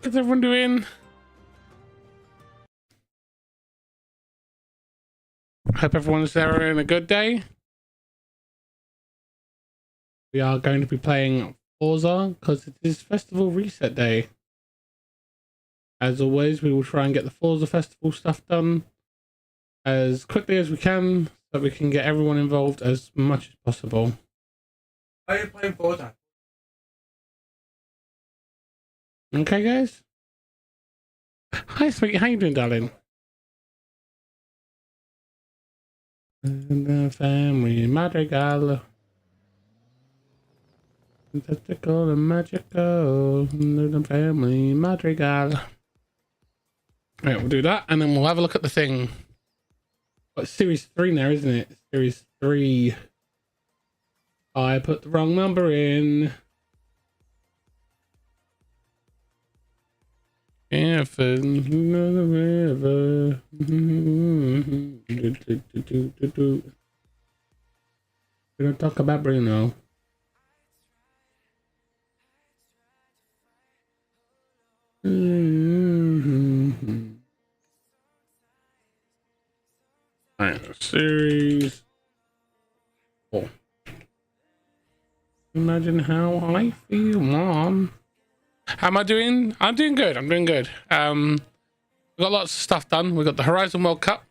How's everyone doing? Hope everyone's having a good day. We are going to be playing Forza because it is Festival Reset Day. As always, we will try and get the Forza Festival stuff done as quickly as we can so that we can get everyone involved as much as possible. Why are you playing Forza? Okay, guys? Hi, sweetie. How you doing, darling? The family madrigal. Fantastical and magical. The family madrigal. Right, we'll do that and then we'll have a look at the thing. But Series 3 now, isn't it? Series 3. I put the wrong number in. If another river. We're gonna talk about Bruno. Alright, Series 4. Imagine how I feel, Mom. How am I doing? I'm doing good. I'm doing good. We've got lots of stuff done. We've got the Horizon World Cup.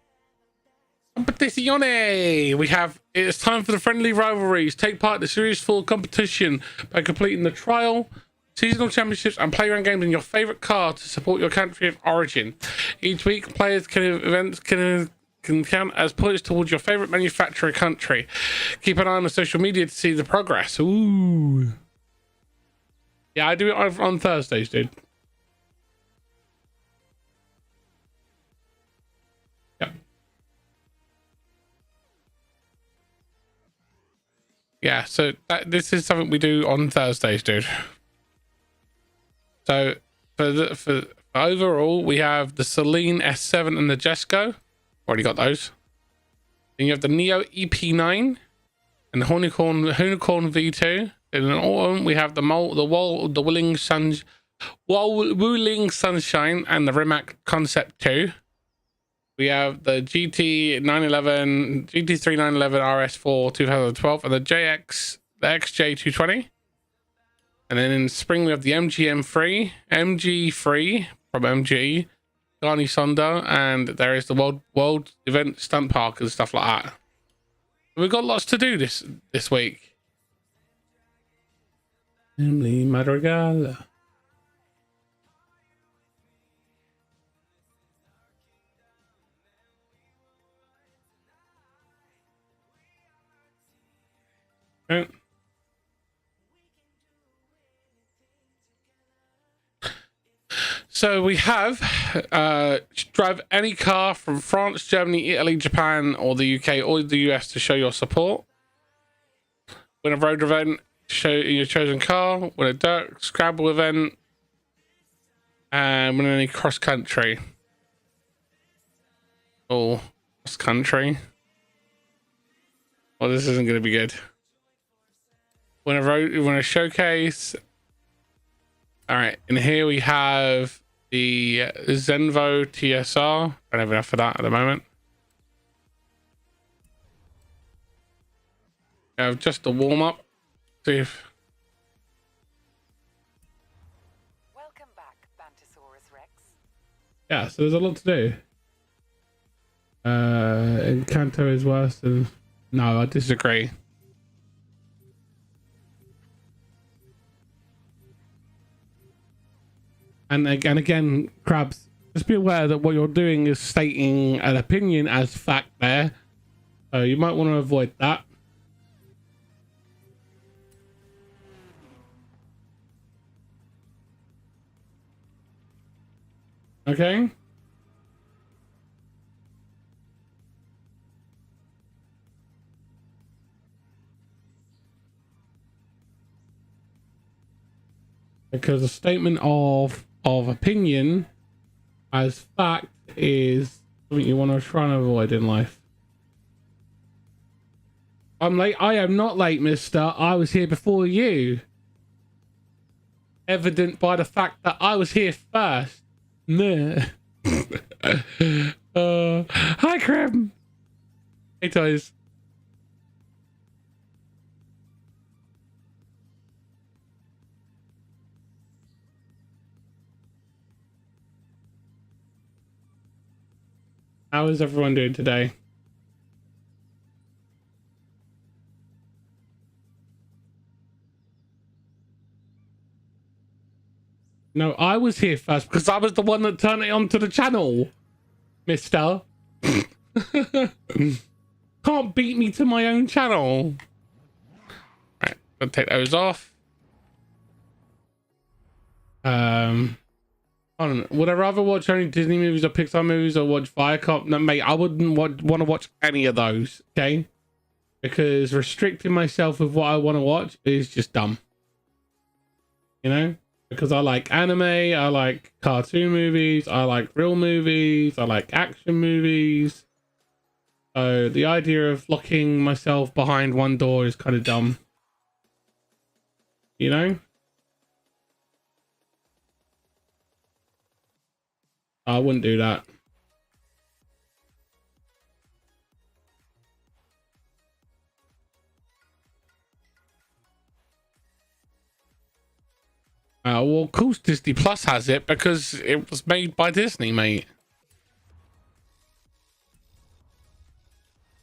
Competizione! It's time for the friendly rivalries. Take part in the Series 4 competition by completing the trial, seasonal championships, and playground games in your favorite car to support your country of origin. Each week, players can count as points towards your favorite manufacturer country. Keep an eye on the social media to see the progress. Ooh. Yeah, I do it on Thursdays, dude. Yep. Yeah, so this is something we do on Thursdays, dude. So for overall, we have the Celine S7 and the Jesco. Already got those. Then you have the Neo EP9 and the Unicorn V2. In an autumn, we have the Wuling Sunshine and the Rimac Concept 2. We have the GT3 911 RS4 2012 and the XJ220. And then in spring, we have the MG3 from MG, Garni Sonda, and there is the World Event Stunt Park and stuff like that. We've got lots to do this week. Family Madrigal. Okay. So we have drive any car from France, Germany, Italy, Japan, or the UK, or the US to show your support. Win a road event, show your chosen car. Win a dirt scrabble event, and win any cross country. Oh, cross country. Well, this isn't going to be good. Win a showcase. All right, and here we have the Zenvo TSR. I don't have enough for that at the moment. I have just a warm up. See if. Welcome back, Gamersaurus Rex. Yeah, so there's a lot to do. Encanto is worse than. No, I disagree. And again, Crabs, just be aware that what you're doing is stating an opinion as fact there. So you might want to avoid that. Okay? Because a statement of opinion as fact is something you want to try and avoid in life. I'm late. I am not late, mister. I was here before you. evident by the fact that I was here first. Meh. Hi, Krim. Hey, toys. How is everyone doing today? No, I was here first because I was the one that turned it onto the channel, mister. Can't beat me to my own channel. Right, I'll take those off. I don't know. Would I rather watch only Disney movies or Pixar movies or watch Viacom? No, mate, I wouldn't want to watch any of those, okay? Because restricting myself with what I want to watch is just dumb. You know? Because I like anime, I like cartoon movies, I like real movies, I like action movies. So the idea of locking myself behind one door is kind of dumb. You know? I wouldn't do that. Well, of course Disney Plus has it because it was made by Disney, mate.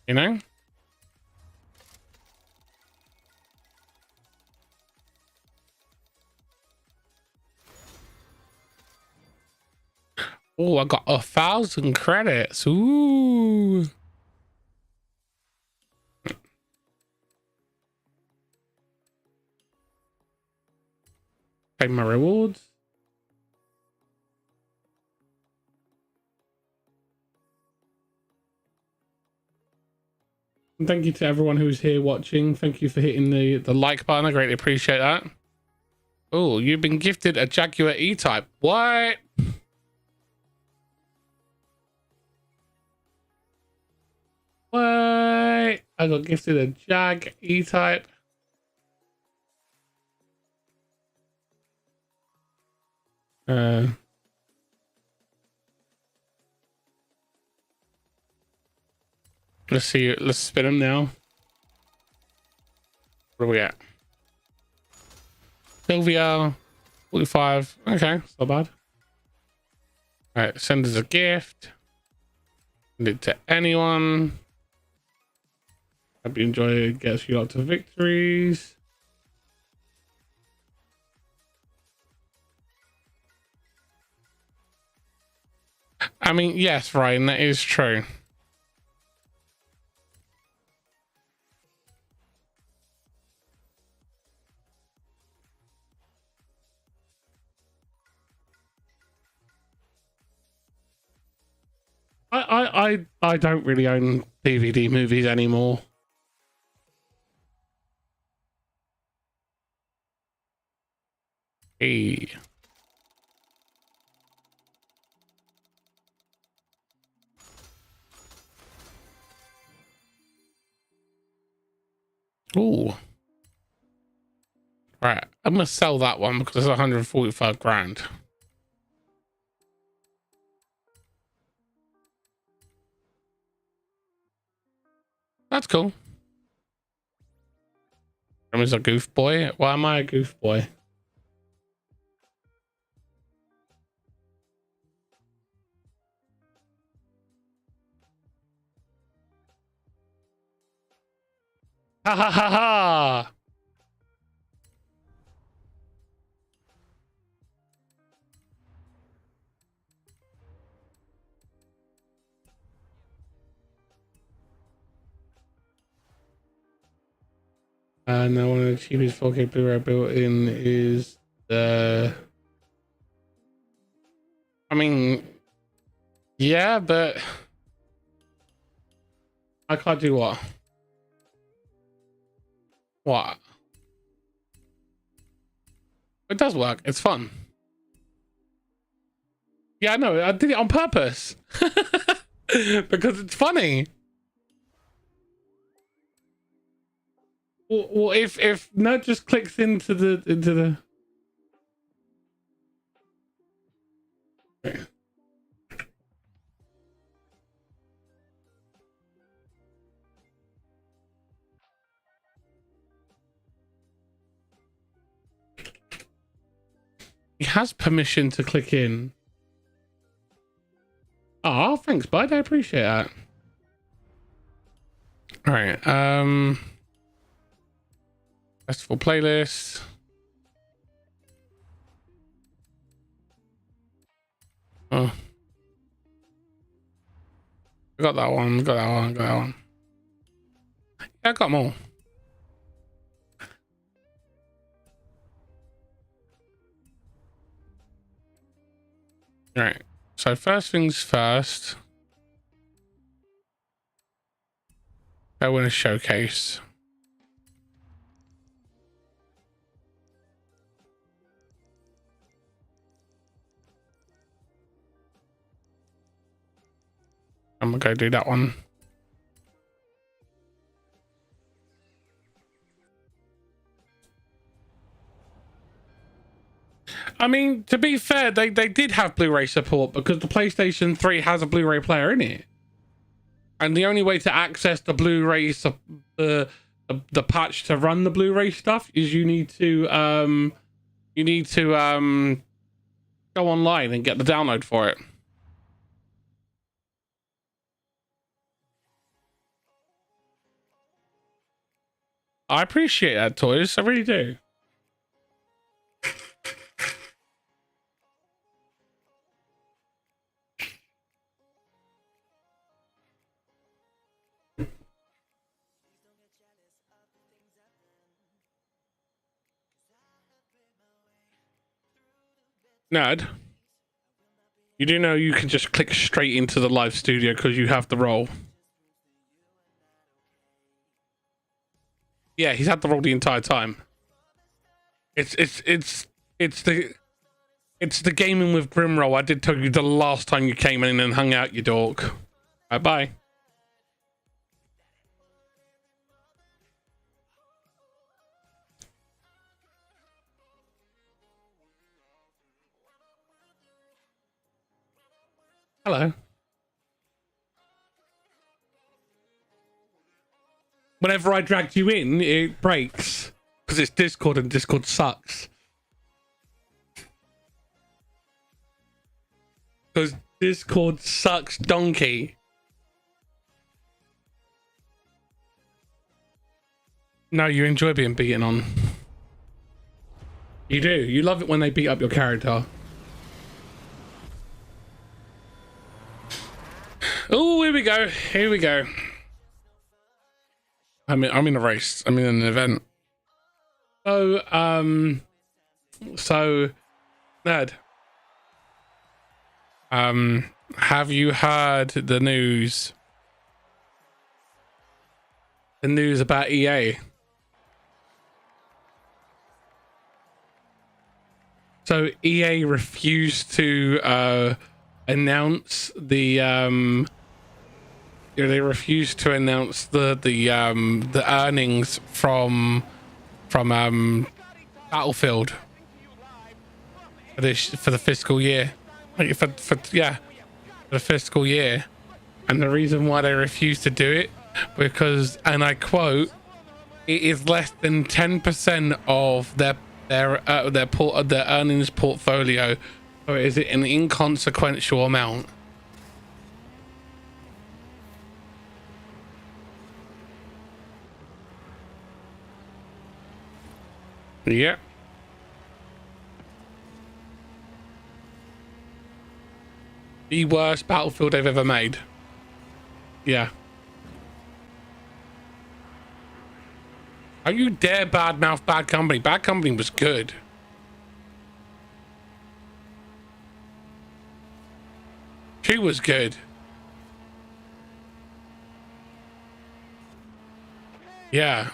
You know? Oh, I got 1,000 credits. Ooh. Pay my rewards. And thank you to everyone who's here watching. Thank you for hitting the like button. I greatly appreciate that. Oh, you've been gifted a Jaguar E-Type. What? What? I got gifted a Jag E-Type. Let's see. Let's spin them now. What are we at? Sylvia, 45. Okay, it's not bad. All right, send us a gift. Send it to anyone. Hope you enjoy it. Gets you lots of victories. I mean, yes, Ryan, that is true. I don't really own DVD movies anymore. Hey. Ooh. Right, I'm gonna sell that one because it's 145 grand. That's cool. I'm a goof boy. Why am I a goof boy? Ha ha ha ha! Now one of the cheapest 4K Blu-ray built in is the. I mean, yeah, but I can't do what? What? It does work. It's fun. Yeah, I know. I did it on purpose because it's funny. Well, if Nerd just clicks into the He has permission to click in. Oh, thanks, bud. I appreciate that. All right. Festival playlist. Oh. Got that one. Got that one. Got that one. Yeah, I got more. All right. So first things first. I win a showcase. I'm gonna go do that one. I mean, to be fair, they did have Blu-ray support because the PlayStation 3 has a Blu-ray player in it. And the only way to access the Blu-ray, the patch to run the Blu-ray stuff is you need to go online and get the download for it. I appreciate that, Toys. I really do. Nerd, you do know you can just click straight into the live studio because you have the role. Yeah, he's had the role the entire time. It's the gaming with Grimroll. I did tell you the last time you came in and hung out, you dork. Bye bye. Hello. Whenever I dragged you in, it breaks because it's Discord and Discord sucks. Because Discord sucks, donkey. No, you enjoy being beaten on. You do. You love it when they beat up your character. Oh, here we go. Here we go. I'm in a race. I'm in an event. So, Ned. Have you heard the news? The news about EA? So EA refused to announce the they refused to announce the earnings from Battlefield for the fiscal year, for the fiscal year. And the reason why they refused to do it because, and I quote, it is less than 10% of their earnings portfolio, or is it an inconsequential amount? Yeah. The worst Battlefield they've ever made. Yeah. Don't you dare badmouth Bad Company. Bad Company was good. She was good. Yeah.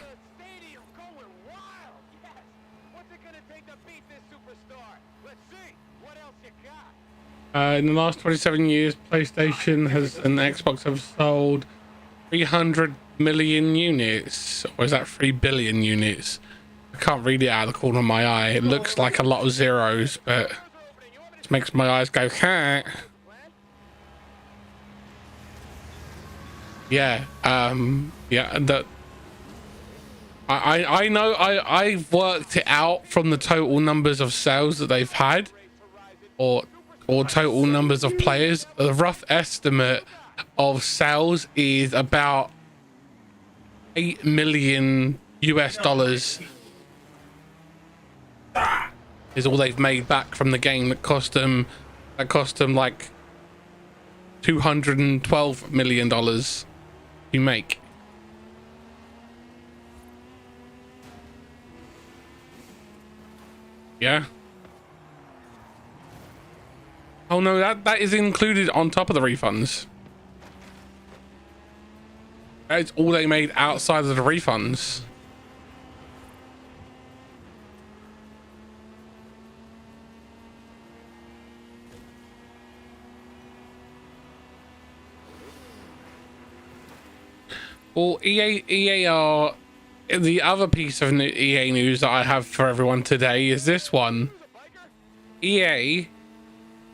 In the last 27 years, PlayStation and Xbox have sold 300 million units. Or is that 3 billion units? I can't read it out of the corner of my eye. It looks like a lot of zeros, but it makes my eyes go, huh? Yeah, yeah, I know I've worked it out from the total numbers of sales that they've had, or total numbers of players. The rough estimate of sales is about 8 million US dollars is all they've made back from the game that cost them like $212 million to make. Yeah. Oh no, that is included on top of the refunds. That's all they made outside of the refunds. Well, EA are the other piece of EA news that I have for everyone today is this one. EA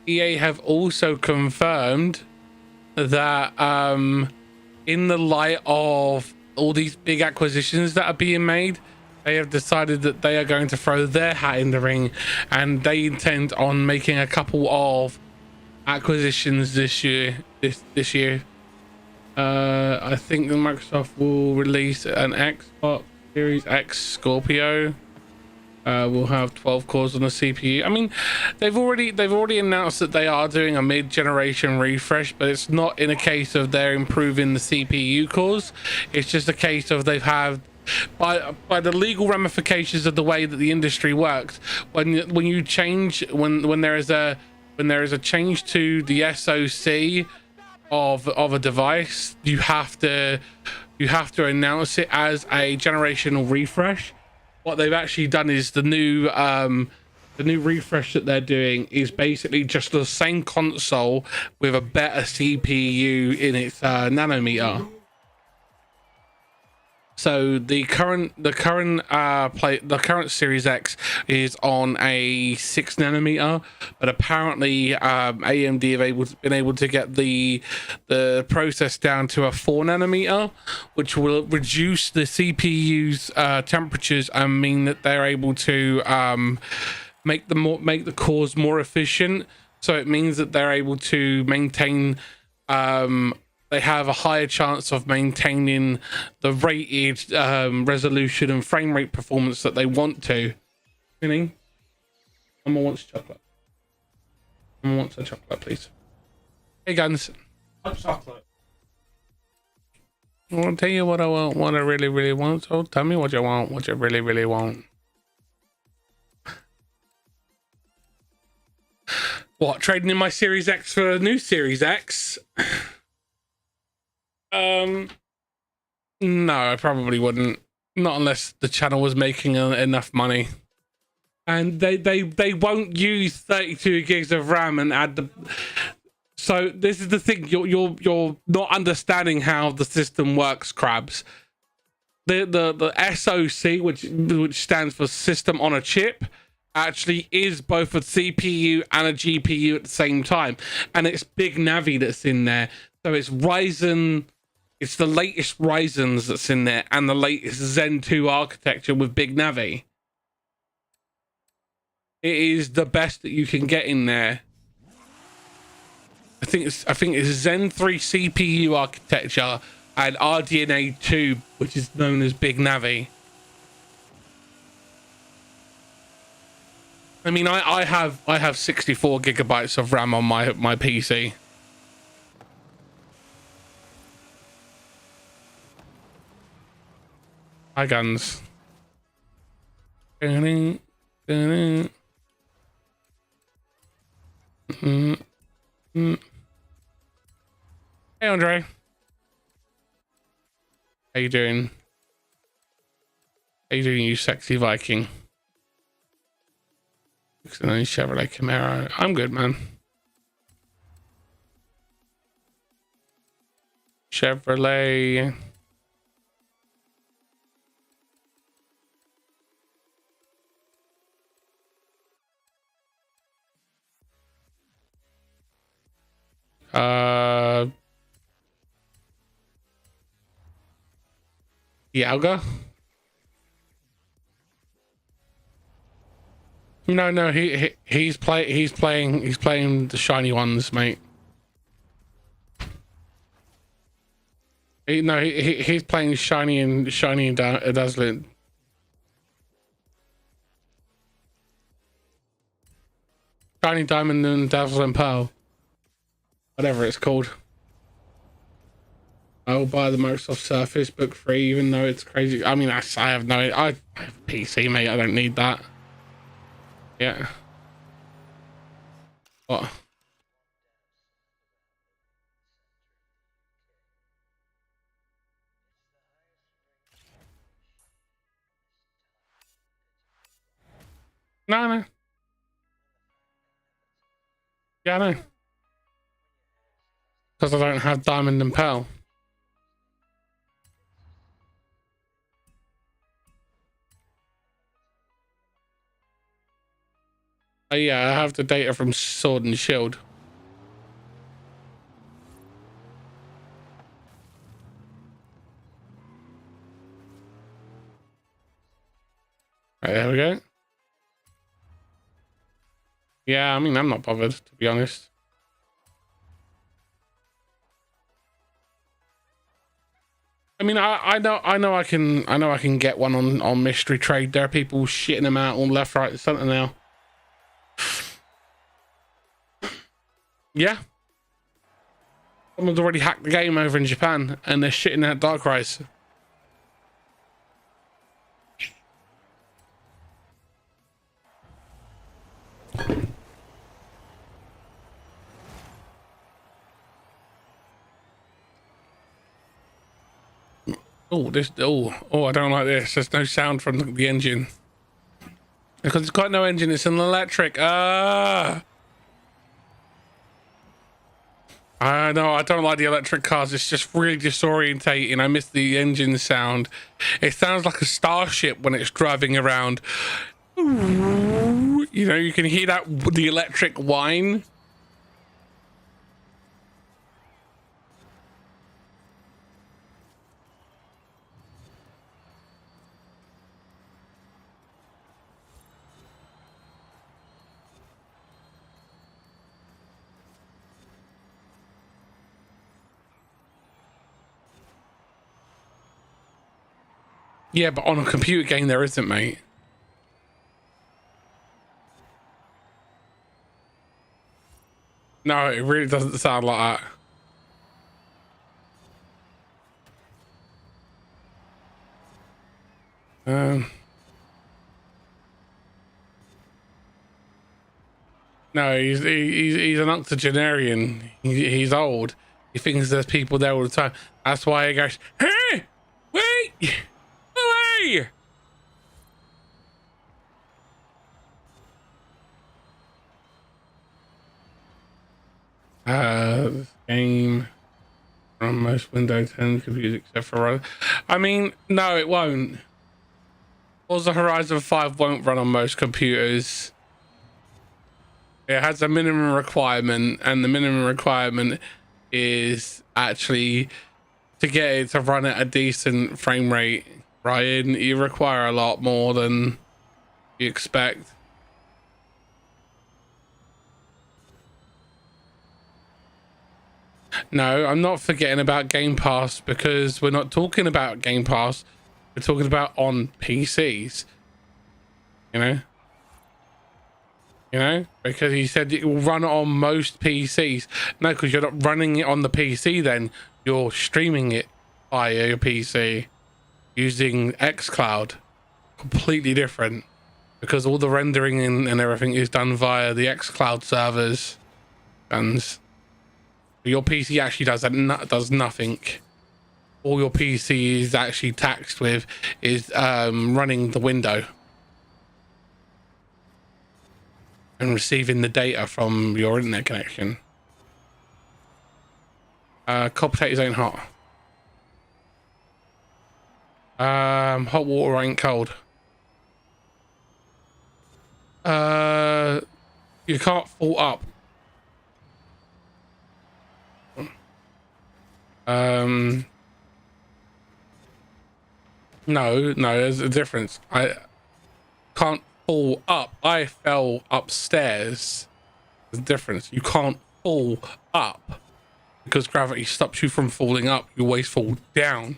have also confirmed that in the light of all these big acquisitions that are being made, they have decided that they are going to throw their hat in the ring, and they intend on making a couple of acquisitions this year. I think that Microsoft will release an Xbox Series X Scorpio. We'll have 12 cores on the CPU. I mean, they've already announced that they are doing a mid-generation refresh, but it's not in a case of they're improving the CPU cores. It's just a case of they've had, by the legal ramifications of the way that the industry works, when you change, when there is a change to the SoC of a device, you have to announce it as a generational refresh. What they've actually done is the new refresh that they're doing is basically just the same console with a better CPU in its nanometer. So the current Series X is on a 6 nanometer, but apparently AMD have been able to get the process down to a 4 nanometer, which will reduce the CPU's temperatures and mean that they're able to make the cores more efficient. So it means that they're able to maintain. They have a higher chance of maintaining the rated resolution and frame rate performance that they want to. Meaning, Mama wants chocolate. Mama wants a chocolate, please. Hey, guns. Hot chocolate. I'll tell you what I want, what I really, really want. So tell me what you want, what you really, really want. What, trading in my Series X for a new Series X? No, I probably wouldn't. Not unless the channel was making enough money. And they won't use 32 gigs of RAM and add the. So this is the thing. You're not understanding how the system works, Crabs. The SoC, which stands for System on a Chip, actually is both a CPU and a GPU at the same time, and it's Big Navi that's in there. So it's Ryzen. It's the latest Ryzens that's in there and the latest Zen 2 architecture with Big Navi. It is the best that you can get in there. I think it's Zen 3 CPU architecture and RDNA 2, which is known as Big Navi. I mean, I have 64 gigabytes of RAM on my PC. Hi, guns. Hey, Andre. How you doing? How you doing, you sexy Viking? Chevrolet Camaro. I'm good, man. Chevrolet. Yauga. No, he's playing the shiny ones, mate. He's playing shiny and dazzling. Shiny diamond and dazzling pearl, whatever it's called. I will buy the Microsoft Surface book free, even though it's crazy. I mean, I have no. I have a PC, mate. I don't need that. Yeah. What? No. Yeah, I know. Because I don't have diamond and pearl. Oh yeah, I have the data from Sword and Shield. Right, there we go. Yeah, I mean, I'm not bothered, to be honest. I mean, I know I can get one on mystery trade. There are people shitting them out on left, right, and center now. Yeah. Someone's already hacked the game over in Japan and they're shitting out Darkrise. Oh, I don't like this. There's no sound from the engine. Because it's got no engine, it's an electric. I know, I don't like the electric cars. It's just really disorientating. I miss the engine sound. It sounds like a starship when it's driving around. You know, you can hear that, the electric whine. Yeah, but on a computer game there isn't, mate. No, it really doesn't sound like that. No, he's an octogenarian. He's old. He thinks there's people there all the time. That's why he goes, "Hey, wait, away!" This game on most Windows 10 computers except for. I mean, no, it won't. Forza Horizon 5 won't run on most computers. It has a minimum requirement, and the minimum requirement is actually to get it to run at a decent frame rate. Ryan, you require a lot more than you expect. No, I'm not forgetting about Game Pass, because we're not talking about Game Pass. We're talking about on PCs. You know, because he said it will run on most PCs. No, because you're not running it on the PC then. You're streaming it via your PC using xCloud. Completely different, because all the rendering and everything is done via the xCloud servers. And your PC actually does nothing. All your PC is actually taxed with is running the window and receiving the data from your internet connection. Cold potatoes ain't hot. Hot water ain't cold. You can't fall up. No, there's a difference. I can't fall up. I fell upstairs. There's a difference. You can't fall up because gravity stops you from falling up. You always fall down.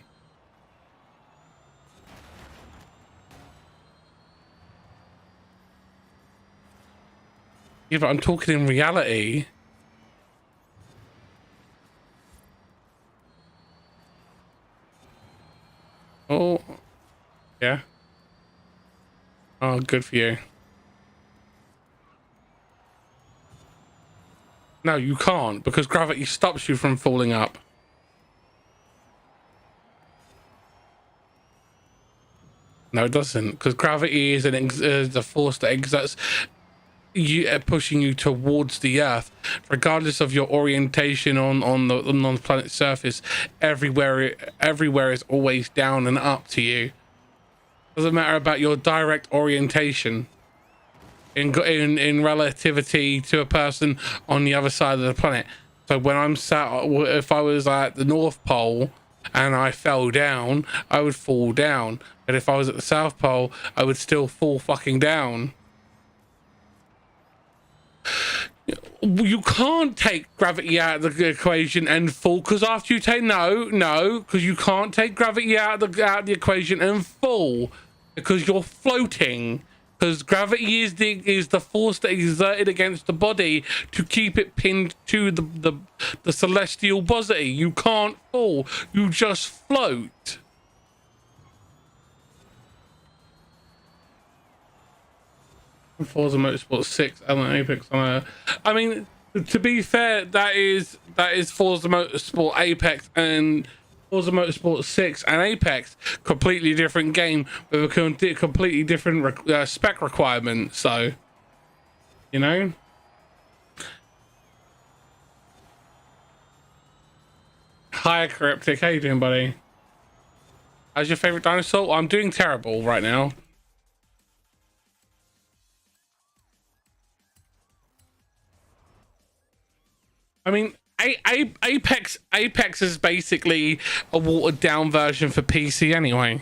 Yeah, but I'm talking in reality. Oh, yeah. Oh, good for you. No, you can't because gravity stops you from falling up. No, it doesn't, because gravity is a force that exerts you, pushing you towards the earth, regardless of your orientation on the planet's surface. Everywhere is always down and up to you. Doesn't matter about your direct orientation in relativity to a person on the other side of the planet. So when I'm sat, if I was at the North Pole and I fell down, I would fall down. But if I was at the South Pole, I would still fall fucking down. You can't take gravity out of the equation and fall, because after you take because you can't take gravity out of the equation and fall, because you're floating. Because gravity is the force that is exerted against the body to keep it pinned to the celestial body. You can't fall. You just float. Forza Motorsport 6 and Apex. I mean, to be fair, that is Forza Motorsport Apex and Forza Motorsport 6 and Apex, completely different game with a completely different spec requirement. So, you know. Hi, Cryptic. How you doing, buddy? How's your favorite dinosaur? Well, I'm doing terrible right now. I mean, Apex is basically a watered down version for PC anyway.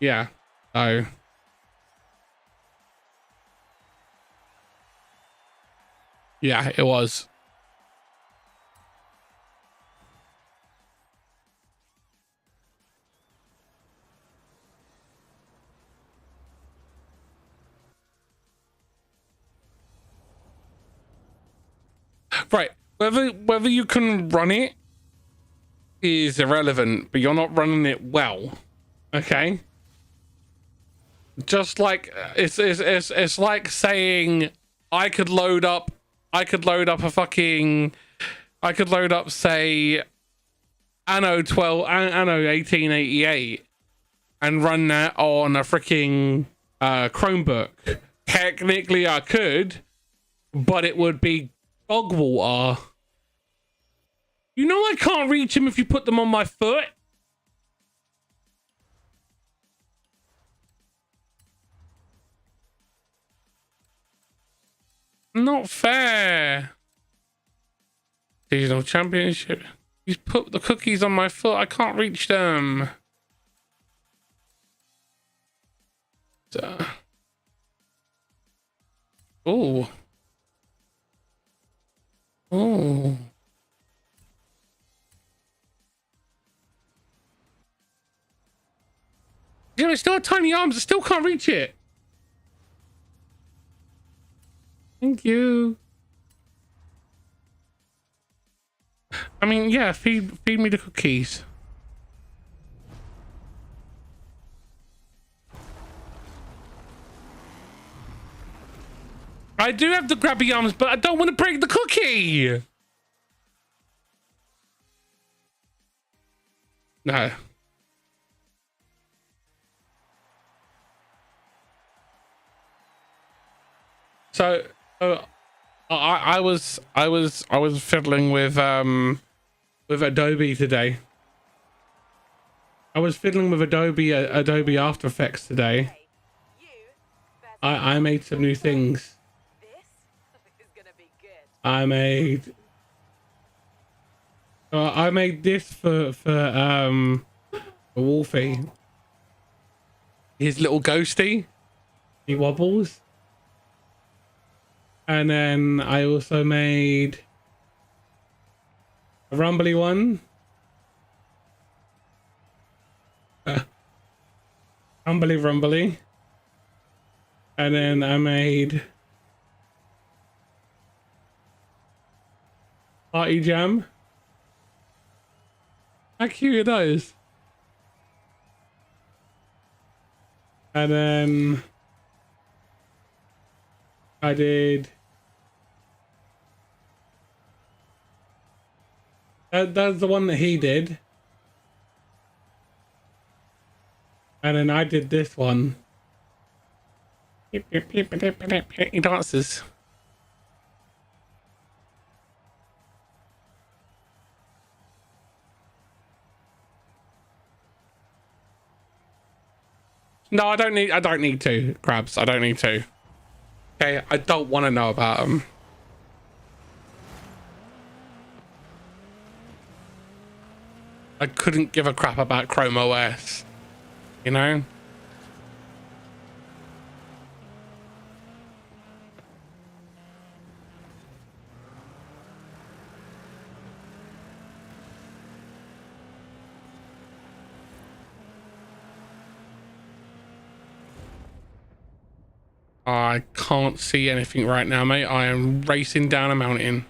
Yeah. So yeah, it was. Right. Whether you can run it is irrelevant, but you're not running it well. Okay. Just like it's like saying I could load up say Anno 1888 and run that on a freaking Chromebook. Technically I could, but it would be dog water. You know I can't reach him if you put them on my foot. Not fair. Seasonal championship. You put the cookies on my foot. I can't reach them. Oh. Oh. Yeah, it's still got tiny arms. I still can't reach it. Thank you. I mean, yeah, feed me the cookies. I do have the grabby arms, but I don't want to break the cookie. No. So, I was fiddling with Adobe today. I was fiddling with Adobe After Effects today. I made some new things. I made this for Wolfie. his little ghosty. He wobbles. And then I also made a rumbly one. Rumbly. And then I made Party Jam. How cute are those? And then I did that's the one that he did. And then I did this one. He dances. No, I don't need to, Crabs. I don't need to. Okay, I don't want to know about them. I couldn't give a crap about Chrome OS. You know? I can't see anything right now, mate. I am racing down a mountain.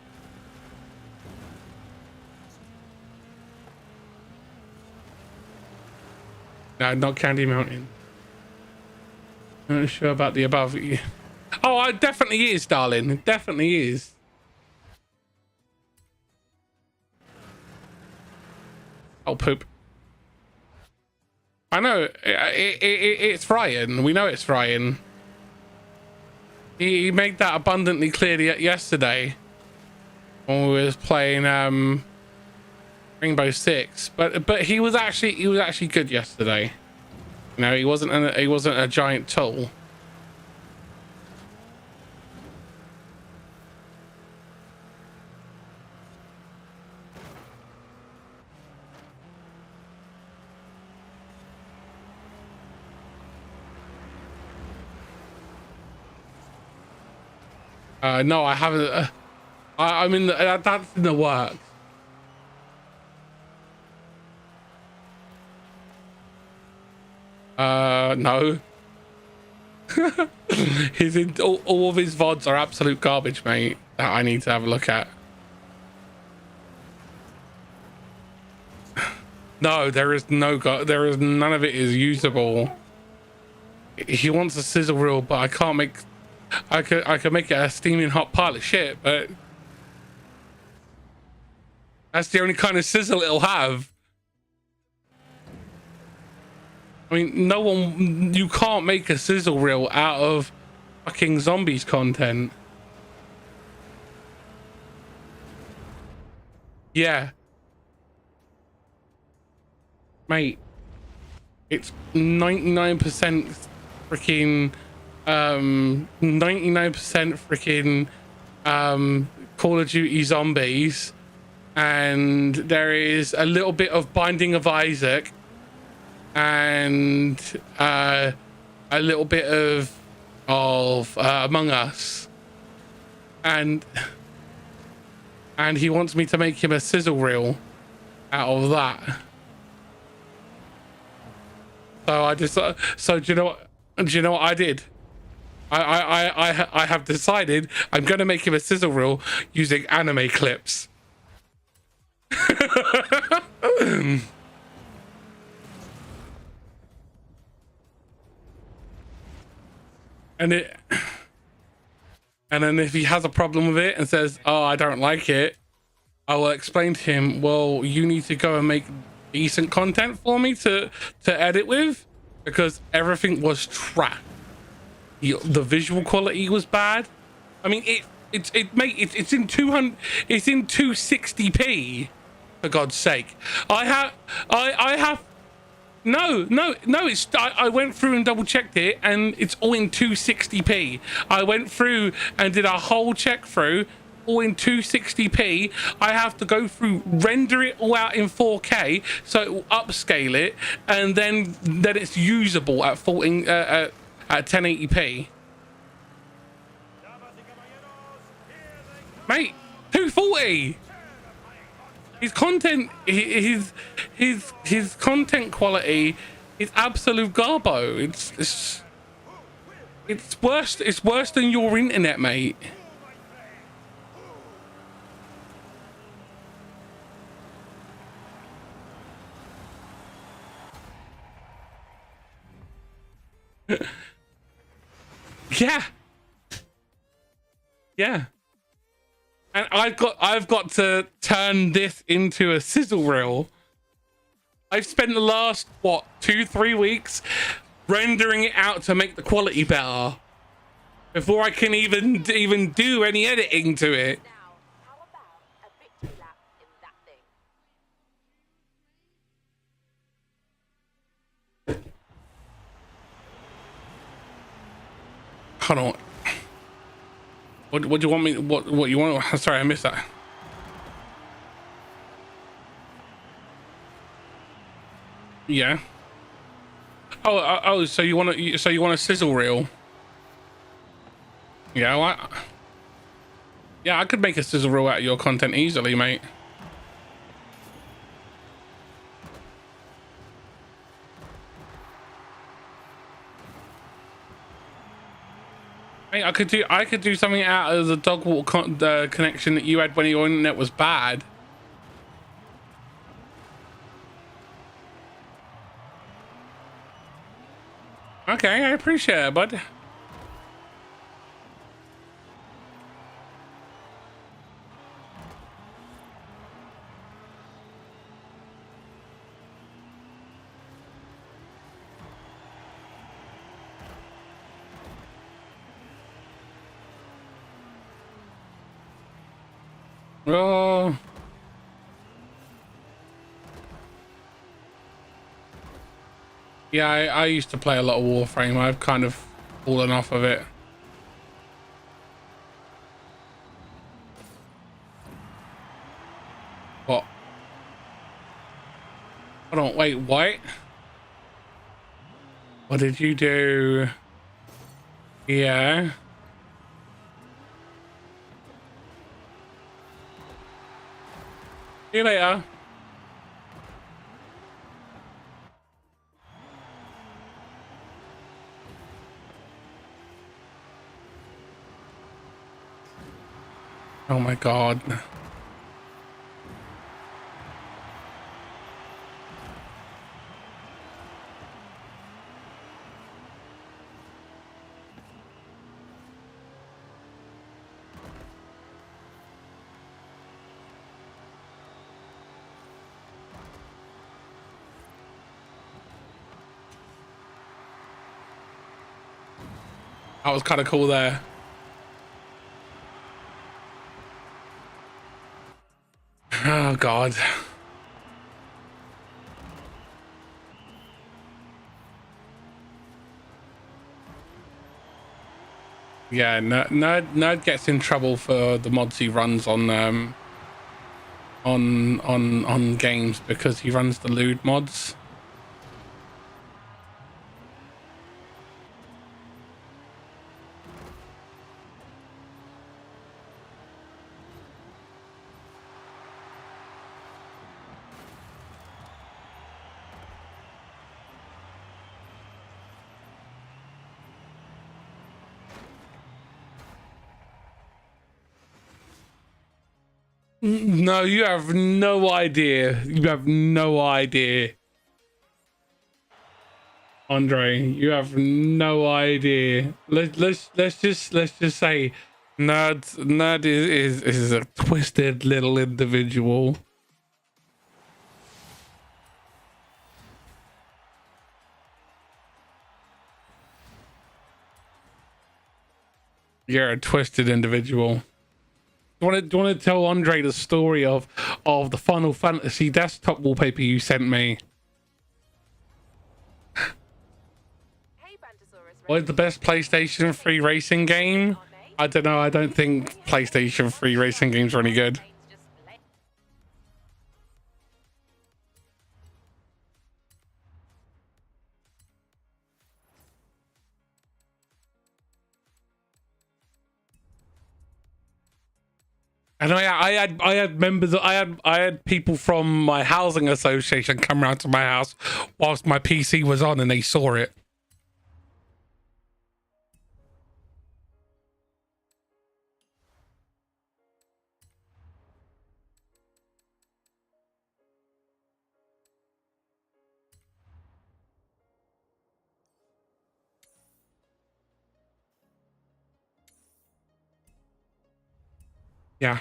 No, not Candy Mountain. I'm not sure about the above. Oh, it definitely is, darling. It definitely is. Oh, poop. I know. It's Ryan. We know it's Ryan. He made that abundantly clear yesterday when we was playing Rainbow Six, but he was actually good yesterday. You know, he wasn't a giant tool. No, I haven't. I mean, that's in the works. No. All of his VODs are absolute garbage, mate. That I need to have a look at. No, there is none of it is usable. He wants a sizzle reel, but I can't make. I could make it a steaming hot pile of shit, but that's the only kind of sizzle it'll have. I mean, you can't make a sizzle reel out of fucking zombies content. Yeah. Mate, it's 99% freaking 99% freaking Call of Duty zombies, and there is a little bit of Binding of Isaac, and a little bit of Among Us, and he wants me to make him a sizzle reel out of that. So I just so do you know what I did? I have decided I'm going to make him a sizzle reel using anime clips. And then if he has a problem with it and says, "Oh, I don't like it," I will explain to him, "Well, you need to go and make decent content for me to edit with, because everything was trash. The visual quality was bad. I mean, it's in 260p, for God's sake. I went through and double checked it, and it's all in 260p. I went through and did a whole check through, all in 260p. I have to go through, render it all out in 4K, so it will upscale it, and then it's usable at 1080p. Mate, 240. His content, his content quality is absolute garbo. It's worse. It's worse than your internet, mate. Yeah. Yeah. And I've got to turn this into a sizzle reel. I've spent the last, what, 2-3 weeks rendering it out to make the quality better before I can even do any editing to it. Now, how about a victory lap in that thing? Hold on. What do you want me? What you want? Sorry, I missed that. Yeah. Oh. So you want a sizzle reel? Yeah. Well, yeah, I could make a sizzle reel out of your content easily, mate. Mate, I could do something out of the dog walk connection that you had when your internet was bad. Okay, I appreciate it, bud. Oh. Yeah, I used to play a lot of Warframe. I've kind of fallen off of it. What? Hold on, wait, what? What did you do? Yeah. See you later. Oh my god. That was kind of cool there. Oh god. Yeah, nerd gets in trouble for the mods he runs on games because he runs the lewd mods. No, you have no idea. You have no idea. Andre, you have no idea. Let's just say Nerd is a twisted little individual. You're a twisted individual. Do you want to tell Andre the story of the Final Fantasy desktop wallpaper you sent me? Hey, Bantosaurus, What is the best PlayStation 3 racing game? I don't know. I don't think PlayStation 3 racing games are any good. And I had members, I had people from my housing association come around to my house whilst my PC was on, and they saw it. Yeah.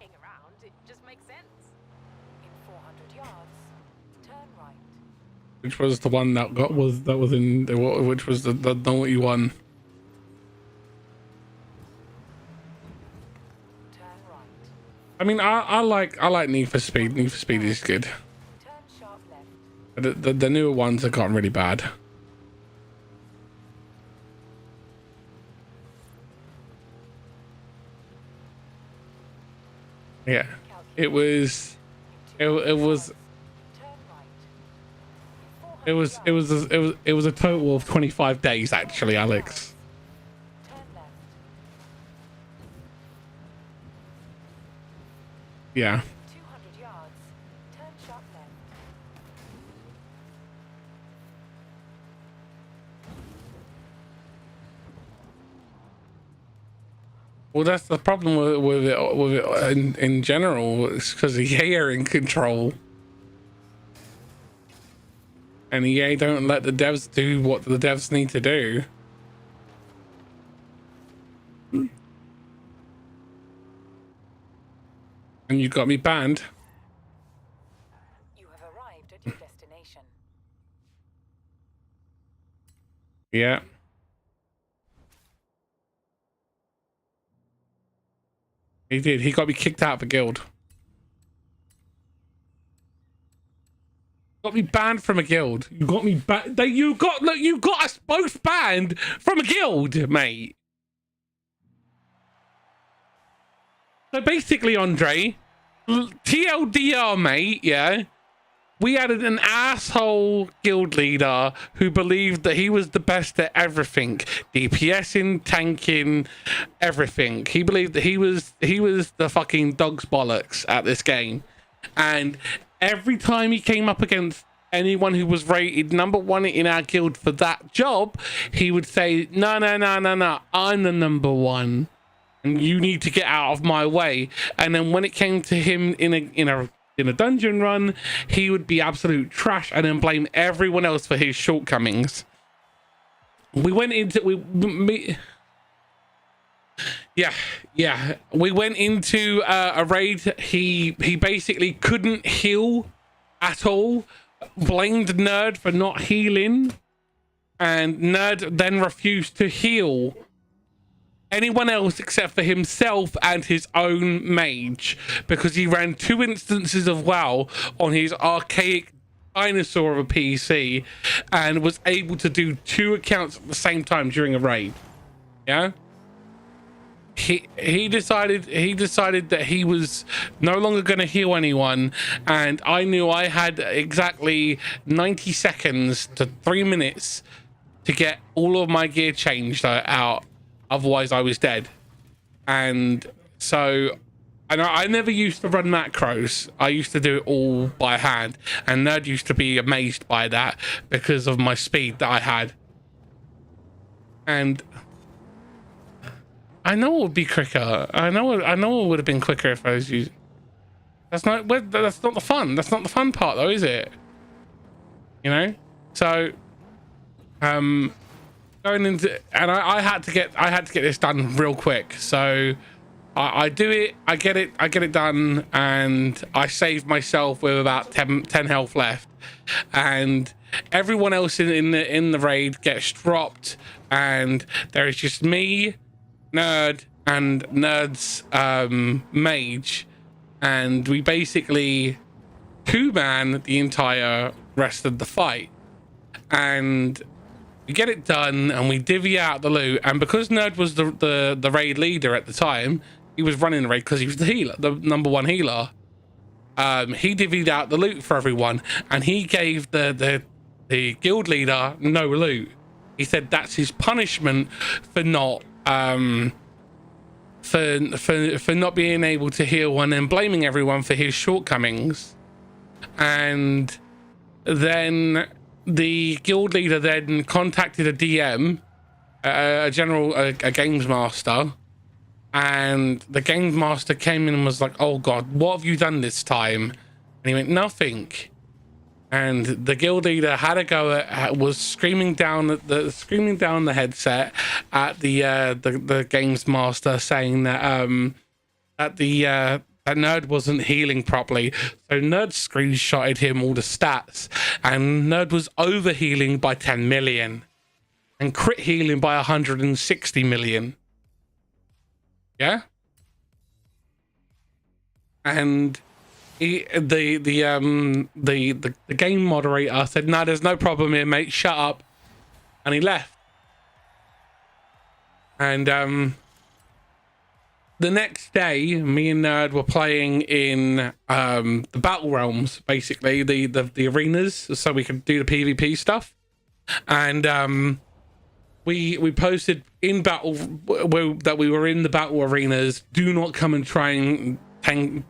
Around, it just makes sense. In 400 yards, turn right. Which was the one that was in the, which was the naughty one. Turn right. I mean, I like Need for Speed. Need for Speed is good. Turn sharp left. But the newer ones have gotten really bad. Yeah, it was a total of 25 days actually, Alex. Turn left. Yeah. 200 yards, turn sharp left. Well, that's the problem with it in general. It's because EA are in control, and EA don't let the devs do what the devs need to do. And you got me banned. You have arrived at your destination. Yeah. He did. He got me kicked out of the guild. Got me banned from a guild. You got me banned. You got us both banned from a guild, mate. So basically, Andre, TLDR, mate, yeah, we had an asshole guild leader who believed that he was the best at everything, DPSing, tanking, everything. He believed that he was the fucking dog's bollocks at this game, and every time he came up against anyone who was rated #1 in our guild for that job, he would say, no, I'm the #1. And you need to get out of my way. And then when it came to him in a dungeon run, he would be absolute trash and then blame everyone else for his shortcomings. We went into we went into a raid. He basically couldn't heal at all. Blamed Nerd for not healing, and Nerd then refused to heal anyone else except for himself and his own mage, because he ran 2 instances of WoW on his archaic dinosaur of a PC and was able to do 2 accounts at the same time during a raid. Yeah, he decided that he was no longer going to heal anyone, and I knew I had exactly 90 seconds to 3 minutes to get all of my gear changed out. Otherwise I was dead. And so I never used to run macros. I used to do it all by hand, and Nerd used to be amazed by that because of my speed that I had. And I know it would be quicker. I know it would have been quicker if I was using. That's not the fun. That's not the fun part though, is it? You know? So going into, and I had to get this done real quick. So I do it, I get it done, and I save myself with about 10 health left, and everyone else in the raid gets dropped, and there is just me, Nerd, and Nerd's mage, and we basically 2-man the entire rest of the fight. And We get it done and we divvy out the loot. And because Nerd was the raid leader at the time, he was running the raid because he was the healer, the #1 healer. He divvied out the loot for everyone, and he gave the guild leader no loot. He said that's his punishment for not for not being able to heal, and then blaming everyone for his shortcomings. And then the guild leader then contacted a DM, a games master, and the games master came in and was like, "Oh God, what have you done this time?" And he went, "Nothing." And the guild leader had a go at, was screaming down the headset at the games master, saying that that Nerd wasn't healing properly. So Nerd screenshotted him all the stats, and Nerd was over healing by 10 million and crit healing by 160 million. Yeah. And the game moderator said, "No, there's no problem here, mate. Shut up," and he left. And the next day, me and Nerd were playing in the battle realms, basically the arenas, so we could do the PvP stuff. And we posted in battle that we were in the battle arenas. Do not come and try and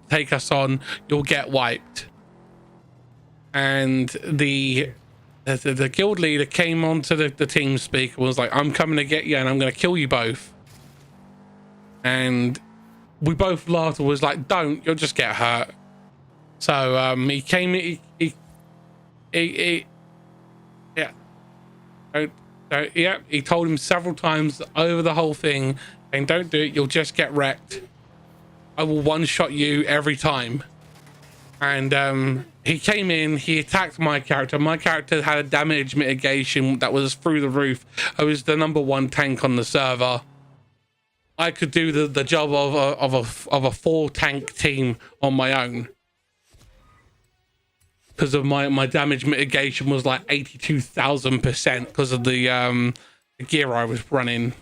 take us on, you'll get wiped. And the guild leader came onto the team speak and was like, "I'm coming to get you and I'm going to kill you both." And we both laughed and was like, "Don't, you'll just get hurt." So he came, yeah, yeah, he told him several times over the whole thing, and "Don't do it, you'll just get wrecked. I will one-shot you every time." And he came in, he attacked my character. My character had a damage mitigation that was through the roof. I was the #1 tank on the server. I could do the job of a 4-tank team on my own, because of my damage mitigation was like 82,000% because of the gear I was running.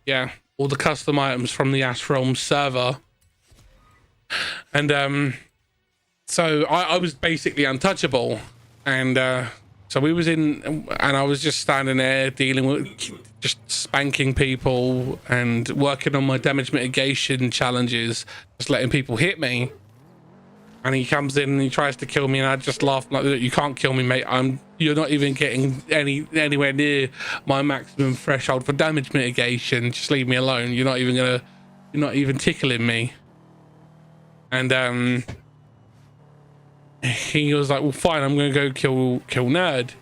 Yeah, all the custom items from the Ash Realm server. And so I was basically untouchable. And so we was in, and I was just standing there dealing with, just spanking people and working on my damage mitigation challenges, just letting people hit me. And he comes in and he tries to kill me, and I just laugh like, "You can't kill me, mate. You're not even getting anywhere near my maximum threshold for damage mitigation. Just leave me alone. You're not even tickling me." And he was like, "Well, fine, I'm gonna go kill Nerd."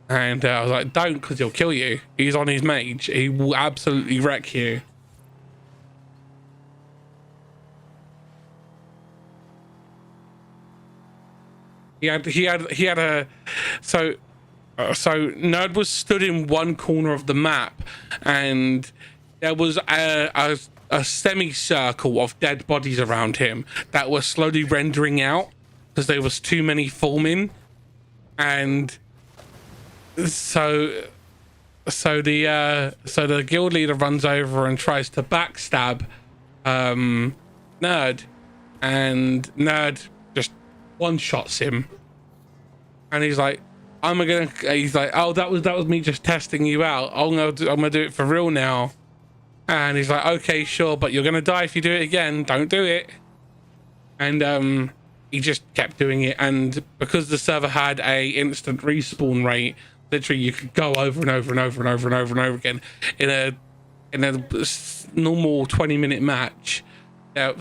And I was like, "Don't, because he'll kill you. He's on his mage. He will absolutely wreck you." He had a so Nerd was stood in one corner of the map, and there was a semicircle of dead bodies around him that were slowly rendering out because there was too many forming. And so the guild leader runs over and tries to backstab Nerd, and Nerd just one-shots him. And he's like, he's like, "Oh, that was me just testing you out. I'm gonna do it for real now." And he's like, "Okay, sure, but you're gonna die if you do it again. Don't do it." And he just kept doing it. And because the server had a instant respawn rate, literally you could go over and over and over and over and over and over again in a normal 20-minute match.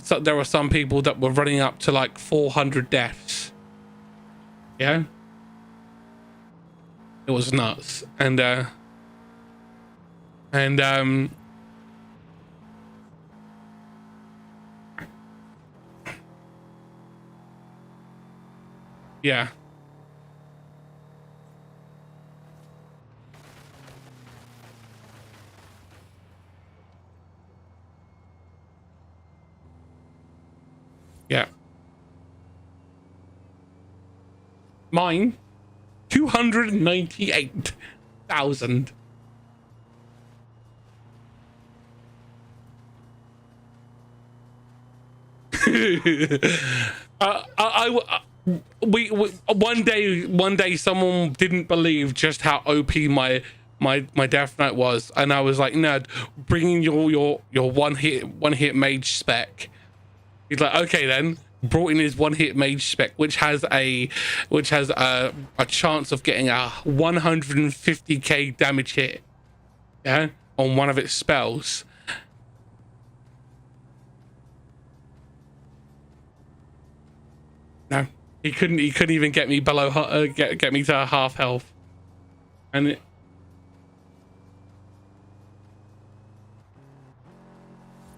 So there were some people that were running up to like 400 deaths. Yeah, it was nuts. And yeah. Yeah. Mine, 298,000. We one day someone didn't believe just how OP my Death Knight was, and I was like, Nerd, bringing your one hit mage spec. He's like, okay then. Brought in his one hit mage spec, which has a chance of getting a 150k damage hit, yeah, on one of its spells. No, he couldn't even get me below get me to half health, and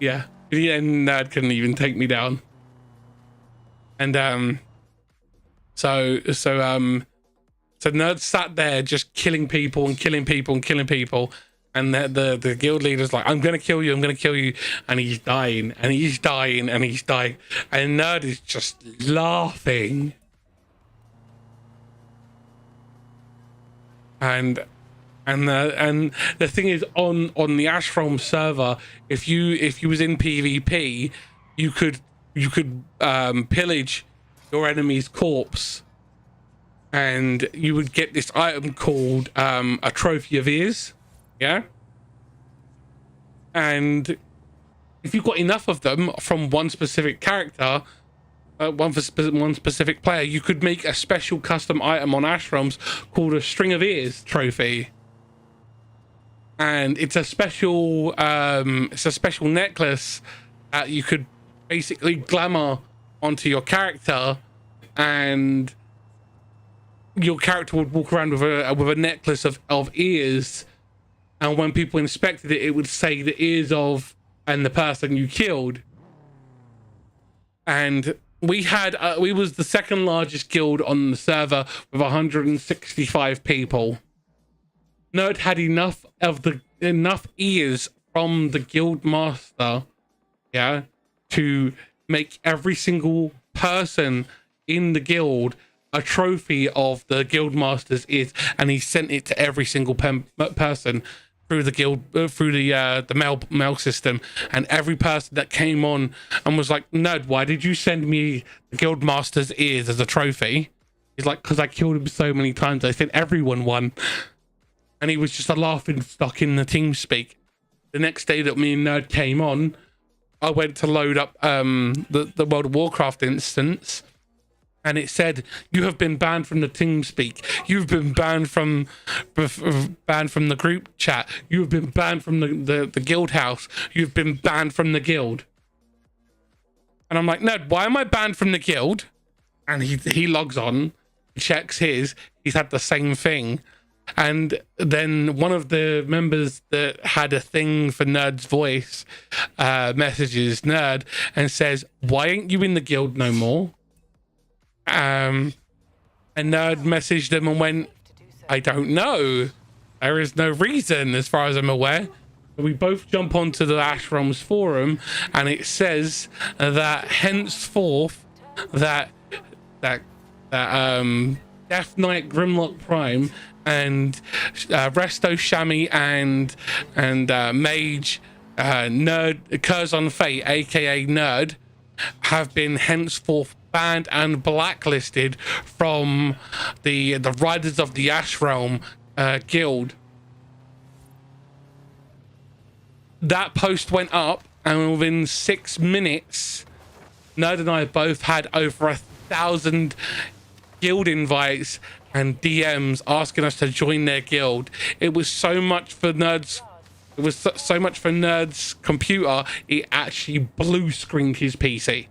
yeah, Nerd couldn't even take me down. And so Nerd sat there just killing people, and the guild leader's like, I'm gonna kill you, and he's dying, and Nerd is just laughing. And the thing is, on the Ashrealm server, if you was in PvP, you could pillage your enemy's corpse, and you would get this item called a trophy of ears, yeah. And if you got enough of them from one specific character, one specific player, you could make a special custom item on Ashrealms called a string of ears trophy. And it's a special necklace that you could basically glamour onto your character, and your character would walk around with a necklace of ears, and when people inspected it, it would say the ears of and the person you killed. And we was the second largest guild on the server with 165 people. Nerd had enough ears from the guild master, yeah, to make every single person in the guild a trophy of the guild master's ears, and he sent it to every single person through the guild, through the mail system. And every person that came on and was like, Nerd, why did you send me the guild master's ears as a trophy? He's like, because I killed him so many times, I sent everyone one. And he was just a laughing stock in the team speak. The next day that me and Nerd came on, I went to load up the World of Warcraft instance, and it said, you have been banned from the TeamSpeak. You've been banned from the group chat. You have been banned from the guild house. You've been banned from the guild. And I'm like, Nerd, why am I banned from the guild? And he logs on, checks his. He's had the same thing. And then one of the members that had a thing for Nerd's voice messages Nerd and says, why ain't you in the guild no more? And Nerd messaged him and went, I don't know. There is no reason, as far as I'm aware. We both jump onto the Ashrealms forum, and it says that henceforth that Death Knight GrimlockePrime and Resto Shami and Mage Nerd Curzon Fate, aka Nerd, have been henceforth banned and blacklisted from the Riders of the Ashrealm guild. That post went up, and within 6 minutes, Nerd and I both had over 1,000 guild invites and DMs asking us to join their guild. It was so much for Nerd's. It was so much for Nerd's computer. It actually blue screened his PC.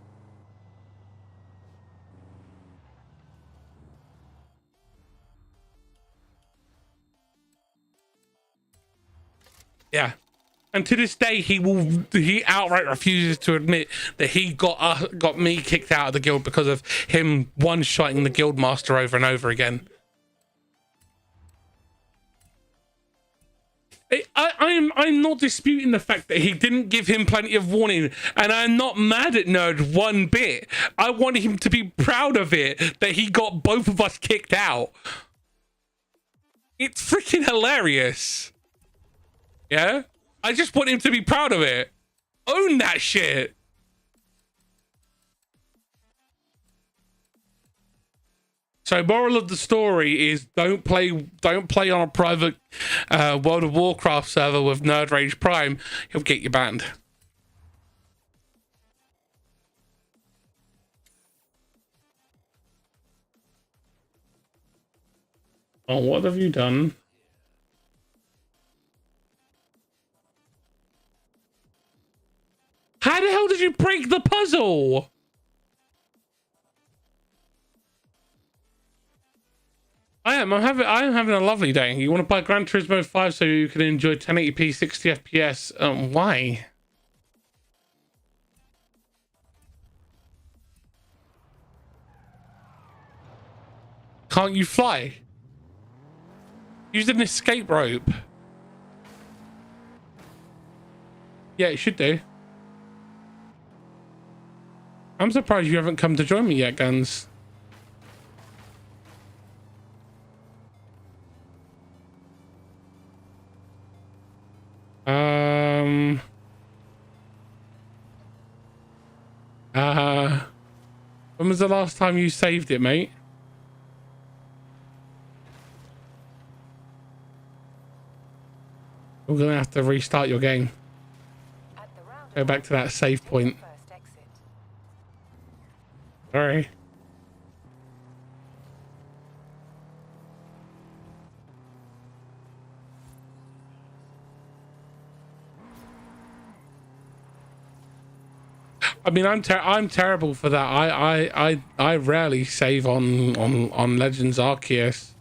Yeah. And to this day, he outright refuses to admit that he got me kicked out of the guild because of him one-shotting the guild master over and over again. I'm not disputing the fact that he didn't give him plenty of warning, and I'm not mad at Nerd one bit. I want him to be proud of it, that he got both of us kicked out. It's freaking hilarious. Yeah? I just want him to be proud of it. Own that shit. So moral of the story is don't play on a private World of Warcraft server with Nerd Rage Prime. He'll get you banned. Oh, what have you done? How the hell did you break the puzzle? I am having a lovely day. You want to buy Gran Turismo 5 so you can enjoy 1080p 60 FPS? Why? Can't you fly? Use an escape rope. Yeah, it should do. I'm surprised you haven't come to join me yet, Guns. When was the last time you saved it, mate? We're gonna have to restart your game. Go back to that save point. Sorry. I mean, I'm terrible for that. I rarely save on Legends Arceus.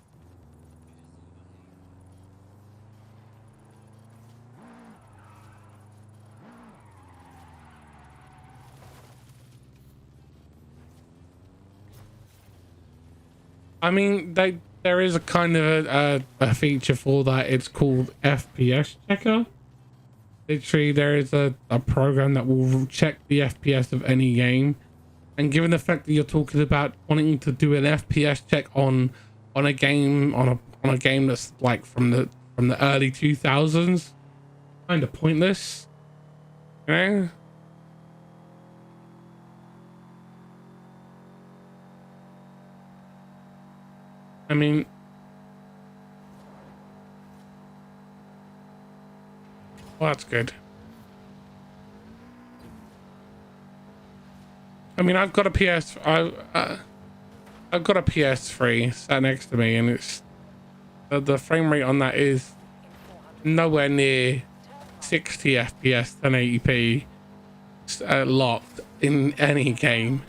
I mean, there is a kind of a feature for that. It's called FPS Checker. Literally, there is a program that will check the FPS of any game, and given the fact that you're talking about wanting to do an FPS check on a game on a game that's like from the early 2000s, kind of pointless, you know? I mean, well, that's good. I mean, I've got a PS3 sat next to me, and it's the frame rate on that is nowhere near 60 FPS 1080p locked in any game.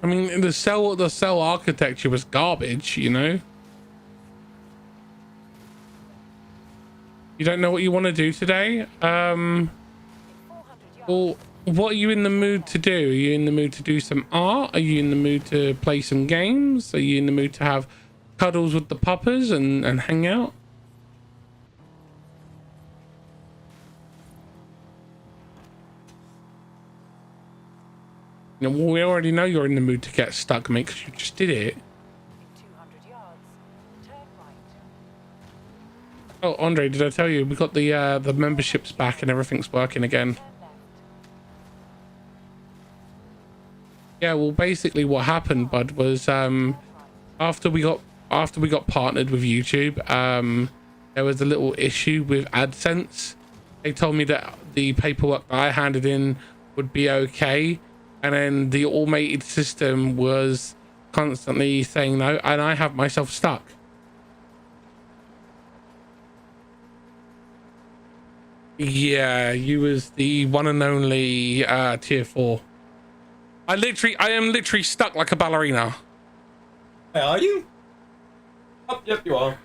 I mean, the cell architecture was garbage, you know. You don't know what you want to do today? Well, what are you in the mood to do? Are you in the mood to do some art? Are you in the mood to play some games? Are you in the mood to have cuddles with the puppers and hang out? You know, well, we already know you're in the mood to get stuck, mate, because you just did it. Oh, Andre, did I tell you we got the memberships back and everything's working again? Yeah, well, basically what happened, bud, was after we got partnered with YouTube, there was a little issue with AdSense. They told me that the paperwork that I handed in would be okay, and then the automated system was constantly saying no, and I have myself stuck. Yeah, you was the one and only tier 4. I am literally stuck like a ballerina. Hey, are you? Oh, yep, you are.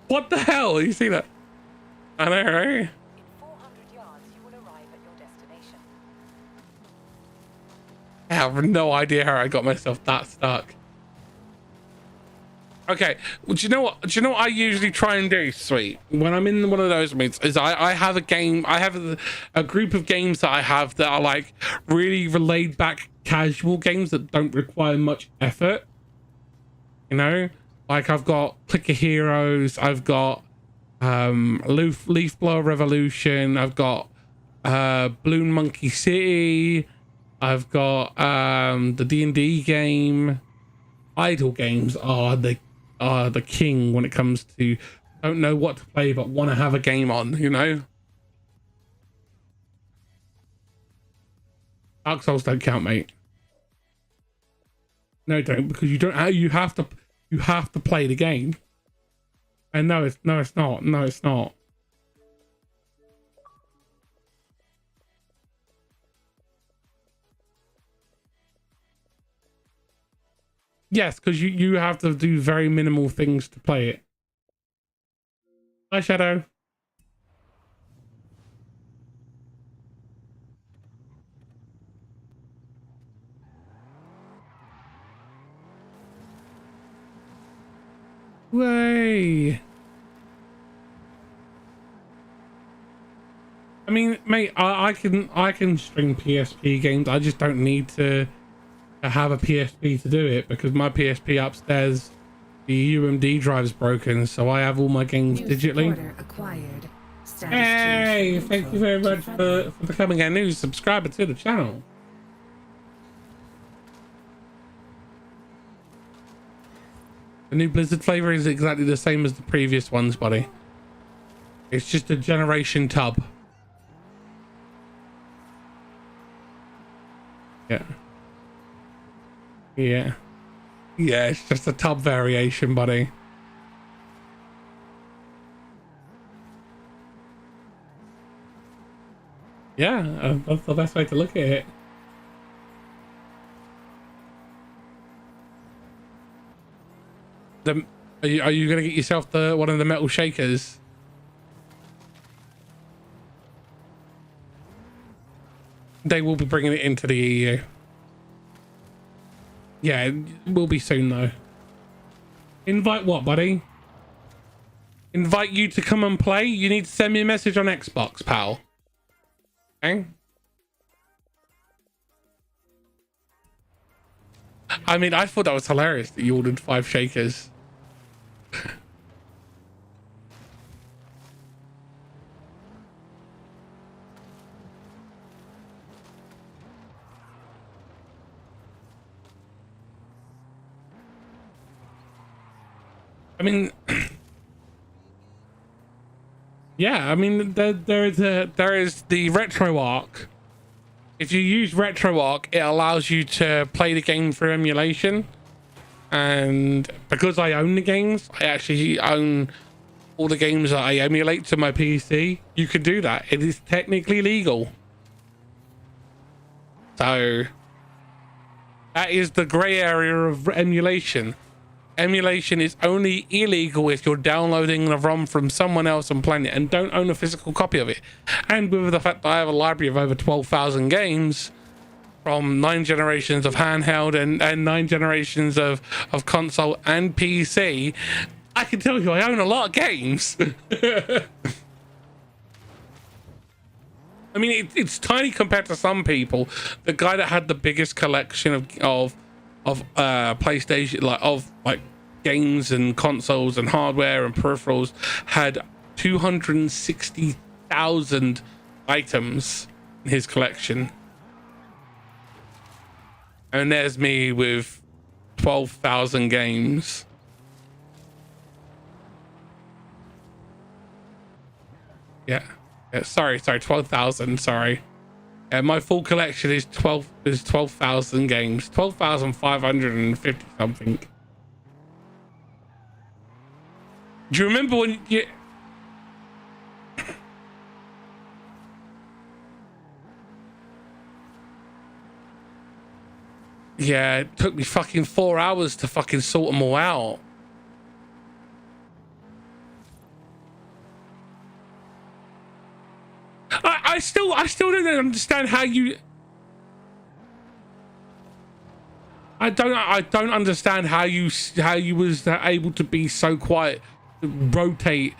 What the hell? You see that? I know, right? In 400 yards, you will arrive at your destination. I have no idea how I got myself that stuck. Okay, well, do you know what? Do you know what I usually try and do, sweet? When I'm in one of those meets, is I have a game. I have a group of games that I have that are like really laid back, casual games that don't require much effort. You know, like I've got Clicker Heroes, I've got Leaf Blower Revolution, I've got Balloon Monkey City, I've got the D&D game. Idle games are the king when it comes to don't know what to play but want to have a game on, you know. Dark Souls don't count, mate. No, don't, because you have to play the game. And no, it's not. Yes, because you have to do very minimal things to play it. Hi, Shadow. Way. I mean, mate, I can stream PSP games. I just don't need to have a PSP to do it because my PSP upstairs, the UMD drive's broken, so I have all my games digitally. Hey, thank you very much for becoming a new subscriber to the channel. The new Blizzard flavor is exactly the same as the previous ones, buddy. It's just a generation tub. Yeah. Yeah. Yeah, it's just a tub variation, buddy. Yeah, that's the best way to look at it. Are you gonna get yourself one of the metal shakers? They will be bringing it into the EU. Yeah, it will be soon though. Invite what, buddy? Invite you to come and play? You need to send me a message on Xbox, pal. Okay? I mean, I thought that was hilarious that you ordered 5 shakers. I mean, yeah, I mean, there is the RetroArch. If you use RetroArch, it allows you to play the game through emulation. And because I own the games, I actually own all the games that I emulate to my PC. You can do that. It is technically legal. So that is the gray area of emulation. Emulation is only illegal if you're downloading the ROM from someone else and playing it and don't own a physical copy of it. And with the fact that I have a library of over 12,000 games from 9 generations of handheld and 9 generations of console and PC, I can tell you I own a lot of games. I mean, it's tiny compared to some people. The guy that had the biggest collection of PlayStation, like games and consoles and hardware and peripherals, had 260,000 items in his collection. And there's me with 12,000 games. Yeah. Sorry, 12,000, sorry. My full collection is 12,000 games. 12,550 something. Do you remember when you... Yeah, it took me fucking 4 hours to fucking sort them all out. I still don't understand how you... I don't understand how you was able to be so quiet, rotate.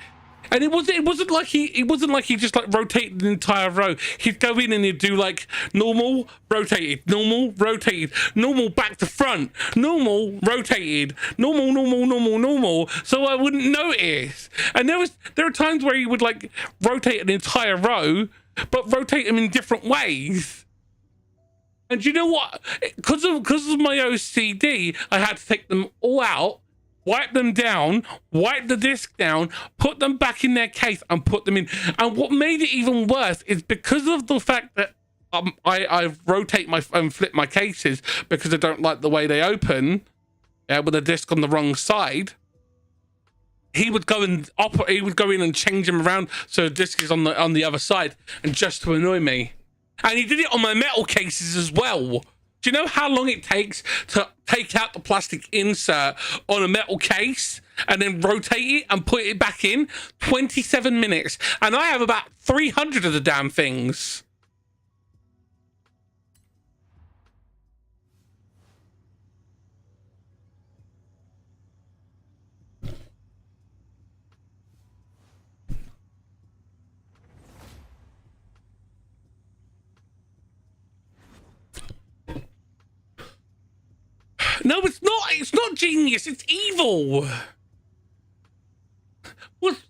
And it wasn't like he just like rotated the entire row. He'd go in and he'd do like normal, rotated, normal, rotated, normal, back to front, normal, rotated, normal, normal, normal, normal. So I wouldn't notice. And there are times where he would like rotate an entire row, but rotate them in different ways. And you know what? Because of my OCD, I had to take them all out, wipe them down, wipe the disc down, put them back in their case and put them in. And what made it even worse is because of the fact that I rotate and flip my cases because I don't like the way they open with the disc on the wrong side. He would go in and change them around so the disc is on the other side, and just to annoy me. And he did it on my metal cases as well. Do you know how long it takes to take out the plastic insert on a metal case and then rotate it and put it back in? 27 minutes. And I have about 300 of the damn things. No, it's not. It's not genius. It's evil. What?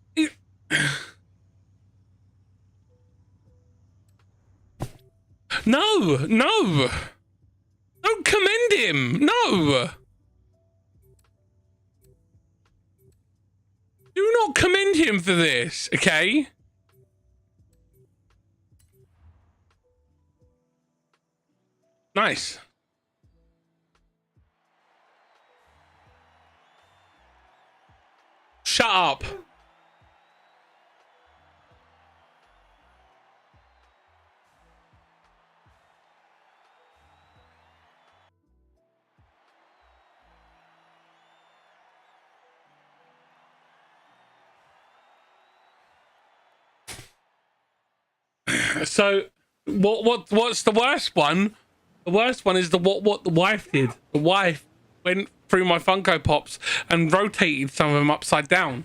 No, no. Don't commend him. No. Do not commend him for this, okay? Nice. Shut up. So what's the worst one? The worst one is what the wife did. The wife went through my Funko Pops and rotated some of them upside down.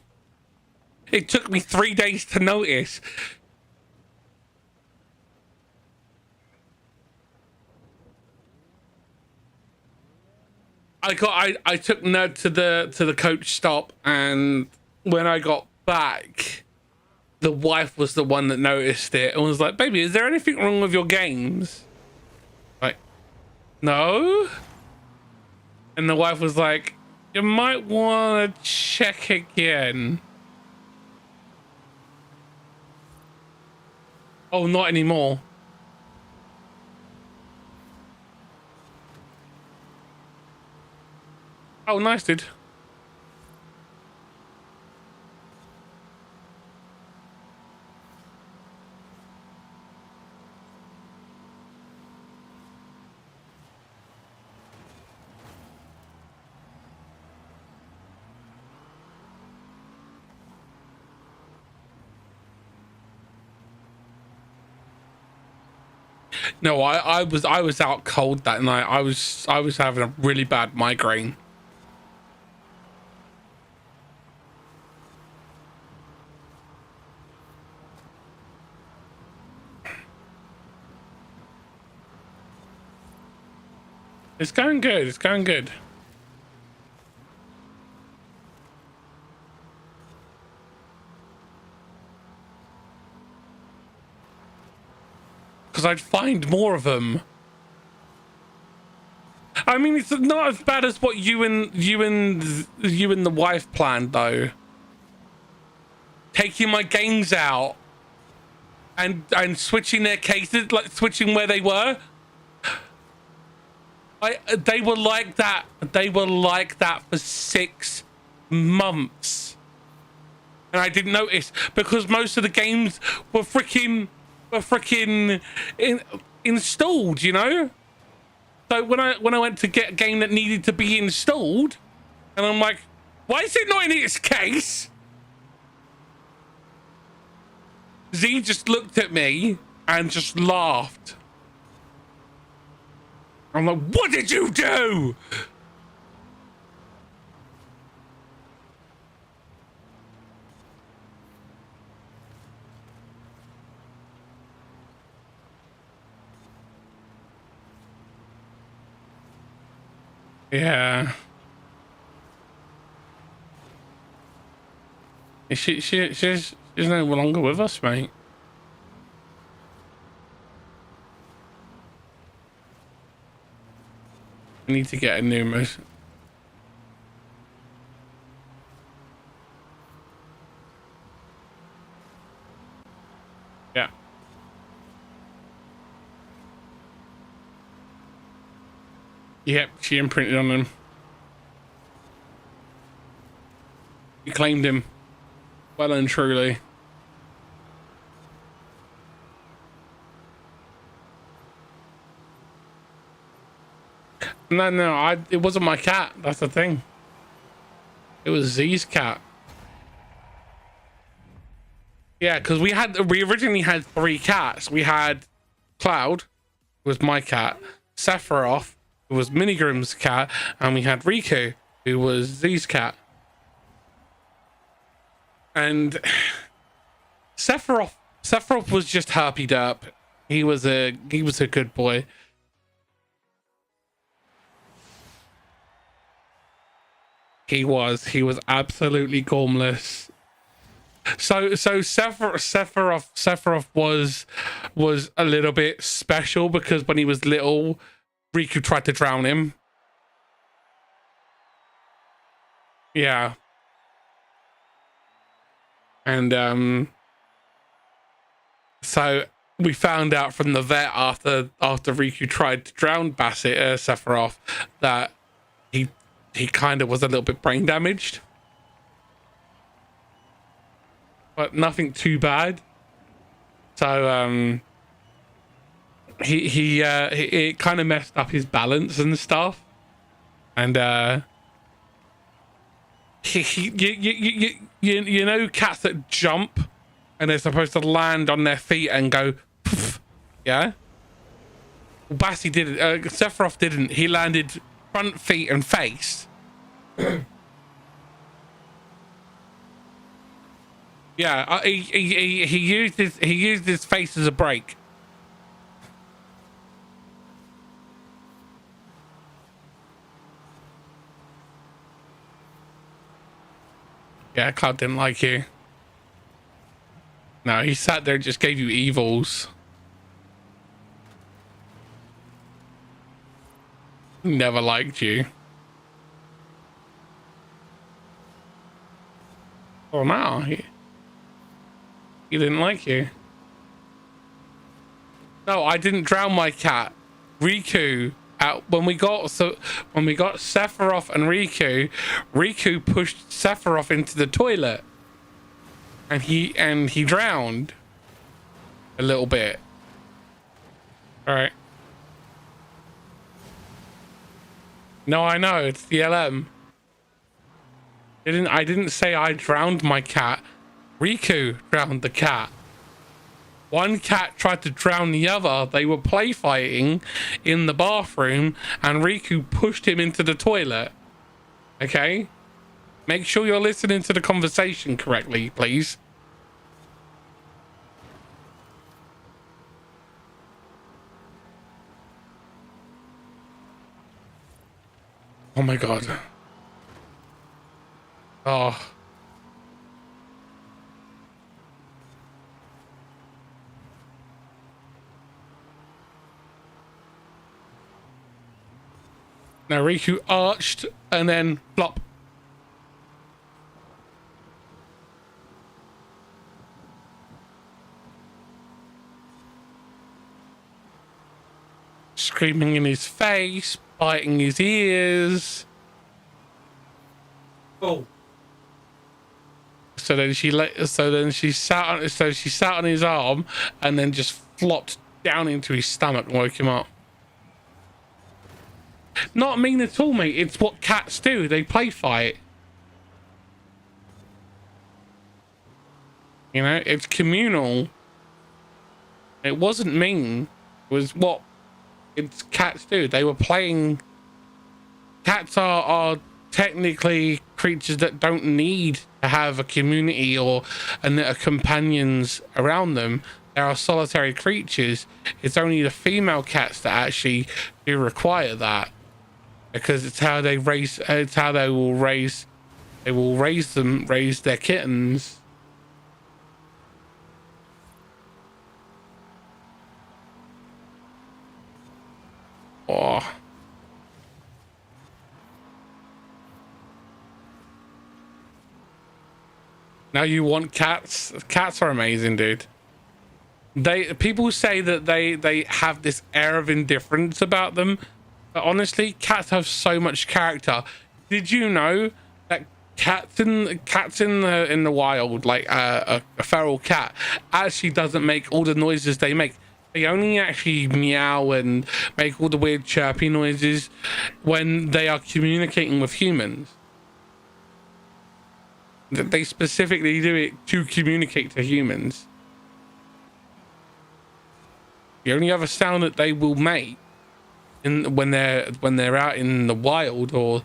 It took me 3 days to notice. I took Nerd to the coach stop, and when I got back, the wife was the one that noticed it and was like, "Baby, is there anything wrong with your games?" Like, no. And the wife was like, "You might want to check again." Oh, not anymore. Oh, nice, dude. No, I was out cold that night. I was having a really bad migraine. It's going good. It's going good. Because I'd find more of them. I mean, it's not as bad as what you and the wife planned, though. Taking my games out and switching their cases, like switching where they were. They were like that. They were like that for 6 months, and I didn't notice because most of the games were freaking installed, you know. So when I went to get a game that needed to be installed, and I'm like, why is it not in its case? Z just looked at me and just laughed. I'm like, what did you do? Yeah. She's no longer with us, mate. I need to get a new mouse. Yeah. Yep, she imprinted on him. He claimed him. Well and truly. No, it wasn't my cat. That's the thing. It was Z's cat. Yeah, because we originally had 3 cats. We had Cloud, who was my cat, Sephiroth, who was Minigrim's cat, and we had Riku, who was Z's cat. And Sephiroth was just happy derp. He was a good boy. He was absolutely gormless. So Sephiroth was a little bit special because when he was little, Riku tried to drown him. Yeah. And so we found out from the vet after Riku tried to drown Sephiroth that he kind of was a little bit brain damaged, but nothing too bad. So it kind of messed up his balance and stuff, and you know cats that jump and they're supposed to land on their feet and go poof, yeah. Well, Bassi didn't. Sephiroth didn't. He landed front feet and face. Yeah, he used his face as a brake. Yeah, Cloud didn't like you. No, he sat there and just gave you evils. He never liked you. Oh no, he didn't like you. No, I didn't drown my cat. Riku, when we got Sephiroth and Riku pushed Sephiroth into the toilet, and he drowned a little bit. All right. No, I know it's the LM. I didn't say I drowned my cat. Riku drowned the cat. One cat tried to drown the other. They were play fighting in the bathroom and Riku pushed him into the toilet. Okay? Make sure you're listening to the conversation correctly, please. Oh my god. Oh. Now Riku arched and then flop. Screaming in his face, biting his ears. Oh. So then she sat on his arm and then just flopped down into his stomach and woke him up. Not mean at all, mate. It's what cats do. They play fight. You know, it's communal. It wasn't mean. It was what it's cats do. They were playing. Cats are technically creatures that don't need to have a community or companions around them. They are solitary creatures. It's only the female cats that actually do require that, because it's how they raise. It's how they will raise. They will raise their kittens. Oh. Now you want cats? Cats are amazing, dude. People say that they have this air of indifference about them, but honestly, cats have so much character. Did you know that cats in the wild, like a feral cat, actually doesn't make all the noises they make? They only actually meow and make all the weird chirpy noises when they are communicating with humans. They specifically do it to communicate to humans. The only other sound that they will make when they're out in the wild or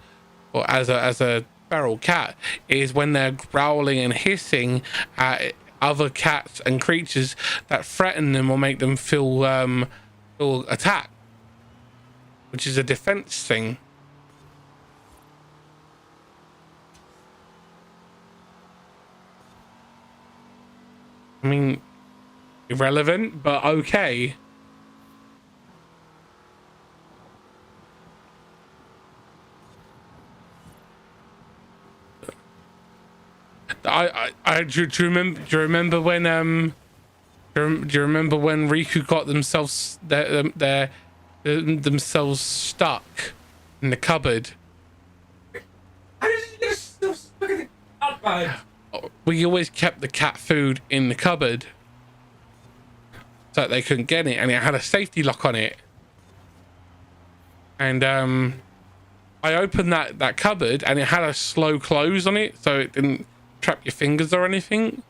as a feral cat is when they're growling and hissing at other cats and creatures that threaten them or make them feel attacked, which is a defense thing. I mean, irrelevant, but okay. Do you remember when Riku got themselves stuck in the cupboard? How did you get so stuck in the cupboard? We always kept the cat food in the cupboard so that they couldn't get it, and it had a safety lock on it. And I opened that cupboard, and it had a slow close on it, so it didn't trap your fingers or anything.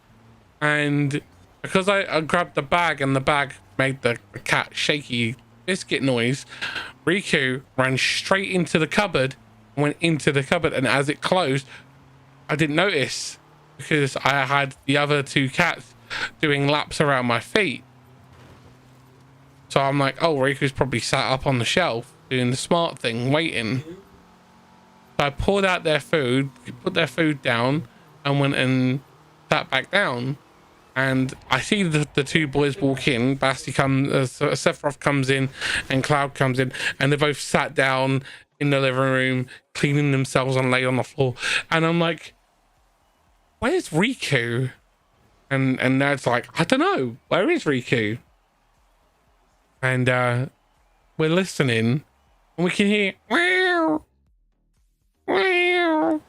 And because I grabbed the bag, and the bag made the cat shaky biscuit noise, Riku ran straight into the cupboard, went into the cupboard, and as it closed, I didn't notice because I had the other two cats doing laps around my feet. So I'm like, oh, Riku's probably sat up on the shelf doing the smart thing, waiting. So I poured out their food, put their food down, and went and sat back down. And I see the two boys walk in. Basti comes, Sephiroth comes in, and Cloud comes in, and they both sat down in the living room, cleaning themselves and laid on the floor. And I'm like, where's Riku? And Nad's like, I don't know, where is Riku? And we're listening, and we can hear meow, meow,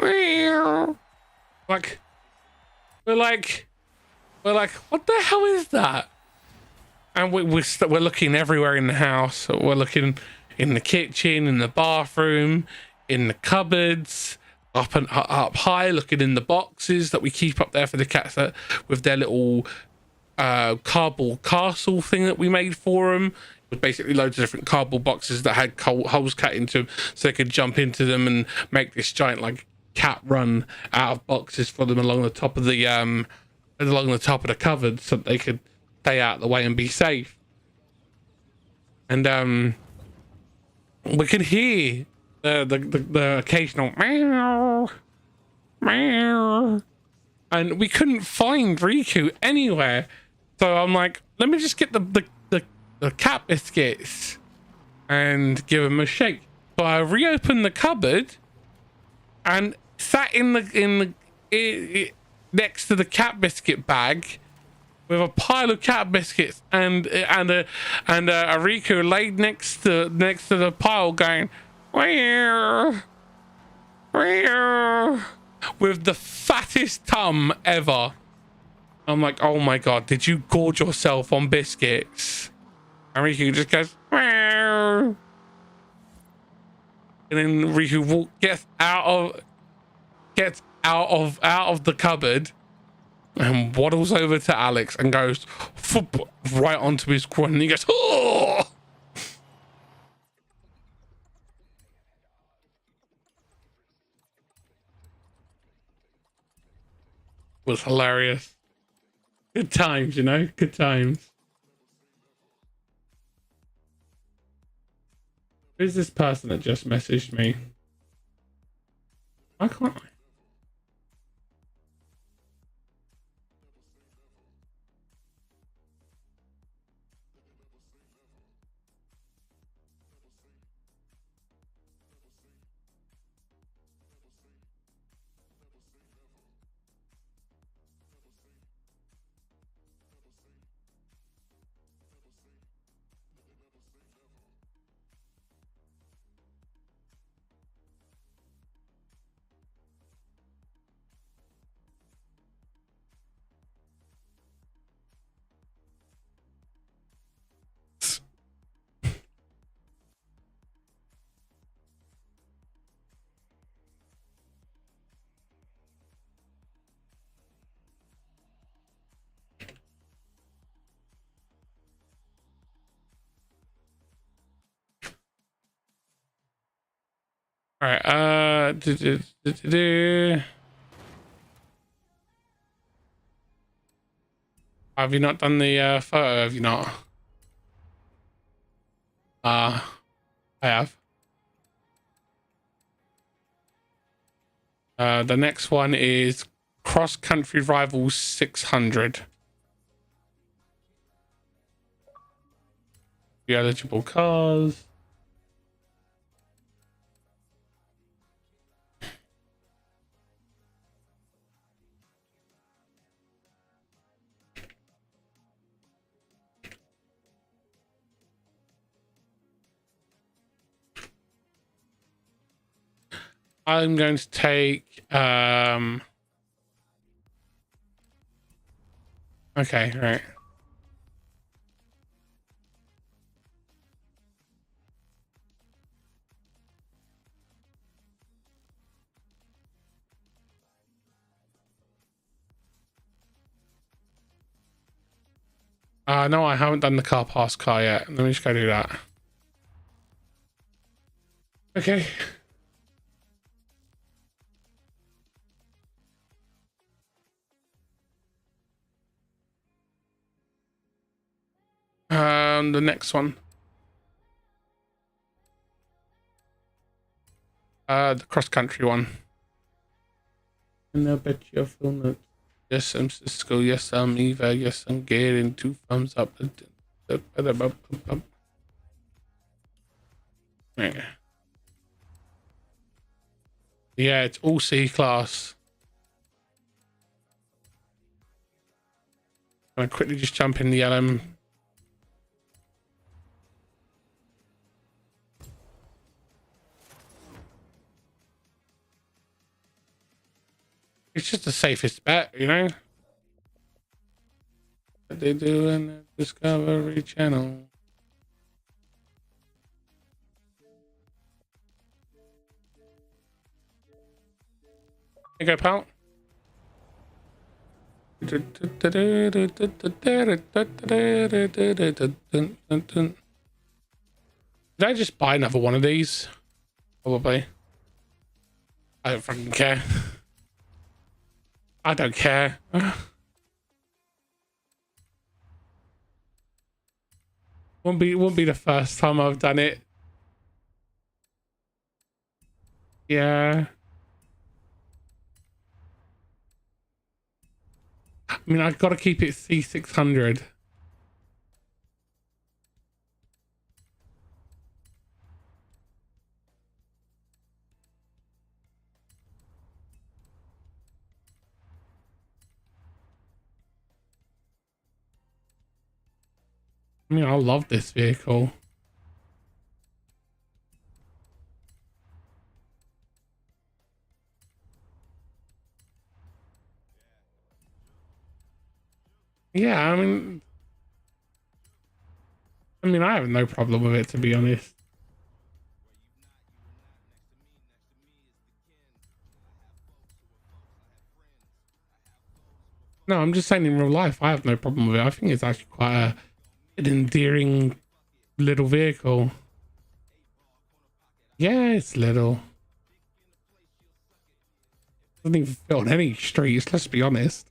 meow. We're like, what the hell is that? And we're looking everywhere in the house. We're looking in the kitchen, in the bathroom, in the cupboards, up high, looking in the boxes that we keep up there for the cats with their little cardboard castle thing that we made for them. It was basically loads of different cardboard boxes that had holes cut into them so they could jump into them and make this giant like cat run out of boxes for them along the top of the cupboard so that they could stay out of the way and be safe. And we could hear the occasional meow, meow, and we couldn't find Riku anywhere. So I'm like, let me just get the cat biscuits and give them a shake. So I reopened the cupboard and sat in the next to the cat biscuit bag with a pile of cat biscuits and a Riku laid next to the pile going where with the fattest tum ever. I'm like, oh my god, did you gorge yourself on biscuits? And Riku just goes meow. And then Riku gets out of the cupboard and waddles over to Alex and goes right onto his groin, and he goes, oh! Was hilarious. Good times, you know, good times. Who's this person that just messaged me? Why can't I? All right. Have you not done the photo? Have you not? I have. The next one is Cross Country Rivals 600. The eligible cars. I'm going to take okay, right. No, I haven't done the car pass car yet. Let me just go do that. Okay. The next one. The cross country one. And I bet you're feeling it. Yes, I'm Cisco. Yes, I'm Eva. Yes, I'm getting 2 thumbs up. Yeah, it's all C class. I'm gonna quickly just jump in the LM. It's just the safest bet, you know? What they do in the Discovery Channel. Here you go, pal. Did I just buy another one of these? Probably. I don't fucking care. I don't care. Won't be the first time I've done it. Yeah. I mean, I've got to keep it C600. I mean, I love this vehicle. Yeah, I mean, I have no problem with it, to be honest. No, I'm just saying in real life, I have no problem with it. I think it's actually quite an endearing little vehicle. Yeah, it's little. Doesn't even fit on any streets, let's be honest.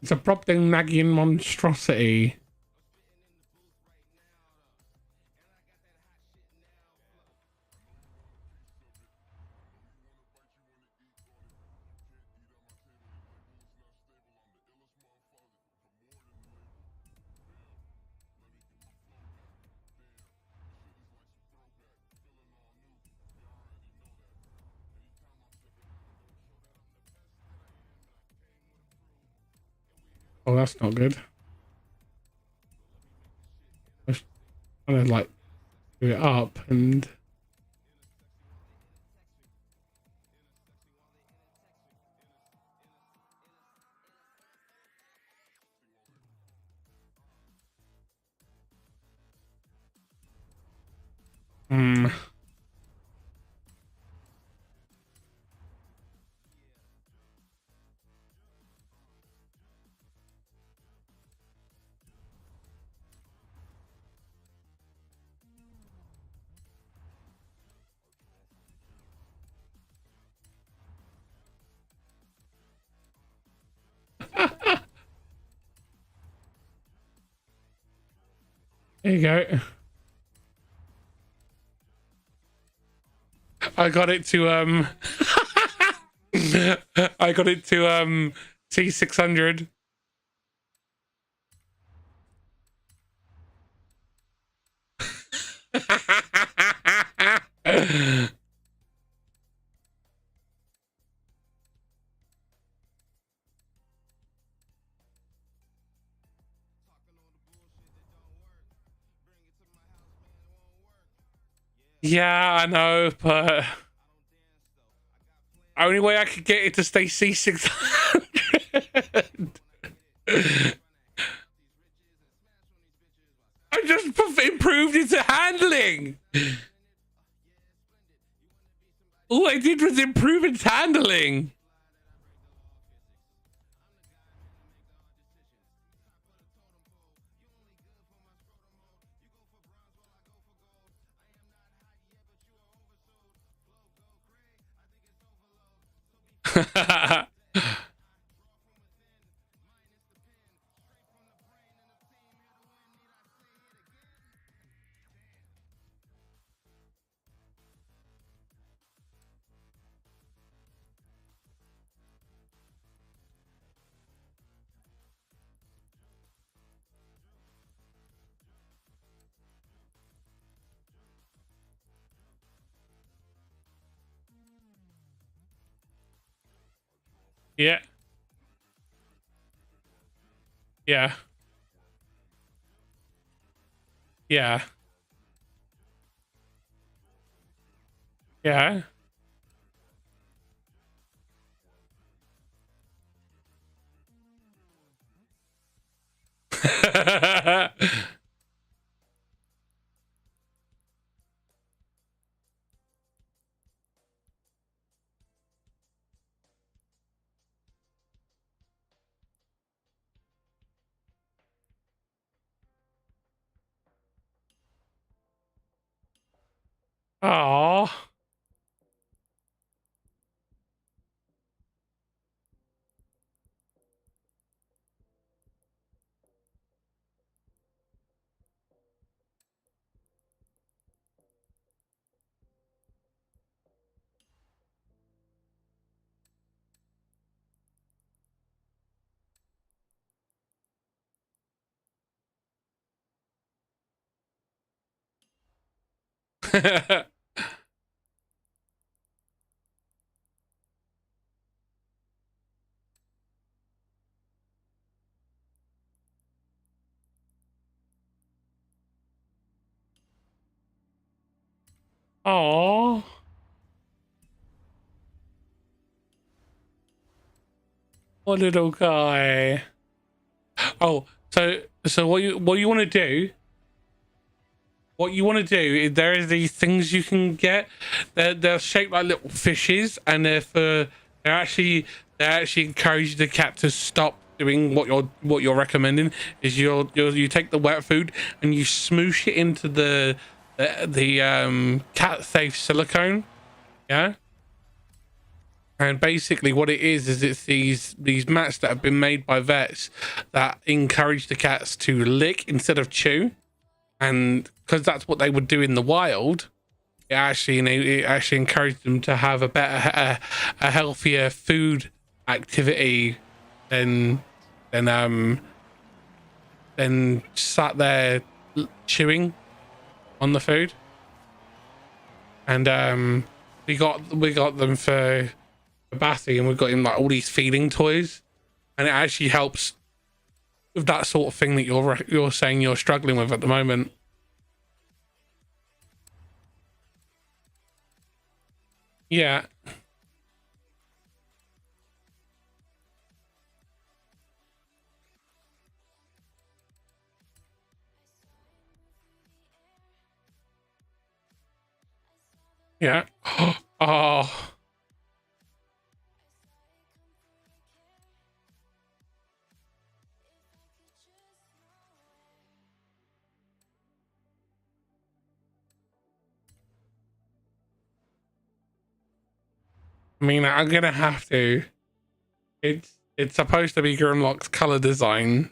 It's a Brobdingnagian monstrosity. Oh, that's not good. I was trying to like do it up and there you go. I got it to I got it to T600. Yeah, I know, but only way I could get it to stay C600. I just improved its handling. All I did was improve its handling. Yeah. Yeah. Yeah. Yeah. Oh. Oh. What little guy. Oh, so what you want to do? What you want to do is there is these things you can get. They're shaped like little fishes, and they actually encourage the cat to stop doing what you're recommending. Is you take the wet food and you smoosh it into the cat safe silicone, yeah, And basically what it is it's these mats that have been made by vets that encourage the cats to lick instead of chew. And because that's what they would do in the wild, it actually encouraged them to have a better, a healthier food activity than sat there chewing on the food. And we got them for Bathy, and we've got him like all these feeding toys, and it actually helps with that sort of thing that you're saying you're struggling with at the moment. Yeah. Yeah. Oh. I mean, I'm gonna have to. It's supposed to be Grimlocke's color design.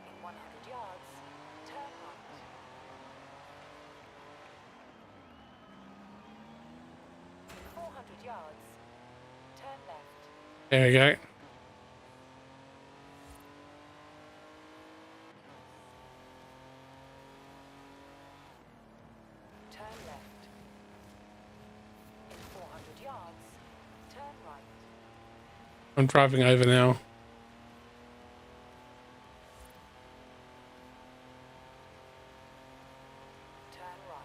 In 100 yards, turn right. In 400 yards, turn left. There we go. Turn left. In 400 yards, turn right. I'm driving over now. Turn right.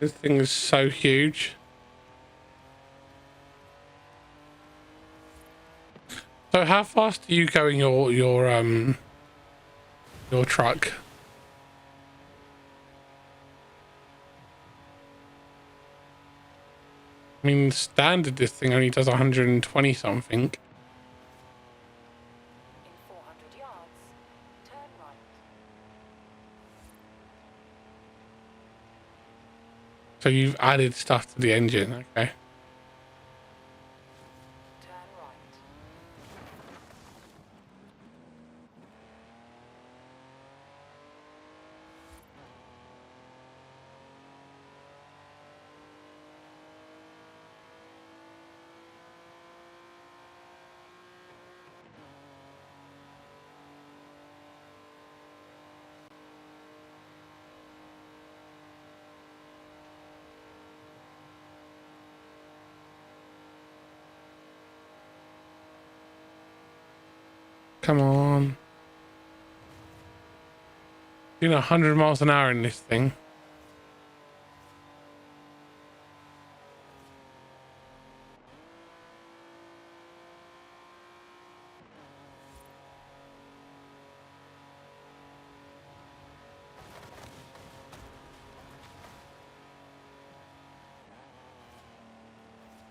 This thing is so huge. So how fast are you going your truck? I mean, standard this thing only does 120 something. In 400 yards, turn right. So you've added stuff to the engine, okay? Turn right. Come on. Doing 100 miles an hour in this thing.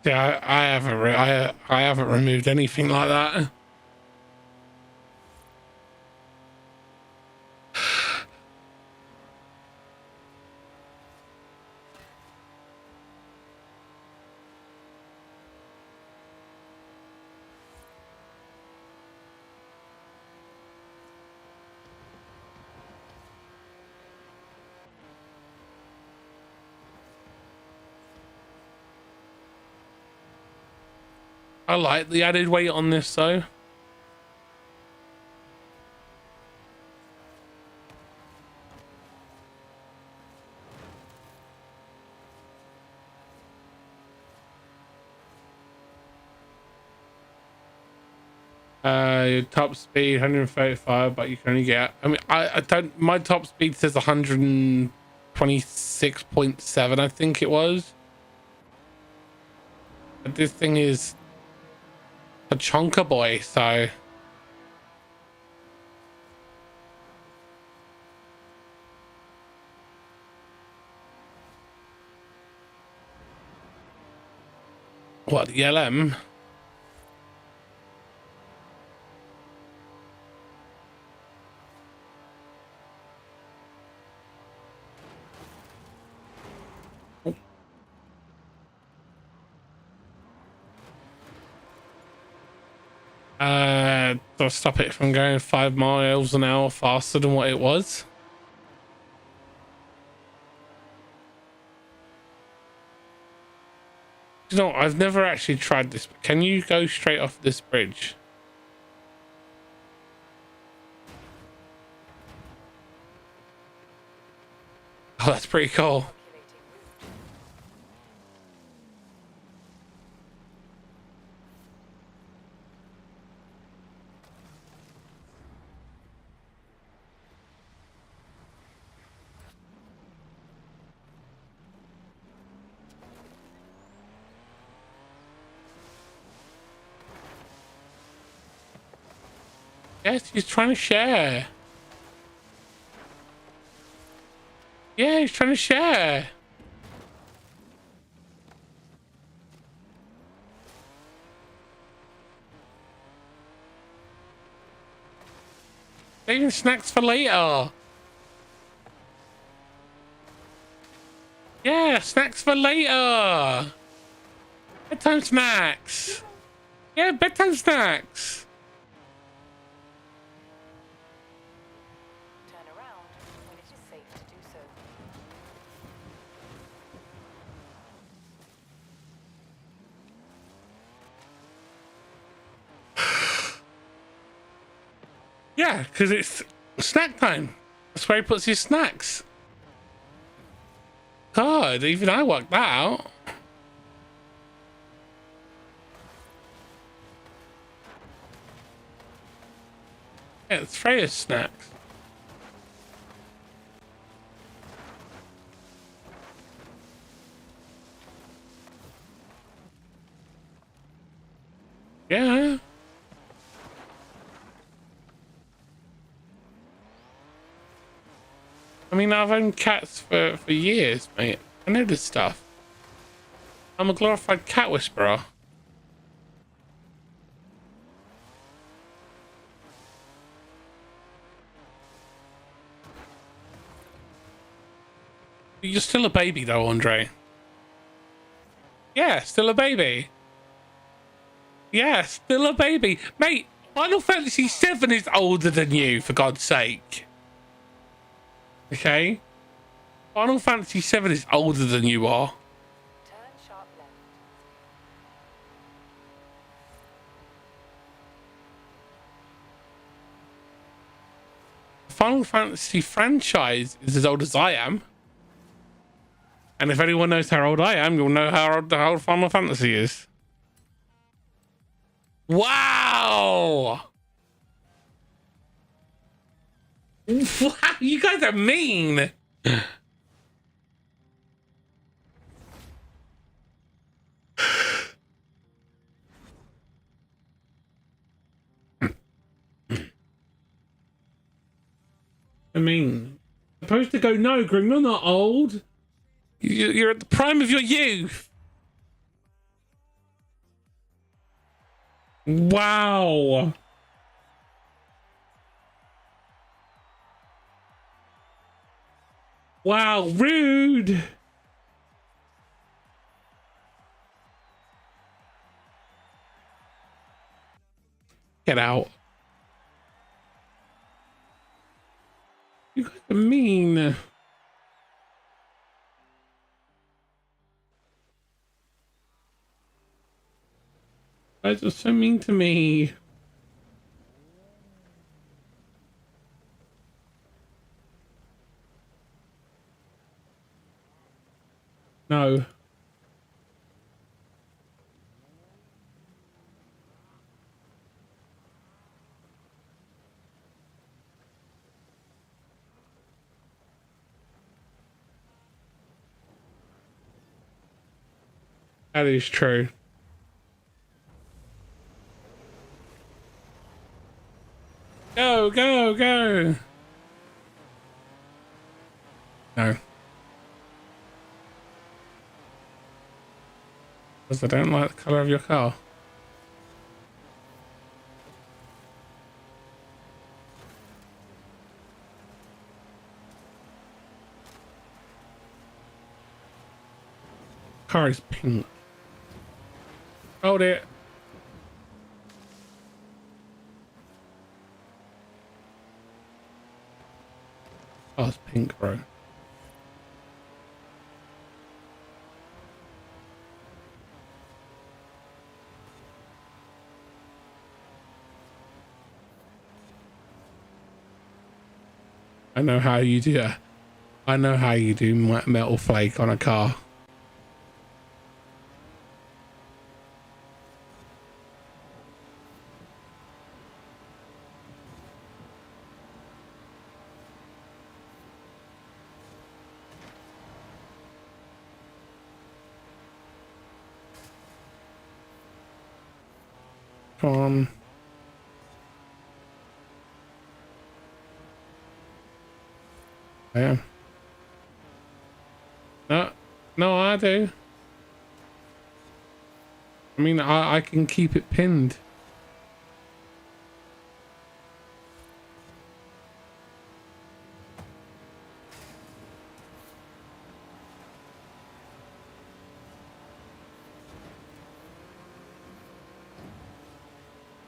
Yeah, I haven't removed anything like that. I like the added weight on this though. Your top speed 135, but you can only get. I mean, I don't. My top speed says 126.7. I think it was. But this thing is a chonker boy, so. What, the LM? To stop it from going 5 miles an hour faster than what it was. You know, I've never actually tried this. Can you go straight off this bridge? Oh, that's pretty cool. Yes, he's trying to share. Yeah, he's trying to share. Saving snacks for later. Yeah, snacks for later. Bedtime snacks. Yeah, bedtime snacks. Turn around when it is safe to do so. Yeah, because it's snack time. That's where he puts his snacks. God, even I worked that out. Yeah, it's Freya's snacks. Yeah. I mean, I've owned cats for years, mate. I know this stuff. I'm a glorified cat whisperer. You're still a baby, though, Andre. Yeah, still a baby. Yeah, still a baby. Mate, Final Fantasy VII is older than you, for God's sake. Okay? Final Fantasy VII is older than you are. Turn sharp left. The Final Fantasy franchise is as old as I am. And if anyone knows how old I am, you'll know how old Final Fantasy is. Wow! Wow, you guys are mean. I mean, supposed to go, no, Grim, you're not old. You're at the prime of your youth. Wow. Wow, rude. Get out. You guys are mean. You guys are so mean to me. No. That is true. Go, go, go. No. Because I don't like the colour of your car. Car is pink. Hold it. Oh, it's pink, bro. I know how you do that. I know how you do metal flake on a car. Come on. I am. No, no, I do. I mean, I can keep it pinned.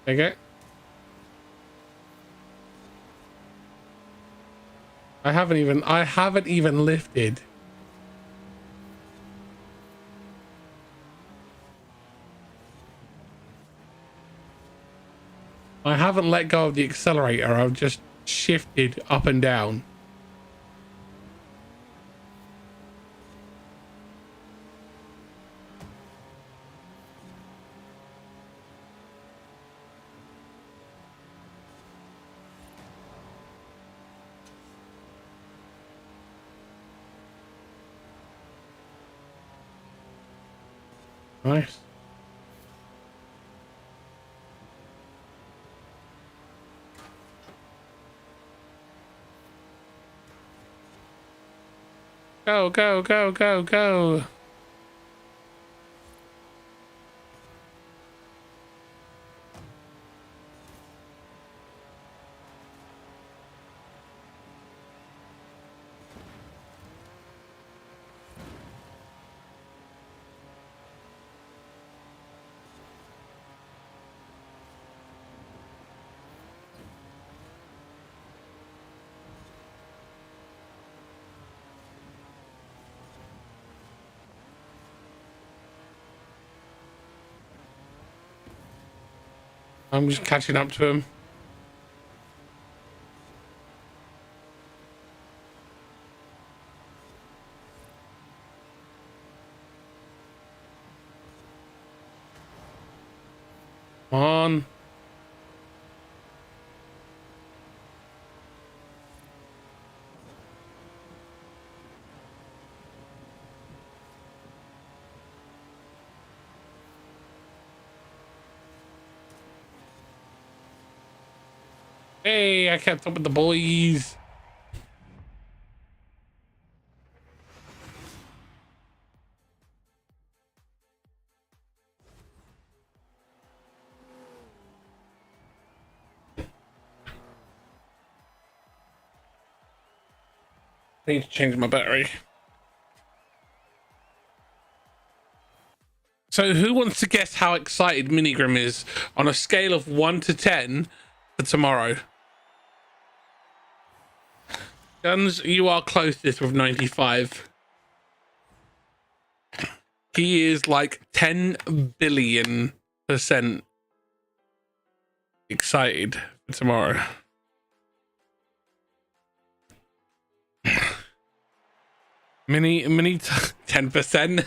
Okay. I haven't even lifted. I haven't let go of the accelerator. I've just shifted up and down. Nice. Go, go, go, go, go. I'm just catching up to him. Come on. Hey, I kept up with the boys. I need to change my battery. So who wants to guess how excited Minigrim is on a scale of 1 to 10 for tomorrow? Guns, you are closest with 95. He is like 10 billion% excited for tomorrow. Mini 10%.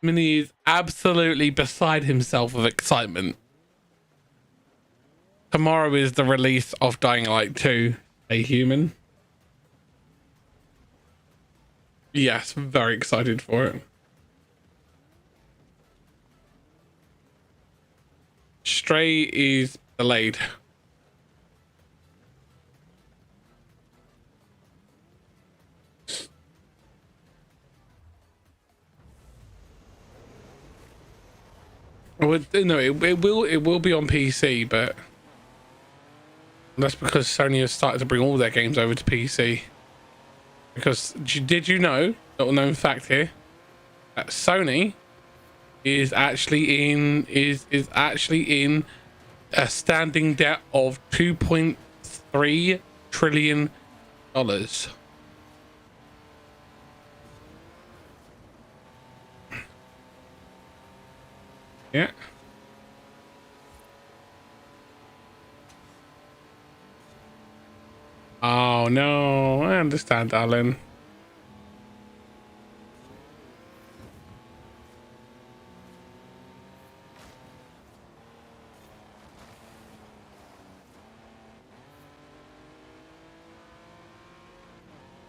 Mini is absolutely beside himself with excitement. Tomorrow is the release of Dying Light 2, A Human. Yes, very excited for it. Stray is delayed. Well, no, it will be on PC, but that's because Sony has started to bring all their games over to PC. Because did you know, little known fact here, that Sony is actually in a standing debt of $2.3 trillion. Yeah. Oh no, I understand, Alan.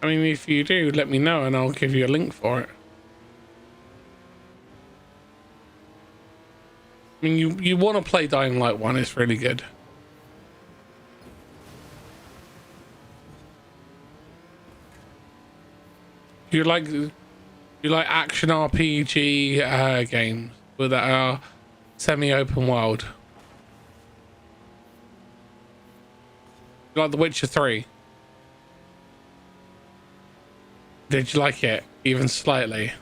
I mean, if you do, let me know and I'll give you a link for it. I mean, you want to play Dying Light 1, it's really good. You like action RPG games that are semi-open world? You like The Witcher 3? Did you like it even slightly?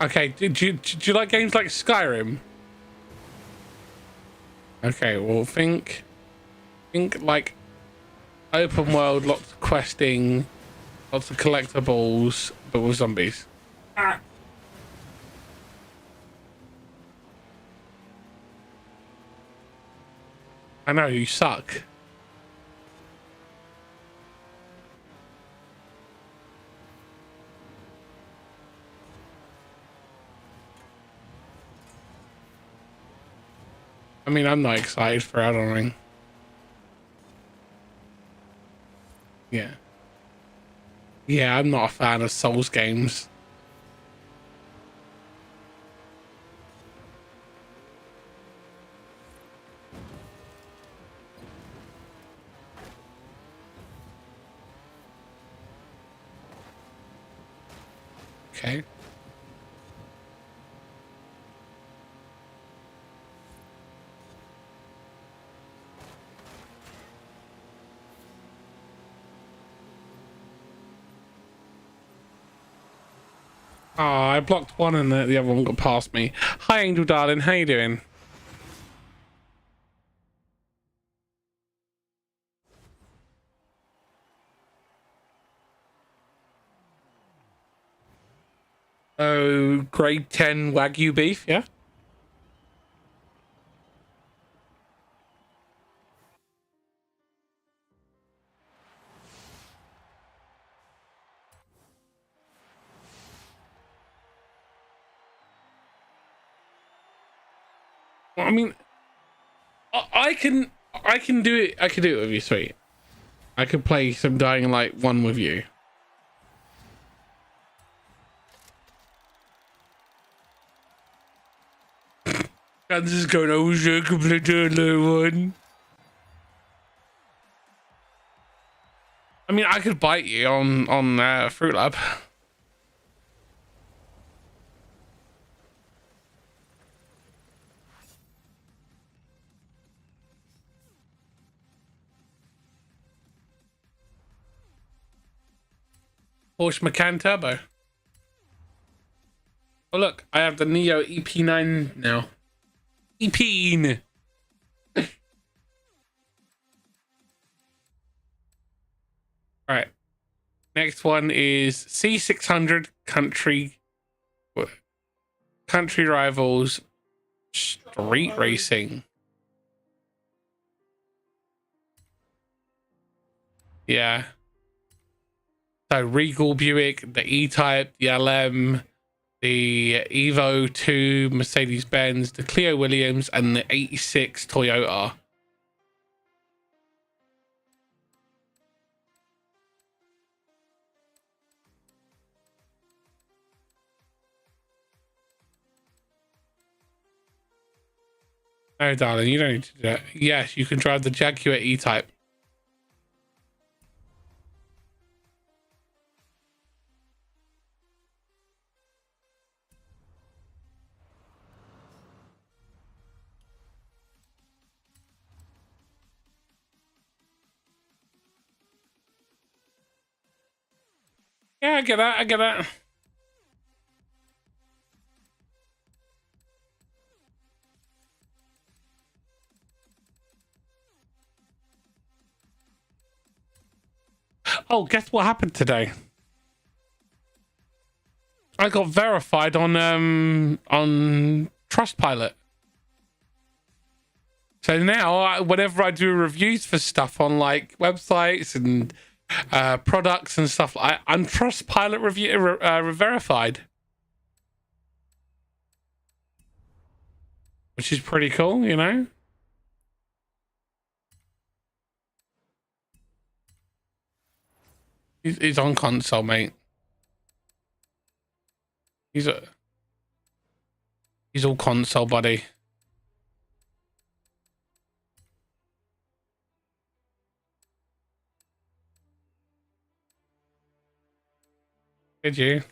Okay, did you like games like Skyrim? Okay, well think like open world, lots of questing, lots of collectibles, but with zombies. Ah. I know, you suck. I mean, I'm not excited for Elden Ring. Yeah. Yeah, I'm not a fan of Souls games. Okay. Oh, I blocked one and the other one got past me. Hi, Angel darling. How you doing? Oh, grade 10 Wagyu beef, yeah? Well, I mean, I can do it. I can do it with you, sweet. I could play some Dying Light 1 with you. I'm just going over to complete the one. I mean, I could bite you on Fruit Lab. Porsche Macan Turbo. Oh look, I have the Neo EP9 now. EP9. All right. Next one is C600 Country Rivals Street Racing. Yeah. So Regal Buick, the E-Type, the LM, the Evo 2 Mercedes-Benz, the Clio Williams, and the 86 Toyota. No, darling, you don't need to do that. Yes, you can drive the Jaguar E-Type. Yeah, I get that. I get that. Oh, guess what happened today? I got verified on Trustpilot. So now, whenever I do reviews for stuff on like websites and products and stuff, I'm Trustpilot verified, which is pretty cool, you know. He's on console, mate. He's all console, buddy. Did you?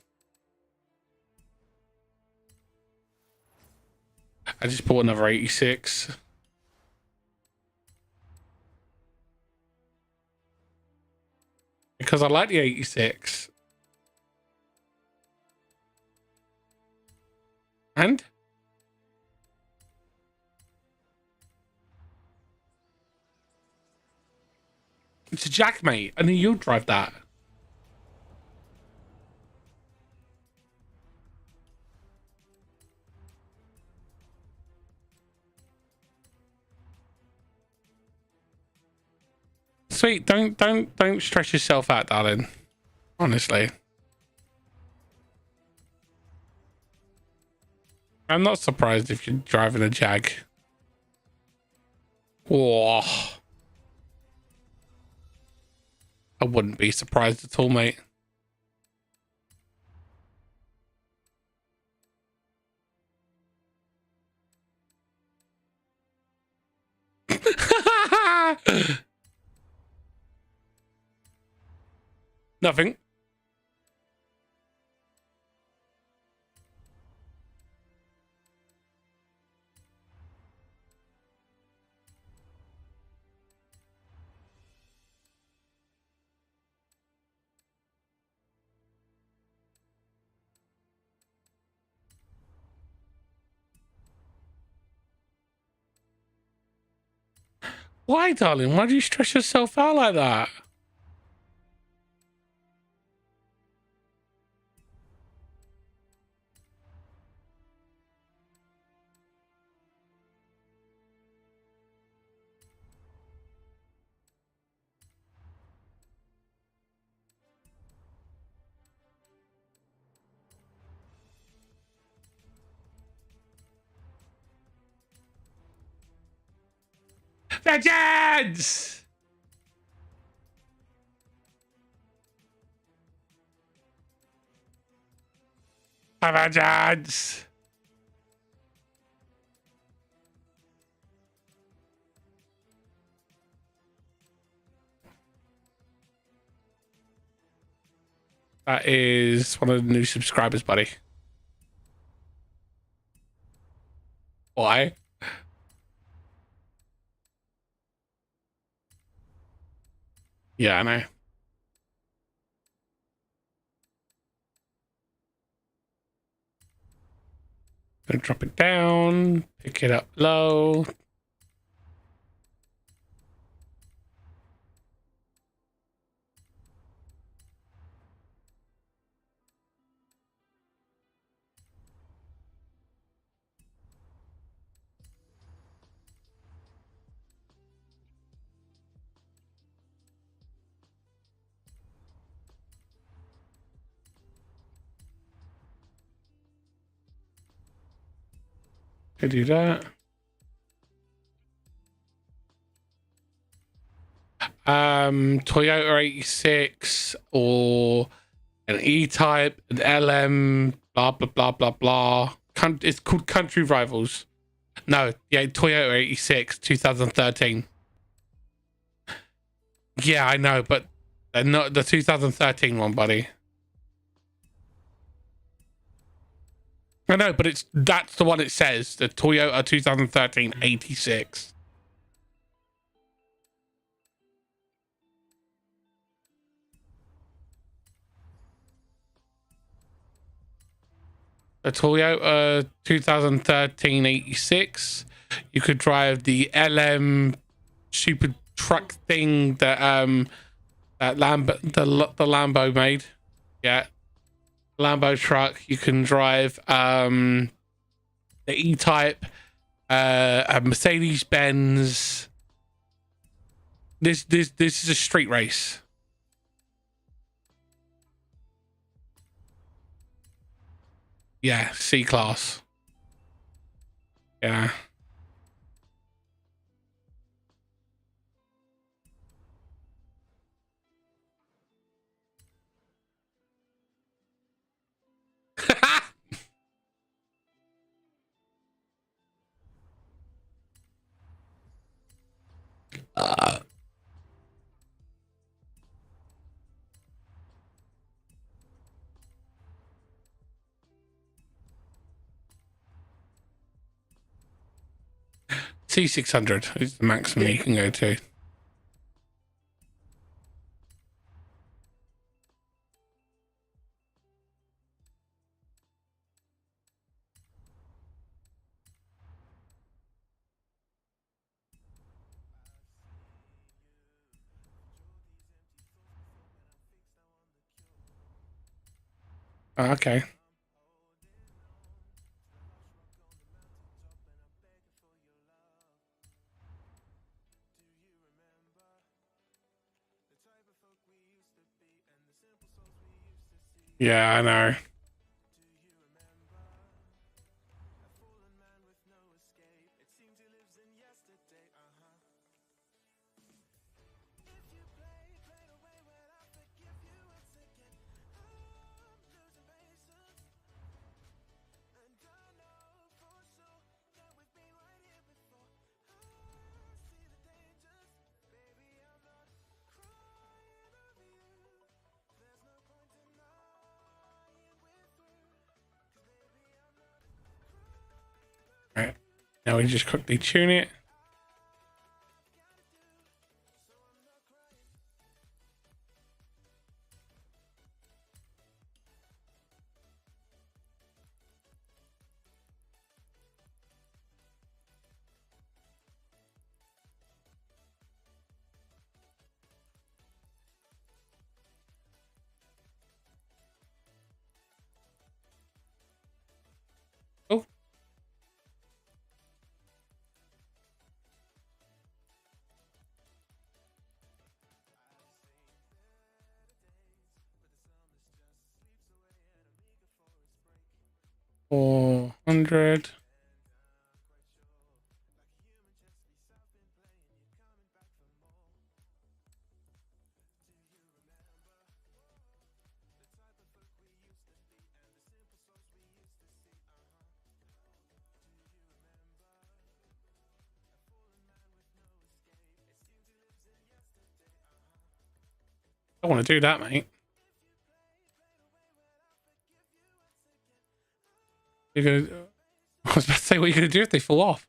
I just bought another 86. Because I like the 86. And? It's a Jack, mate. I knew you'd drive that. Sweet, don't stress yourself out, darling. Honestly. I'm not surprised if you're driving a Jag. Whoa. I wouldn't be surprised at all, mate. Nothing. Why, darling? Why do you stress yourself out like that? Legends! Legends! That is one of the new subscribers, buddy. Why? Yeah, I know. Gonna drop it down, pick it up low. I do that. Toyota 86 or an E-Type, an LM, blah blah blah blah blah. It's called Country Rivals. No, yeah, Toyota 86 2013. Yeah, I know, but they're not the 2013 one, buddy. I know, but that's the one it says, the Toyota 2013 86. A Toyota 2013 86. You could drive the LM super truck thing that the Lambo made. Yeah, Lambo truck. You can drive the E-Type, a Mercedes Benz. This is a street race. Yeah, C class. Yeah. C600 is the maximum you can go to. Okay. Yeah, I know. Right. Now we just quickly tune it. Oh. $400. I want to do that, mate. You're gonna. I was about to say, what are you gonna do if they fall off?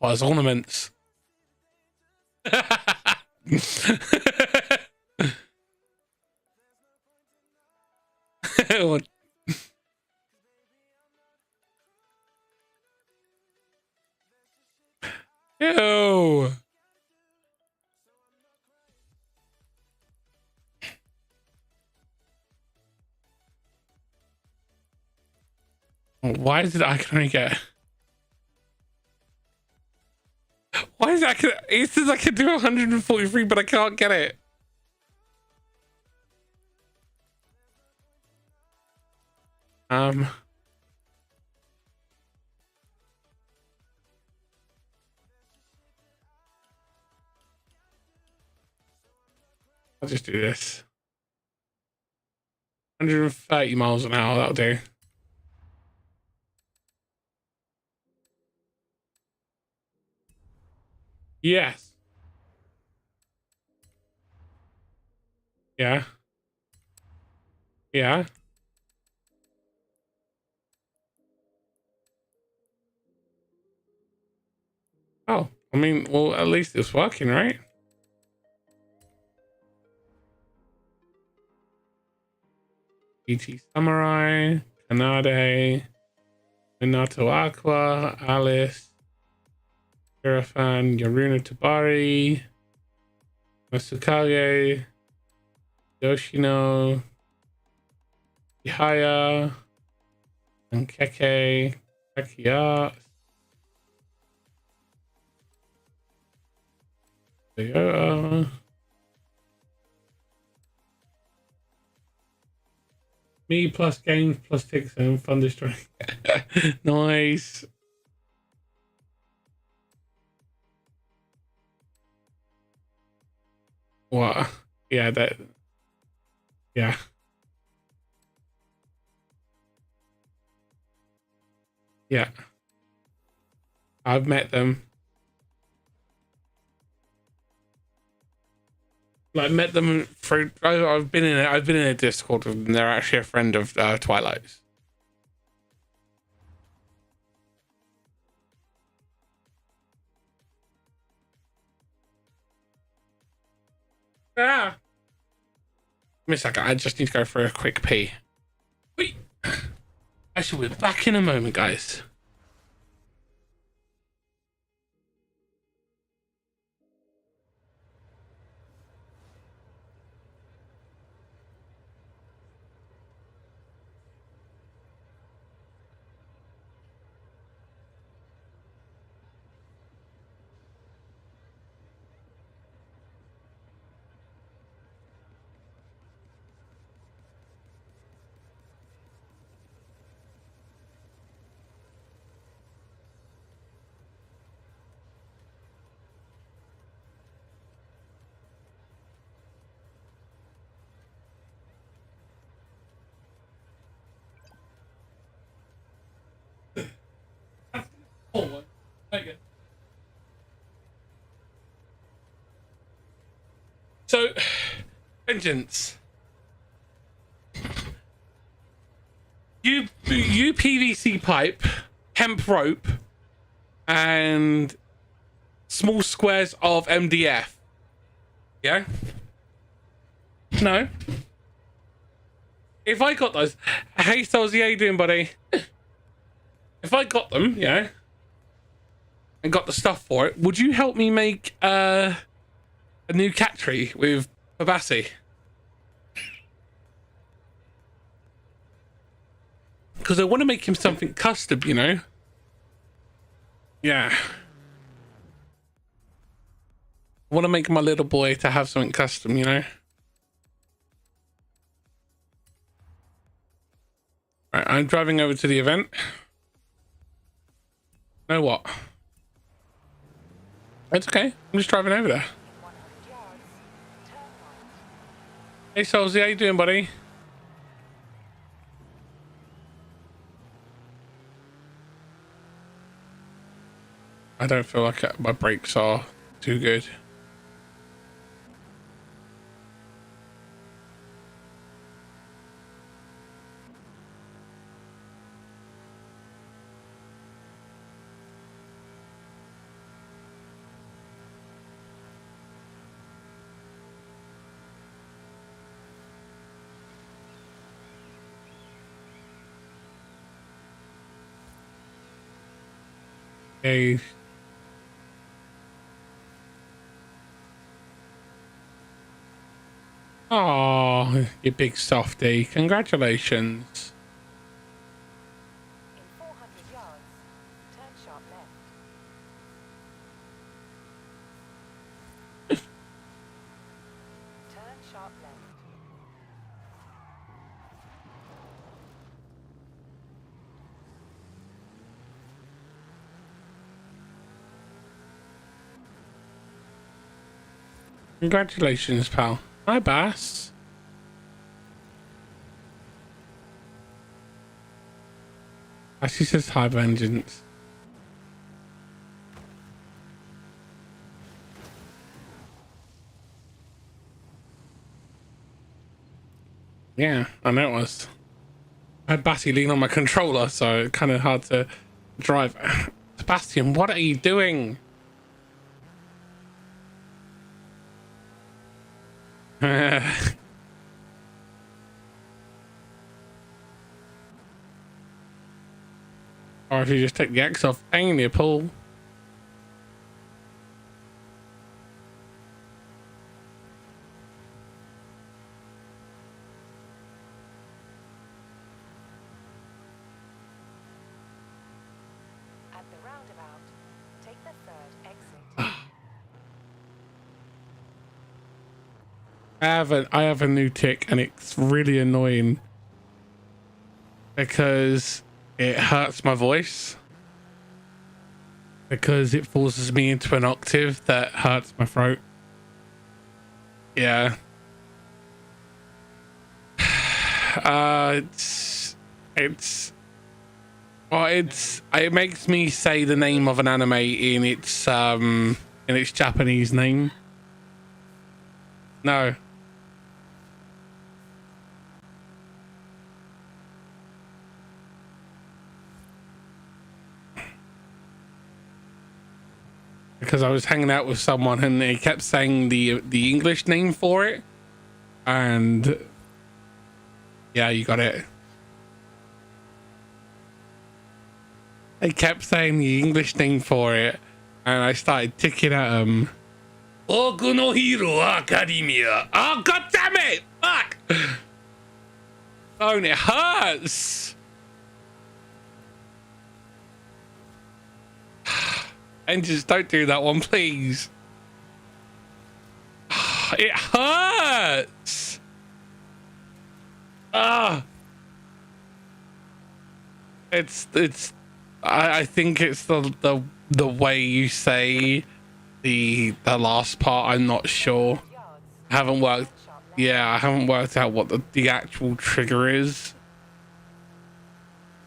Well, as ornaments. What? Ew. Why is it I can only get? Why is it it says I can do 143, but I can't get it? I'll just do this. 130 miles an hour, that'll do. Yes. Yeah. Yeah. Oh, I mean, well, at least it's working, right? ET Samurai, Kanade, Minato Aqua, Alice, Irafan, Yaruna Tabari, Masukage, Yoshino, Ihaya, Ankeke, Kakia, Toyota, me plus games plus ticks and Thunderstrike. Nice. What? Yeah, that. Yeah. Yeah. I've met them. Like met them through. I've been in. I've been in a Discord with them. They're actually a friend of Twilight's. Ah. Give me a second. I just need to go for a quick pee. Wait. I shall be back in a moment, guys. Oh, okay. So, vengeance. You PVC pipe, hemp rope, and small squares of MDF. Yeah. No. If I got those, hey Stolzy, how you doing, buddy? If I got them, yeah, and got the stuff for it, would you help me make a new cat tree with Babassi? Because I want to make him something custom, you know? Yeah. I want to make my little boy to have something custom, you know? Right, I'm driving over to the event. Know what? It's okay. I'm just driving over there. 100 yards, turn right. Hey, Solzy, how you doing, buddy? I don't feel like my brakes are too good. Hey. Oh, you big softy. Congratulations. In 400 yards, turn sharp left. Turn sharp left. Congratulations, pal. Hi, Bass. She says hi, Vengeance. Yeah, I know it was. I had Bassy lean on my controller, so it's kind of hard to drive. Sebastian, what are you doing? Or if you just take the X off, hang the pull. At the roundabout, take the third exit. I have a new tick, and it's really annoying because it hurts my voice, because it forces me into an octave that hurts my throat. Yeah. It makes me say the name of an anime in its Japanese name. No. Because I was hanging out with someone and they kept saying the English name for it, and yeah, you got it. They kept saying the English name for it, and I started ticking at them. Oku no Hero Academia. Oh, god damn it! Fuck! Oh, and it hurts. And just don't do that one, please. It hurts. Ah. I think it's the way you say the last part. I'm not sure. I haven't worked. Yeah, I haven't worked out what the actual trigger is.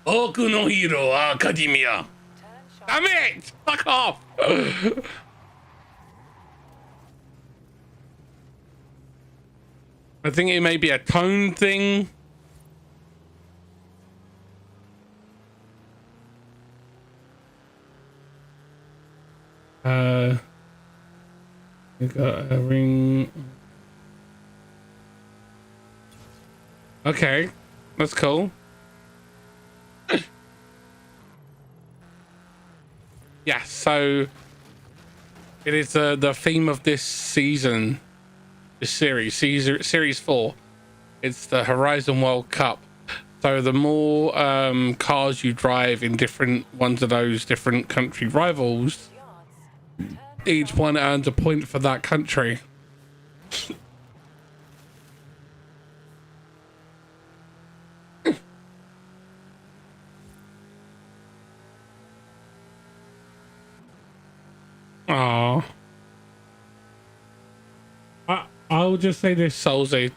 Oku no Hero Academia. Damn it! Fuck off! I think it may be a tone thing. You got a ring. Okay, that's cool. Yeah, so it is the theme of this season, this series 4. It's the Horizon World Cup. So the more cars you drive in different ones of those different country rivals, each one earns a point for that country. Oh, I'll just say this, Soulsy.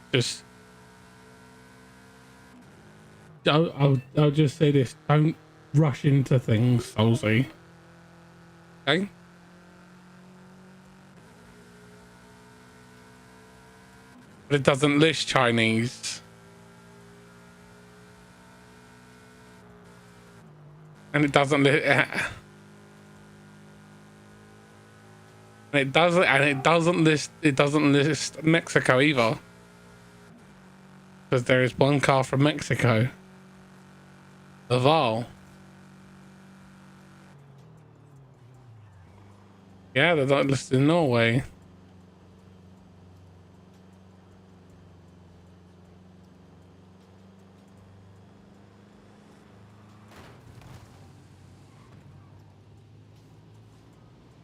I'll just say this: don't rush into things, Soulsy. Okay. But it doesn't list Chinese, and it doesn't list. It doesn't list Mexico either, because there is one car from Mexico. Laval. Yeah, they're not listed in Norway.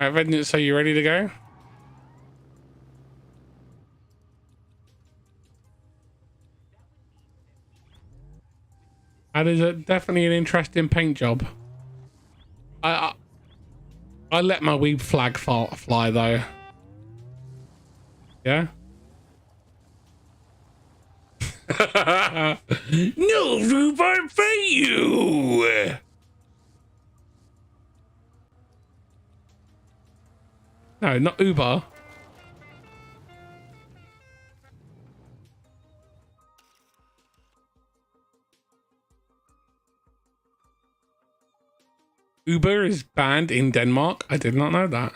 Alright, Vengeance, are you ready to go? That is definitely an interesting paint job. I let my weeb flag fly though. Yeah. No, Uber for you. No, not Uber. Uber is banned in Denmark. I did not know that.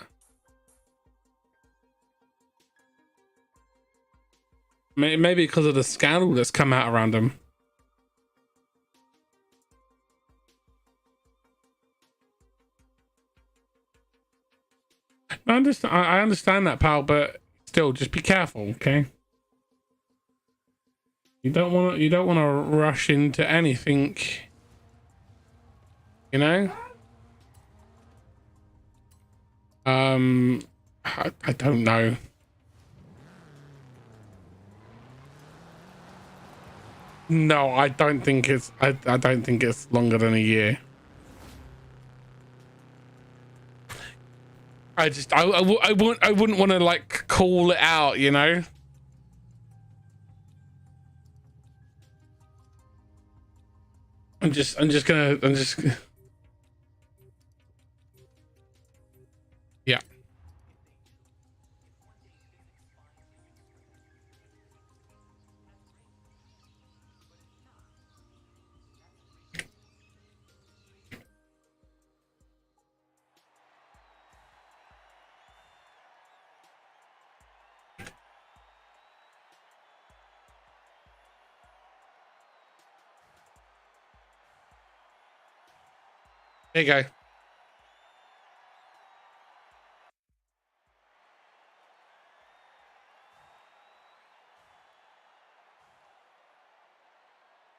Maybe because of the scandal that's come out around them. I understand that, pal, but still, just be careful, okay? You don't want to rush into anything, you know. I don't know. No, I don't think it's. I don't think it's longer than a year. I wouldn't want to like call it out, you know. I'm just yeah. There you go.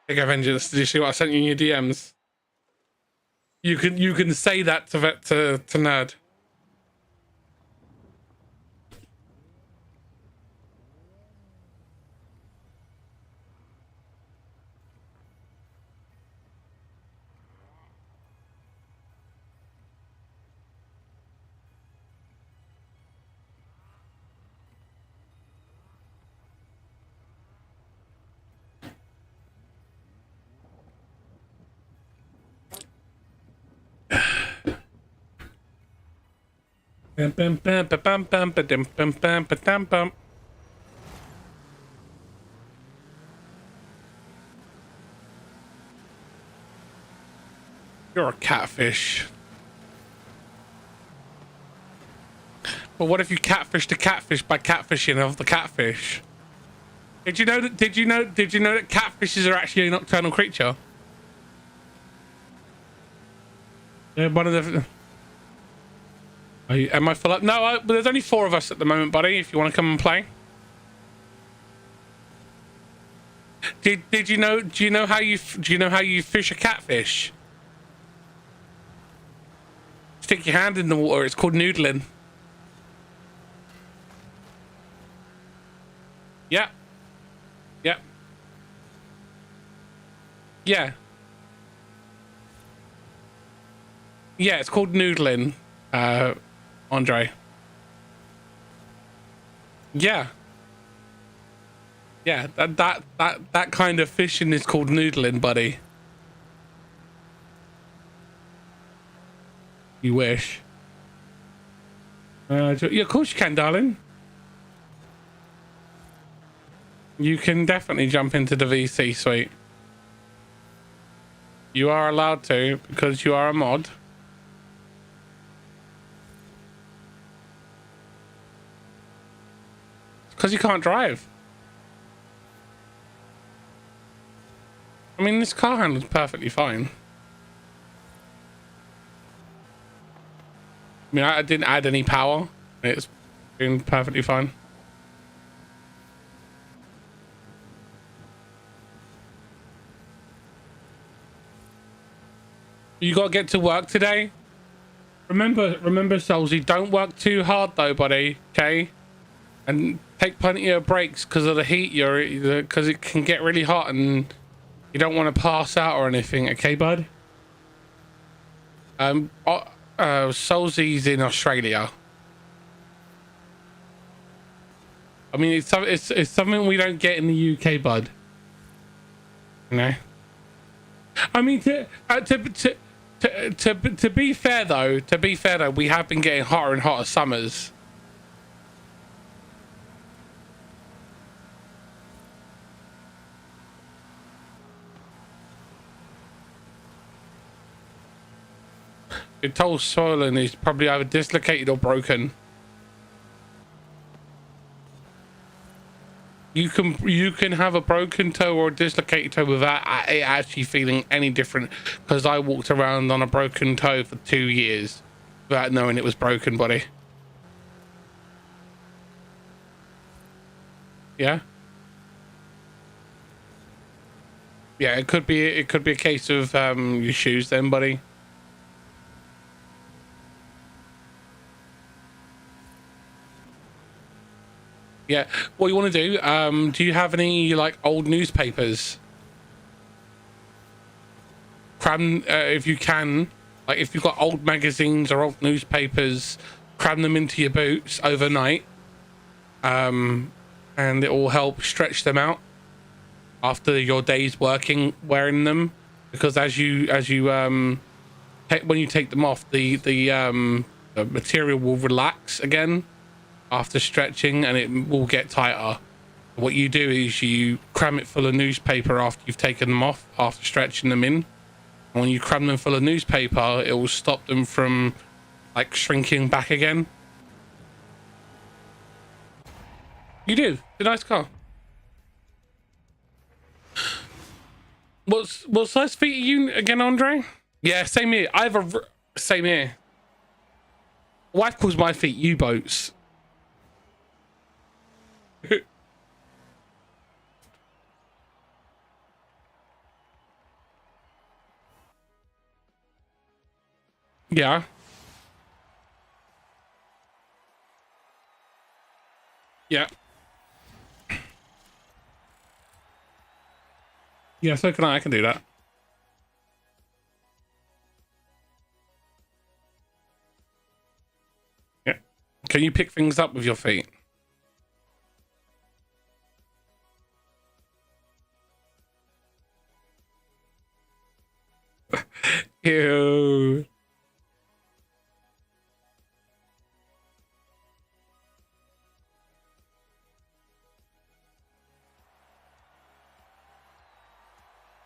There you go, Vengeance. Did you see what I sent you in your DMs? You can say that to Nerd. Bam, bam, bam, bam, bam, bam, bam, bam, bam, bam. You're a catfish. But what if you catfish the catfish by catfishing of the catfish? Did you know that? Did you know that catfishes are actually a nocturnal creature? Yeah, one of the. Am I full up? No, but there's only 4 of us at the moment, buddy. If you want to come and play. Did you know? Do you know how you fish a catfish? Stick your hand in the water. It's called noodling. Yeah. Yeah. Yeah. Yeah, it's called noodling, Andre. Yeah. Yeah, that kind of fishing is called noodling, buddy. You wish. Yeah, of course you can, darling. You can definitely jump into the VC suite. You are allowed to because you are a mod. Because you can't drive. I mean, this car handles perfectly fine. I mean, I didn't add any power. It's been perfectly fine. You gotta get to work today. Remember, Soulsy, don't work too hard though, buddy. Okay, and take plenty of breaks because of the heat. Because it can get really hot and you don't want to pass out or anything. Okay, bud. Soulsy's in Australia. I mean, it's something we don't get in the UK, bud. You know. I mean, to be fair though, we have been getting hotter and hotter summers. Your toe swollen is probably either dislocated or broken. You can have a broken toe or a dislocated toe without it actually feeling any different, because I walked around on a broken toe for 2 years without knowing it was broken, buddy. Yeah. Yeah, it could be a case of your shoes then, buddy. Yeah, what you want to do you have any like old newspapers? Cram if you can, like if you've got old magazines or old newspapers, cram them into your boots overnight, and it will help stretch them out after your days wearing them, because as you when you take them off, the material will relax again after stretching, and it will get tighter. What you do is you cram it full of newspaper after you've taken them off, after stretching them in. And when you cram them full of newspaper, it will stop them from like shrinking back again. You do. It's a nice car. What size feet are you again, Andre? Yeah, same here. Same here. Wife calls my feet U-boats. Yeah. Yeah. Yeah, so can I can do that. Yeah. Can you pick things up with your feet? Ew.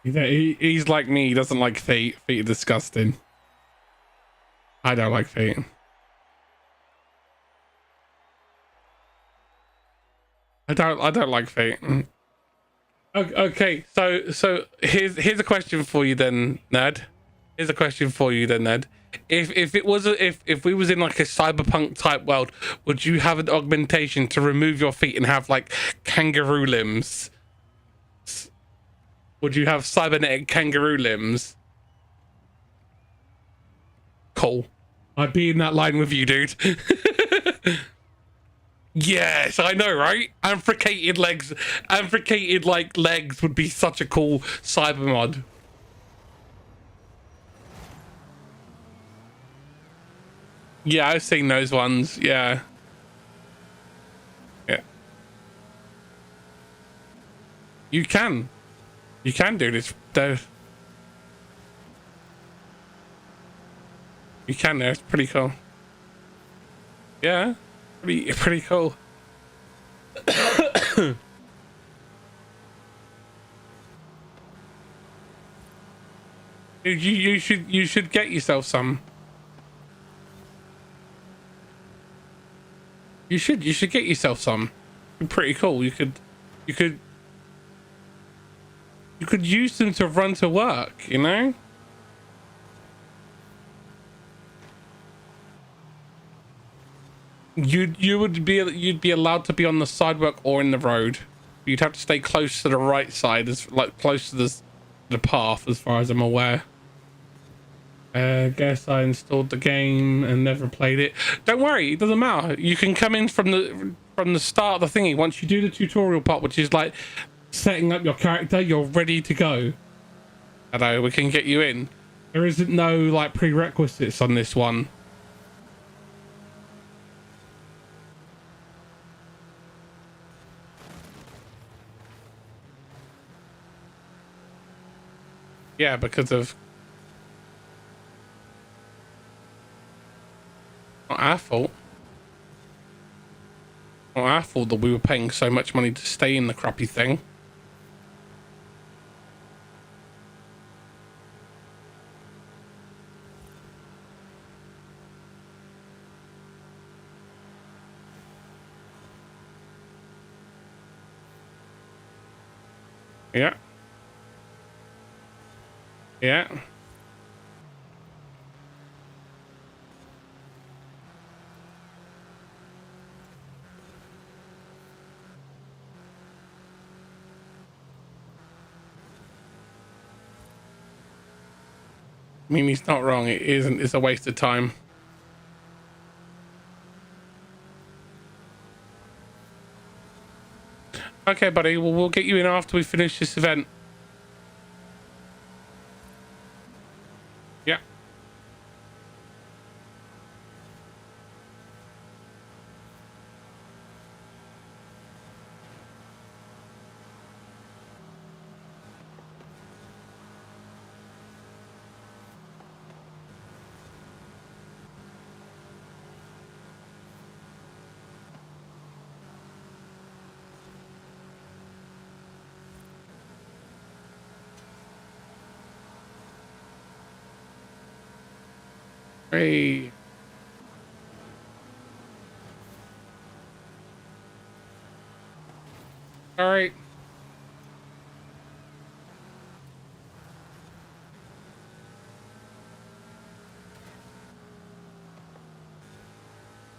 He's like me. He doesn't like feet. Feet are disgusting. I don't like feet. I don't like feet. Okay, so here's a question for you then, Ned. Here's a question for you then, Ned. If we was in like a cyberpunk type world, would you have an augmentation to remove your feet and have like kangaroo limbs? Would you have cybernetic kangaroo limbs? Cool. I'd be in that line with you, dude. Yes, I know, right? Amputated legs, amputated like legs would be such a cool cyber mod. Yeah, I've seen those ones. Yeah. Yeah. You can do this. Though. You can. It's pretty cool. Yeah. Pretty cool. Dude, you should get yourself some. You should get yourself some. Pretty cool. You could use them to run to work, you know? You'd be allowed to be on the sidewalk or in the road. You'd have to stay close to the right side, as like close to the path, as far as I'm aware. Guess I installed the game and never played it. Don't worry, it doesn't matter. You can come in from the start of the thingy. Once you do the tutorial part, which is like setting up your character, you're ready to go. Hello, we can get you in. There isn't no like prerequisites on this one. Yeah, because of not our fault. Not our fault that we were paying so much money to stay in the crappy thing. Yeah. Yeah. I mean, he's not wrong. It isn't. It's a waste of time. Okay, buddy. Well, we'll get you in after we finish this event. Yeah. Hey. All right.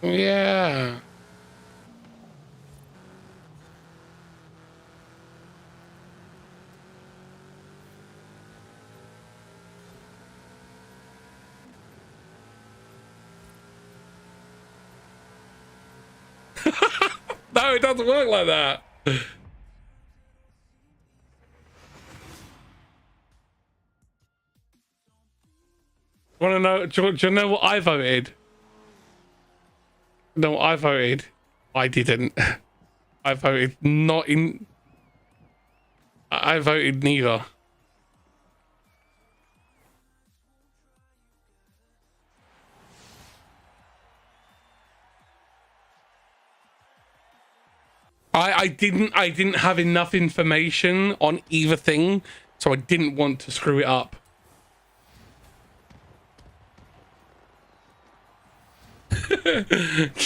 Yeah. No, it doesn't work like that. Want to know? Do you know what I voted? No, I voted. I didn't. I voted not in. I voted neither. I didn't have enough information on either thing, so I didn't want to screw it up.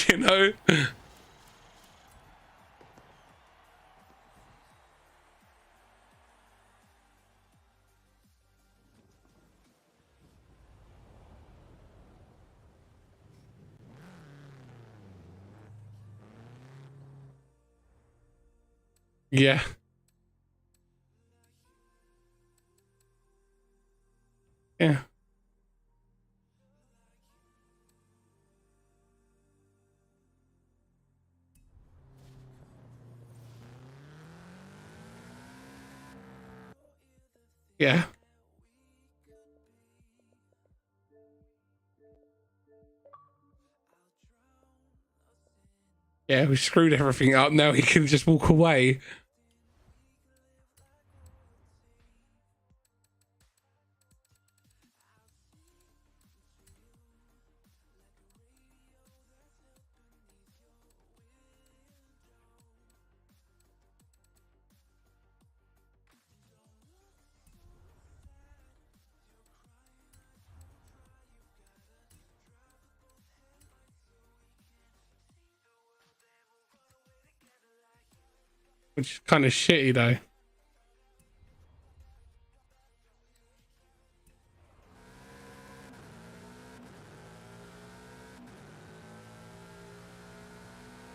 You know? Yeah. Yeah. Yeah. Yeah, we screwed everything up. Now he can just walk away. Which is kind of shitty though.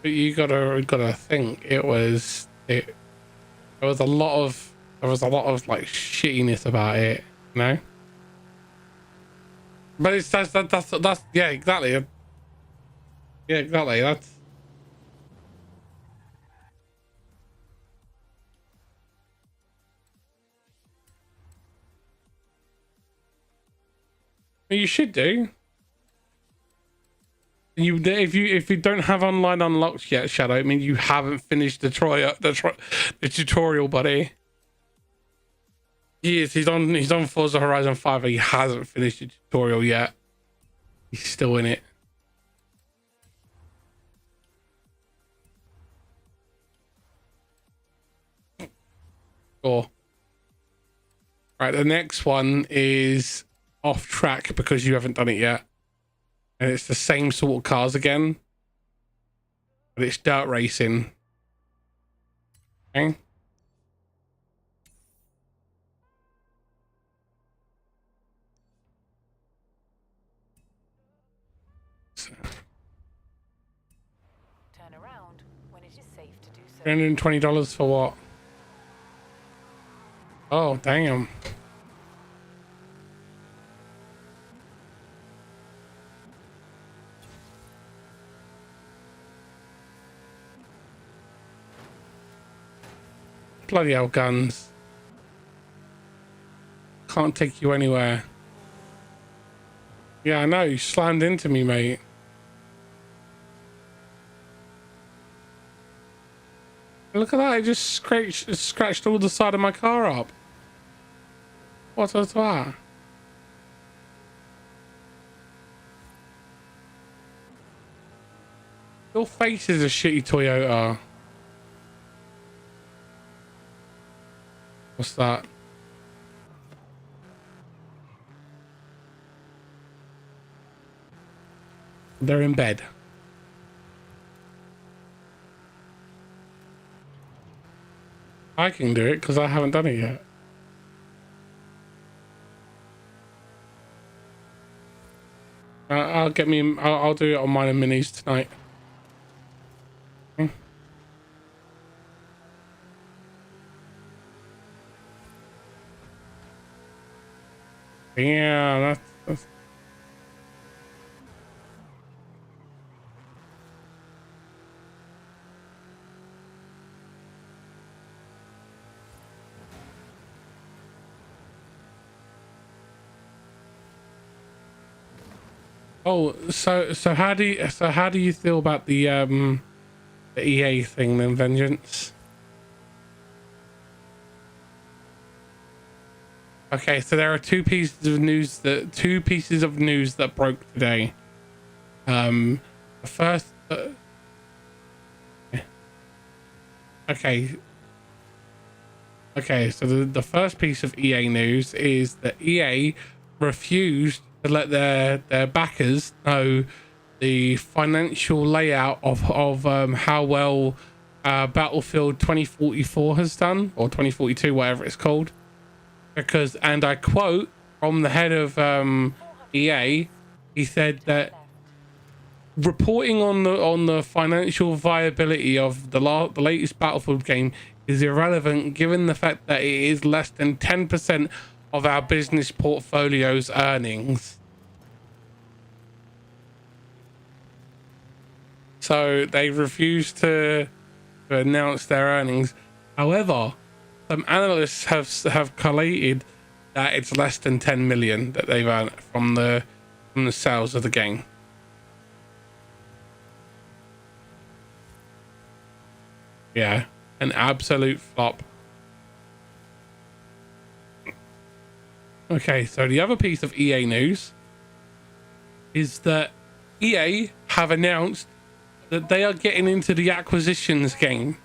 But you gotta think it was it. There was a lot of like shittiness about it, you know. But it's that's yeah, exactly. Yeah, exactly. That's. You should do. If you don't have online unlocked yet, Shadow, I mean you haven't finished the tutorial, buddy. He is. He's on Forza Horizon 5. He hasn't finished the tutorial yet. He's still in it. Sure. Right, the next one is off track because you haven't done it yet. And it's the same sort of cars again. But it's dirt racing. Okay. So, Turn around when it is safe to do so. $320 for what? Oh, damn. Bloody hell, guns. Can't take you anywhere. Yeah, I know. You slammed into me, mate. Look at that. It just scratched all the side of my car up. What was that? Your face is a shitty Toyota. What's that? They're in bed. I can do it because I haven't done it yet. I'll do it on mine and minis tonight. Yeah, that's... Oh, so how do you feel about the EA thing then, Vengeance? Okay, so there are two pieces of news that broke today. The first okay, so the first piece of EA news is that EA refused to let their backers know the financial layout of how well Battlefield 2044 has done, or 2042, whatever it's called. Because, and I quote from the head of EA, he said that reporting on the financial viability of the latest Battlefield game is irrelevant, given the fact that it is less than 10% of our business portfolio's earnings. So they refused to announce their earnings. However, some analysts have collated that it's less than 10 million that they've earned from the sales of the game. Yeah, an absolute flop. Okay, so the other piece of EA news is that EA have announced that they are getting into the acquisitions game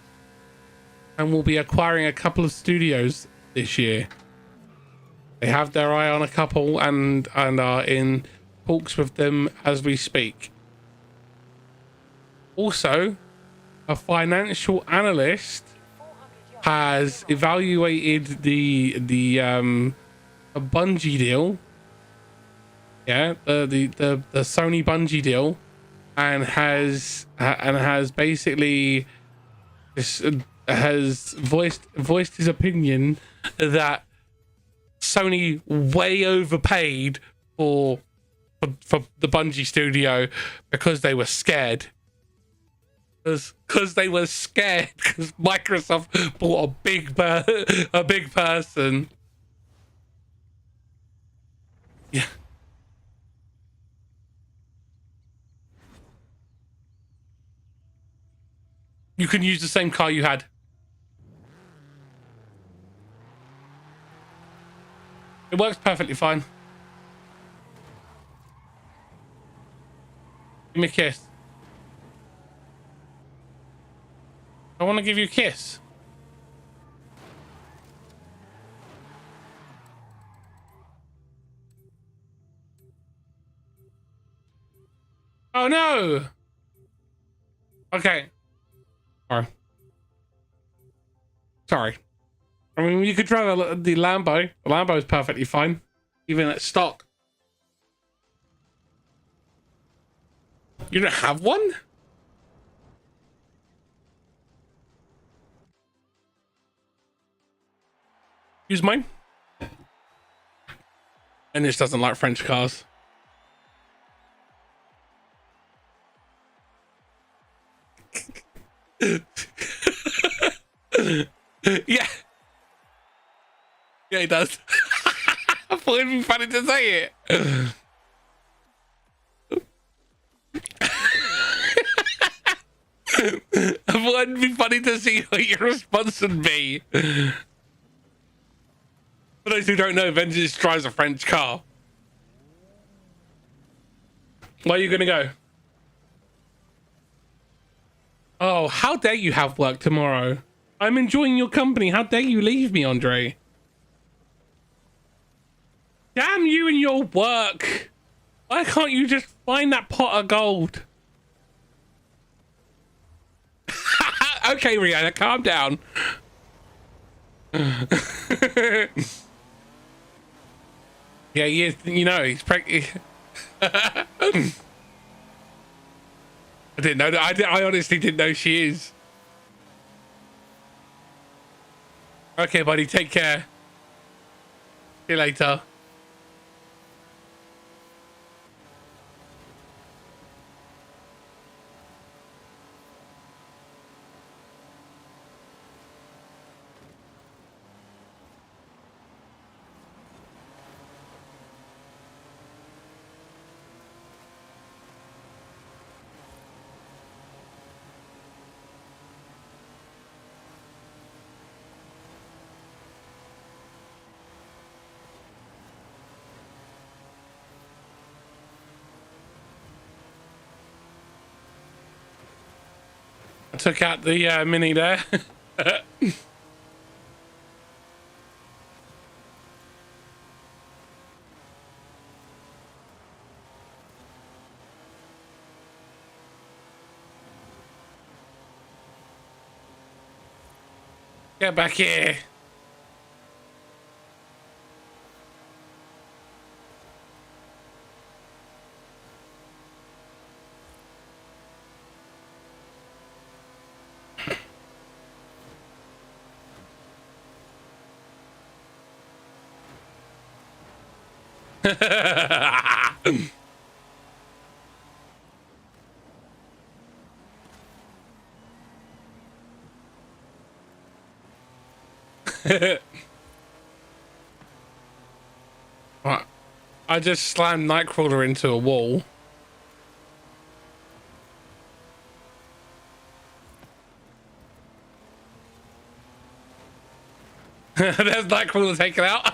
and will be acquiring a couple of studios this year. They have their eye on a couple and are in talks with them as we speak. Also, a financial analyst has evaluated the Bungie deal, yeah, the Sony Bungie deal, and has basically has voiced his opinion that Sony way overpaid for the Bungie studio because they were scared. Because they were scared because Microsoft bought a big person. Yeah. You can use the same car you had. It works perfectly fine. Give me a kiss. I want to give you a kiss. Oh no. Okay. Sorry. Sorry. I mean, you could drive the Lambo. The Lambo is perfectly fine, even at stock. You don't have one? Use mine. And this doesn't like French cars. Yeah. Yeah, he does. I thought it'd be funny to say it. I thought it'd be funny to see what your response would be. For those who don't know, Vengeance drives a French car. Where are you gonna go? Oh, how dare you have work tomorrow? I'm enjoying your company. How dare you leave me, Andre? Damn you and your work. Why can't you just find that pot of gold? Okay, Rihanna, calm down. Yeah, he is, you know, he's pregnant. I didn't know that. I honestly didn't know she is. Okay, buddy, take care. See you later. I took out the mini there. Get back here. Right. I just slammed Nightcrawler into a wall. There's Nightcrawler taken out.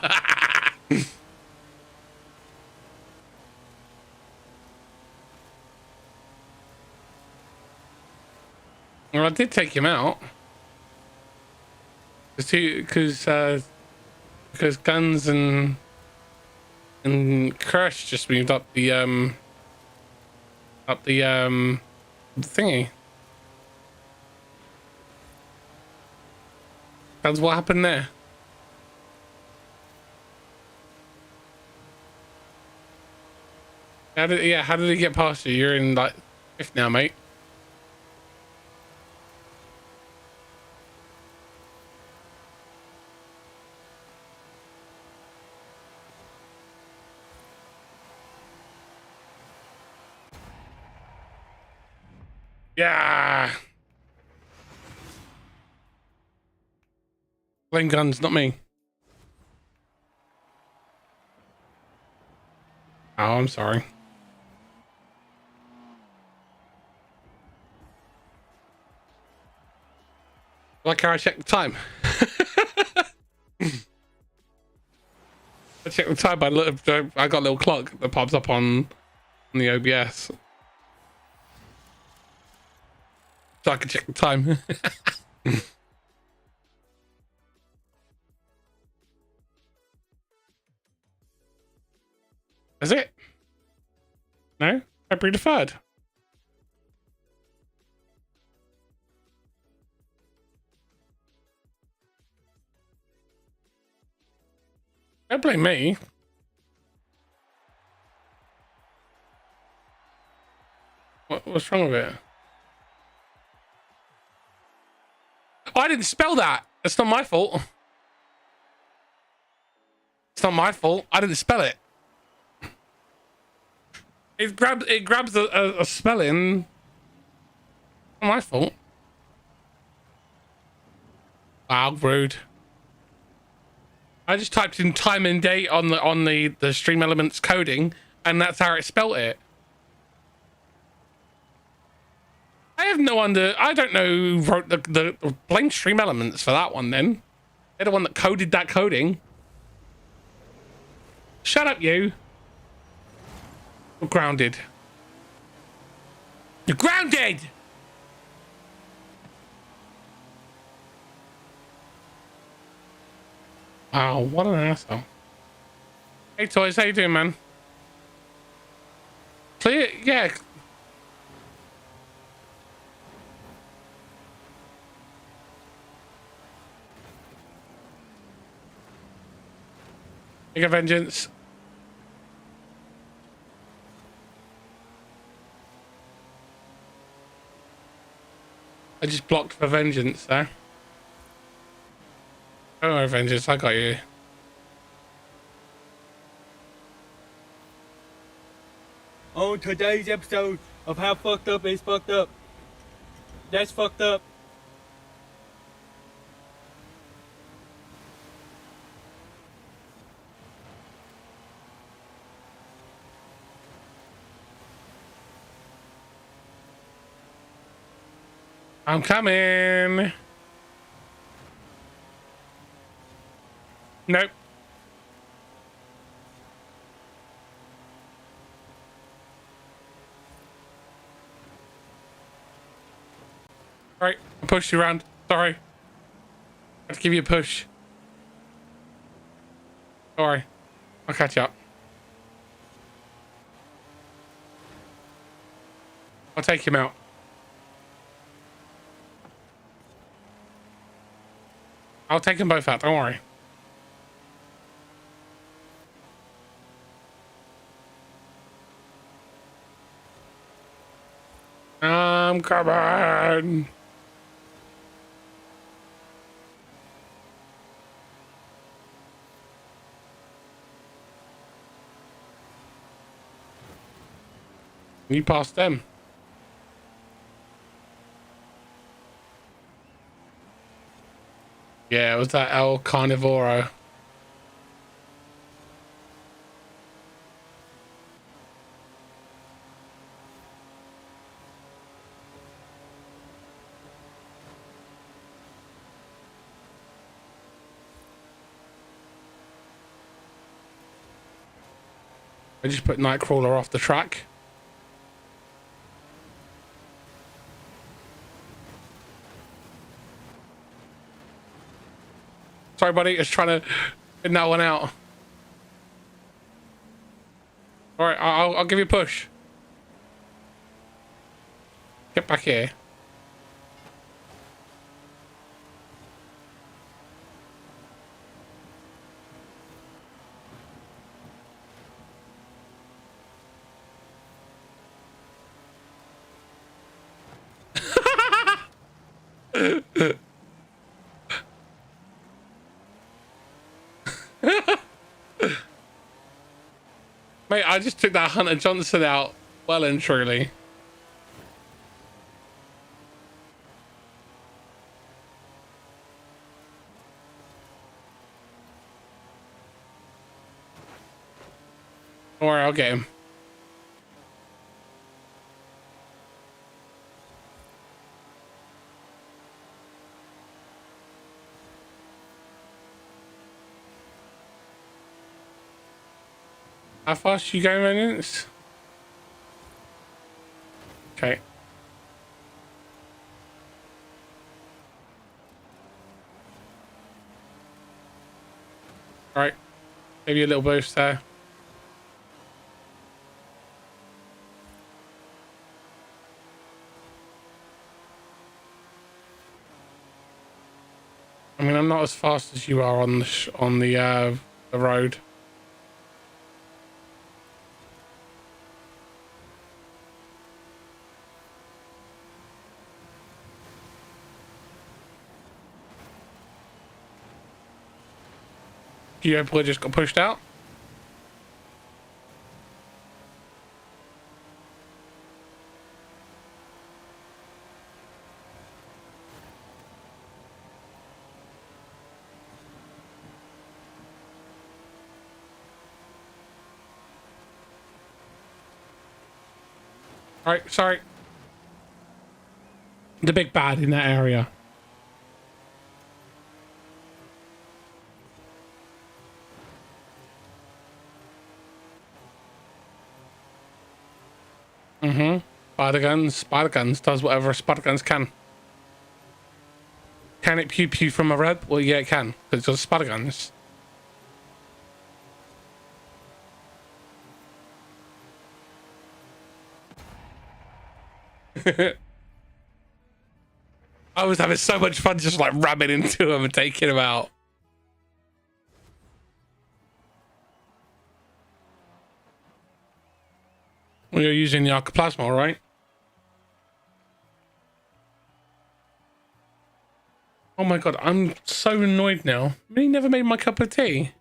Well, I did take him out. Because Guns and Crash just moved up the thingy. That's what happened there. How did he get past you? You're in like fifth now, mate. Yeah. Blame Guns, not me. Oh, I'm sorry. Like how I check the time. I I checked the time. I got a little clock that pops up on the OBS, so I can check the time. Is it? No, February the 3rd. Don't blame me. What's wrong with it? Oh, I didn't spell that. It's not my fault. It's not my fault. I didn't spell it. It grabs a spelling. Not my fault. Wow, rude. I just typed in time and date on the Stream Elements coding, and that's how it spelt it. I don't know who wrote the blame Stream Elements for that one. Then they're the one that coded that coding. Shut up, you. You're grounded. You're grounded. Wow, what an asshole. Hey, Toys, how you doing, man? Clear, yeah. Mega Vengeance. I just blocked for Vengeance there. Don't worry, Vengeance, I got you. On today's episode of How Fucked Up Is Fucked Up. That's fucked up. I'm coming. Nope. All right, I pushed you around. Sorry. I have to give you a push. Sorry. I'll catch you up. I'll take him out. I'll take them both out, don't worry. I'm coming. You passed them. Yeah, it was that El Carnivoro. I just put Nightcrawler off the track. Sorry, buddy. It's trying to pin that one out. All right, I'll give you a push. Get back here. Mate, I just took that Hunter Johnson out well and truly. Don't worry, I'll get him. How fast are you going, Vengeance? Okay. All right. Give you a little boost there. I mean, I'm not as fast as you are on the road. You probably just got pushed out. All right, sorry. The big bad in that area. Mm-hmm. Spider guns does whatever a spider guns can. Can it pew pew from a red? Well, yeah, it can. Because it's got spider guns. I was having so much fun just like ramming into him and taking him out. Well, you're using the Arcoplasma, right? Oh my god, I'm so annoyed now. He never made my cup of tea.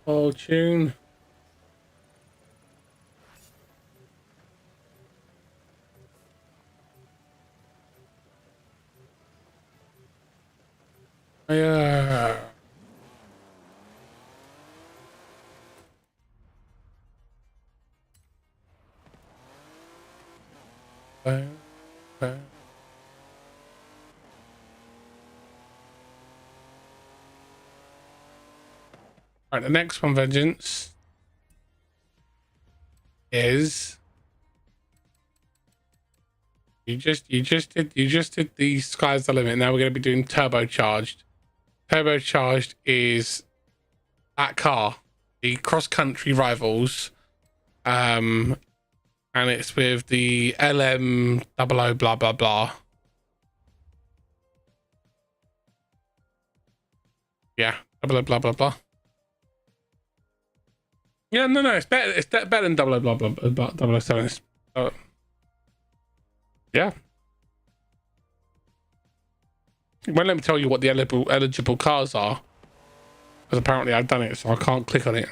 Oh, tune. Yeah. Uh, uh. Right, the next one, Vengeance, is you just did the sky's the limit. Now we're going to be doing turbocharged. Turbocharged is that car, the cross country rivals, and it's with the LM 00 blah blah blah. Yeah, blah blah blah blah. Yeah, no, it's better. It's better than 00 blah blah blah 007. It's, yeah. Well, let me tell you what the eligible cars are, because apparently I've done it, so I can't click on it.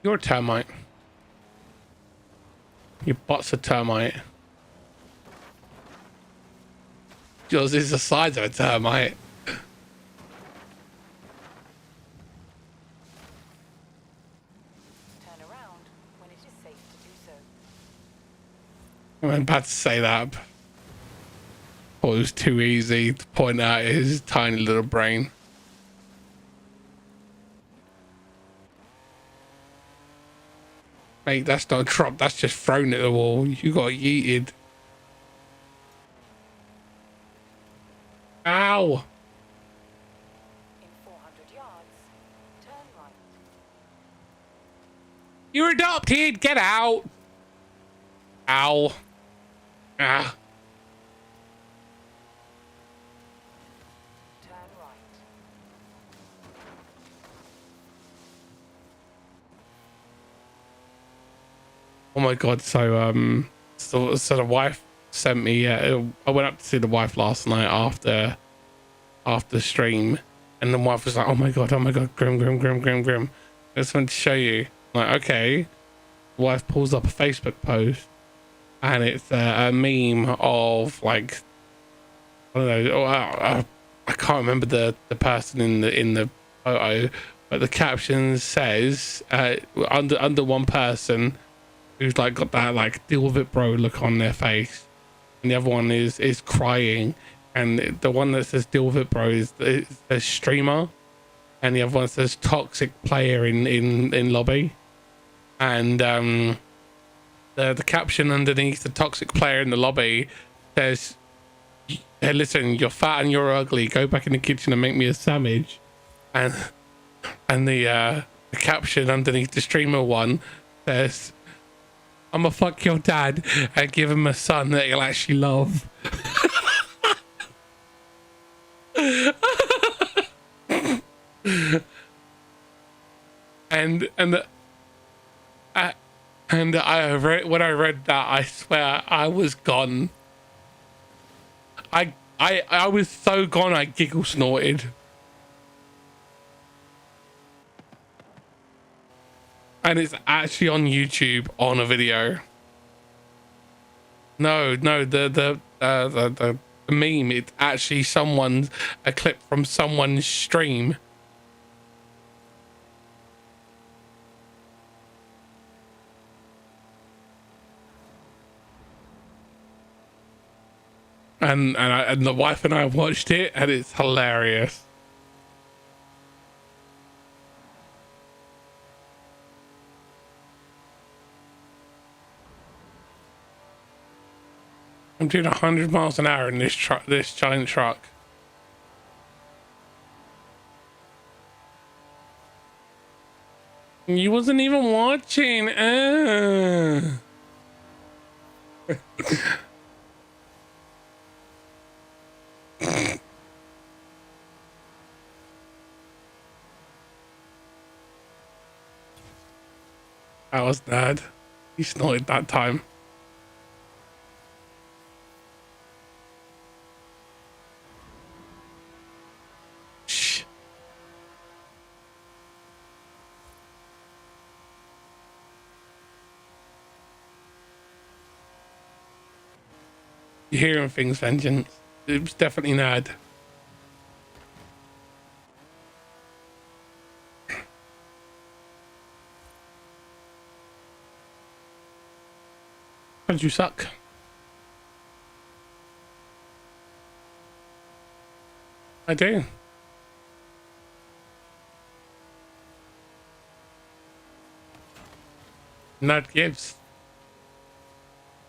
You're a termite. Your bot's a termite. Yours is the size of a termite. Turn around when it is safe to do so. I'm about to say that. Oh, it was too easy to point out his tiny little brain. Mate, that's not a drop, that's just thrown at the wall. You got yeeted. Ow! In 400 yards, turn right. You're adopted! Get out! Ow. Ah. Turn right. Oh my god! So the wife sent me. I went up to see the wife last night after stream, and the wife was like, oh my god, grim. I just want to show you. I'm like, okay. The wife pulls up a Facebook post, and it's a meme of like, I don't know. I can't remember the person in the photo, but the caption says under one person who's like got that like deal with it bro look on their face, and the other one is crying, and the one that says deal with it bro is a streamer, and the other one says toxic player in lobby, and the caption underneath the toxic player in the lobby says, hey, listen, you're fat and you're ugly, go back in the kitchen and make me a sandwich. And the caption underneath the streamer one says, I'ma fuck your dad and give him a son that he'll actually love. and when I read that, I swear I was gone. I was so gone I giggle snorted. And it's actually on YouTube on a video. No, the meme, it's actually a clip from someone's stream. And the wife and I watched it, and it's hilarious. I'm doing 100 miles an hour in this giant truck. You wasn't even watching. That was bad. He snorted that time. Shh. You're hearing things, Vengeance. It was definitely Nad. Because you suck. I do. Nad gives.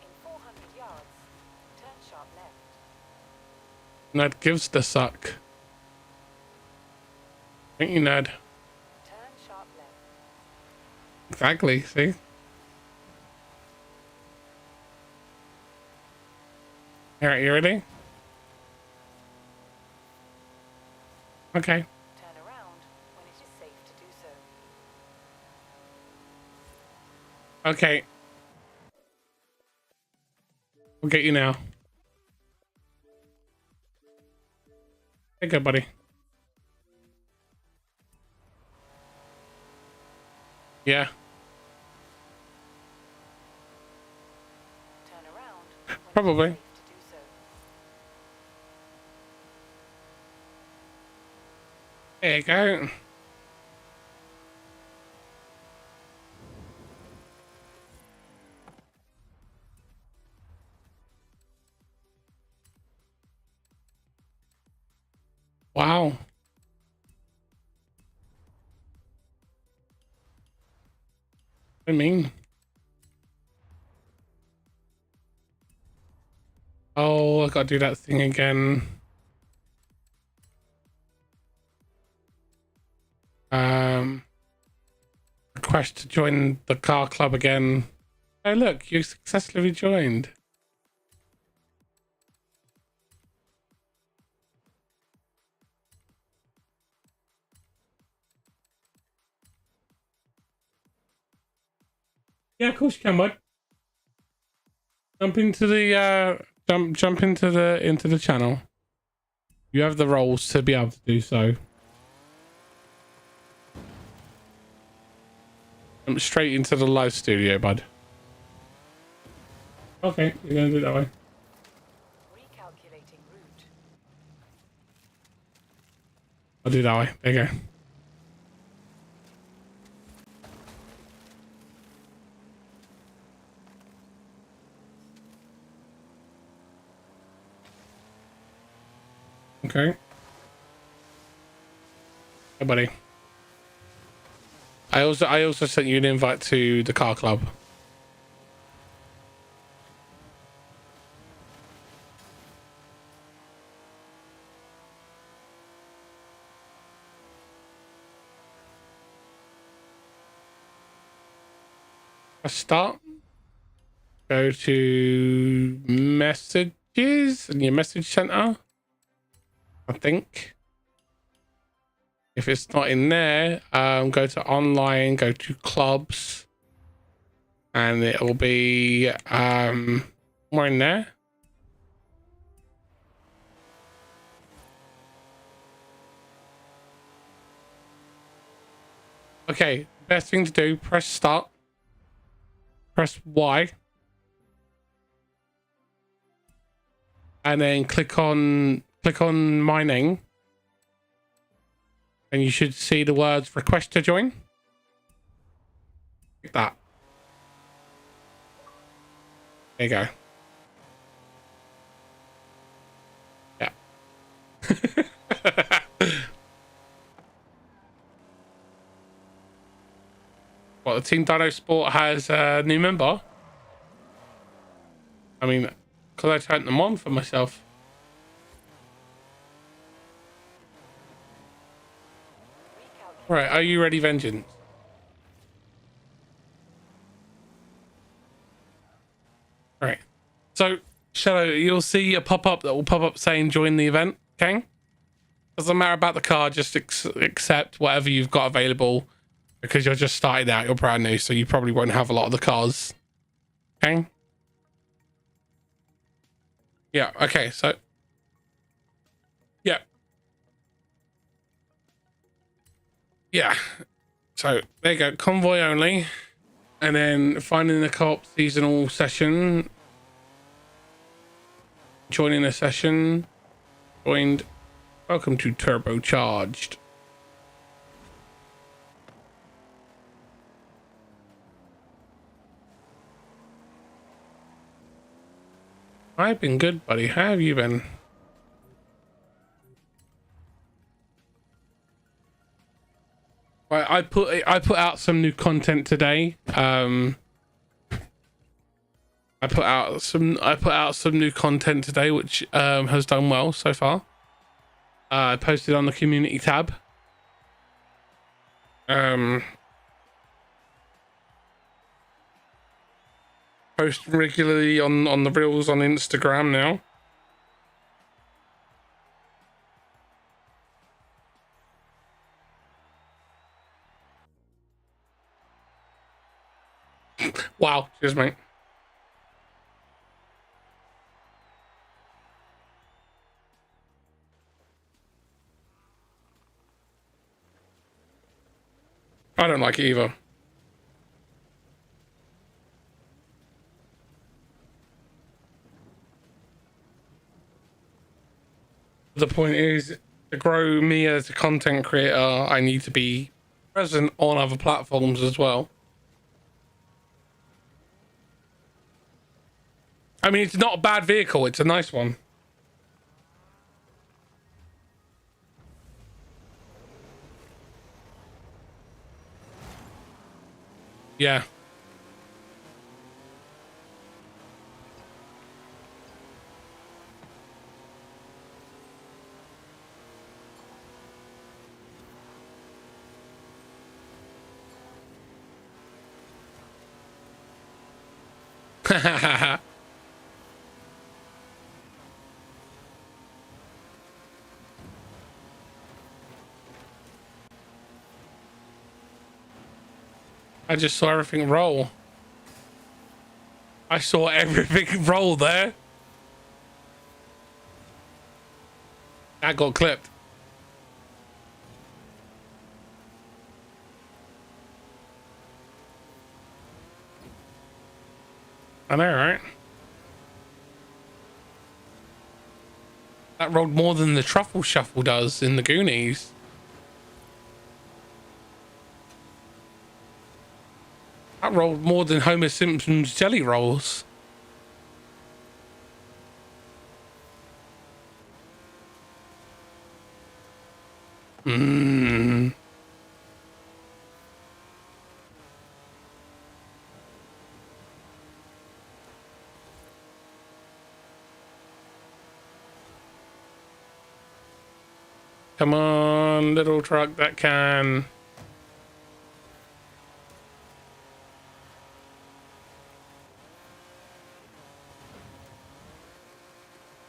In 400 yards, turn sharp left. Nad gives the suck. Thank you, Nad. Turn sharp left. Exactly, see? Alright, you ready? Okay. Turn around when it is safe to do so. Okay. We'll get you now. Hey, good buddy. Yeah. Turn around when Probably. it is safe to do so. There you go. Wow. I mean. Oh, I gotta do that thing again. Request to join the car club again. Oh look, you successfully joined. Yeah, of course you can, bud. Jump into the jump into the channel. You have the roles to be able to do so. Jump straight into the live studio, bud. Okay, you're gonna do it that way. Recalculating route. I'll do it that way. There you go. Okay. Hey, buddy. I also sent you an invite to the car club. Start. Go to messages in your message center. I think. If it's not in there, go to online, go to clubs, and it will be more in there. Okay, best thing to do, press start, press Y, and then click on mining. And you should see the words request to join. Like that. There you go. Yeah. Well, the Team Dino Sport has a new member. I mean, because I turned them on for myself. Right, are you ready, Vengeance? Right. So, Shadow, you'll see a pop-up that will pop up saying join the event, okay? Doesn't matter about the car, just accept whatever you've got available because you're just starting out, you're brand new, so you probably won't have a lot of the cars. Okay? Yeah, okay, so... Yeah. Yeah. So, there you go, convoy only. And then finding the co-op seasonal session. Joining a session. Joined. Welcome to Turbocharged. I've been good, buddy. How have you been? Right, I put out some new content today. I put out some new content today, which has done well so far. I posted on the community tab. Post regularly on the reels on Instagram now. Wow, cheers, mate. I don't like it either. The point is, to grow me as a content creator, I need to be present on other platforms as well. I mean, it's not a bad vehicle, it's a nice one. Yeah. I just saw everything roll. I saw everything roll there. That got clipped. I know, right? That rolled more than the truffle shuffle does in the Goonies. That rolled more than Homer Simpson's jelly rolls. Mmm. Come on, little truck that can.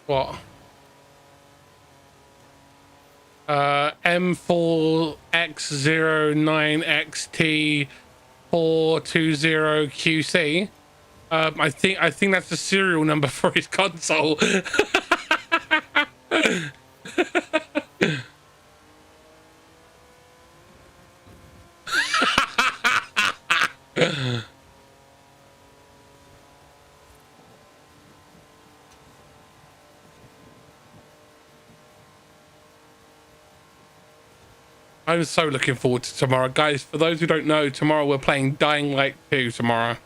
What? M4X09XT420QC. I think that's the serial number for his console. I'm so looking forward to tomorrow, guys. For those who don't know, tomorrow we're playing Dying Light 2 tomorrow.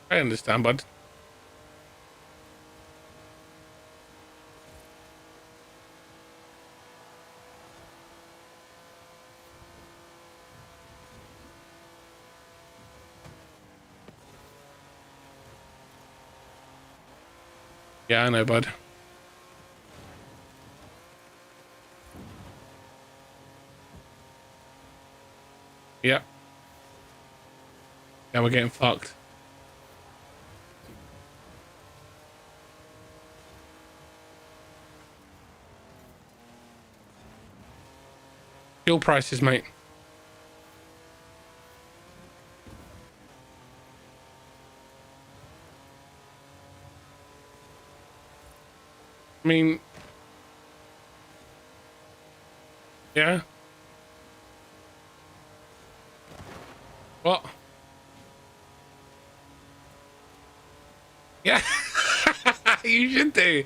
I understand, bud. Yeah, I know, bud. Yeah. Now we're getting fucked. Fuel prices, mate. I mean, yeah. What? Yeah. You should do.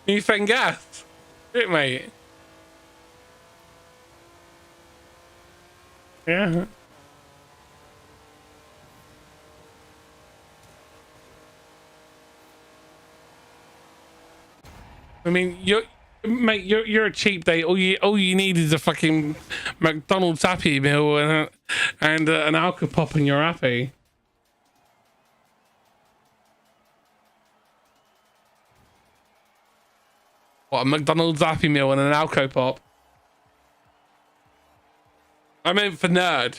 Methane gas. Do it, mate. Yeah. I mean, you're a cheap date. All you need is a fucking McDonald's Happy Meal and an alka pop, and you're happy. What, a McDonald's Happy Meal and an alka pop? I meant for nerd.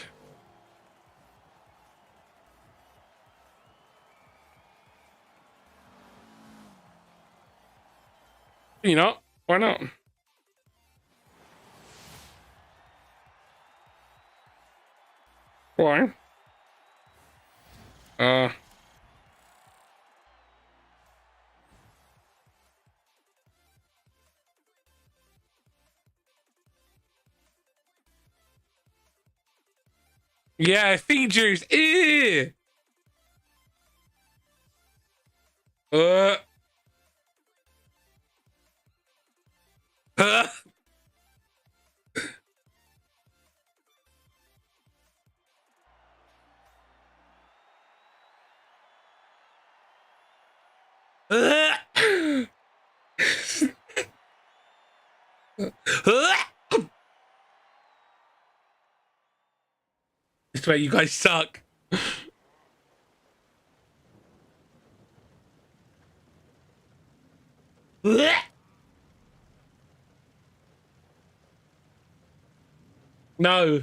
You know, why not? Why? Yeah, feed juice. Ew. Uh. Uh. This way, you guys suck. No.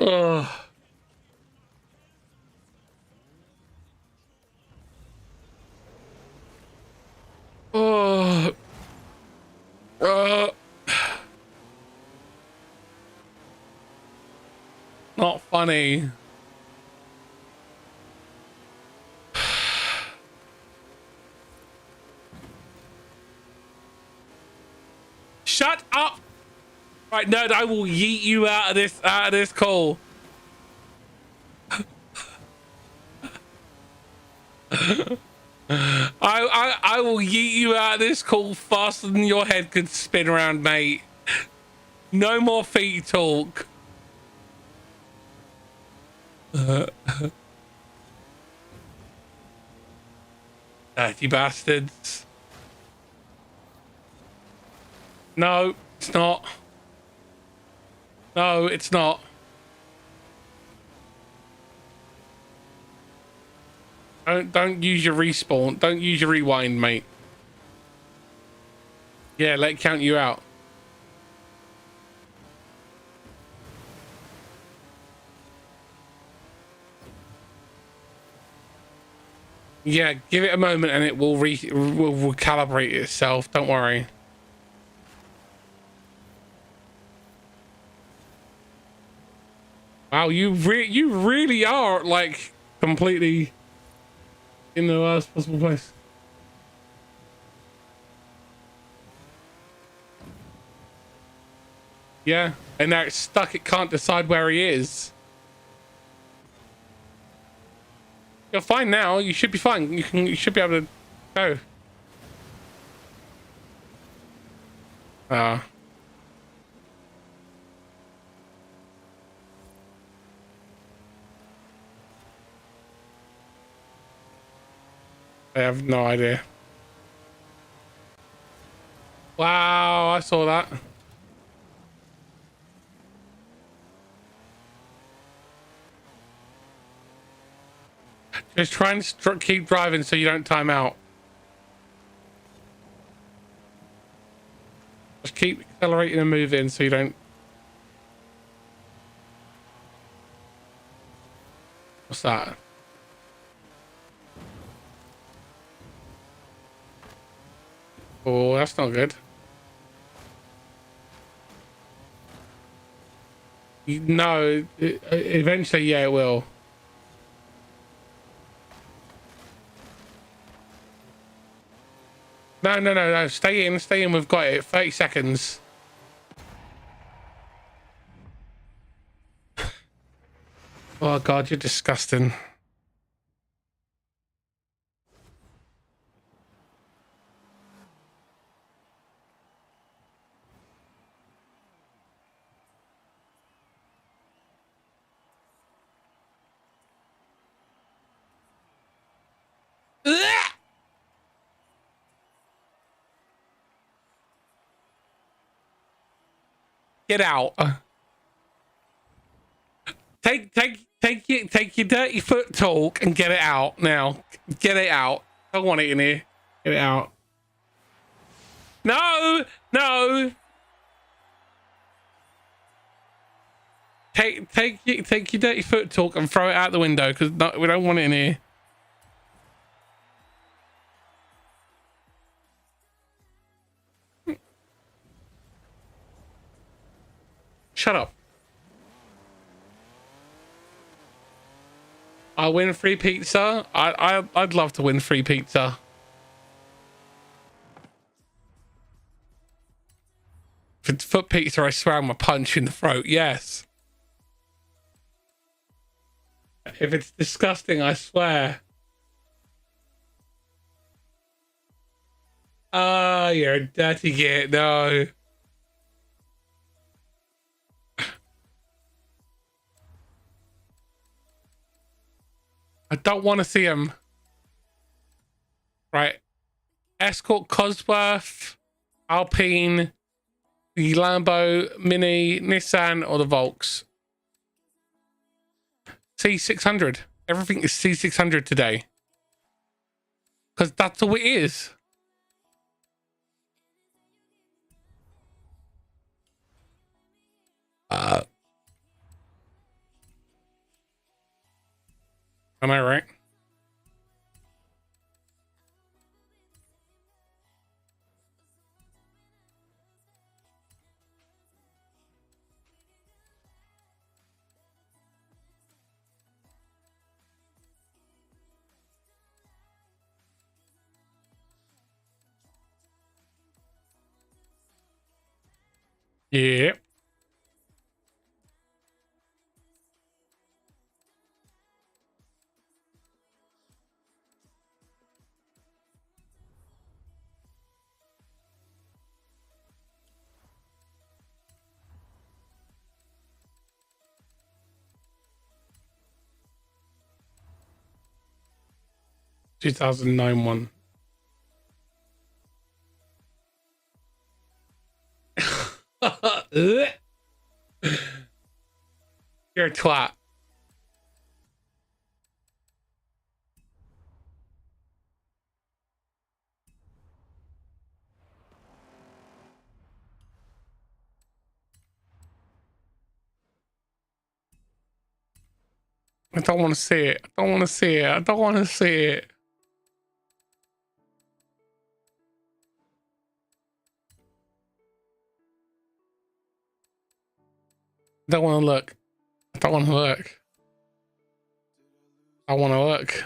Oh. not funny. Shut up. Right, nerd, I will yeet you out of this call. I will yeet you out of this call faster than your head could spin around, mate. No more feet talk. Dirty bastards. No, it's not. No, it's not. Don't use your respawn. Don't use your rewind, mate. Yeah, let it count you out. Yeah, give it a moment and it will recalibrate itself. Don't worry. Wow, you really are like completely in the worst possible place. Yeah, and now it's stuck. It can't decide where he is. You're fine now. You should be fine. You should be able to go. I have no idea. Wow, I saw that. Just try and keep driving so you don't time out. Just keep accelerating and moving so you don't. What's that? Oh, that's not good. No, eventually, yeah, it will. No. Stay in. We've got it. 30 seconds. Oh, God, you're disgusting. Get out. Take your dirty foot talk and get it out now. Get it out. I don't want it in here. Get it out. No. Take your dirty foot talk and throw it out the window because we don't want it in here. Shut up. I win free pizza. I'd love to win free pizza. If it's foot pizza, I swear I'm gonna punch you in the throat. Yes. If it's disgusting, I swear. Oh, you're a dirty git. No. I don't want to see him. Right. Escort Cosworth, Alpine, the Lambo, Mini, Nissan, or the Volks. C600. Everything is C600 today. Because that's all it is. Am I right? Yeah. Two 2009 one. You're a twat. I don't want to see it. I don't want to see it. I don't want to see it. I don't want to look. I don't want to look. I want to look.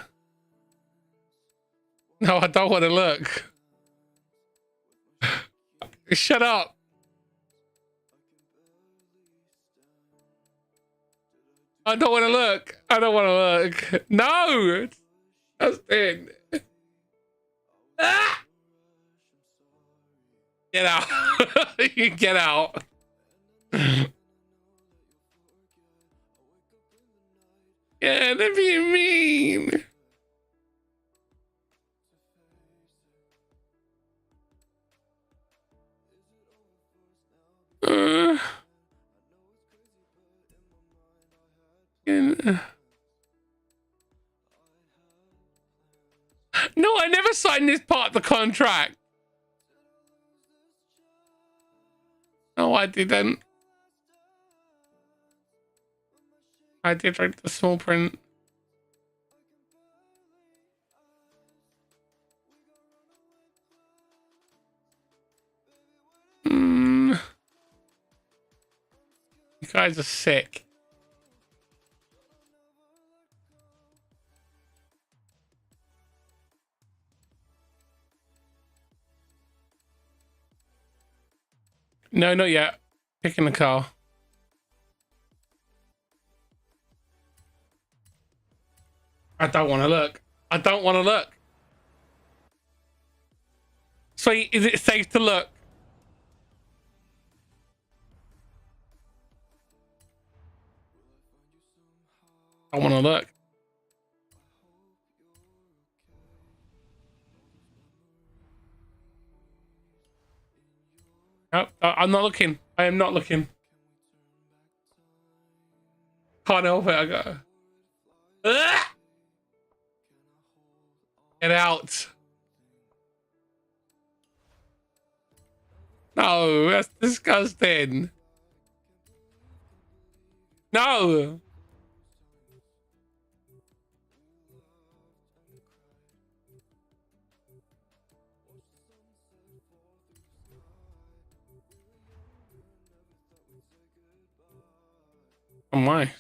No, I don't want to look. Shut up. I don't want to look. I don't want to look. No. Justin. Ah! Get out. You get out. Yeah, they're being mean. No, I never signed this part of the contract. No, I didn't. I did read the small print. You guys are sick. No, not yet. Picking the car. I don't want to look. I don't want to look. Sweet, is it safe to look? I want to look. No, I'm not looking. I am not looking. Can't help it. I got. Ah! Get out. No, that's disgusting. No. Oh my.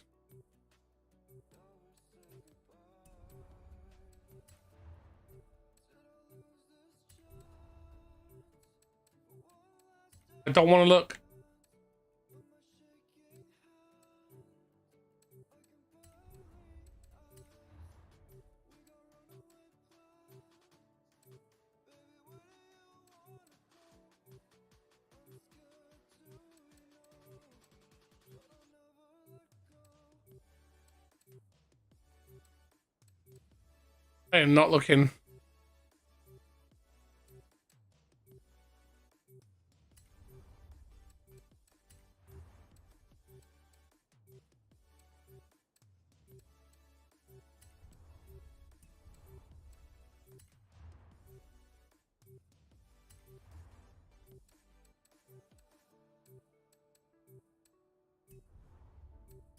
I don't want to look. I am not looking.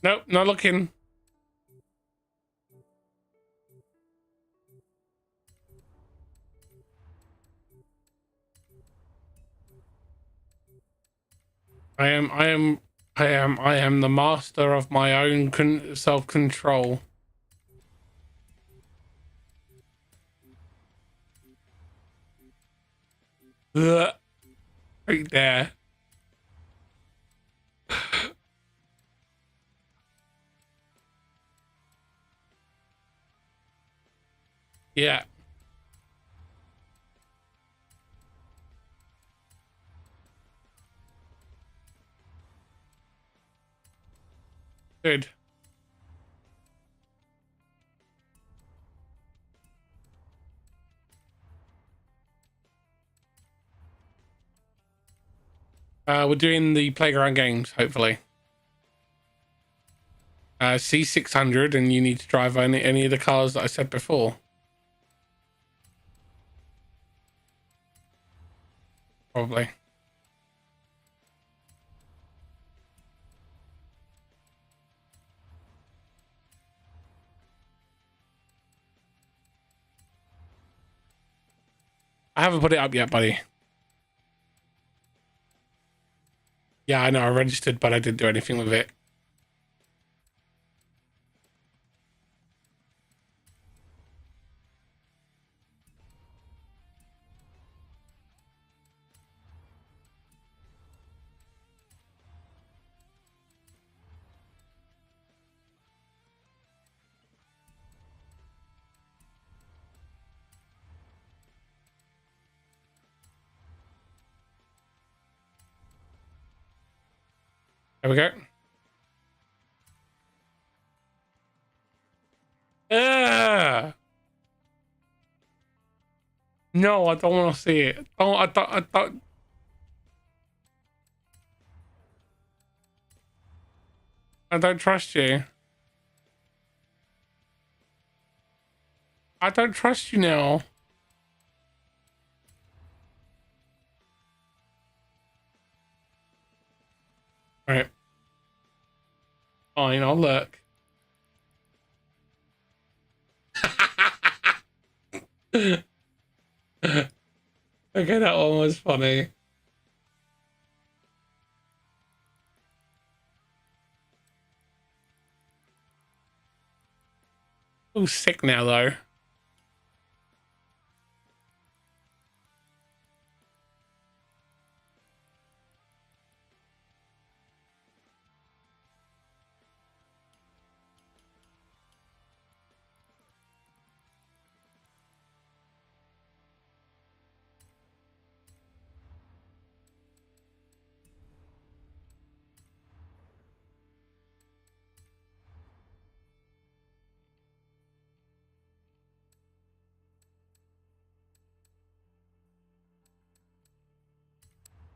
Nope, not looking. I am the master of my own self-control. Right there. Yeah. Good. We're doing the playground games, hopefully. C600, and you need to drive any of the cars that I said before. Probably. I haven't put it up yet, buddy. Yeah, I know, I registered, but I didn't do anything with it. There we go. No, I don't want to see it. Oh, I don't trust you. I don't trust you now. Right. Fine, I'll look. Okay, that one was funny. Oh, sick now though.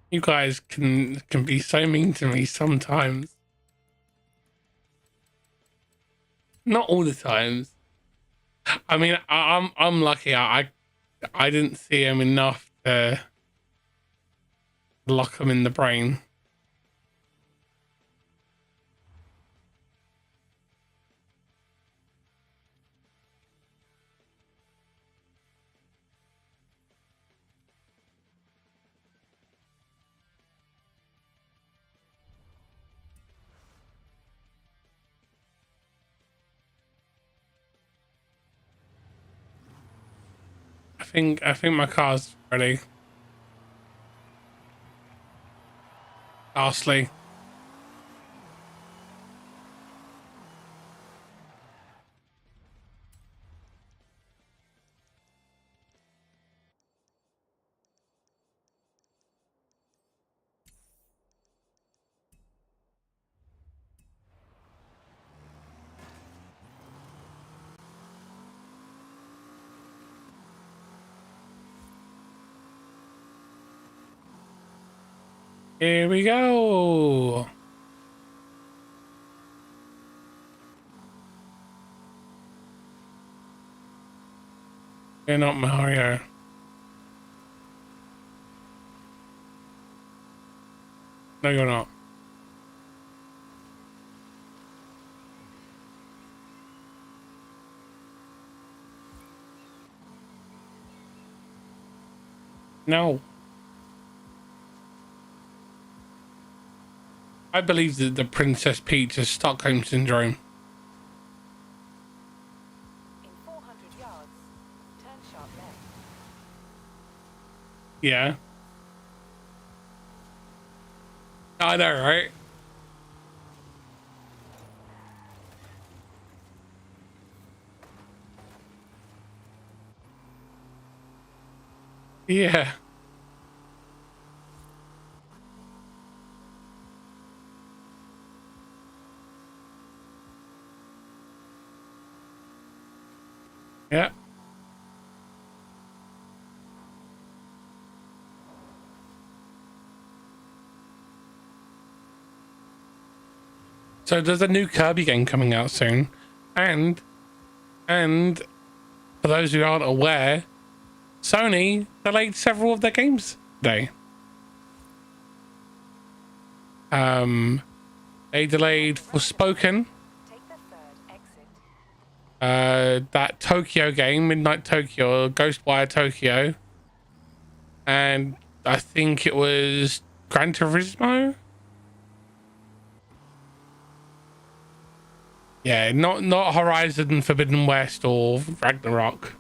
You guys can be so mean to me sometimes. Not all the times. I mean, I'm lucky. I didn't see him enough to lock him in the brain. I think my car's ready. Lastly. Here we go. You're not Mario. No, you're not. No. I believe that the Princess Peach has Stockholm Syndrome. In 400 yards, turn sharp left. Yeah. I know, right? Yeah. Yeah. So there's a new Kirby game coming out soon, and for those who aren't aware, Sony delayed several of their games today. They delayed Forspoken, Take the third exit. that Tokyo game, Midnight Tokyo, Ghostwire Tokyo, and I think it was Gran Turismo. Yeah, not Horizon Forbidden West or Ragnarok.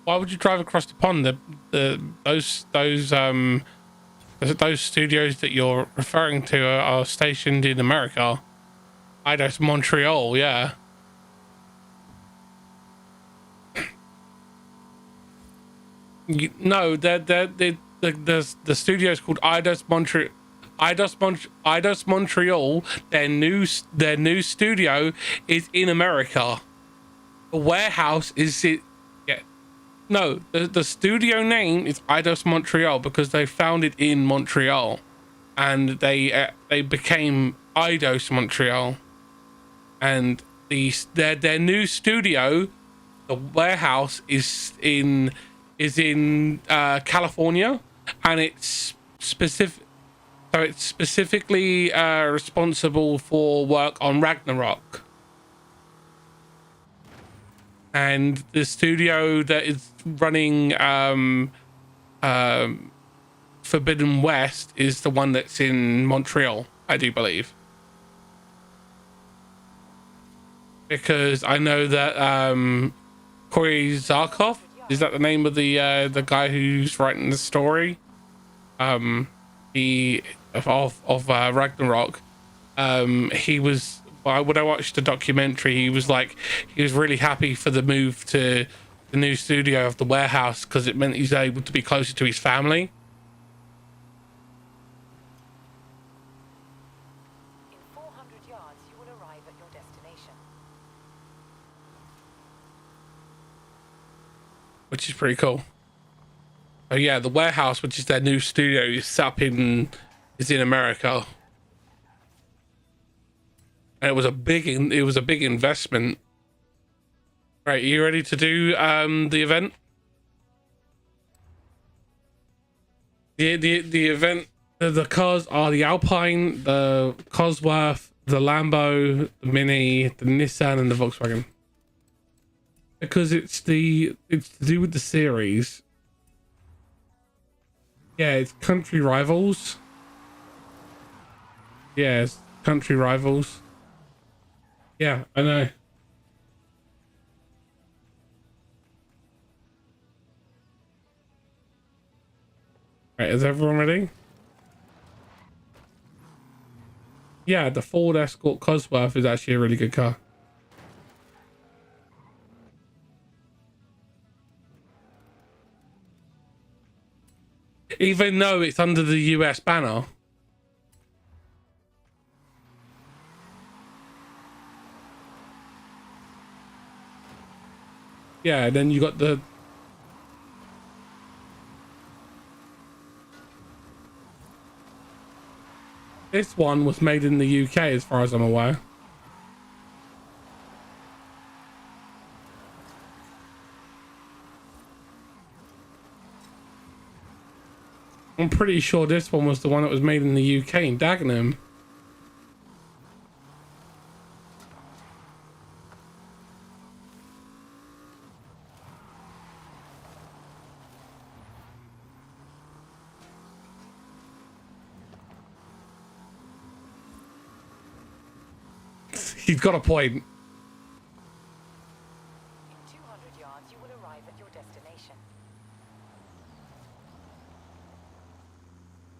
Why would you drive across the pond? Those studios that you're referring to are stationed in America. Eidos Montreal, yeah. No, the studio is called Eidos Montreal. Eidos Montreal. Their new studio is in America. The warehouse is it. Yeah. No, the studio name is Eidos Montreal because they found it in Montreal, and they became Eidos Montreal, and their new studio, the warehouse is in California, and it's specifically responsible for work on Ragnarok. And the studio that is running Forbidden West is the one that's in Montreal, I do believe. Because I know that Corey Zarkov, is that the name of the guy who's writing the story? He of Ragnarok. He was, when I watched the documentary, he was really happy for the move to the new studio of the warehouse because it meant he's able to be closer to his family. In 400 yards, you will arrive at your destination. Which is pretty cool. Oh yeah, the warehouse, which is their new studio, is in America. And it was a big investment. Right, you ready to do the event? The event, the cars are the Alpine, the Cosworth, the Lambo, the Mini, the Nissan, and the Volkswagen. Because it's to do with the series. Yeah, it's Country Rivals. Yeah, it's Country Rivals. Yeah, I know. Right, is everyone ready? Yeah, the Ford Escort Cosworth is actually a really good car. Even though it's under the US banner. Yeah, then you got the... This one was made in the UK as far as I'm aware. I'm pretty sure this one was the one that was made in the UK in Dagenham. He's got a point. In 200 yards, you will arrive at your destination.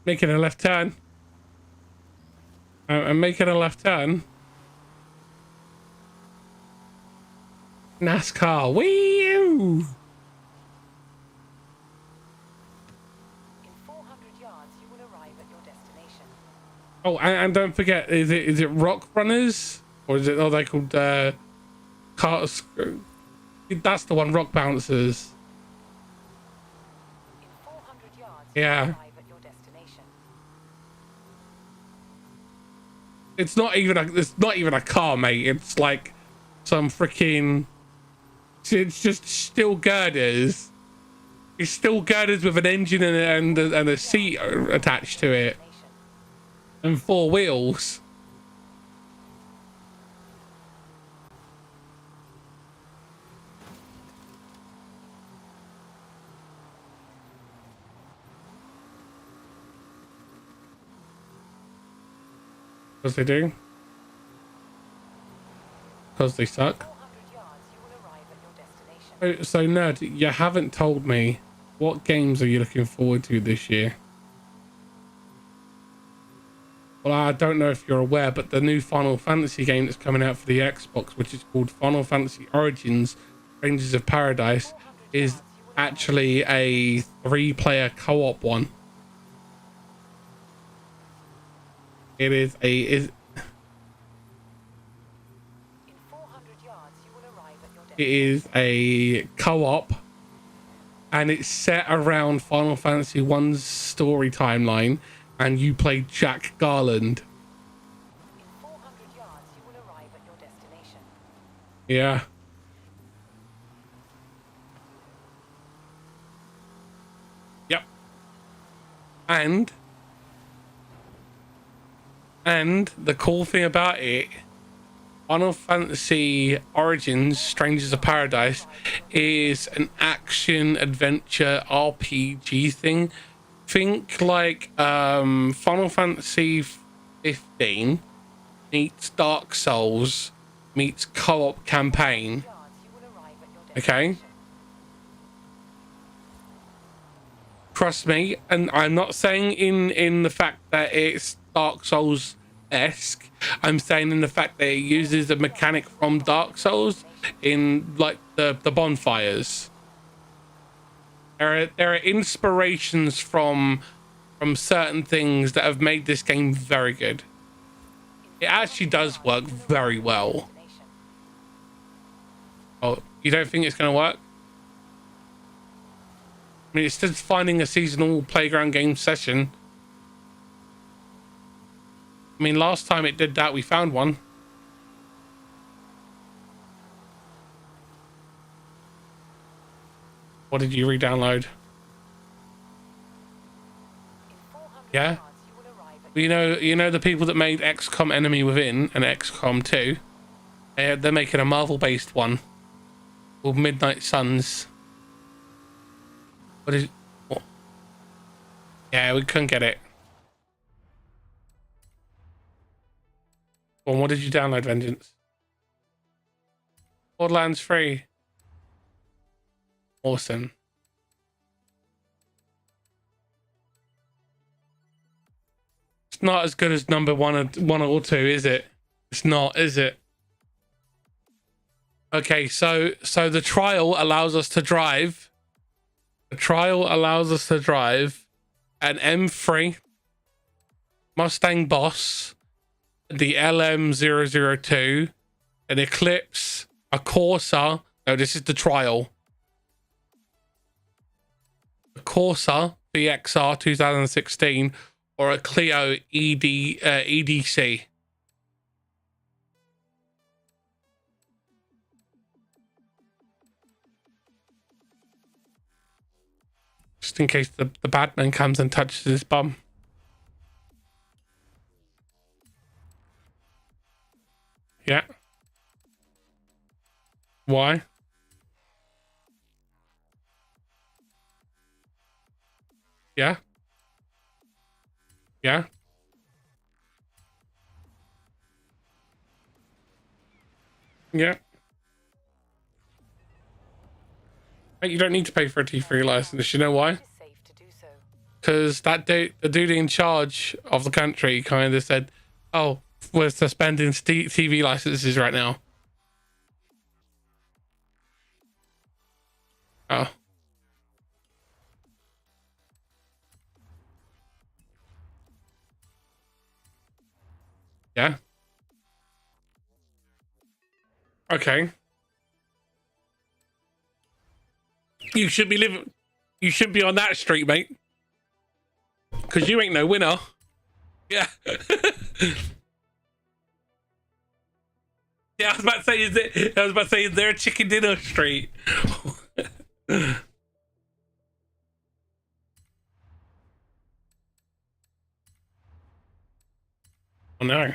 Making a left turn. I'm making a left turn. NASCAR. Wee! In 400 yards, you will arrive at your destination. Oh, and don't forget, is it rock runners, or is it, are they called cars? That's the one, rock bouncers. In 400 yards, Yeah. you will arrive at your destination. It's not even a car, mate. It's like some freaking. It's just steel girders. It's steel girders with an engine and a seat attached to it, and 4 wheels. Because they do. Because they suck. 400 yards, you will arrive at your destination. So Nerd, you haven't told me what games are you looking forward to this year? Well, I don't know if you're aware, but the new Final Fantasy game that's coming out for the Xbox, which is called Final Fantasy Origins Rangers of Paradise, is actually a 3-player co-op one. It is In 400 yards, you will arrive at your it is a co-op, and it's set around Final Fantasy 1's story timeline, and you play Jack Garland. In 400 yards, you will arrive at your destination. Yeah. Yep. And the cool thing about it, Final Fantasy Origins Strangers of Paradise is an action adventure RPG thing. Think like Final Fantasy 15 meets Dark Souls meets co-op campaign. Yards, you will arrive at your Okay. destination. Trust me, and I'm not saying in the fact that it's Dark Souls-esque. I'm saying in the fact that it uses a mechanic from Dark Souls in like the bonfires. There are inspirations from certain things that have made this game very good. It actually does work very well. Destination. Oh, you don't think it's going to work? I mean, it's just finding a seasonal playground game session. I mean, last time it did that, we found one. What did you re-download? In 400 Yeah? yards, you will arrive at You know the people that made XCOM Enemy Within and XCOM 2? They're making a Marvel-based one called Midnight Suns. What is... What? Yeah, we couldn't get it. Well, what did you download, Vengeance? Borderlands 3. Awesome. It's not as good as number one or two, is it? It's not, is it? Okay, so the trial allows us to drive. The trial allows us to drive an M3 Mustang Boss, the LM002, an Eclipse, a Corsa. No, this is the trial. A Corsa VXR 2016 or a Clio EDC. Just in case the bad man comes and touches his bum. Yeah. Why? Yeah. Yeah. Yeah. Hey, you don't need to pay for a T3 license. You know why? it is safe to do so. Because that dude, the dude in charge of the country kind of said, oh, we're suspending TV licenses right now. Yeah. Okay. You should be living. You should be on that street, mate. Because you ain't no winner. Yeah. Yeah, I was about to say, is there a chicken dinner street? Oh no.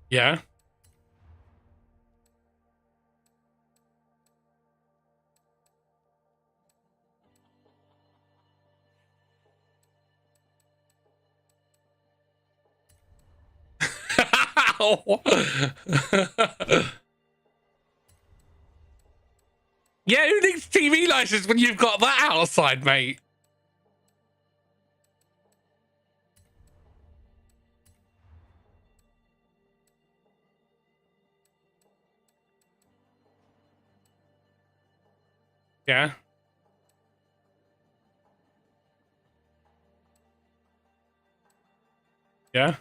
Yeah. Yeah, who needs TV license when you've got that outside, mate? Yeah. Yeah.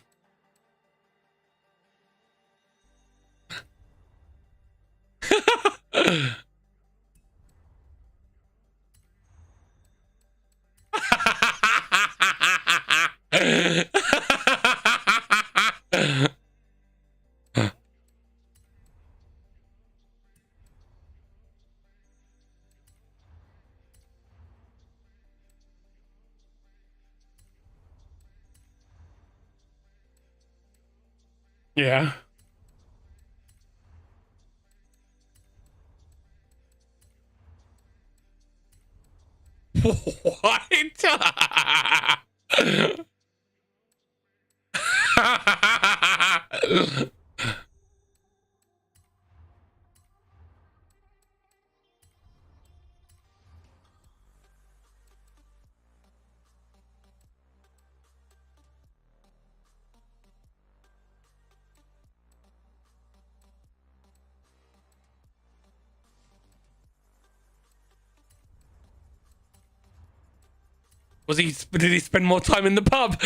Yeah. What? Did he spend more time in the pub?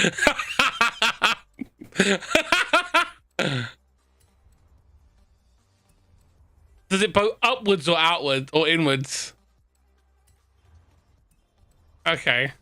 Does it go upwards or outward or inwards? Okay.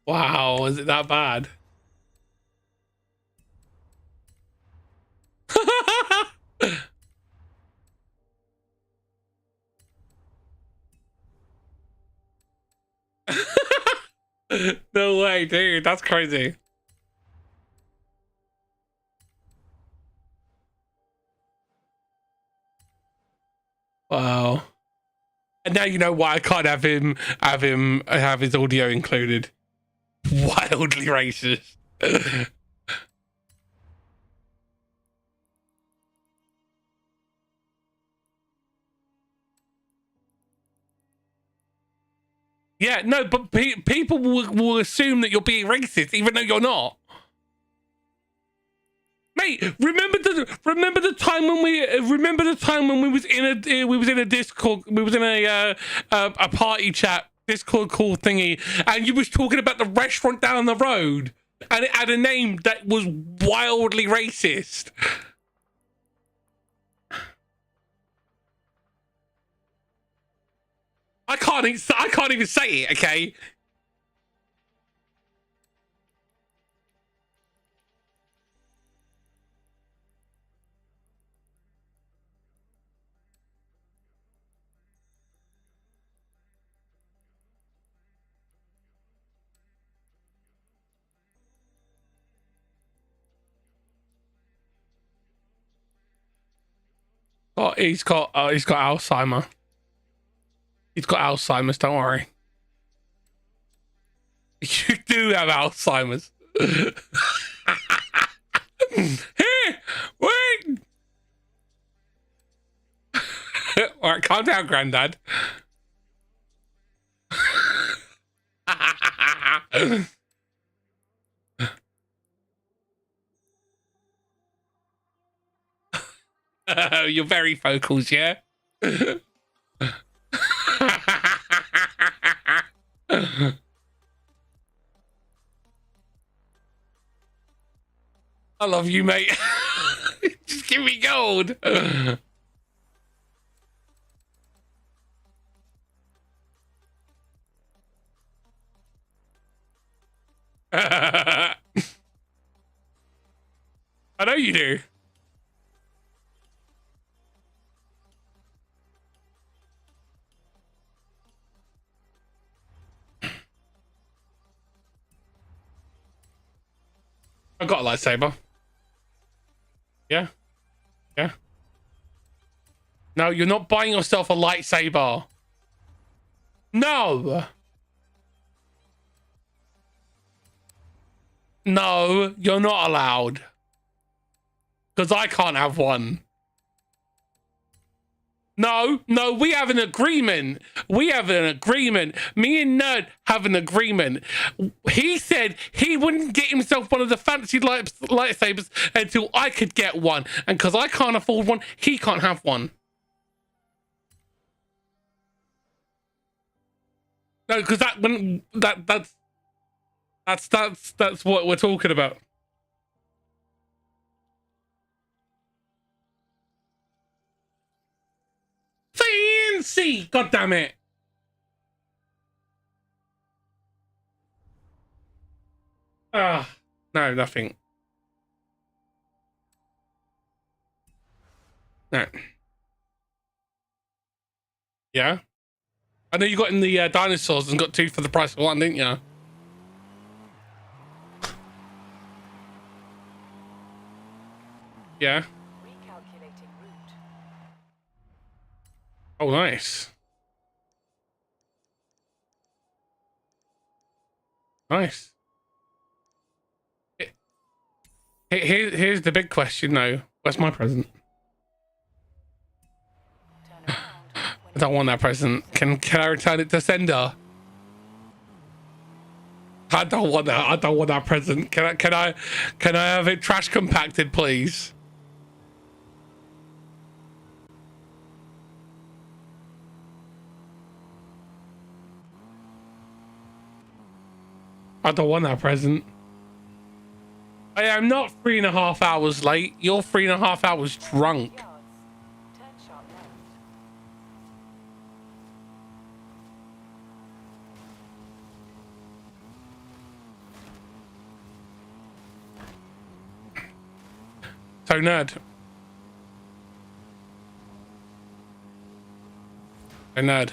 Wow, is it that bad? No way, dude. That's crazy. Wow. And now you know why I can't have his audio included. Wildly racist. Yeah, no, but people will assume that you're being racist, even though you're not. Mate, remember the time when we was in a Discord, we was in a party chat Discord call thingy, and you was talking about the restaurant down the road, and it had a name that was wildly racist. I can't even say it. Okay. Oh, he's got Alzheimer. He's got Alzheimer's. Don't worry. You do have Alzheimer's. Here, wait. All right, calm down, Granddad. You're very vocals, yeah? I love you, mate. Just give me gold. I know you do. I got a lightsaber. Yeah. Yeah. No, you're not buying yourself a lightsaber. No. No, you're not allowed. Because I can't have one. No, we have an agreement. We have an agreement. Me and Nerd have an agreement. He said he wouldn't get himself one of the fancy lightsabers until I could get one. And because I can't afford one, he can't have one. No, because that's what we're talking about. Fancy! God damn it! No, nothing. No. Yeah? I know you got in the dinosaurs and got 2 for the price of 1, didn't you? Yeah. Recalculating route. Oh, nice. Nice. Here's the big question, though. Where's my present? Turn around. I don't want that present. Can I return it to sender? I don't want that. I don't want that present. Can I have it trash compacted, please? I don't want that present. I am not 3.5 hours late. You're 3.5 hours drunk. Yards. Turn sharp left. So, Nerd. So, Nerd.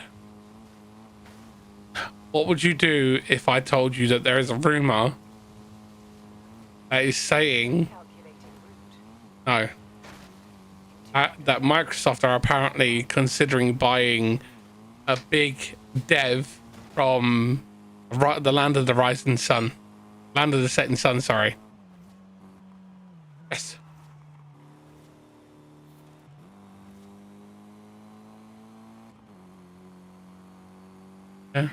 What would you do if I told you that there is a rumor that is saying Calculating route. no, that Microsoft are apparently considering buying a big dev from the land of the rising sun, land of the setting sun? Sorry. Yes. Yeah.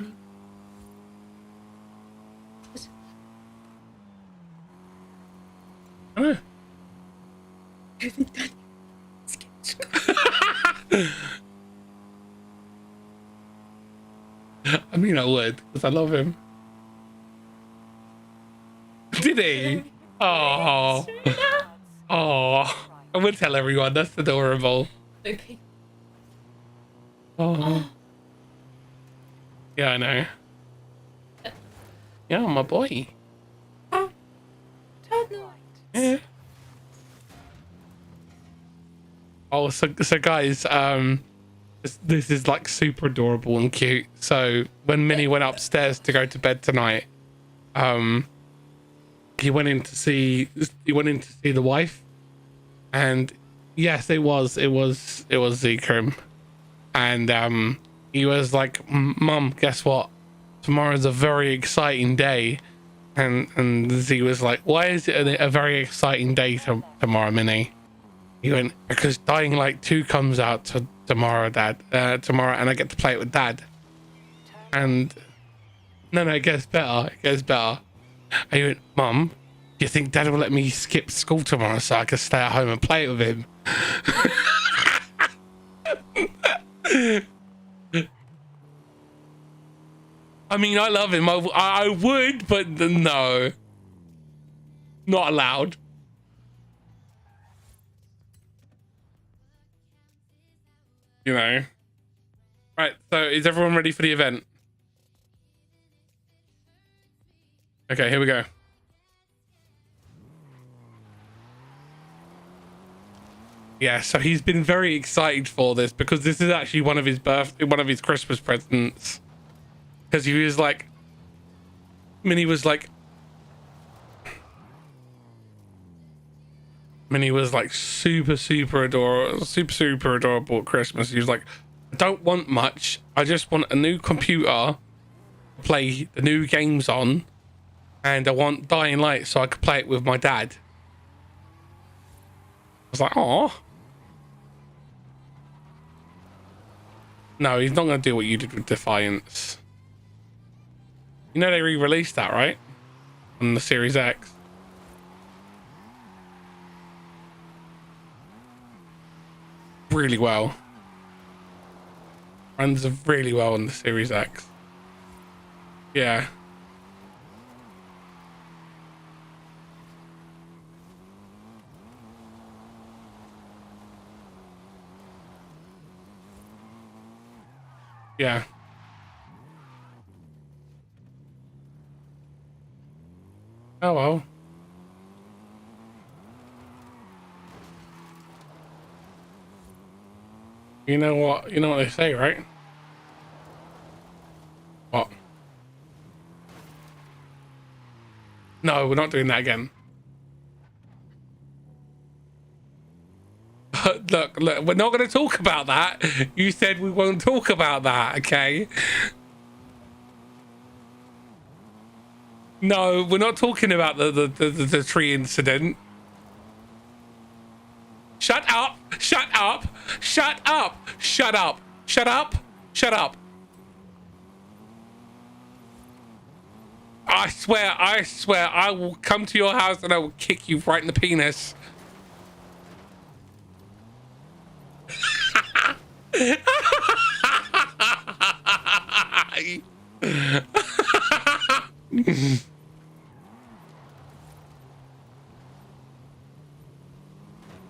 I mean, I would, because I love him. Did he? Oh, oh! I would tell everyone. That's adorable. Okay. Oh, yeah, I know. Yeah, my boy. Turn right. Yeah. Oh, so guys, this is like super adorable and cute. So when Minnie went upstairs to go to bed tonight, he went in to see the wife, and Yes, it was Zekrim, and he was like, "Mum, guess what? Tomorrow's a very exciting day." And Z was like, "Why is it a very exciting day tomorrow, Minnie?" He went, "Because Dying Light 2 comes out tomorrow, Dad. Tomorrow, and I get to play it with Dad." And no, it gets better. It gets better. And he went, "Mum, do you think Dad will let me skip school tomorrow so I can stay at home and play it with him?" I mean, I love him. I would, but no, not allowed. You know. Right. So, is everyone ready for the event? Okay, here we go. Yeah, so he's been very excited for this because this is actually one of his Christmas presents. Because he was like, Minnie was like super adorable at Christmas. He was like, "I don't want much. I just want a new computer to play the new games on, and I want Dying Light so I could play it with my dad." I was like, "Oh." No, he's not going to do what you did with Defiance. You know they re-released that, right? On the Series X. Really well. Runs really well on the Series X. Yeah. Yeah. Oh well. You know what they say, right? What? No, we're not doing that again. Look, we're not going to talk about that. You said we won't talk about that, okay? No, we're not talking about the tree incident. Shut up! Shut up! Shut up! Shut up! Shut up! Shut up! I swear, I will come to your house and I will kick you right in the penis.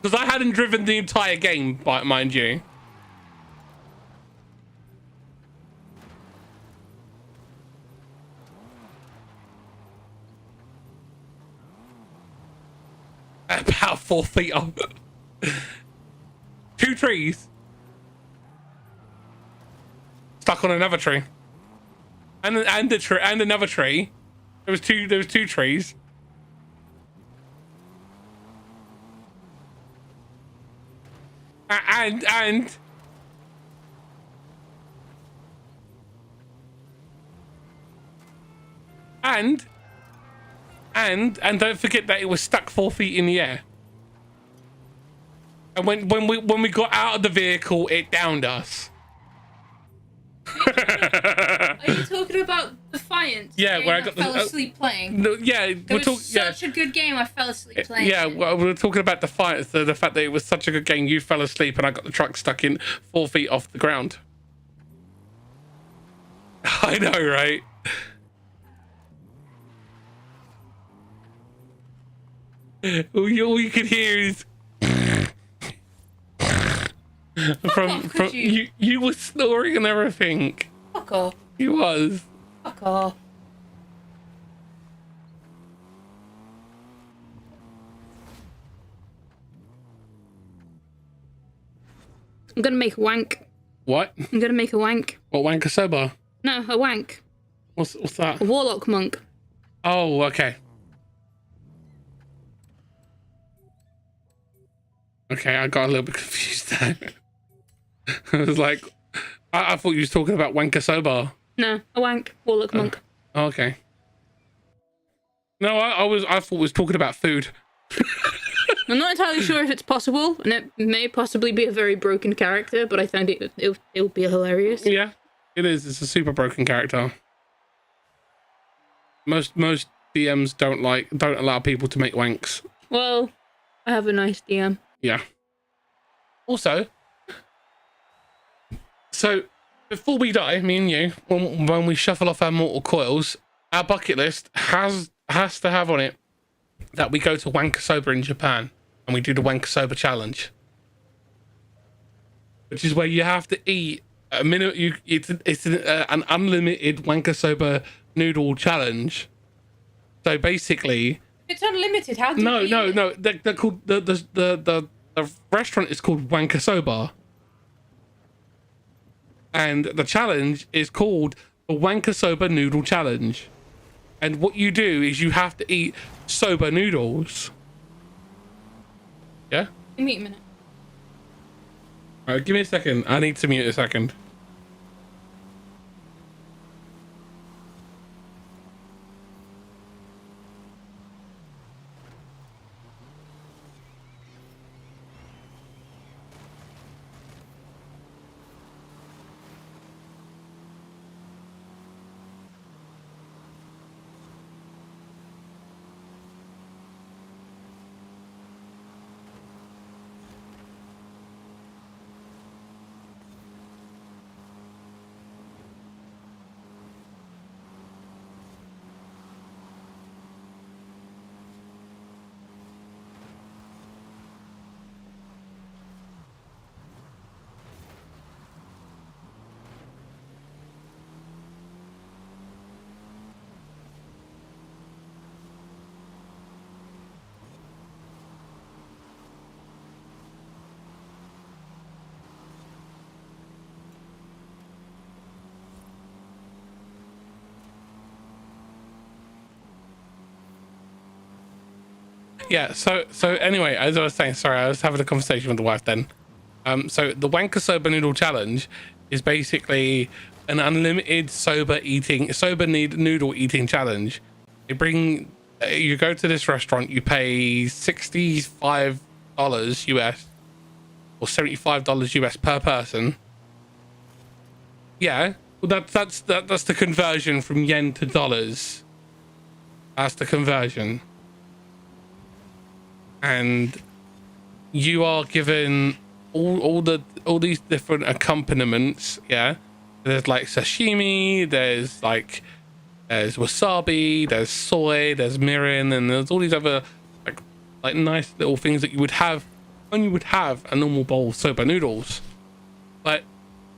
Because I hadn't driven the entire game, mind you. About 4 feet up. 2 trees. Stuck on another tree. And another tree. There was two trees. And don't forget that it was stuck 4 feet in the air. And when we got out of the vehicle, it downed us. Are you talking about Defiance? Yeah, where I got fell asleep playing. No, yeah, we're talking. Such a good game. I fell asleep playing. Yeah, well, we were talking about Defiance. The fact that it was such a good game, you fell asleep, and I got the truck stuck in 4 feet off the ground. I know, right? All you could hear is from you were snoring and everything. Fuck off. He was. Fuck off. I'm gonna make a wank. What? I'm gonna make a wank. What, wanker sober? No, a wank. What's that? A warlock monk. Oh, okay. Okay, I got a little bit confused there. I was like, I thought you was talking about Wanker Soba. No, a wank. Warlock monk. Oh, okay. No, I thought we was talking about food. I'm not entirely sure if it's possible, and it may possibly be a very broken character, but I find it'll be hilarious. Yeah, it is. It's a super broken character. Most DMs don't allow people to make wanks. Well, I have a nice DM. Yeah. Also, so before we die, me and you, when we shuffle off our mortal coils, our bucket list has to have on it that we go to Wankosoba in Japan and we do the Wankosoba challenge, which is where you have to eat a minute. It's an unlimited Wankosoba noodle challenge. So basically, It's unlimited. How do you eat it? no. They're called the restaurant is called Wankosoba, and the challenge is called the Wankosoba Noodle Challenge. And what you do is you have to eat soba noodles. Yeah? Give me a minute. Alright, give me a second. I need to mute a second. Yeah, so anyway, as I was saying, sorry, I was having a conversation with the wife then. So the Wankosoba Noodle Challenge is basically an unlimited noodle eating challenge. You go to this restaurant, you pay $65 US or $75 US per person. Yeah, well that's the conversion from yen to dollars. That's the conversion. And you are given all these different accompaniments. Yeah, there's like sashimi, there's wasabi, there's soy, there's mirin, and there's all these other like nice little things that you would have when you would have a normal bowl of soba noodles. But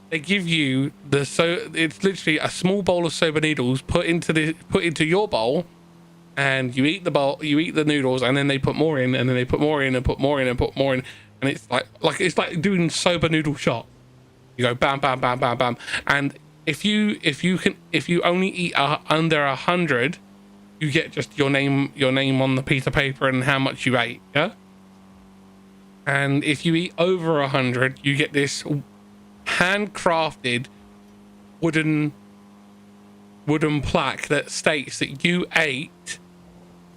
they give you it's literally a small bowl of soba noodles put into your bowl. And you eat the noodles, and then they put more in, and then they put more in, and put more in, and put more in, and it's like doing soba noodle shot. You go bam, bam, bam, bam, bam, and if you only eat under 100, you get just your name on the piece of paper and how much you ate. Yeah. And if you eat over 100, you get this handcrafted wooden plaque that states that you ate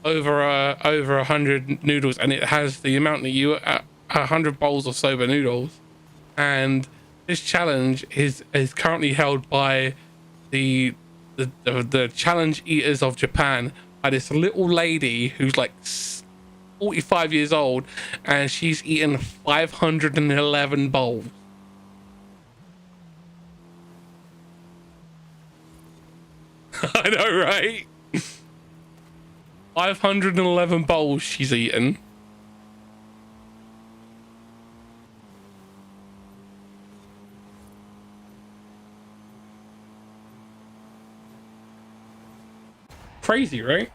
over 100 noodles, and it has the amount that you 100 bowls of soba noodles. And this challenge is currently held by the challenge eaters of Japan, by this little lady who's like 45 years old, and she's eaten 511 bowls. I know, right? 511 bowls she's eaten. Crazy, right?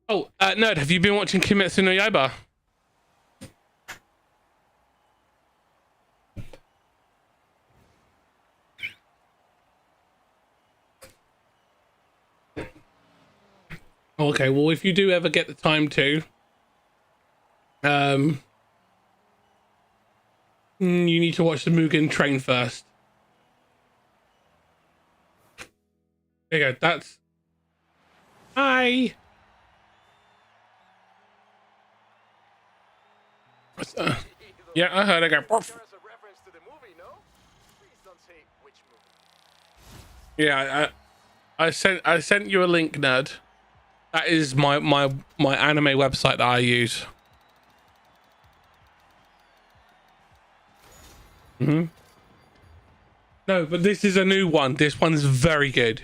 Oh, Nerd, have you been watching Kimetsu no Yaiba? Okay, well, if you do ever get the time to, you need to watch the Mugen Train first. There you go. That's. Hi. Yeah, I heard it go. Poof. Yeah, I sent you a link, nerd. That is my anime website that I use. No, but this is a new one. This one's very good.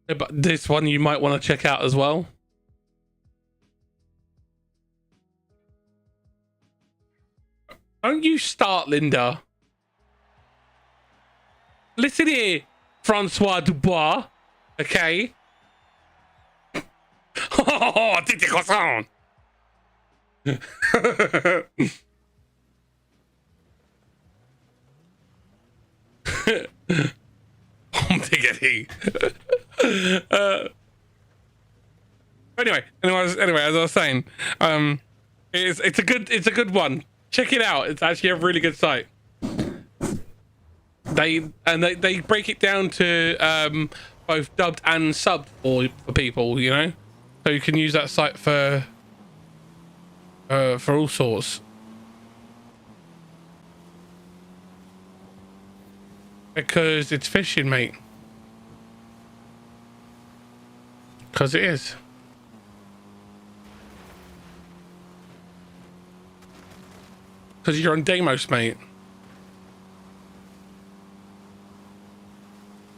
Yeah, but this one you might want to check out as well. Don't you start, Linda. Listen here, Francois Dubois. Okay. Oh, Titi Croissant. I'm diggity. Anyway, as I was saying, it's a good one. Check it out. It's actually a really good site. They break it down to both dubbed and subbed for people, you know, so you can use that site for all sorts. Because it's fishing, mate. Because it is. Because you're on Deimos, mate.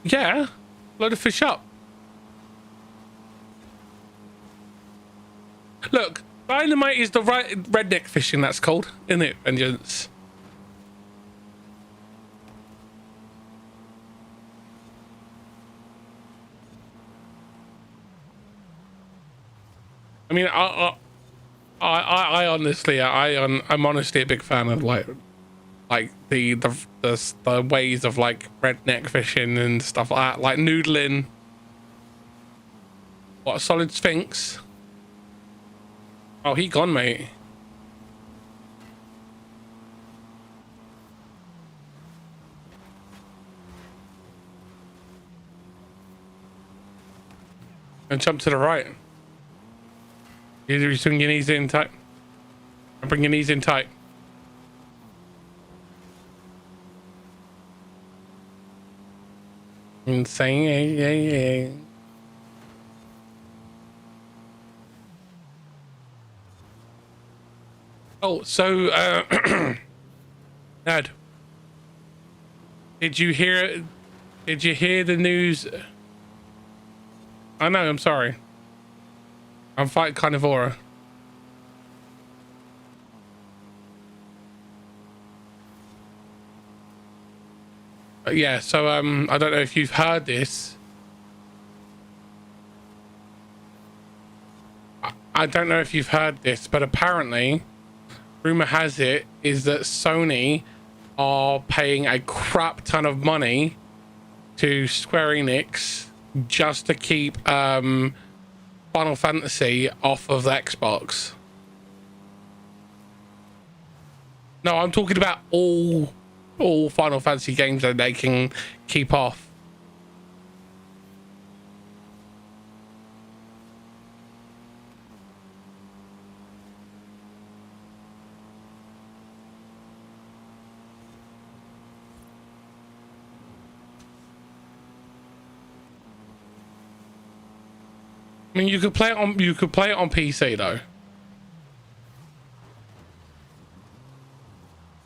Yeah, load of fish up. Look, dynamite is the right redneck fishing, that's called, isn't it, Vengeance? I mean, I honestly, I'm honestly a big fan of like the ways of like redneck fishing and stuff like that, like noodling. What, a solid Sphinx? Oh, he gone, mate. And jump to the right. You swing your knees in tight. And bring your knees in tight. Insane. Oh, so Dad, did you hear the news? I know, I'm sorry. I'm fighting carnivora. Yeah, so I don't know if you've heard this. I don't know if you've heard this, but apparently rumor has it is that Sony are paying a crap ton of money to Square Enix just to keep Final Fantasy off of the Xbox. No, I'm talking about all Final Fantasy games that they can keep off. I mean, you could play it on PC though.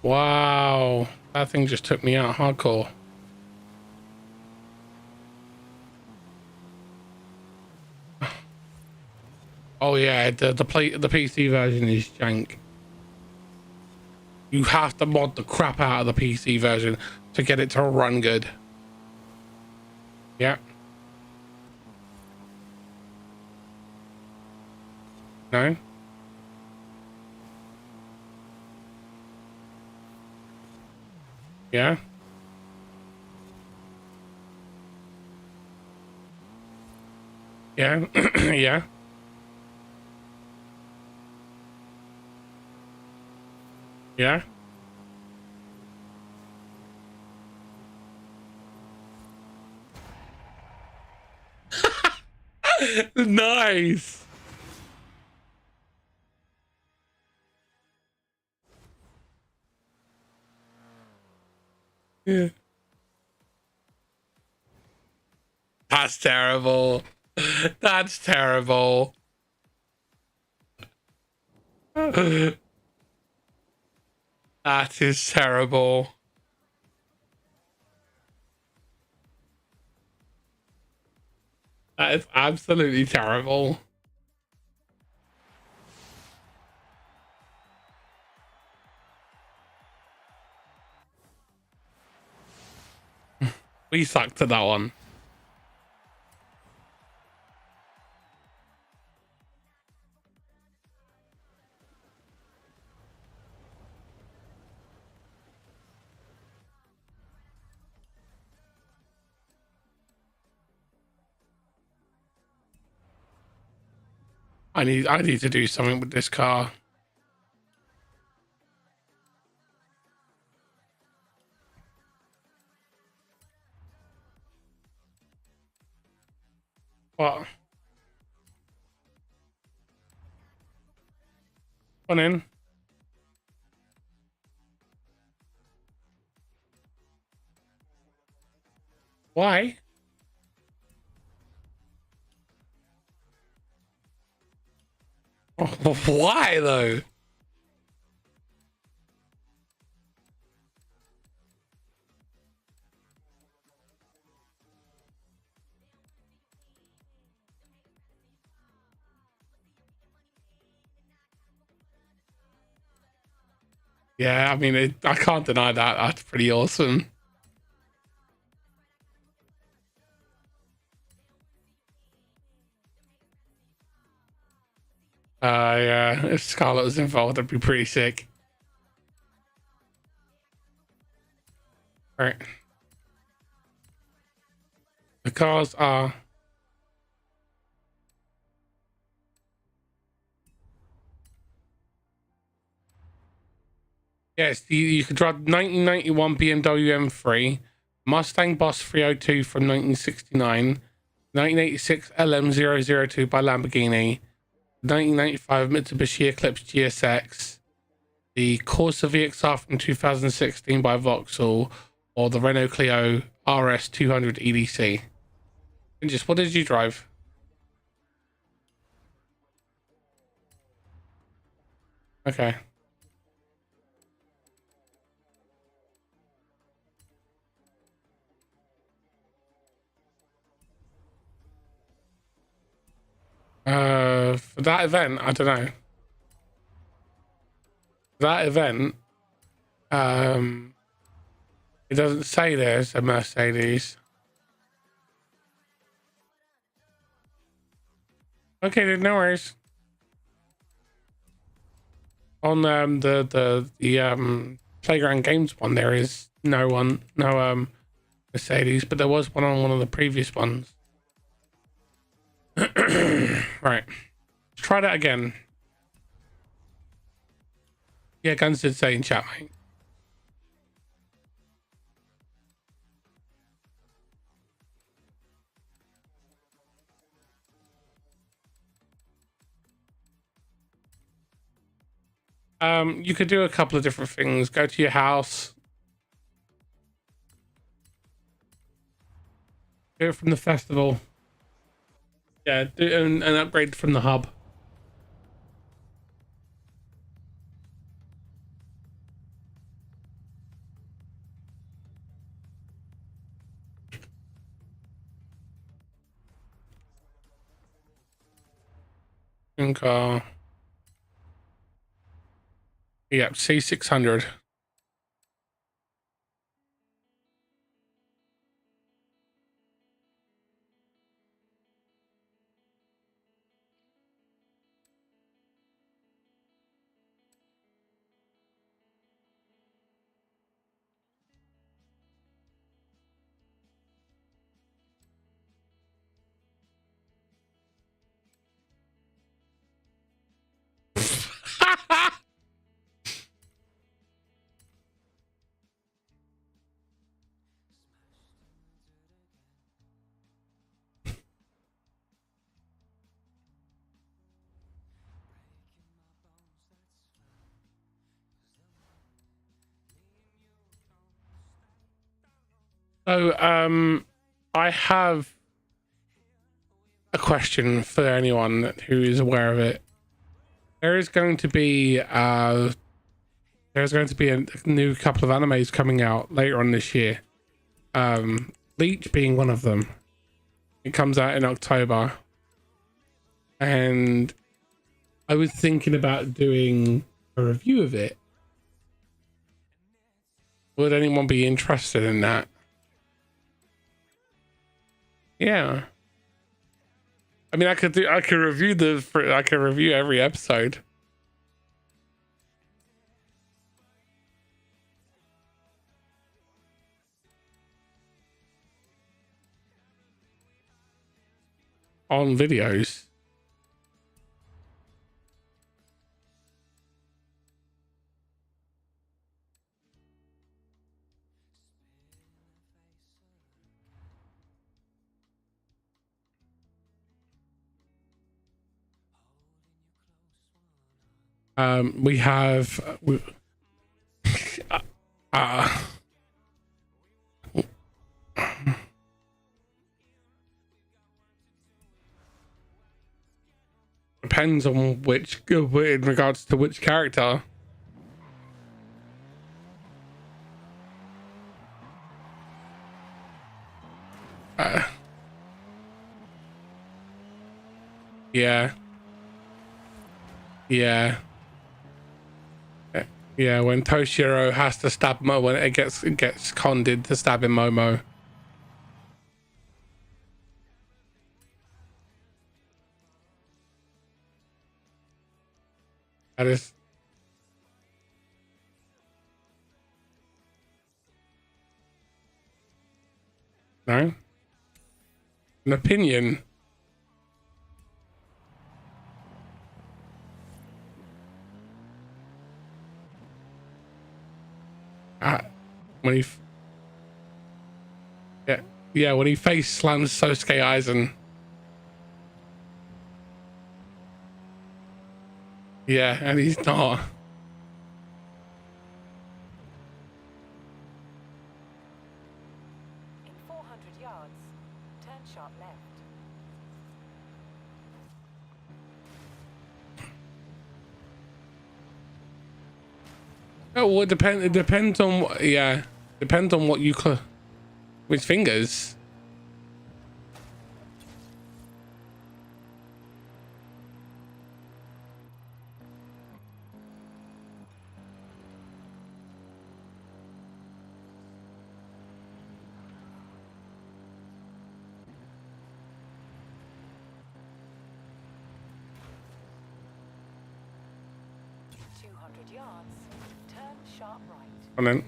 Wow, that thing just took me out hardcore. Oh yeah, the PC version is jank. You have to mod the crap out of the PC version to get it to run good. Yeah. No? Yeah? Yeah. Yeah. Yeah. Nice. Yeah. That's terrible. That's terrible. That is terrible. That is absolutely terrible. We sucked at that one. I need to do something with this car. What? Come on in. Why? Why though? Yeah, I mean, I can't deny that. That's pretty awesome. Yeah, if Scarlett was involved, that'd be pretty sick. Right. The cars are. Yes, you could drive 1991 BMW M3, Mustang Boss 302 from 1969, 1986 LM002 by Lamborghini, 1995 Mitsubishi Eclipse GSX, the Corsa VXR from 2016 by Vauxhall, or the Renault Clio RS 200 EDC. And just what did you drive? Okay. For that event, I don't know. That event, it doesn't say there's a Mercedes. Okay, then no worries. On the playground games one, there is no Mercedes, but there was one on one of the previous ones. Right, let's try that again. Yeah, Guns did say in chat, mate. You could do a couple of different things. Go to your house. Do it from the festival. Yeah, do an upgrade from the hub. And yeah, C600. So, I have a question for anyone who is aware of it. There's going to be a new couple of animes coming out later on this year. Bleach being one of them. It comes out in October, and I was thinking about doing a review of it. Would anyone be interested in that? Yeah. I mean, I could review every episode. On videos. We have depends on which, in regards to which character. Yeah. Yeah. Yeah, when Toshiro has to stab when it gets conded to stab in Momo. That is no an opinion. When he when he face slams Sosuke Aizen. Yeah, and he's not. In 400 yards, turn sharp left. Oh, well, it depends on what. Yeah, depends on what you with fingers. Sharp right. And then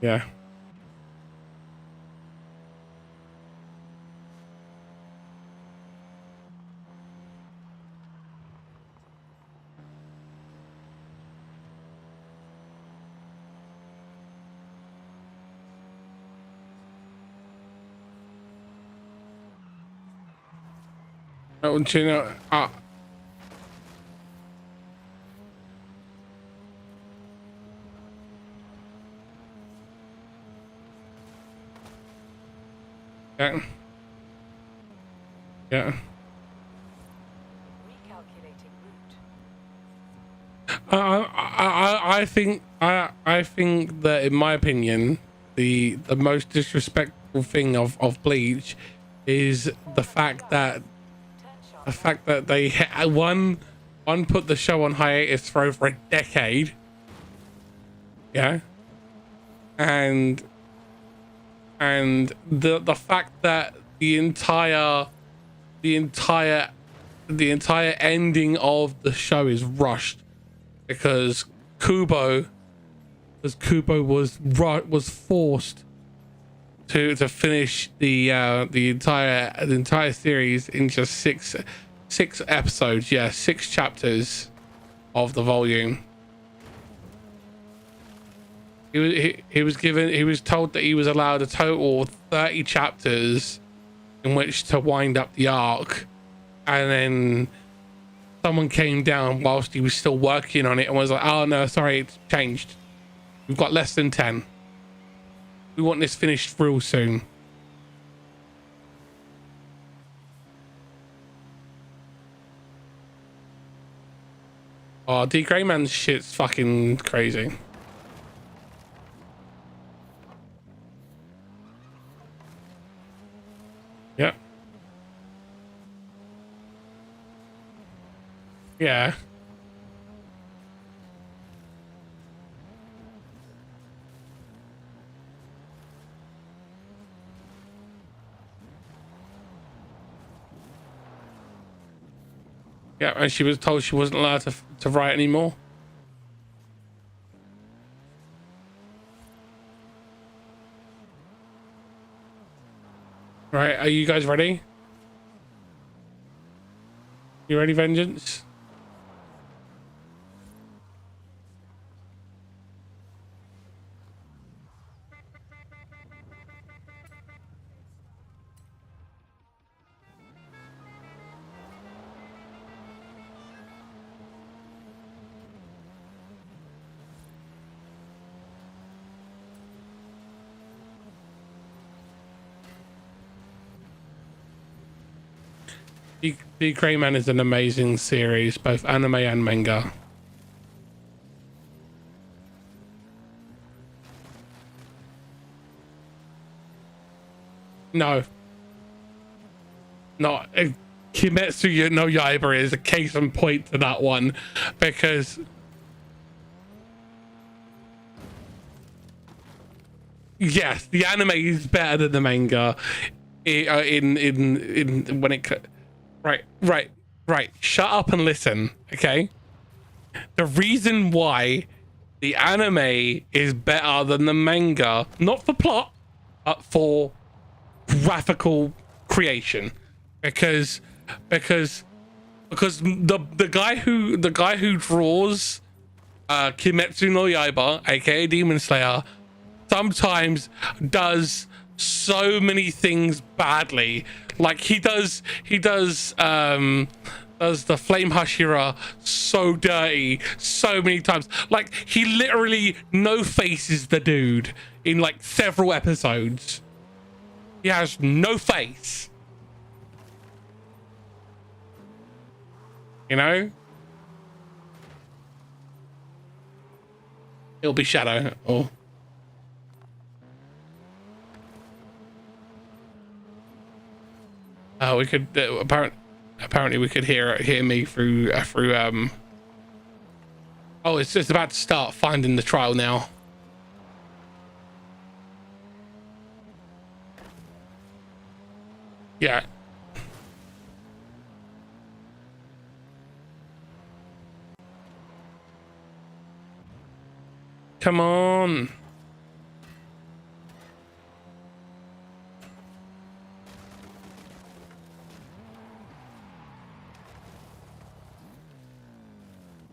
yeah. Oh, do you know? Yeah. Yeah. Recalculating route. I think that, in my opinion, the most disrespectful thing of Bleach is the fact that they one put the show on hiatus for over a decade. Yeah. And the fact that the entire ending of the show is rushed because Kubo was forced to finish the entire series in just six episodes. Yeah, 6 chapters of the volume. He was told that he was allowed a total of 30 chapters in which to wind up the arc, and then someone came down whilst he was still working on it and was like, oh no, sorry, it's changed. We've got less than 10. We want this finished real soon. Oh, D Greyman's shit's fucking crazy. Yep. Yeah. Yeah, and she was told she wasn't allowed to write anymore. Right, are you guys ready? You ready, Vengeance? The Greyman is an amazing series, both anime and manga. No. Not Kimetsu no Yaiba is a case in point to that one, because yes, the anime is better than the manga. In when it right. Shut up and listen, okay? The reason why the anime is better than the manga, not for plot, but for graphical creation, because the guy who draws Kimetsu no Yaiba, aka Demon Slayer, sometimes does so many things badly. Like he does the Flame Hashira so dirty so many times. Like he literally no faces the dude in like several episodes. He has no face. You know? It'll be Shadow. We could apparently we could hear me through oh, it's just about to start finding the trial now. Yeah. Come on.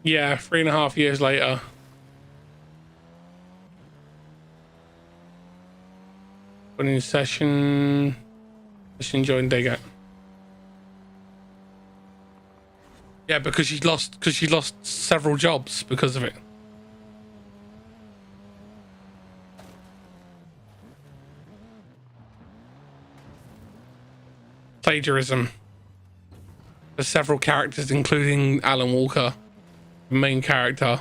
Yeah, 3.5 years later. Winning session joined Digger. Yeah, because she lost several jobs because of it. Plagiarism. There's several characters, including Alan Walker, the main character.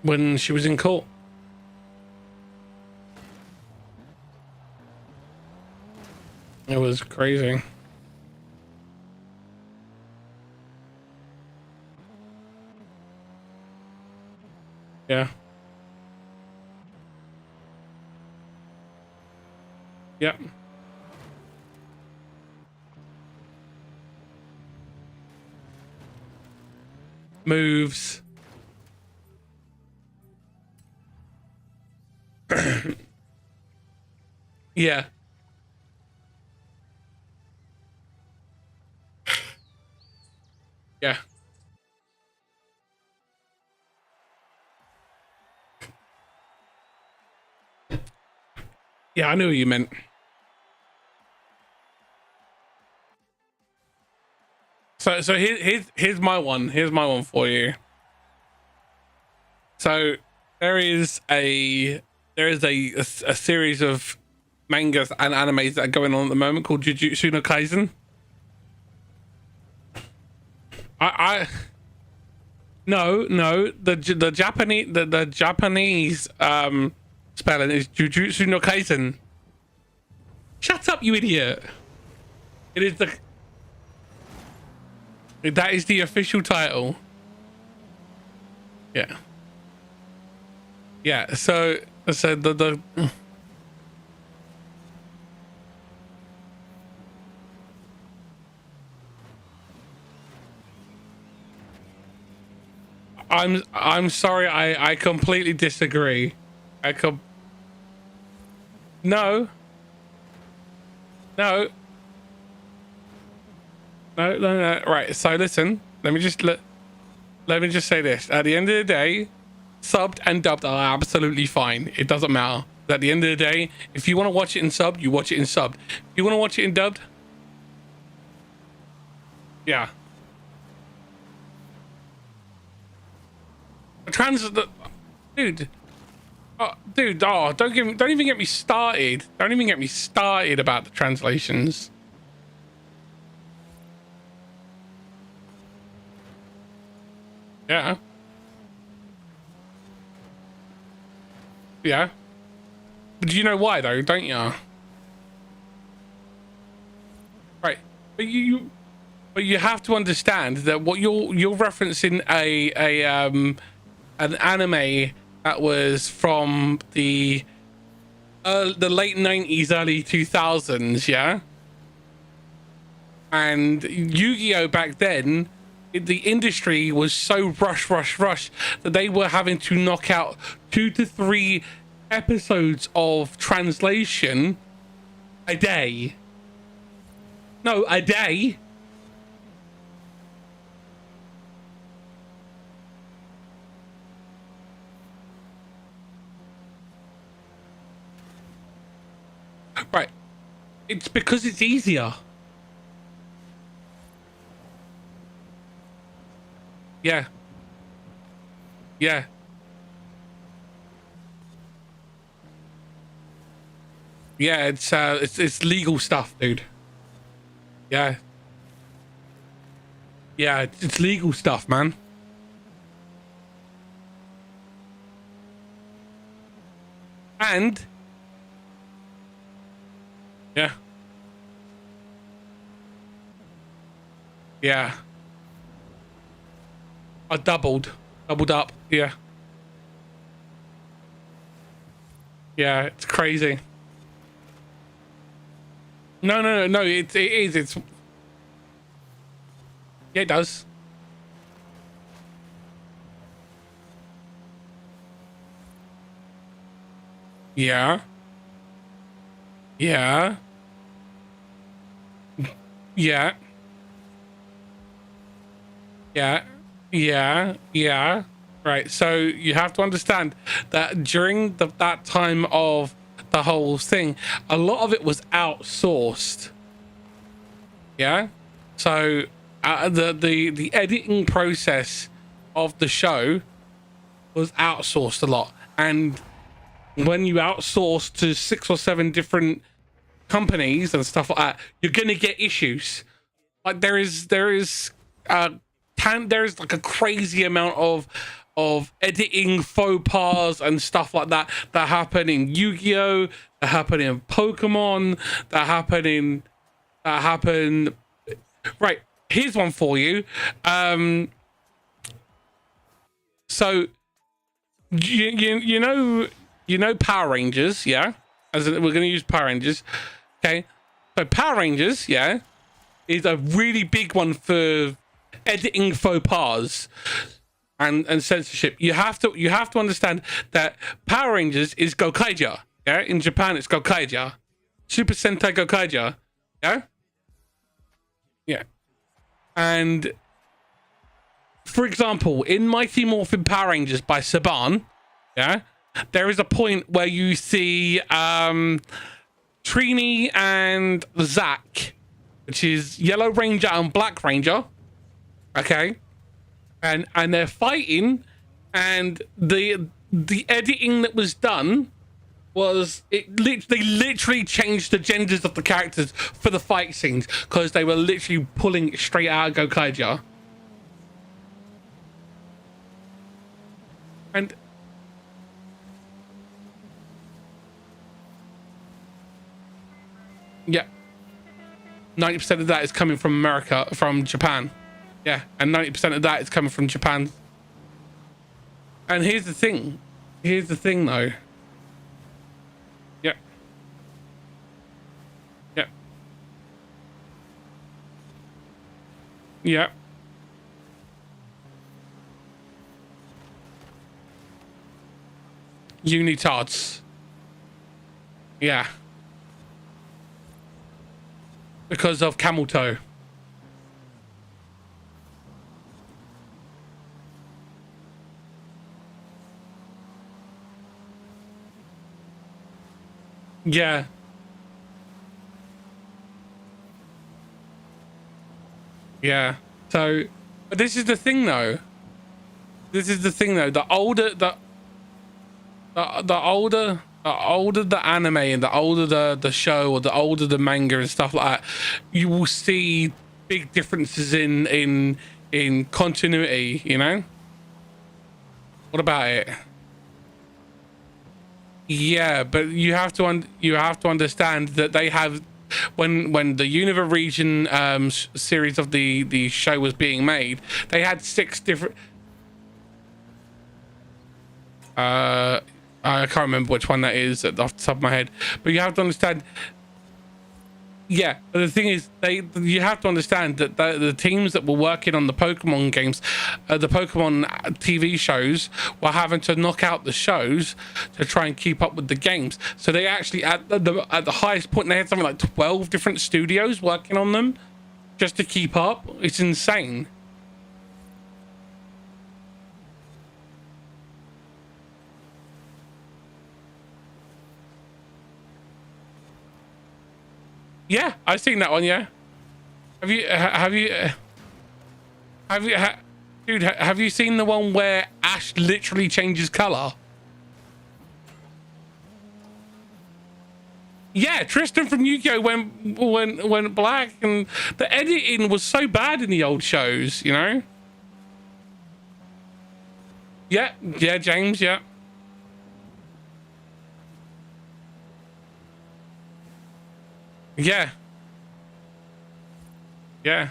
When she was in court. It was crazy. Yeah. Yep. Moves. Yeah. Yeah. Yeah, I knew what you meant. So here's my one. Here's my one for you. So there is a series of mangas and animes that are going on at the moment called Jujutsu no Kaisen. No, the Japanese spelling is Jujutsu no Kaisen. Shut up, you idiot! It is that is the official title. Yeah. Yeah. So the. I'm sorry. I completely disagree. No. Right. So listen. Let me just say this. At the end of the day, subbed and dubbed are absolutely fine. It doesn't matter. At the end of the day, if you want to watch it in sub, you watch it in sub. If you want to watch it in dubbed, yeah. Dude. Dude, don't even get me started. Don't even get me started about the translations. Yeah. Yeah. But do you know why though, don't you? Right. But you have to understand that what you're referencing an anime that was from the late 90s, early 2000s, yeah? And Yu-Gi-Oh back then, the industry was so rush that they were having to knock out 2 to 3 episodes of translation a day. No, a day. Right. It's because it's easier. Yeah. Yeah. Yeah, it's legal stuff, dude. Yeah. Yeah, it's legal stuff, man. And yeah. Yeah. I doubled up. Yeah. Yeah, it's crazy. No. It is. It's. Yeah, it does. Yeah. Yeah. Yeah. Yeah. Yeah. Right. So you have to understand that during that time of the whole thing, a lot of it was outsourced. Yeah. So the editing process of the show was outsourced a lot, and when you outsource to 6 or 7 different companies and stuff like that, you're gonna get issues. Like there is like a crazy amount of editing faux pas and stuff like that happen in Yu-Gi-Oh, that happen in Pokemon, that happen. Right, here's one for you. So you know Power Rangers, yeah? As in, we're gonna use Power Rangers. Okay. So Power Rangers, yeah, is a really big one for editing faux pas and censorship. You have to understand that Power Rangers is Gokaiger. Yeah, in Japan it's Gokaiger. Super Sentai Gokaiger. Yeah? Yeah. And for example, in Mighty Morphin Power Rangers by Saban, yeah, there is a point where you see Trini and Zack, which is Yellow Ranger and Black Ranger, okay, and they're fighting, and the editing that was done was they literally changed the genders of the characters for the fight scenes because they were literally pulling it straight out of Gokaiger. And yeah, 90% of that is coming from America, from Japan. Yeah, and 90% of that is coming from Japan. And here's the thing though. Yeah. Yeah. Yeah. Unitards. Yeah. Because of camel toe. Yeah. Yeah. So, but this is the thing though. The older the anime and the older the show, or the older the manga and stuff like that, you will see big differences in continuity, you know? What about it? Yeah, but you have to understand that they have, when the Universe region series of the show was being made, they had 6 different I can't remember which one that is off the top of my head, but you have to understand. Yeah, but the thing is, you have to understand that the teams that were working on the Pokemon games, the Pokemon TV shows, were having to knock out the shows to try and keep up with the games. So they actually, at the highest point, they had something like 12 different studios working on them just to keep up. It's insane. Yeah, I've seen that one. Yeah, dude, have you seen the one where Ash literally changes color? Yeah, Tristan from Yu-Gi-Oh went black, and the editing was so bad in the old shows, you know. Yeah, James, yeah. Yeah. Yeah.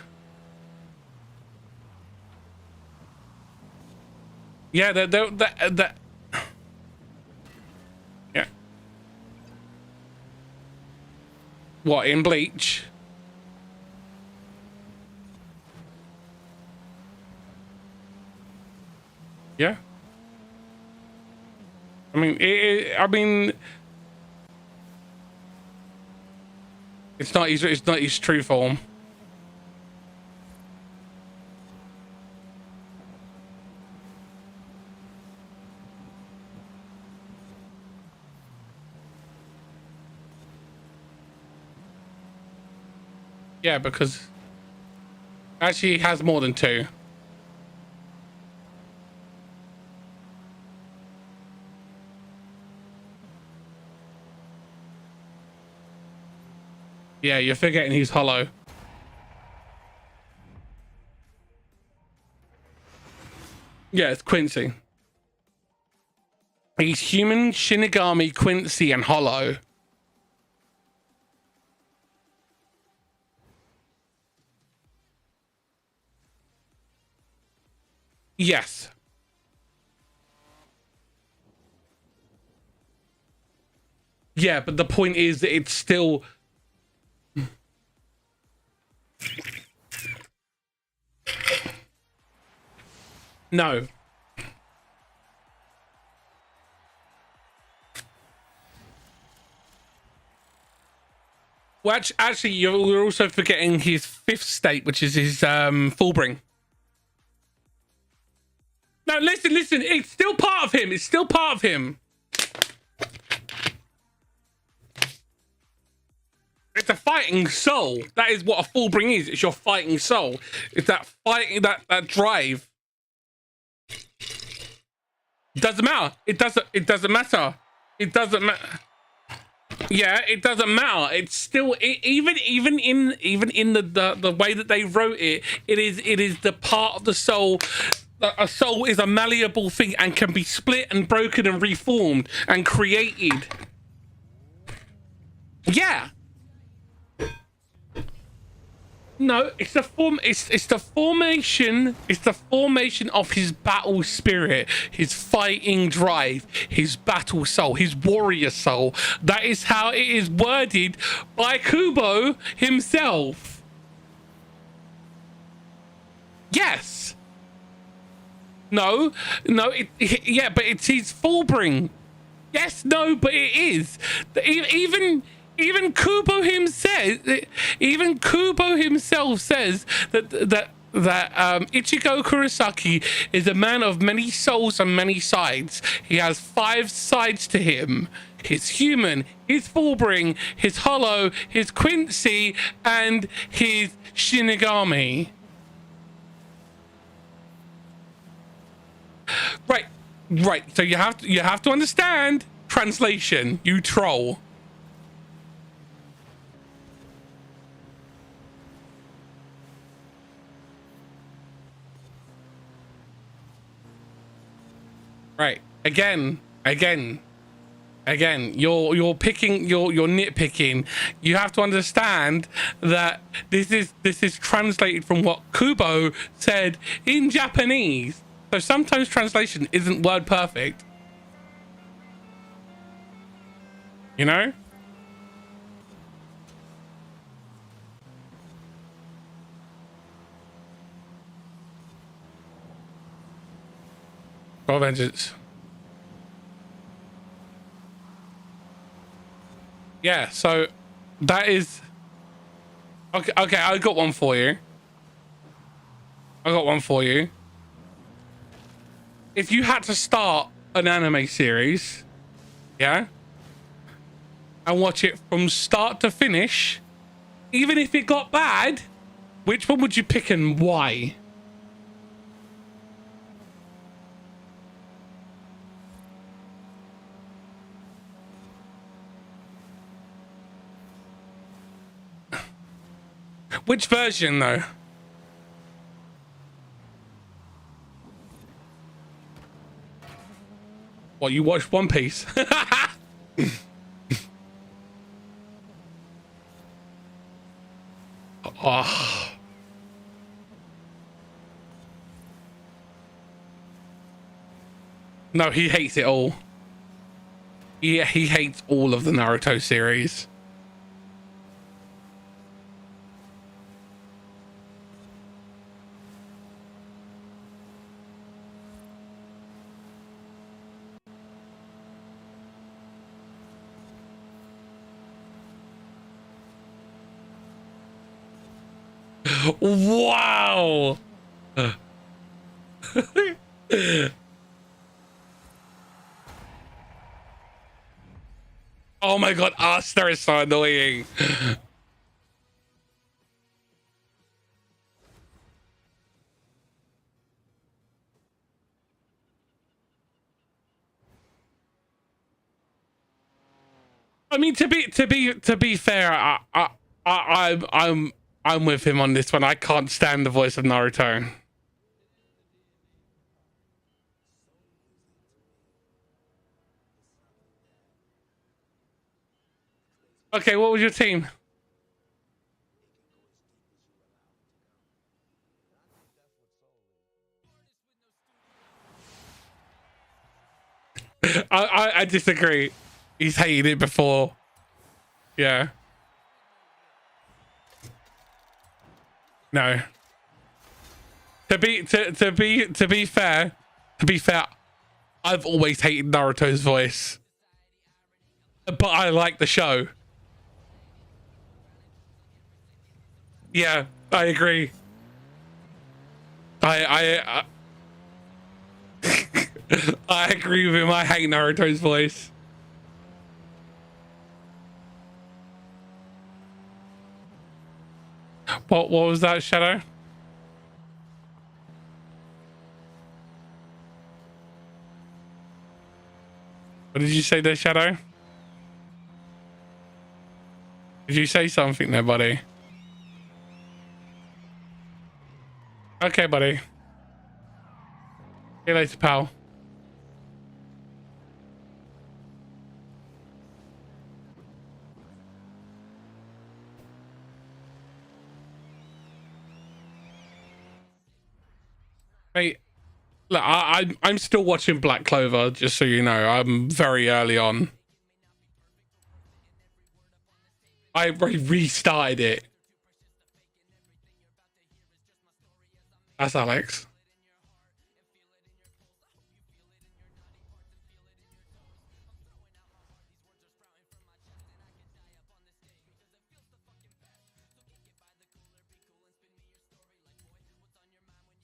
Yeah, the yeah. What, in Bleach? Yeah. I mean, it's not his true form. Yeah, because actually he has more than 2. Yeah, you're forgetting he's hollow. Yeah, it's Quincy. He's human, Shinigami, Quincy, and hollow. Yes. Yeah, but the point is that it's still... No. Well, actually, you're also forgetting his 5th state, which is his Fullbring. No, listen. It's still part of him. It's still part of him. It's a fighting soul. That is what a Fullbring is. It's your fighting soul. It's that fighting, that drive. Doesn't matter. It doesn't matter. It doesn't matter. Yeah, it doesn't matter. It's still even in the way that they wrote it. It is the part of the soul. A soul is a malleable thing and can be split and broken and reformed and created. Yeah. No, it's the formation. It's the formation of his battle spirit, his fighting drive, his battle soul, his warrior soul. That is how it is worded by Kubo himself. Yes. No. Yeah, but it's his Fullbring. Yes. No, but it is. Even Kubo himself says that Ichigo Kurosaki is a man of many souls and many sides. He has 5 sides to him: his human, his Fullbring, his hollow, his Quincy, and his Shinigami. Right. So you have to understand translation, you troll. Right. Again. You're nitpicking. You have to understand that this is translated from what Kubo said in Japanese. So sometimes translation isn't word perfect. You know? For vengeance. Yeah, so that is okay. I got one for you. If you had to start an anime series, yeah, and watch it from start to finish, even if it got bad, which one would you pick and why? Which version, though? What, you watched One Piece? Oh. No, he hates it all. Yeah, he hates all of the Naruto series. Wow. Oh my god, Asta is so annoying. I mean, to be fair, I'm with him on this one. I can't stand the voice of Naruto. Okay, what was your team? I disagree. He's hated it before. Yeah. No. To be fair, I've always hated Naruto's voice, but I like the show. Yeah, I agree. I agree with him. I hate Naruto's voice. What was that, Shadow? What did you say there, Shadow? Did you say something there, buddy? Okay, buddy. See you later, pal. Hey, look, I'm still watching Black Clover, just so you know. I'm very early on. I restarted it. That's Alex.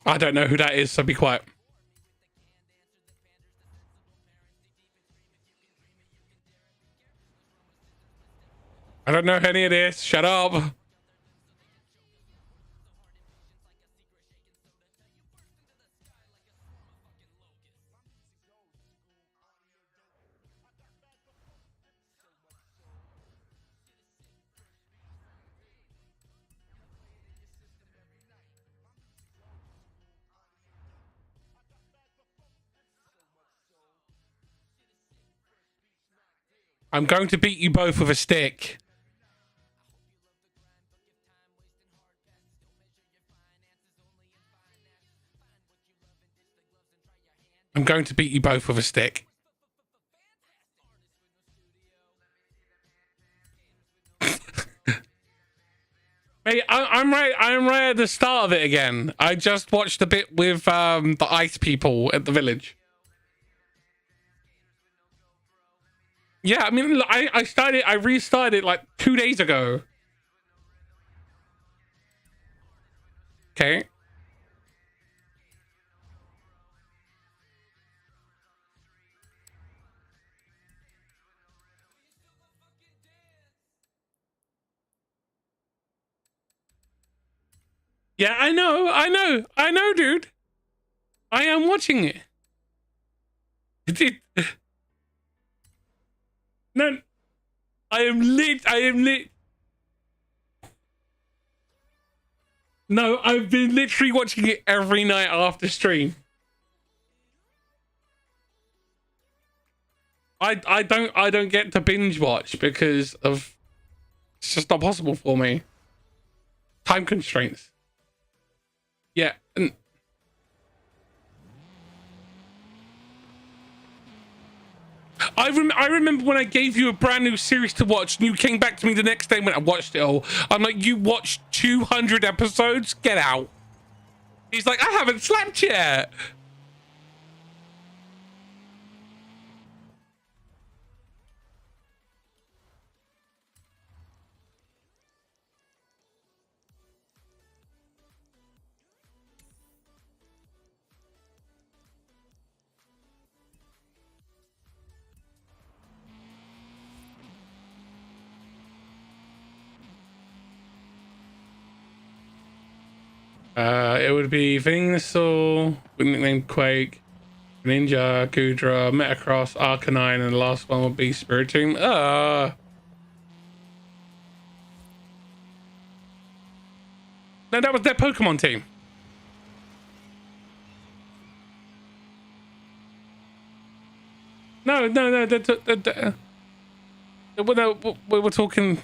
I don't know who that is, so be quiet. I don't know any of this. Shut up. I'm going to beat you both with a stick. I'm going to beat you both with a stick. Mate, I'm right at the start of it again. I just watched a bit with the ice people at the village. Yeah, I mean, I restarted like 2 days ago. Okay. Yeah, I know, dude. I am watching it. No, I am lit. No, I've been literally watching it every night after stream. I don't get to binge watch because of it's just not possible for me. Time constraints. Yeah. And I remember when I gave you a brand new series to watch and you came back to me the next day when I watched it all. I'm like, you watched 200 episodes? Get out. He's like, I haven't slept yet. It would be Venusaur, nicknamed Quake, Ninja, Gudra, Metacross, Arcanine, and the last one would be Spiritomb. No, that was their Pokemon team. No, we were talking.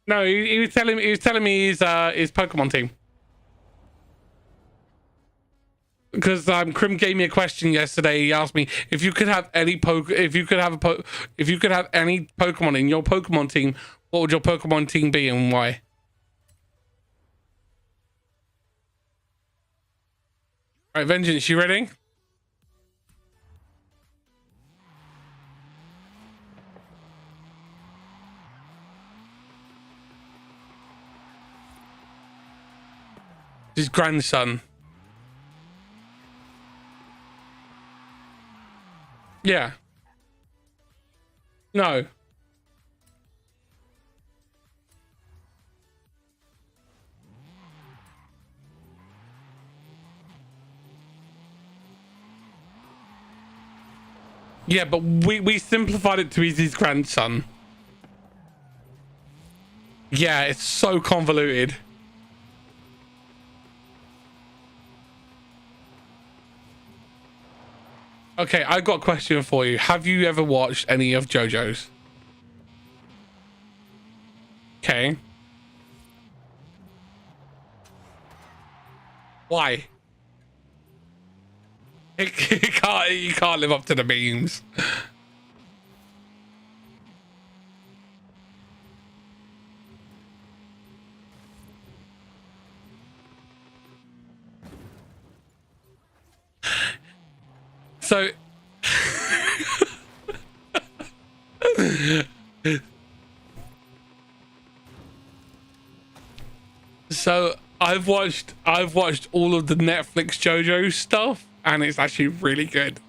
No, he was telling me his Pokemon team. Because Crim gave me a question yesterday. He asked me if you could have any if you could have any Pokemon in your Pokemon team, what would your Pokemon team be and why? Right, Vengeance, you ready? His grandson. Yeah. No. Yeah, but we simplified it to his grandson. Yeah, it's so convoluted. Okay, I've got a question for you. Have you ever watched any of JoJo's? Okay. Why? You can't live up to the memes. So so I've watched all of the Netflix JoJo stuff, and it's actually really good.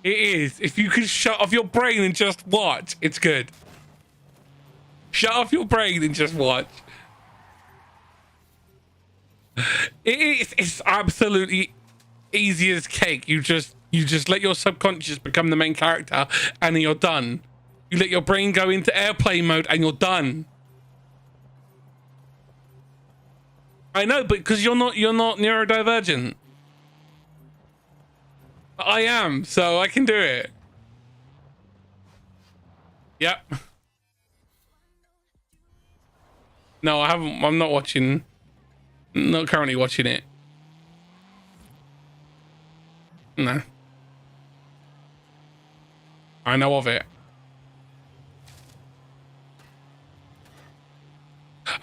It is. If you could shut off your brain and just watch, it's good. Shut off your brain and just watch. It's absolutely easy as cake. You just let your subconscious become the main character, and then you're done. You let your brain go into airplane mode, and you're done. I know, but because you're not neurodivergent. But I am, so I can do it. Yep. No, I haven't. I'm not watching. Not currently watching it. No. I know of it.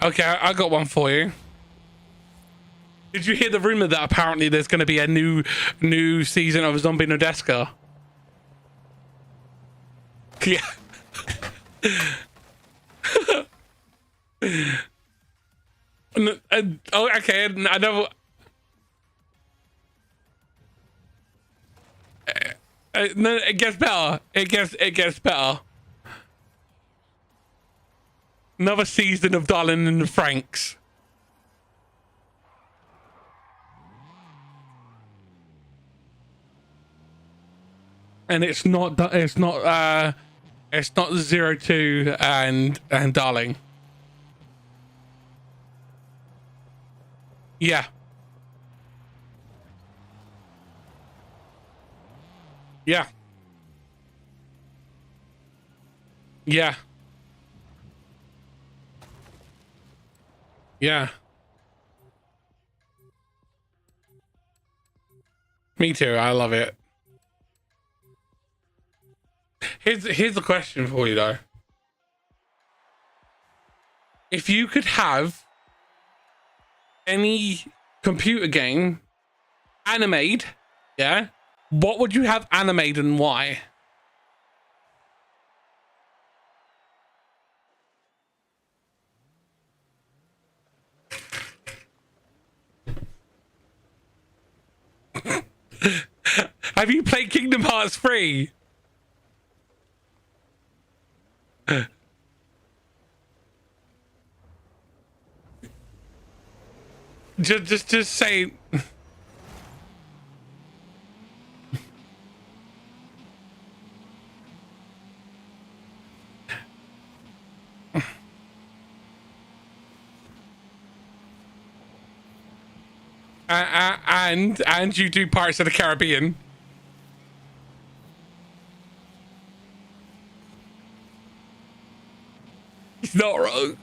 Okay, I got one for you. Did you hear the rumor that apparently there's going to be a new season of Zombie Nodeska? Yeah. Oh, okay. I know. No, it gets better. It gets better. Another season of Darling in the Franks. And it's not 02 and Darling. Yeah. Yeah. Yeah. Yeah. Me too. I love it. Here's the question for you though. If you could have any computer game animated, yeah, what would you have animated and why? Have you played Kingdom Hearts 3? Just say. And you do Pirates of the Caribbean. He's not wrong.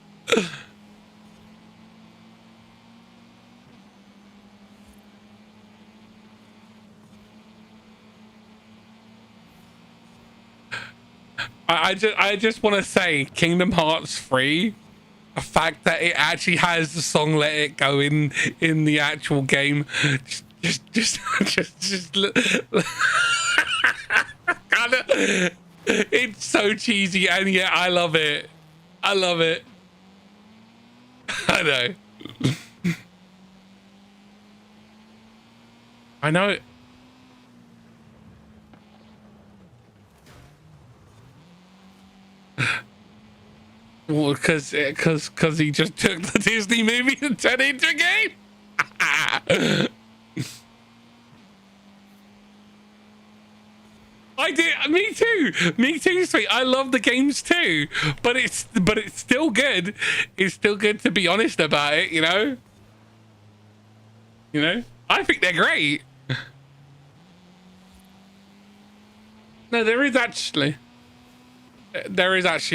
I just want to say Kingdom Hearts 3 the fact that it actually has the song "Let It Go" in the actual game, just kinda, it's so cheesy, and yet I love it. I love it. I know. I know it. Well, because he just took the Disney movie and turned it into a game. I did. Me too, sweet. I love the games too, but it's still good. It's still good to be honest about it. You know. I think they're great. No, there is actually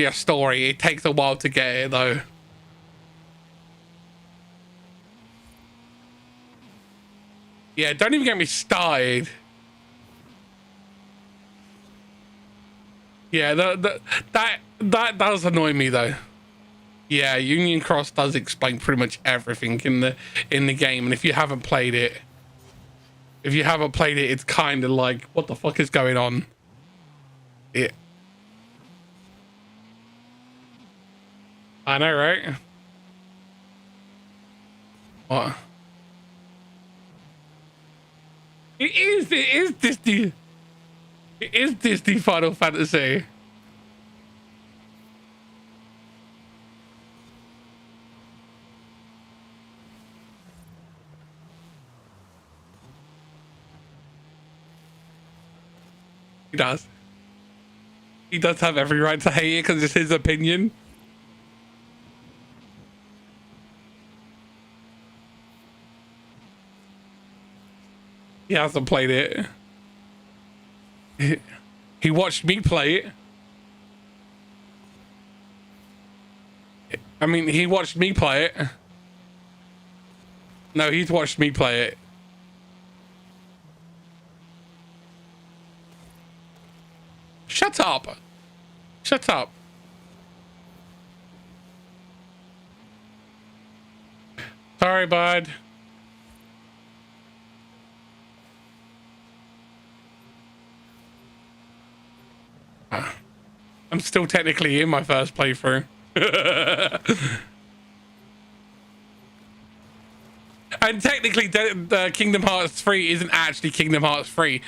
a story. It takes a while to get it though. Yeah, don't even get me started. Yeah, that does annoy me though. Yeah, Union Cross does explain pretty much everything in the game, and if you haven't played it, it's kind of like, what the fuck is going on? Yeah. I know, right? What? It is Disney. It is Disney Final Fantasy. He does. He does have every right to hate it because it's his opinion. He hasn't played it. He watched me play it. I mean, he watched me play it. No, he's watched me play it. Shut up. Shut up. Sorry, bud. I'm still technically in my first playthrough. And technically, the Kingdom Hearts 3 isn't actually Kingdom Hearts 3.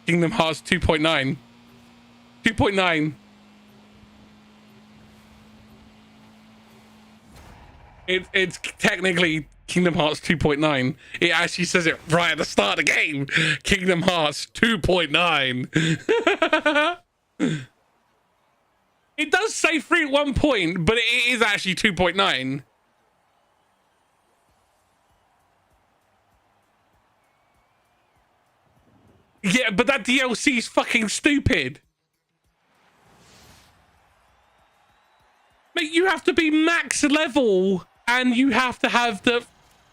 Kingdom Hearts 2.9. 2.9. It's technically Kingdom Hearts 2.9. It actually says it right at the start of the game. Kingdom Hearts 2.9. It does say 3 at one point, but it is actually 2.9. Yeah, but that DLC is fucking stupid. Mate, you have to be max level, and you have to have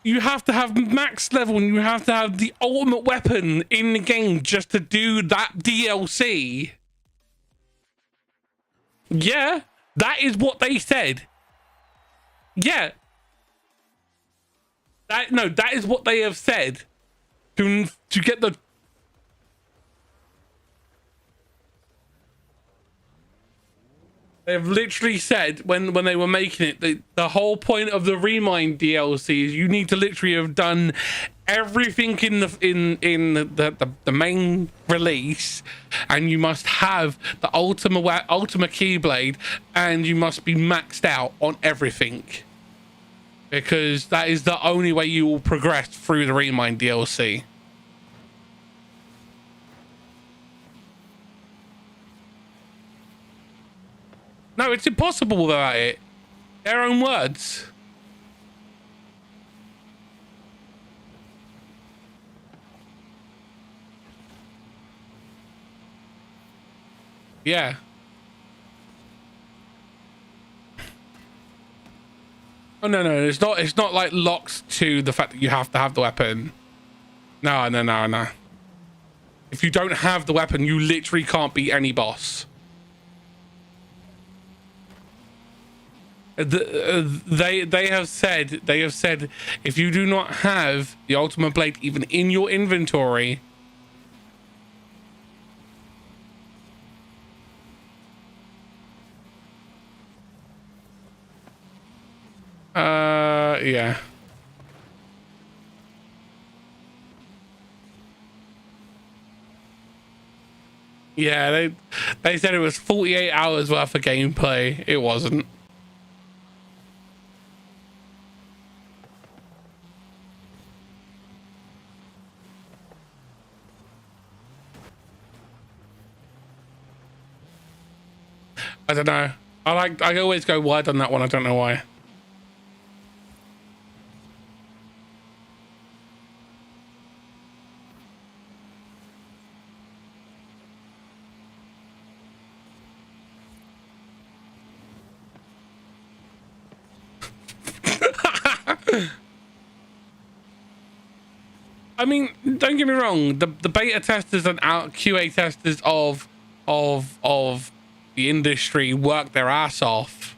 max level, and you have to have the ultimate weapon in the game just to do that DLC. Yeah, that is what they said. Yeah. That is what they have said. To get the... They've literally said when they were making it, the whole point of the Remind DLC is you need to literally have done everything in the main release, and you must have the ultimate Keyblade, and you must be maxed out on everything, because that is the only way you will progress through the Remind DLC. No, it's impossible without it. Their own words. Yeah. Oh no, it's not like locked to the fact that you have to have the weapon. No. If you don't have the weapon, you literally can't beat any boss. They have said if you do not have the ultimate blade even in your inventory, yeah. Yeah, they said it was 48 hours worth of gameplay. It wasn't. I don't know. I always go wide on that one. I don't know why. I mean, don't get me wrong. The beta testers and QA testers of the industry work their ass off,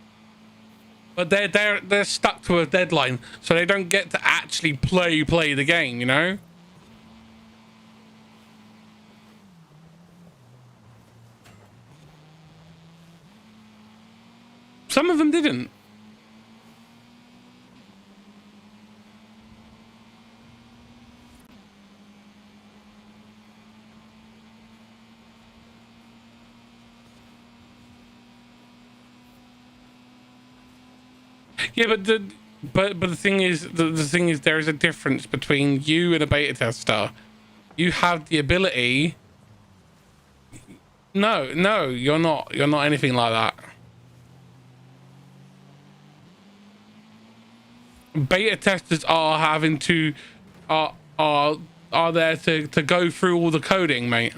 but they're stuck to a deadline, so they don't get to actually play the game. You know. Some of them didn't. Yeah, but the thing is, the thing is, there is a difference between you and a beta tester. You have the ability. No, you're not. You're not anything like that. Beta testers are having to are there to go through all the coding, mate.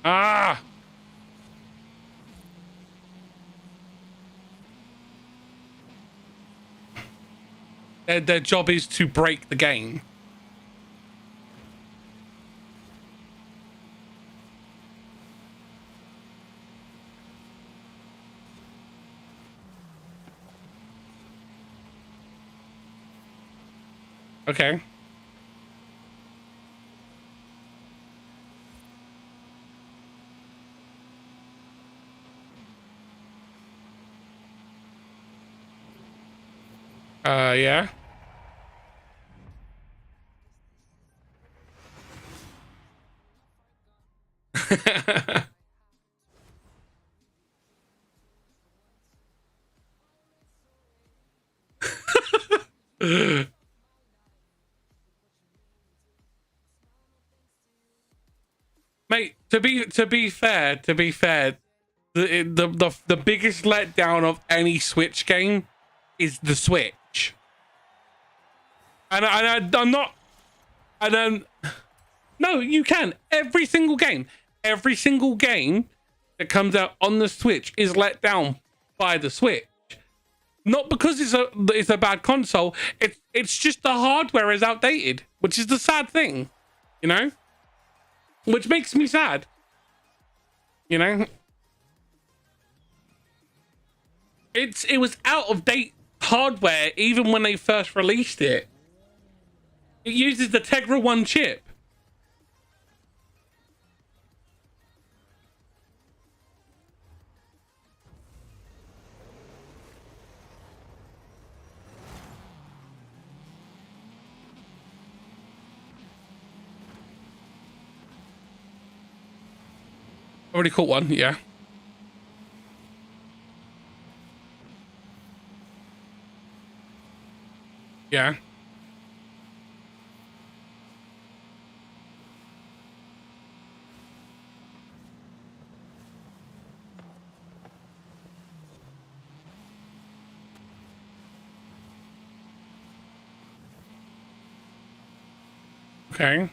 Ah. Their job is to break the game. Okay. Yeah. Mate, to be fair, the biggest letdown of any Switch game is the Switch. I'm not. No, you can. Every single game that comes out on the Switch is let down by the Switch. Not because it's a bad console. It's just the hardware is outdated, which is the sad thing, you know. Which makes me sad, you know. It was out of date hardware even when they first released it. It uses the Tegra 1 chip. Already caught one, yeah. Yeah. Okay.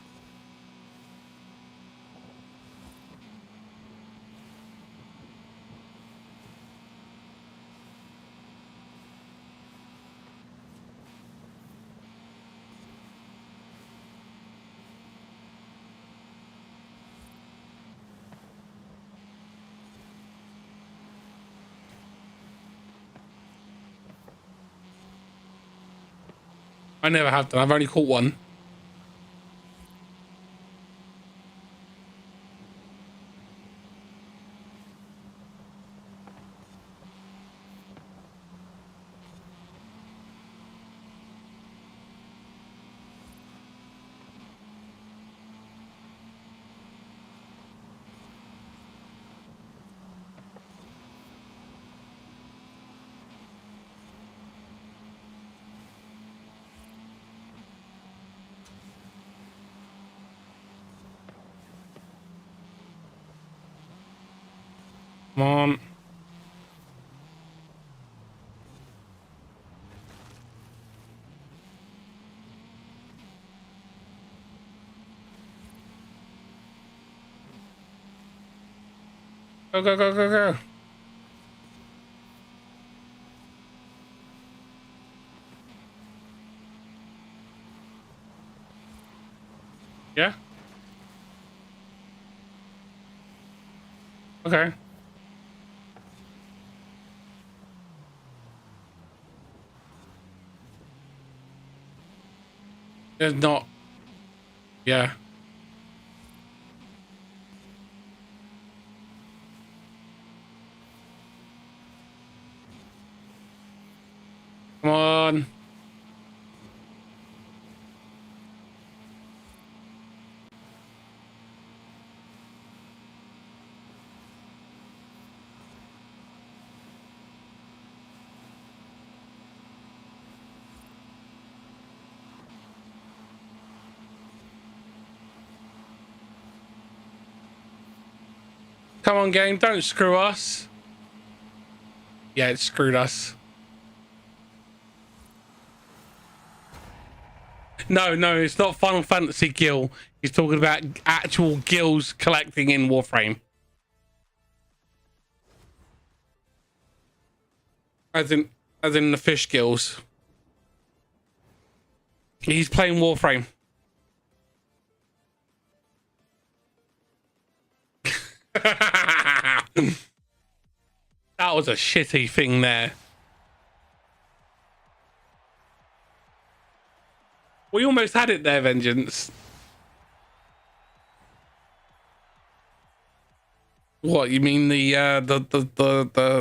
I never have done. I've only caught one. Come on. Go, go, go, go, go. Yeah? Okay. There's not. Yeah. Come on. Come on, game. Don't screw us. Yeah, it screwed us. No, no, it's not Final Fantasy Gil. He's talking about actual gills collecting in Warframe. As in the fish gills. He's playing Warframe. That was a shitty thing there. We almost had it there, Vengeance. What, you mean the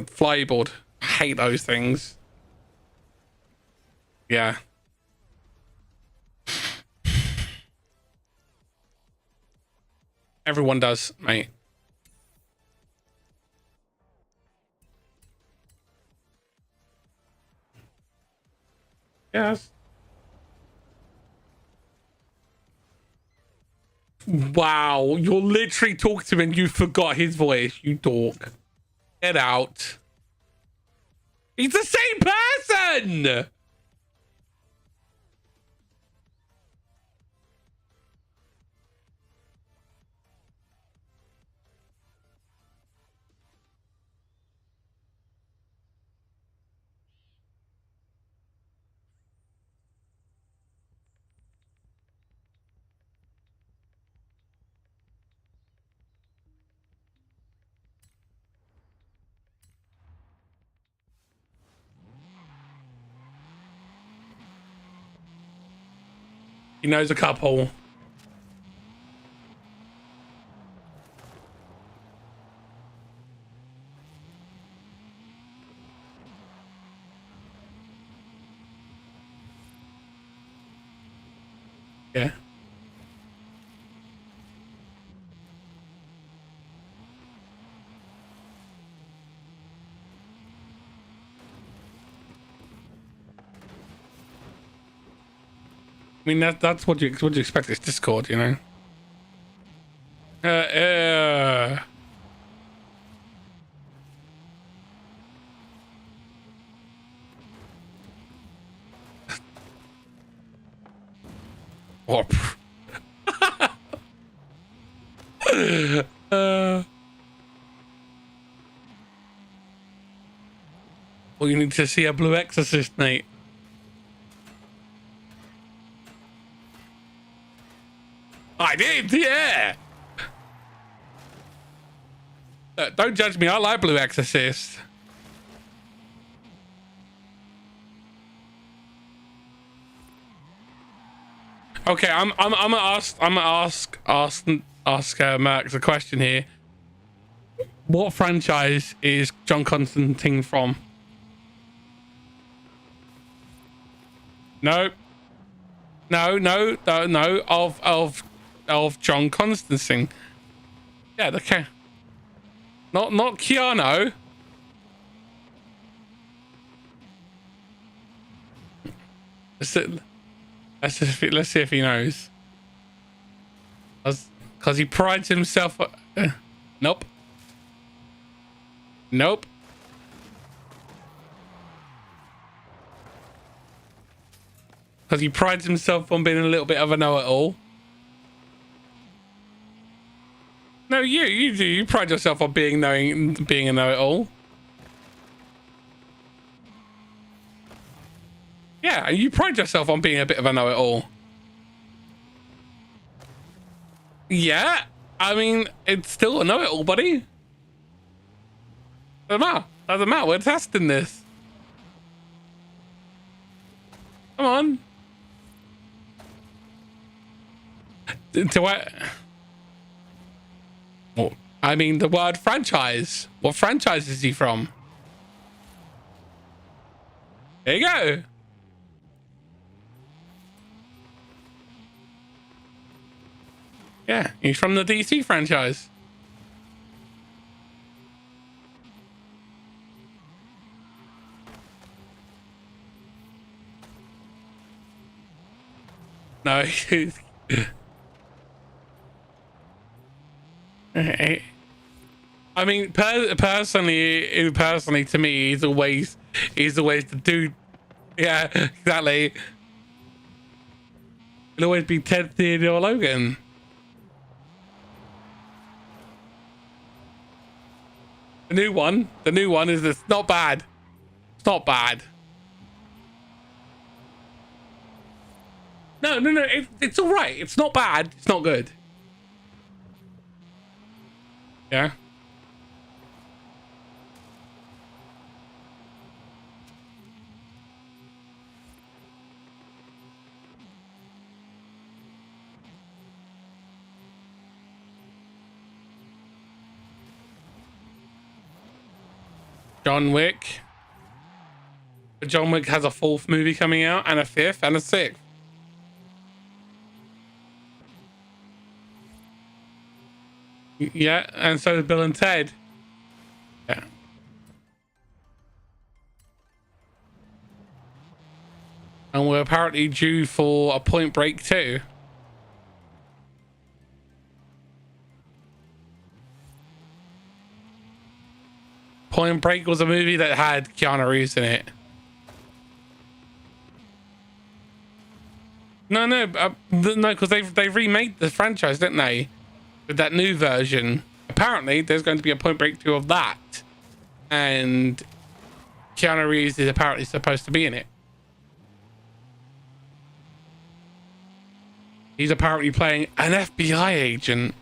flyboard? I hate those things. Yeah. Everyone does, mate. Yes. Wow, you're literally talking to him and you forgot his voice, you dork. Get out. He's the same person! He knows a couple. Yeah. I mean, that's what you expect. It's Discord, you know. Oh. Well, you need to see a blue exorcist, mate. I did, yeah. Don't judge me. I like blue exorcist. Okay, I'm gonna ask Max a question here. What franchise is John Constantine from? No. Of John Constantine. Yeah, okay. Not Keanu. Let's see if he knows. Because he prides himself. Nope. Nope. Because he prides himself on being a little bit of a know-it-all. No, you do. You pride yourself on being a know-it-all. Yeah, you pride yourself on being a bit of a know-it-all. Yeah, I mean, it's still a know-it-all, buddy. Doesn't matter. We're testing this. Come on. Well, I mean, the word franchise. What franchise is he from? There you go. Yeah, he's from the DC franchise. No, I mean, personally, to me, he's always the dude. Yeah, exactly. He'll always be Ted Theodore Logan. The new one is this. Not bad. It's not bad. No. It's all right. It's not bad. It's not good. Yeah. John Wick. John Wick has a 4th movie coming out, and a 5th, and a 6th. Yeah, and so is Bill and Ted. Yeah. And we're apparently due for a Point Break too. Point Break was a movie that had Keanu Reeves in it. No, because they've remade the franchise, didn't they? With that new version. Apparently, there's going to be a Point Break 2 of that, and Keanu Reeves is apparently supposed to be in it. He's apparently playing an FBI agent.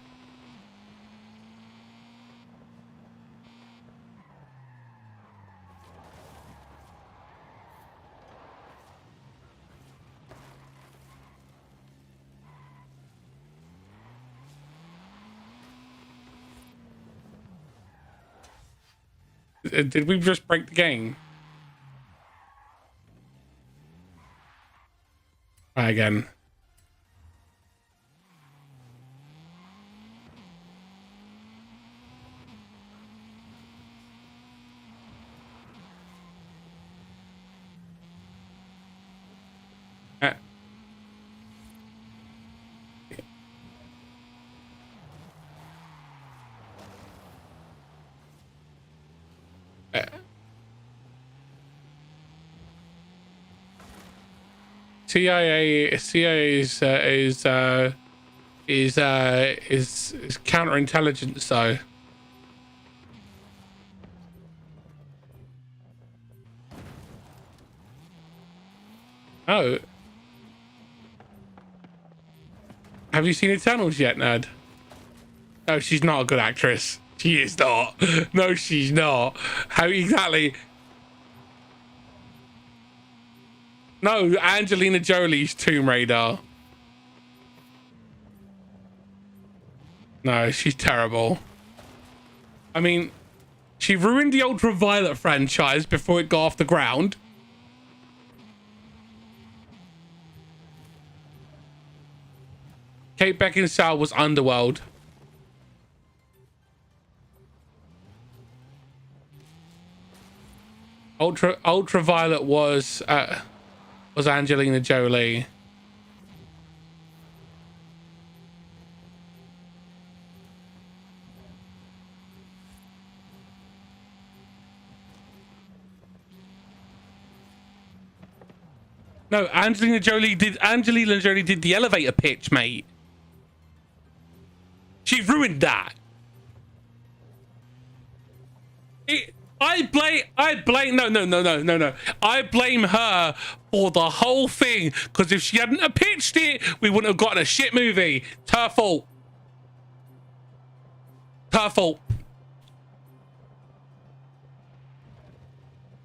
Did we just break the game? Try again. CIA is counterintelligence, though. Oh, have you seen Eternals yet, Ned? No, she's not a good actress. She is not. No, she's not. How exactly? No, Angelina Jolie's Tomb Raider. No, she's terrible. I mean, she ruined the Ultraviolet franchise before it got off the ground. Kate Beckinsale was Underworld. Ultraviolet was Angelina Jolie. No, Angelina Jolie did the elevator pitch, mate. She ruined that. I blame her for the whole thing, because if she hadn't have pitched it, we wouldn't have gotten a shit movie. It's her fault. Her fault.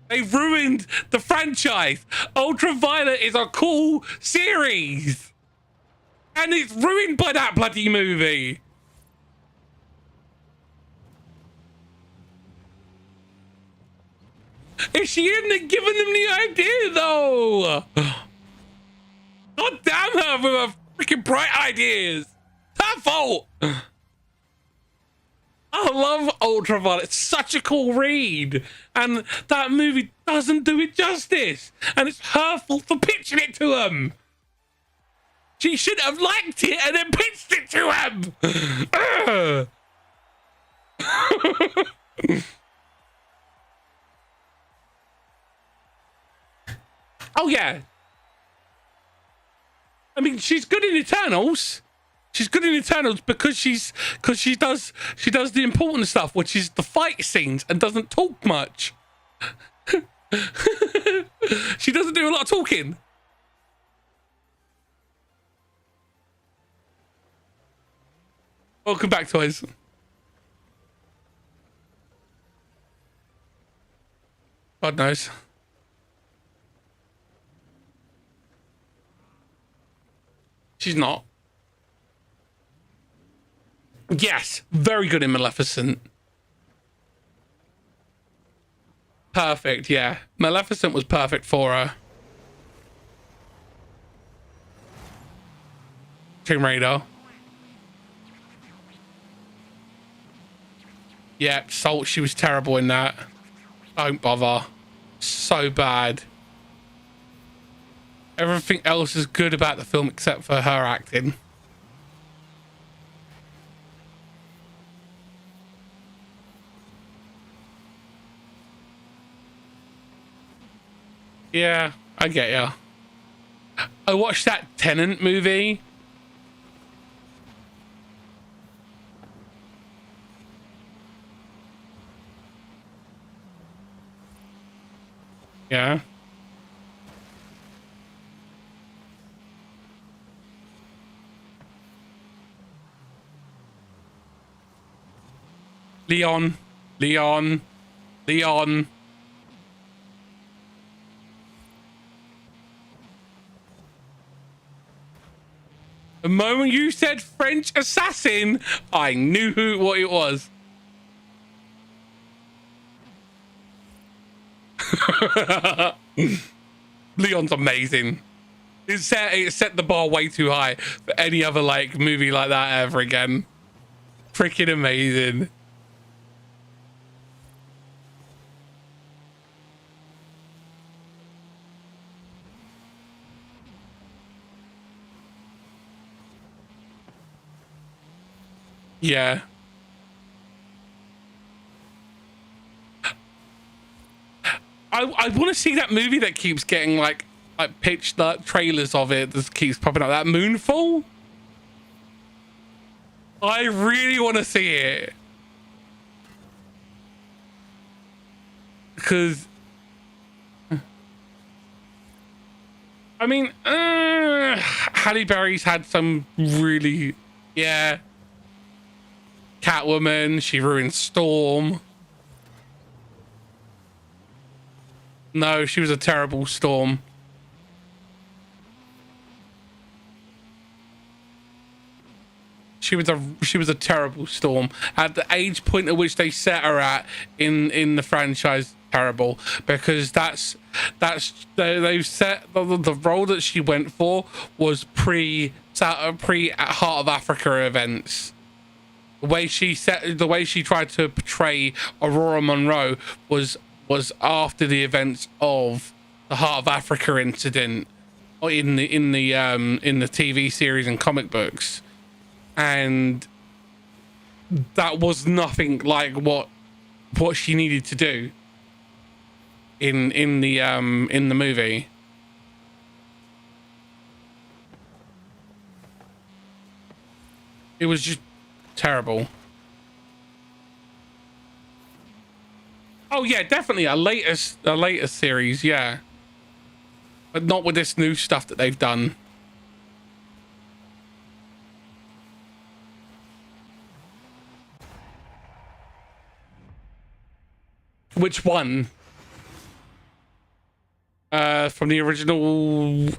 They ruined the franchise. Ultraviolet is a cool series, and it's ruined by that bloody movie. If she hadn't have given them the idea, though. God damn her for her freaking bright ideas. It's her fault. I love Ultraviolet. It's such a cool read. And that movie doesn't do it justice. And it's her fault for pitching it to him. She should have liked it and then pitched it to him. Oh, yeah. I mean, she's good in Eternals. She's good in Eternals because she does the important stuff, which is the fight scenes, and doesn't talk much. She doesn't do a lot of talking. Welcome back, Toys. God knows. She's not. Yes, very good in Maleficent. Perfect, yeah. Maleficent was perfect for her. Tomb Raider. Yeah, Salt, she was terrible in that. Don't bother. So bad. Everything else is good about the film except for her acting. Yeah, I get ya. I watched that Tenant movie. Yeah. Leon. The moment you said French assassin, I knew what it was. Leon's amazing. It set the bar way too high for any other like movie like that ever again. Freaking amazing. Yeah. I want to see that movie that keeps getting like pitched trailers of it that keeps popping up. That Moonfall. I really want to see it because I mean, Halle Berry's had some really, yeah. Catwoman, she ruined Storm. No, she was a terrible Storm. a terrible Storm at the age point at which they set her at in the franchise. Terrible, because they've set the role that she went for was pre Heart of Africa events. The way she tried to portray Aurora Monroe was after the events of the Heart of Africa incident in the TV series and comic books, and that was nothing like what she needed to do in the movie. It was just terrible. Oh yeah, definitely a later series, yeah, but not with this new stuff that they've done. Which one? From the original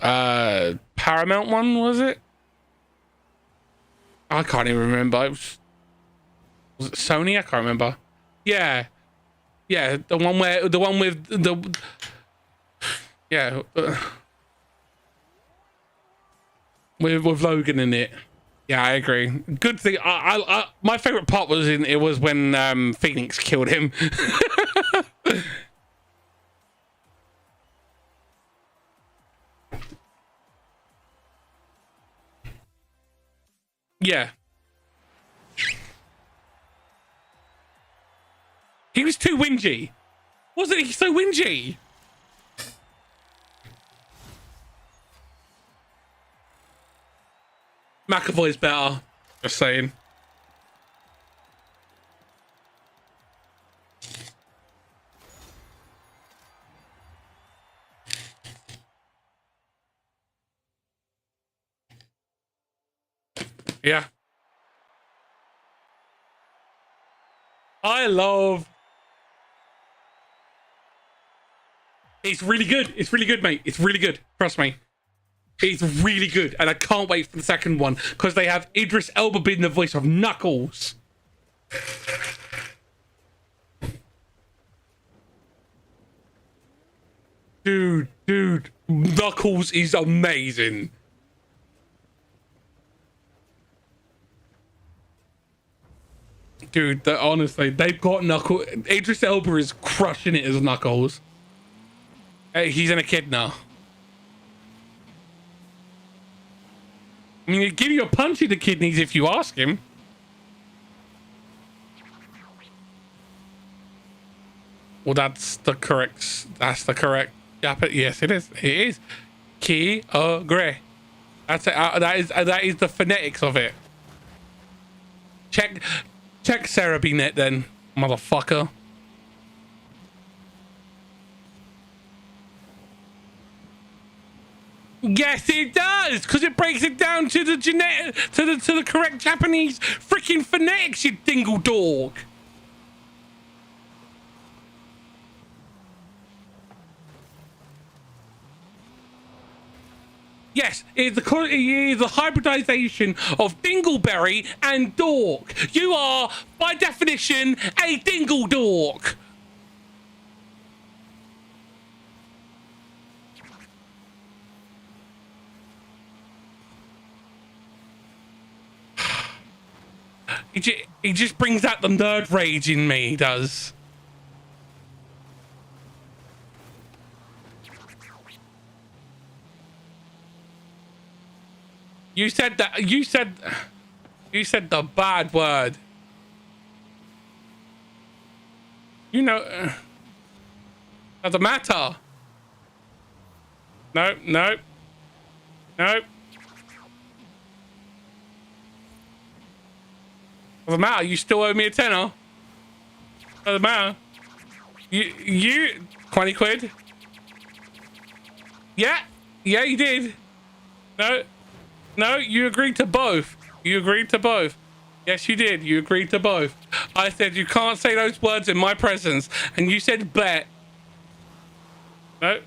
Paramount one, was it? I can't even remember. Was it Sony? I can't remember. Yeah, the one with the with Logan in it. Yeah, I agree. Good thing. I my favorite part was when Phoenix killed him. Yeah. He was too whingy. Wasn't he so whingy? McAvoy's better. Just saying. Yeah. It's really good. It's really good, mate. It's really good. Trust me. It's really good. And I can't wait for the second one because they have Idris Elba being the voice of Knuckles. Dude. Knuckles is amazing. Dude, honestly, they've got Knuckles. Idris Elba is crushing it as Knuckles. He's an echidna. I mean, he'd give you a punch in the kidneys if you ask him. Well, that's the correct. Yes, it is. It is. Ki agree. That's it. That is the phonetics of it. Check Sarah Bnet then, motherfucker. Yes, it does, because it breaks it down to the to the correct Japanese freaking phonetics, you dingle dog. Yes, it's the hybridization of dingleberry and dork. You are, by definition, a dingle dork. He just brings out the nerd rage in me, he does. You said the bad word. You know, doesn't matter. No. Doesn't matter. You still owe me a tenner. Doesn't matter. You 20 quid. Yeah, you did. No, you agreed to both. Yes, you did. You agreed to both. I said you can't say those words in my presence, and you said bet. No.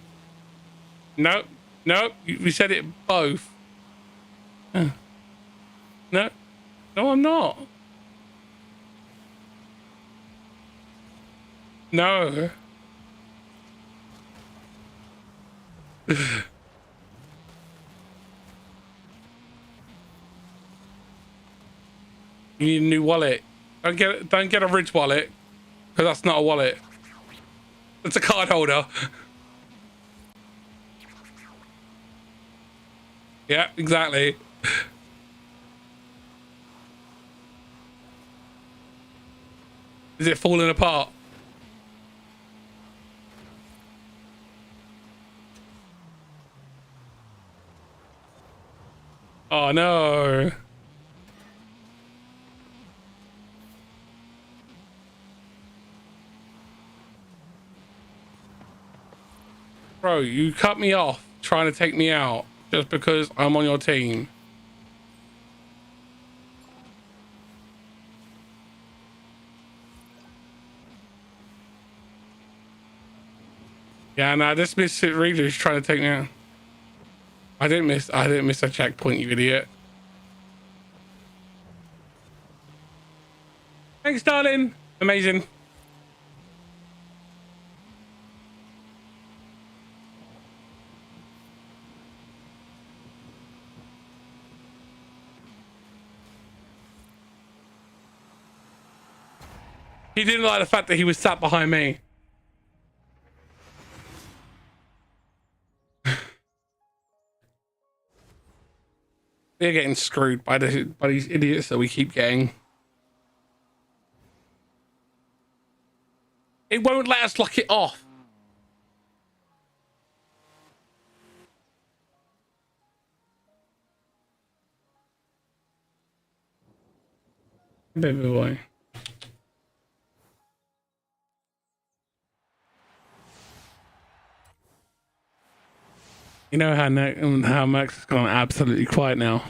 You said it both. No. No, I'm not. No. You need a new wallet. Don't get a rich wallet, because that's not a wallet. It's a card holder. Yeah, exactly. Is it falling apart? Oh no. Bro, you cut me off trying to take me out just because I'm on your team. Yeah, nah, this misfit reader is trying to take me out. I didn't miss a checkpoint, you idiot. Thanks, darling. Amazing. He didn't like the fact that he was sat behind me. We're getting screwed by these idiots that we keep getting. It won't let us lock it off. Baby boy. You know how Max has gone absolutely quiet now.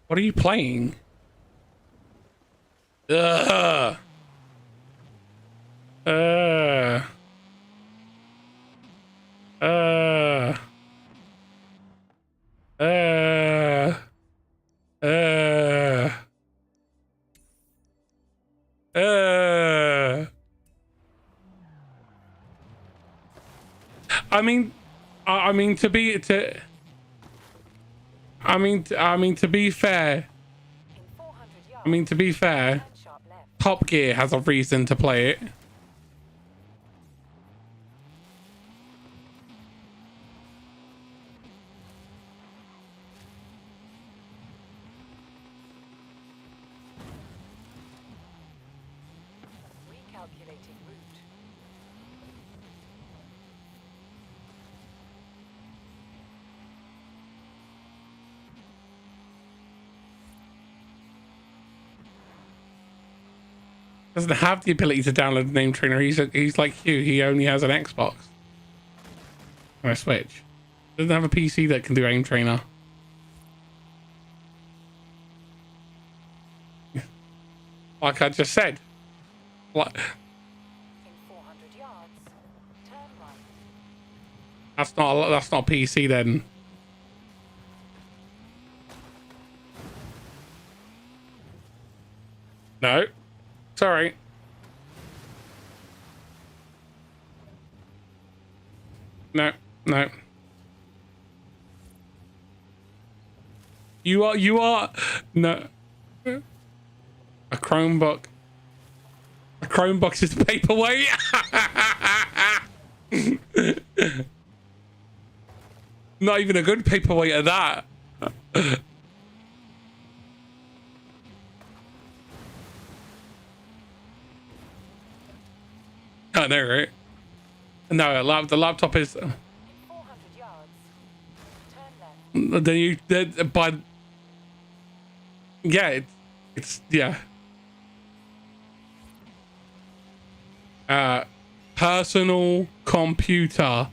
What are you playing? Ugh. Uh. I mean to be fair. Top Gear has a reason to play it. Recalculating route. Doesn't have the ability to download the name trainer. He's like you. He only has an Xbox or a Switch. Doesn't have a PC that can do aim trainer. Like I just said. What? In 400 yards, turn right. That's not PC then. No. Sorry. No. You are no. A Chromebook. A Chromebook is paperweight. Not even a good paperweight at that. I know, right? No, the laptop is. 400 yards, turn left. Then by. Yeah, it's yeah. Personal computer.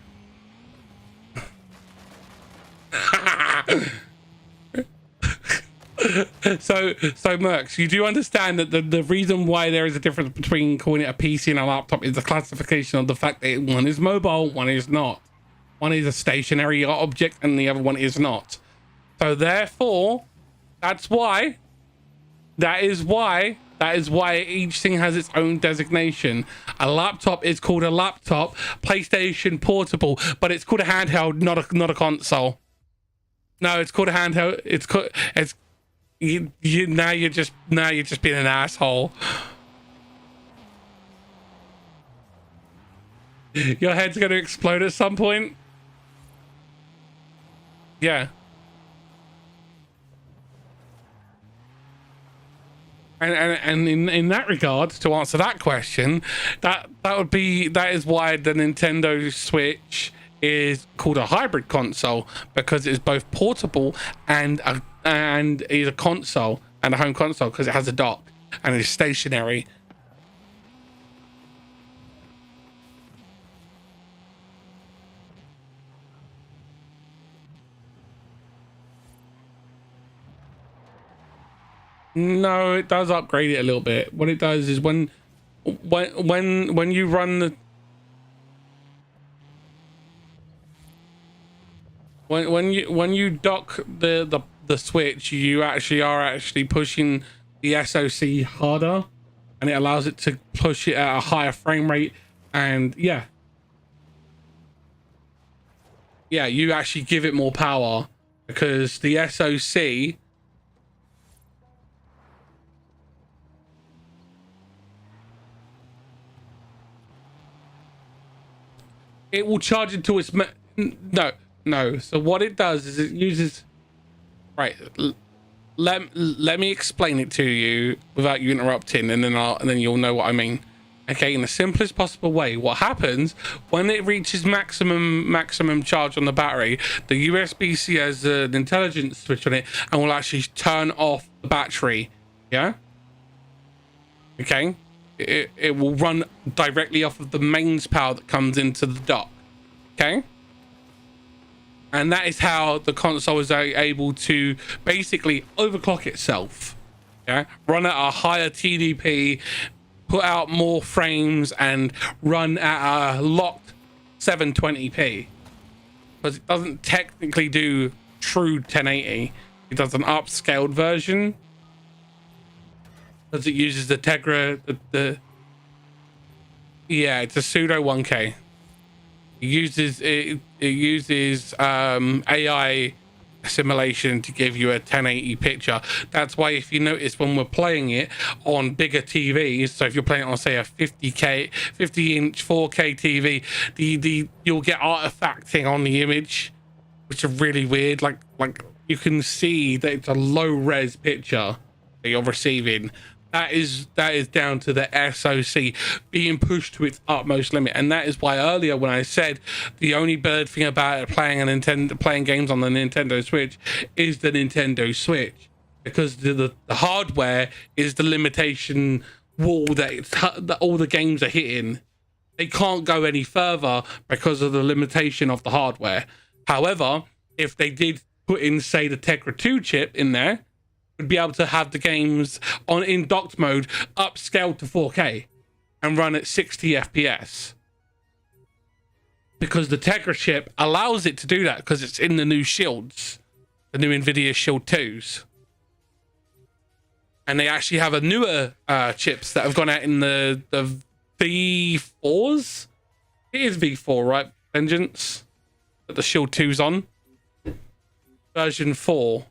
So Mercs, you do understand that the reason why there is a difference between calling it a PC and a laptop is the classification of the fact that one is mobile, one is not. One is a stationary object and the other one is not. So therefore, that is why each thing has its own designation. A laptop is called a laptop, PlayStation Portable, but it's called a handheld, not a console. No, it's called a handheld. Now you're just being an asshole. Your head's gonna explode at some point. Yeah. And in that regard, to answer that question, that is why the Nintendo Switch is called a hybrid console, because it's both portable and is a console and a home console, because it has a dock and it's stationary. No, it does upgrade it a little bit. What it does is when you run the when you dock the Switch, you are pushing the SoC harder, and it allows it to push it at a higher frame rate. And yeah, you actually give it more power, because the SoC, it will charge until it's no. So what it does is it uses, right? Let me explain it to you without you interrupting, and then you'll know what I mean. Okay, in the simplest possible way, what happens when it reaches maximum charge on the battery, the USB-C has an intelligence switch on it and will actually turn off the battery. Yeah. Okay. It will run directly off of the mains power that comes into the dock. Okay. And that is how the console is able to basically overclock itself. Yeah. Run at a higher TDP, put out more frames, and run at a locked 720p. Because it doesn't technically do true 1080. It does an upscaled version, because it uses the Tegra, it's a pseudo 1K. It uses AI simulation to give you a 1080 picture. That's why, if you notice, when we're playing it on bigger TVs, so if you're playing it on, say, a 50 inch 4K TV, you'll get artifacting on the image, which are really weird. Like you can see that it's a low res picture that you're receiving. That is down to the SoC being pushed to its utmost limit, and that is why earlier when I said the only bad thing about playing games on the Nintendo Switch is the Nintendo Switch, because the hardware is the limitation wall that all the games are hitting. They can't go any further because of the limitation of the hardware. However, if they did put in, say, the Tegra 2 chip in there, would be able to have the games in docked mode upscaled to 4K and run at 60 FPS, because the Tegra chip allows it to do that, because it's in the new shields, the new Nvidia Shield 2s, and they actually have a newer chips that have gone out in the V4s. It is V4, right, Vengeance, that the Shield 2's on, version 4.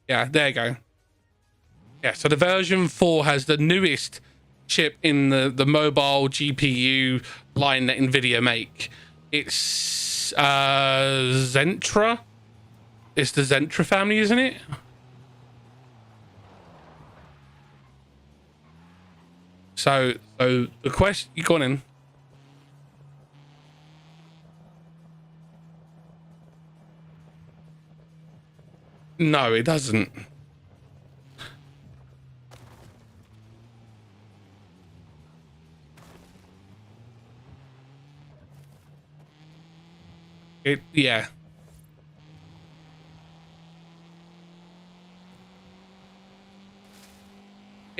Yeah, there you go. Yeah, so the version 4 has the newest chip in the mobile GPU line that Nvidia make. It's Zentra. It's the Zentra family, isn't it? So the question, you go on in. No, it doesn't. Yeah.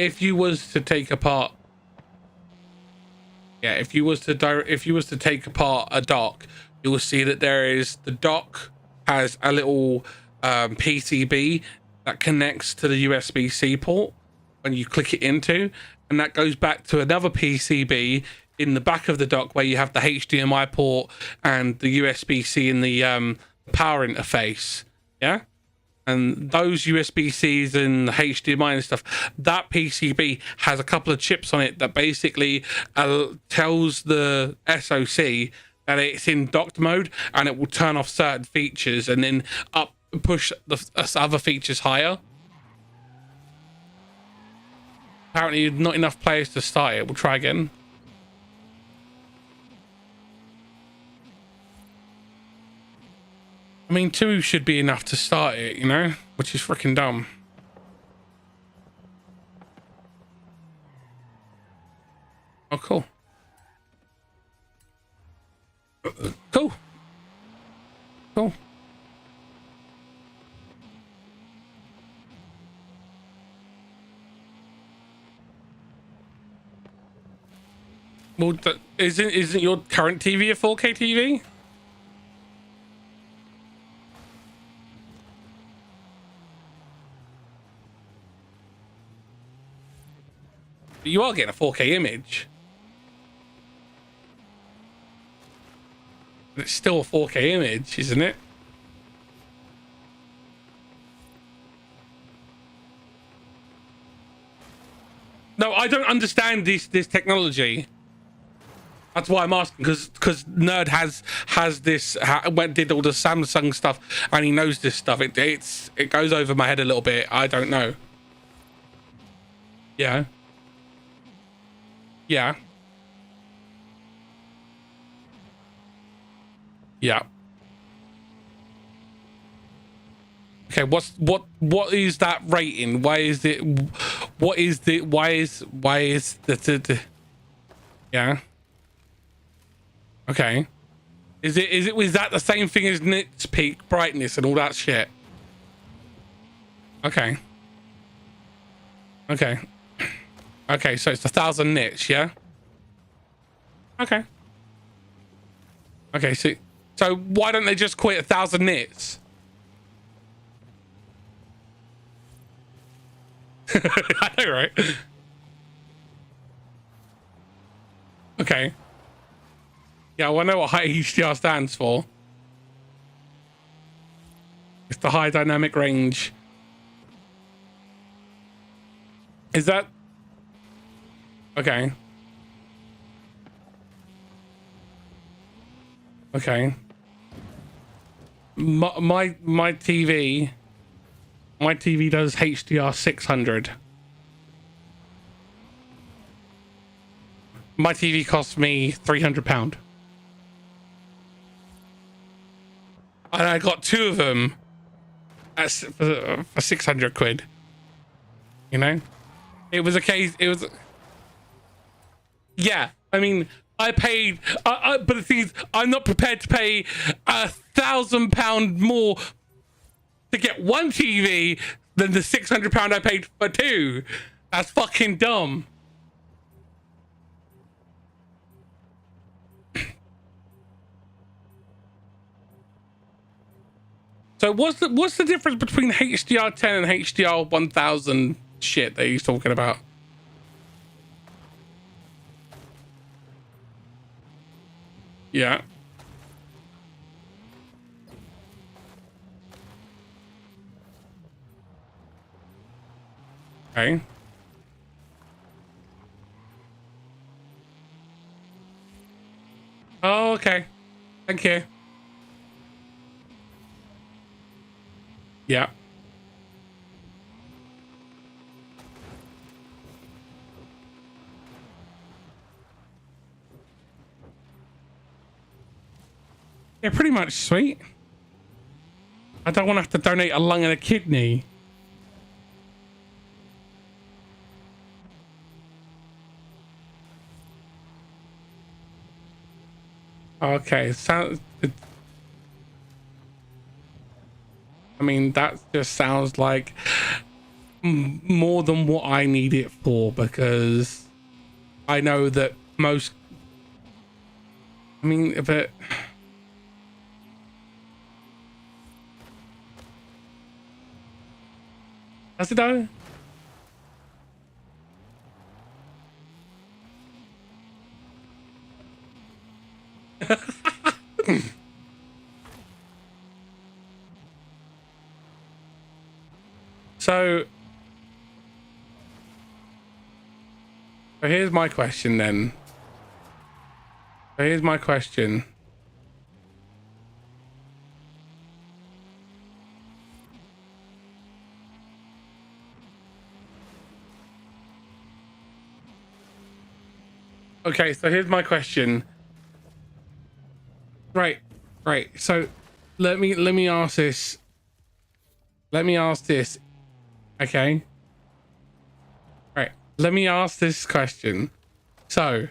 if you was to take apart, yeah, if you was to take apart a dock, you will see that the dock has a little PCB that connects to the USB-C port when you click it into, and that goes back to another PCB in the back of the dock where you have the HDMI port and the USB-C in the power interface. Yeah. And those USB-Cs and the HDMI and stuff, that PCB has a couple of chips on it that basically tells the SoC that it's in docked mode, and it will turn off certain features and then push the other features higher. Apparently not enough players to start it. We'll try again. I mean, 2 should be enough to start it, you know, which is freaking dumb. Oh, cool. Cool. Cool. Well, isn't your current TV a 4K TV? But you are getting a 4K image. But it's still a 4K image, isn't it? No, I don't understand this technology. That's why I'm asking, because Nerd has this did all the Samsung stuff, and he knows this stuff. It goes over my head a little bit. I don't know. Yeah. Yeah. Yeah. Okay, what is that rating? Why is it? Why is the yeah? Okay. Is that the same thing as nits peak brightness and all that shit? Okay. Okay. Okay, so it's 1,000 nits, yeah? Okay. Okay, so why don't they just quit 1,000 nits? I know, right? Okay. Yeah, well, I know what high HDR stands for. It's the high dynamic range. Is that... Okay. Okay. My TV does HDR 600. My TV cost me £300. And I got 2 of them for 600 quid. You know? It was a case, yeah, I mean, I paid, but the thing is, I'm not prepared to pay £1,000 more to get one TV than the £600 I paid for 2. That's fucking dumb. So what's the difference between HDR 10 and HDR 1000 shit that he's talking about? Yeah. Okay. Oh, okay. Thank you. Yeah. Yeah, pretty much, sweet. I don't want to have to donate a lung and a kidney. Okay, so I mean, that just sounds like more than what I need it for, because I know that most, I mean, but does it though? So here's my question then. Here's my question. Okay, so here's my question. Right. So let me ask this. Okay. Right. Let me ask this question. So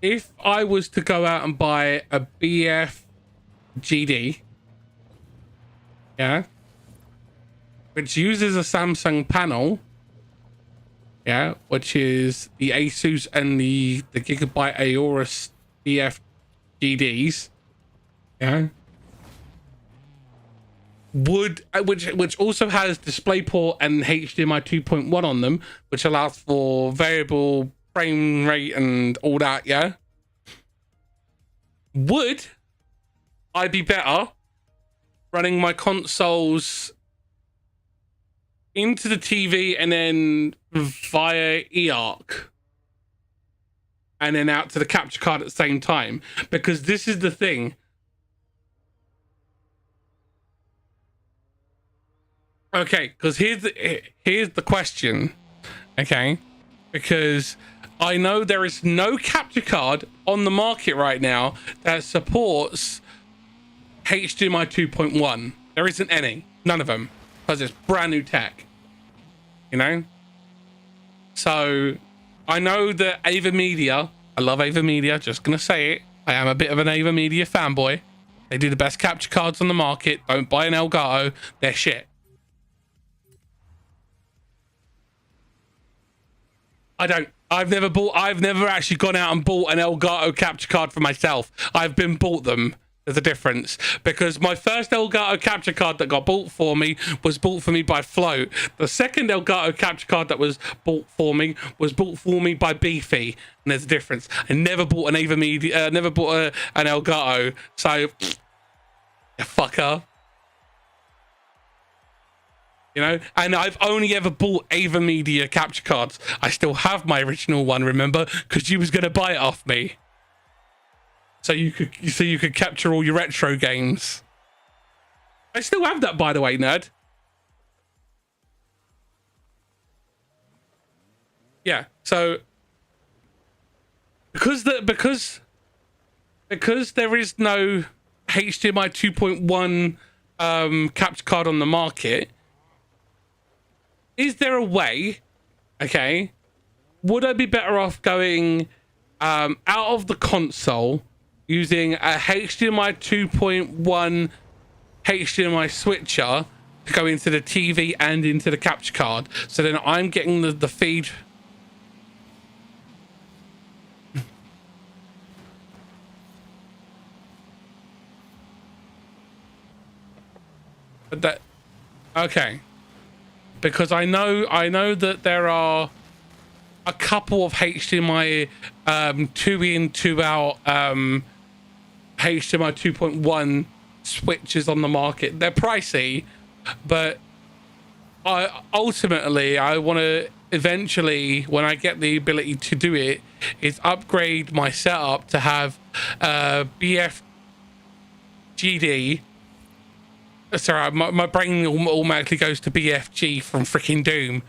if I was to go out and buy a BF GD, yeah, which uses a Samsung panel, yeah, which is the Asus and the Gigabyte Aorus BF GDs, yeah, would which also has DisplayPort and HDMI 2.1 on them, which allows for variable frame rate and all that, yeah, would I be better running my consoles into the TV and then via eARC and then out to the capture card at the same time? Because this is the thing. Okay, because here's the question. Okay, because I know there is no capture card on the market right now that supports HDMI 2.1. There isn't any, none of them, because it's brand new tech, you know. So I know that AVerMedia, I love AVerMedia, just gonna say it, I am a bit of an AVerMedia fanboy. They do the best capture cards on the market. Don't buy an Elgato, they're shit. I've never actually gone out and bought an Elgato capture card for myself. I've been bought them. There's a difference, because my first Elgato capture card that got bought for me was bought for me by Float. The second Elgato capture card that was bought for me was bought for me by Beefy, and there's a difference. I never bought an AVerMedia, never bought an Elgato, so you fucker. You know, and I've only ever bought AVerMedia capture cards. I still have my original one, remember, because you was gonna buy it off me. So you could capture all your retro games. I still have that, by the way, nerd. Yeah. So because there is no HDMI 2.1 capture card on the market, is there a way? Okay, would I be better off going out of the console, using a HDMI 2.1 HDMI switcher to go into the TV and into the capture card, so then I'm getting the feed? But that, okay, because I know that there are a couple of HDMI 2 in 2 out HDMI 2.1 switches on the market. They're pricey, but ultimately I want to eventually, when I get the ability to do it, is upgrade my setup to have BF GD. Sorry, my brain automatically goes to BFG from freaking Doom.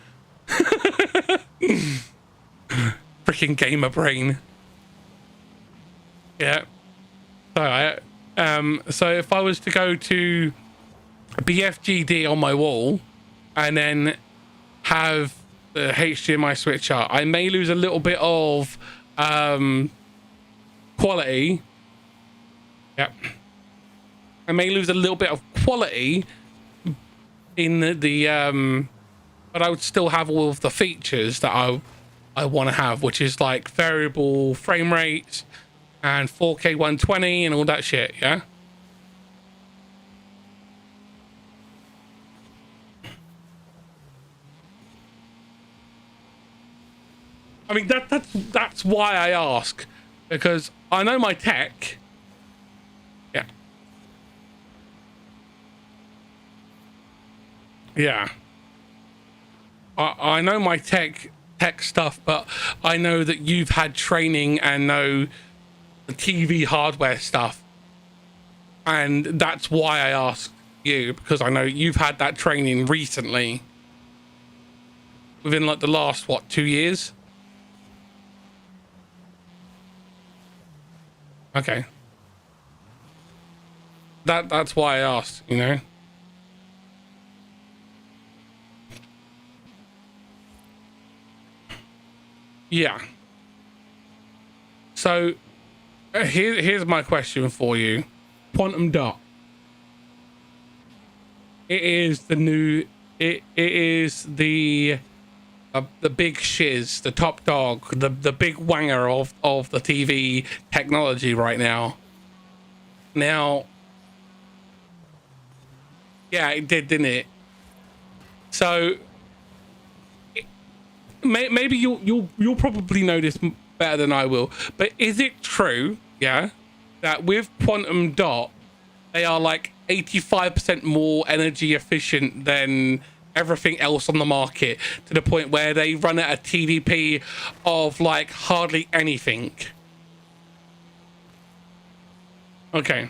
Freaking gamer brain. Yeah. So if I was to go to BFGD on my wall and then have the HDMI switcher, I may lose a little bit of quality. Yep. I may lose a little bit of quality in the but I would still have all of the features that I want to have, which is like variable frame rates and 4K 120 and all that shit. Yeah. I mean, that's why I ask, because I know my tech. Yeah. Yeah. I know my tech stuff, but I know that you've had training and know the TV hardware stuff. And that's why I asked you, because I know you've had that training recently. Within like the last, what, 2 years? Okay. That's why I asked, you know? Yeah. So here's my question for you. Quantum Dot. It is the new, it is the big shiz, the top dog, the big wanger of the TV technology right now. Now, yeah, it did, didn't it? So maybe you'll probably know this better than I will, but is it true, yeah, that with Quantum Dot they are like 85% more energy efficient than everything else on the market, to the point where they run at a TDP of like hardly anything? Okay.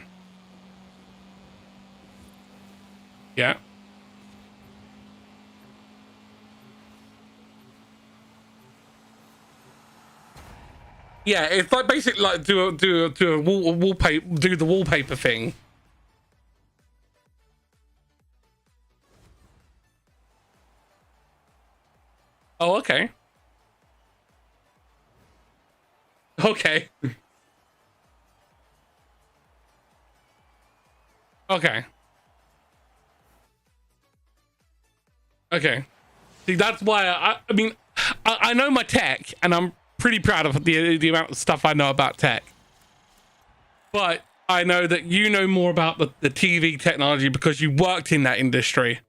Yeah. Yeah, it's like basically like do a wallpaper, do the wallpaper thing. Oh, okay. Okay. Okay. Okay. See, that's why I mean, I know my tech, and I'm pretty proud of the amount of stuff I know about tech. But I know that you know more about the TV technology because you worked in that industry.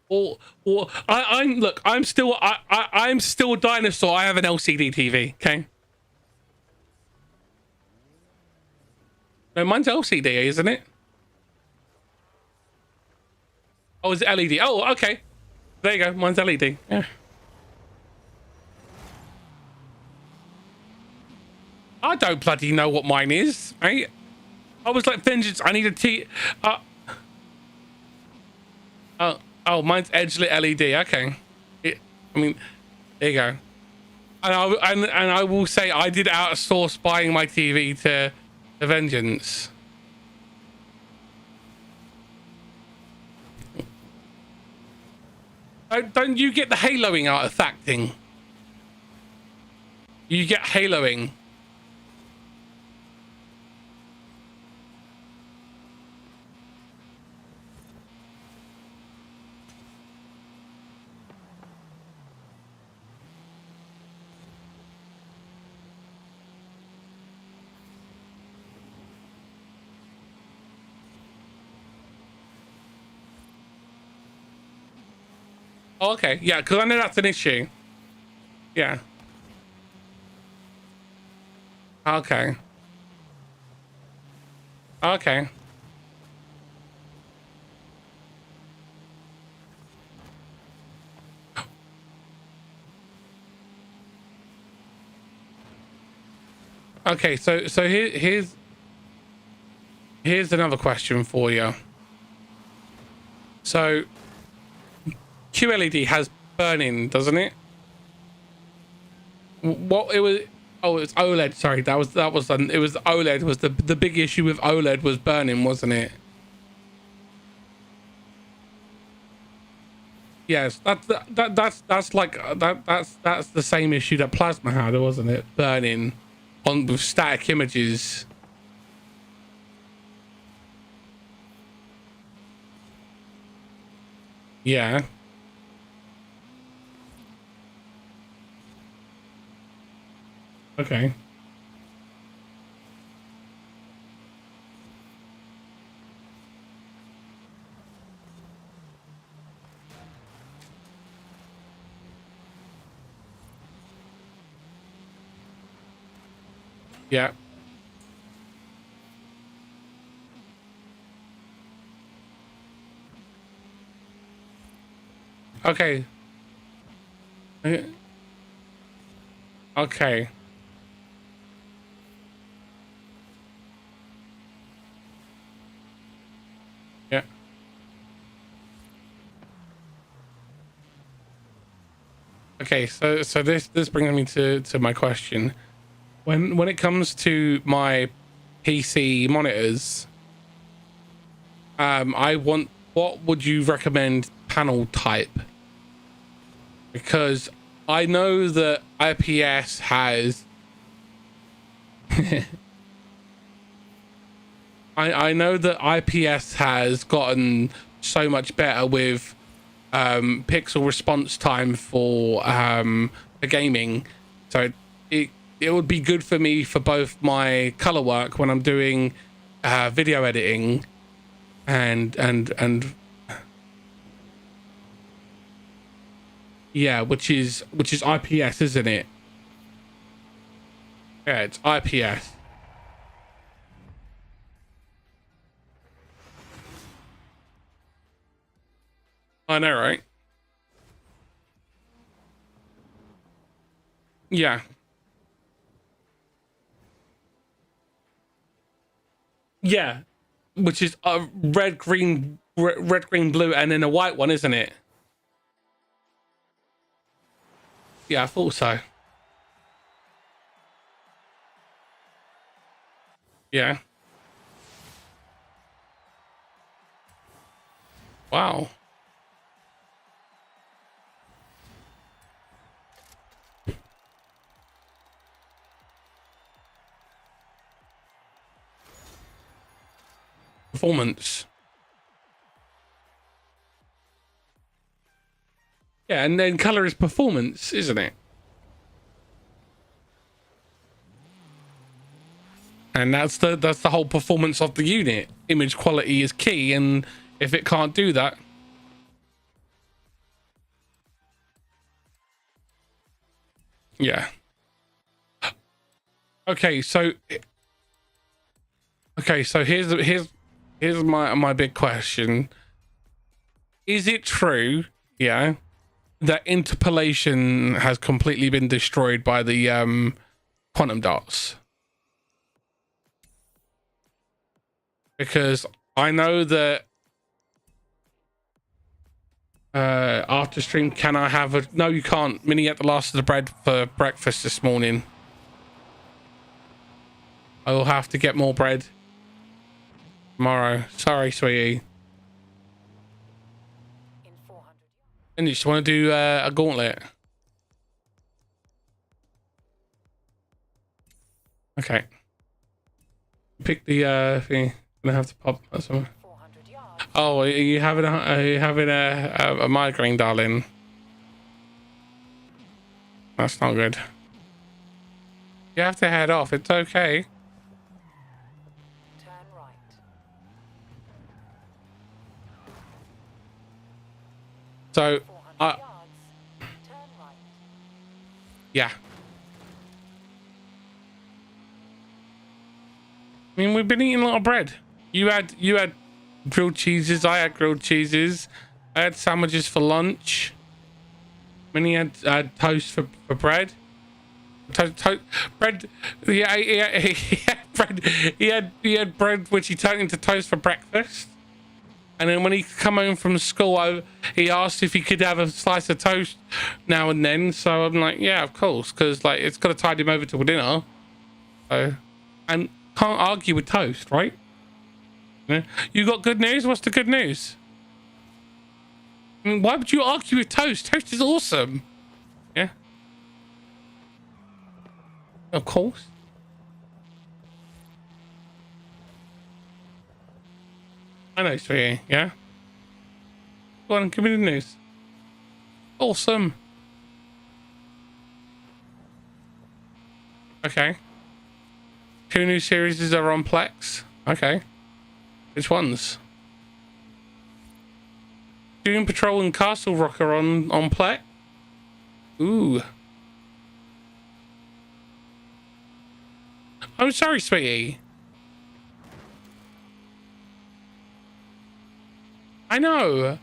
Or I'm still I'm still a dinosaur. I have an LCD TV. Okay. No, mine's LCD, isn't it? Oh, it's LED. Oh, okay. There you go. Mine's LED. Yeah. I don't bloody know what mine is, right? I was like, vengeance. I need a T. Oh, mine's edge lit LED. Okay. I mean, there you go. And I will say I did outsource buying my TV to vengeance. Don't you get the haloing artifacting? You get haloing. Oh, okay, yeah, because I know that's an issue. Yeah. Okay. Okay. Okay, so here's another question for you. So QLED has burn-in, doesn't it? What it was? Oh, it's OLED. Sorry, it was OLED. Was the big issue with OLED was burn-in, wasn't it? Yes, that's like that's the same issue that plasma had, wasn't it? Burn-in. on with static images. Yeah. Okay. Yeah. Okay. Okay. Yeah. Okay, so this brings me to my question. When it comes to my PC monitors, what would you recommend panel type? Because I know that IPS has I know that IPS has gotten so much better with pixel response time for gaming, so it would be good for me for both my color work when I'm doing video editing and yeah, which is IPS, isn't it? Yeah, it's IPS. I know, right? Yeah. Yeah, which is red, green, blue, and then a white one, isn't it? Yeah, I thought so. Yeah. Wow. Performance. Yeah, and then color is performance, isn't it? And that's the whole performance of the unit. Image quality is key, and if it can't do that, yeah. Okay, so here's my big question. Is it true, yeah, that interpolation has completely been destroyed by the quantum dots? Because I know that after stream, can I have a... No, you can't. Minnie ate the last of the bread for breakfast this morning. I will have to get more bread tomorrow. Sorry, sweetie. And you just want to do a gauntlet? Okay. Pick the thing. Gonna have to pop that somewhere. Oh, are you having a migraine, darling? That's not good. You have to head off. It's okay. Turn right. So, 400 yards. Turn right. yeah. I mean, we've been eating a lot of bread. You had grilled cheeses. I had grilled cheeses. I had sandwiches for lunch. Minnie had toast for bread. Bread. Yeah, he had bread. He had bread which he turned into toast for breakfast. And then when he come home from school, he asked if he could have a slice of toast now and then. So I'm like, yeah, of course, because like it's got to tide him over to dinner. So, and can't argue with toast, right? Yeah. You got good news? What's the good news? I mean, why would you argue with toast? Toast is awesome. Yeah. Of course. I know, sweetie. Yeah. Go on, give me the news. Awesome. Okay. 2 new series are on Plex. Okay. Which ones? Doom Patrol and Castle Rock are on Plex. Ooh. I'm sorry, sweetie. I know.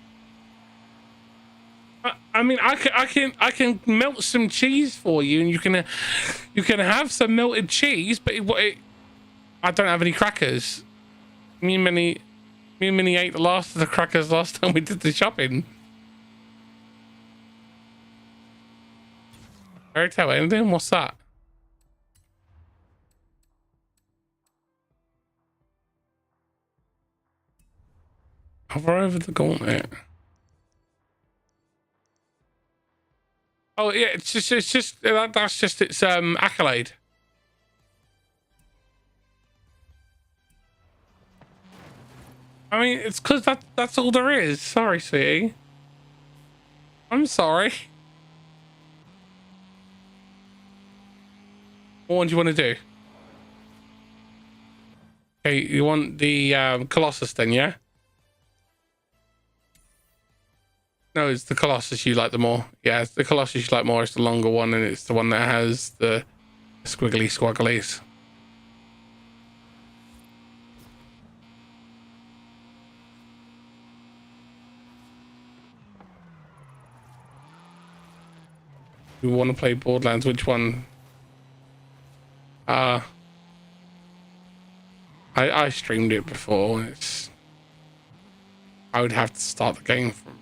I mean, I can melt some cheese for you, and you can have some melted cheese. But I don't have any crackers. Me and Minnie ate the last of the crackers last time we did the shopping. Fairy tale ending? What's that? Hover over the gauntlet. Oh yeah, it's just that's just its accolade. I mean, it's because that's all there is. Sorry, sweetie. I'm sorry. What one do you want to do? Okay, you want the Colossus then, yeah? No, it's the Colossus you like the more. Yeah, it's the Colossus you like more. It's the longer one, and it's the one that has the squiggly squagglies. You want to play Borderlands? Which one? I streamed it before. I would have to start the game from.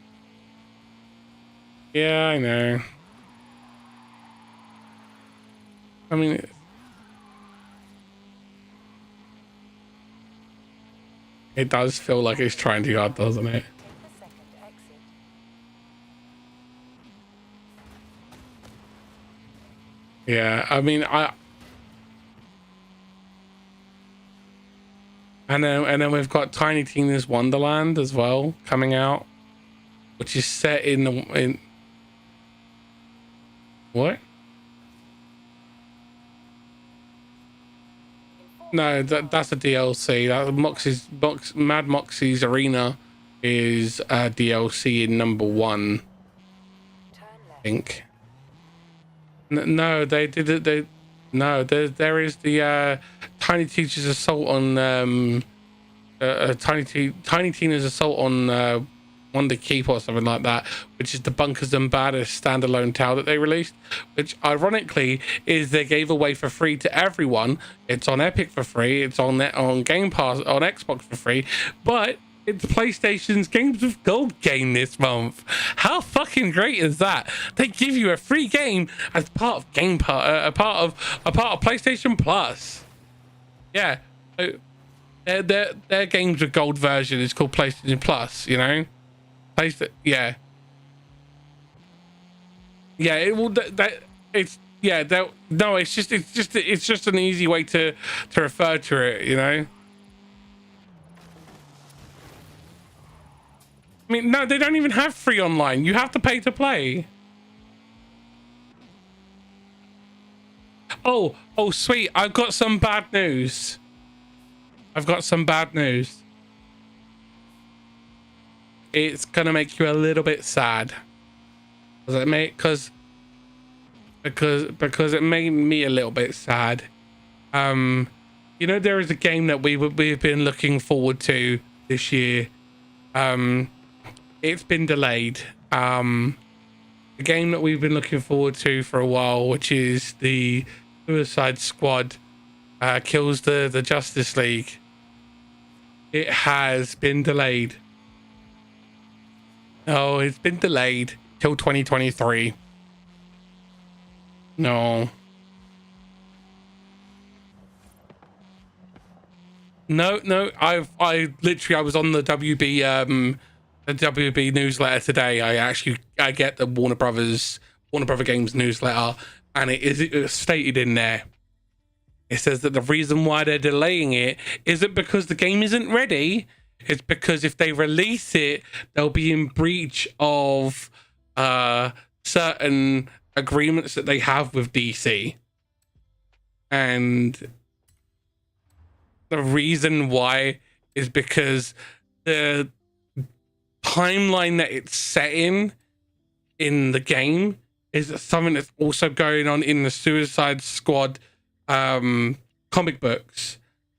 Yeah, I know. I mean, it does feel like it's trying too hard, doesn't it? Yeah, I mean, and then we've got Tiny Tina's Wonderland as well coming out, which is set in what? No, that's a DLC. Mad Moxie's Arena is a DLC in number 1. I think. No, they did it. There is the Tiny Teacher's Assault on Tiny Tina's Assault on Wonder Keep or something like that, which is the Bunkers and Baddest standalone tale that they released, which ironically is they gave away for free to everyone. It's on Epic for free, it's on Game Pass on Xbox for free, but it's PlayStation's Games with Gold game this month. How fucking great is that? They give you a free game as part of Game Pass, a part of PlayStation Plus. Yeah, so their Games with Gold version is called PlayStation Plus. You know. Yeah, it will. No, it's just an easy way to refer to it. You know. I mean, no, they don't even have free online. You have to pay to play. Oh, sweet! I've got some bad news. It's gonna make you a little bit sad. Does it make? Because it made me a little bit sad. You know, there is a game that we've been looking forward to this year. It's been delayed. The game that we've been looking forward to for a while, which is the Suicide Squad kills the Justice League. It has been delayed. Oh, it's been delayed till 2023. No. I literally was on the WB newsletter today. I get the Warner Brother Games newsletter, and it was stated in there. It says that the reason why they're delaying it isn't because the game isn't ready. It's because if they release it, they'll be in breach of certain agreements that they have with DC. And the reason why is because the timeline that it's set in the game is something that's also going on in the Suicide Squad comic books.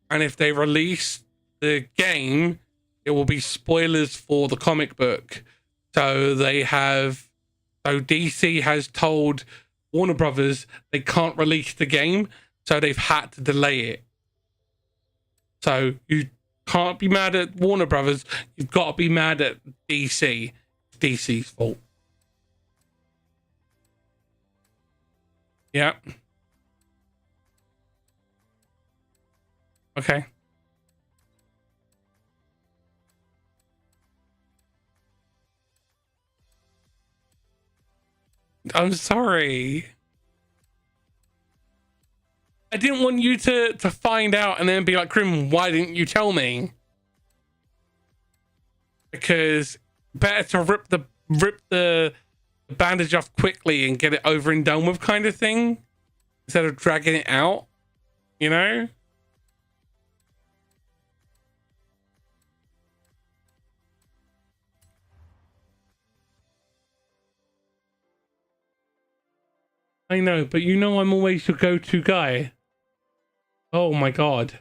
And if they release the game, it will be spoilers for the comic book. So DC has told Warner Brothers they can't release the game, so they've had to delay it. So you can't be mad at Warner Brothers, you've got to be mad at DC. DC's fault. Yeah. Okay. I'm sorry. I didn't want you to find out and then be like, Grim, why didn't you tell me? Because better to rip the bandage off quickly and get it over and done with, kind of thing, instead of dragging it out, you know? I know, but you know I'm always your go-to guy. Oh my god.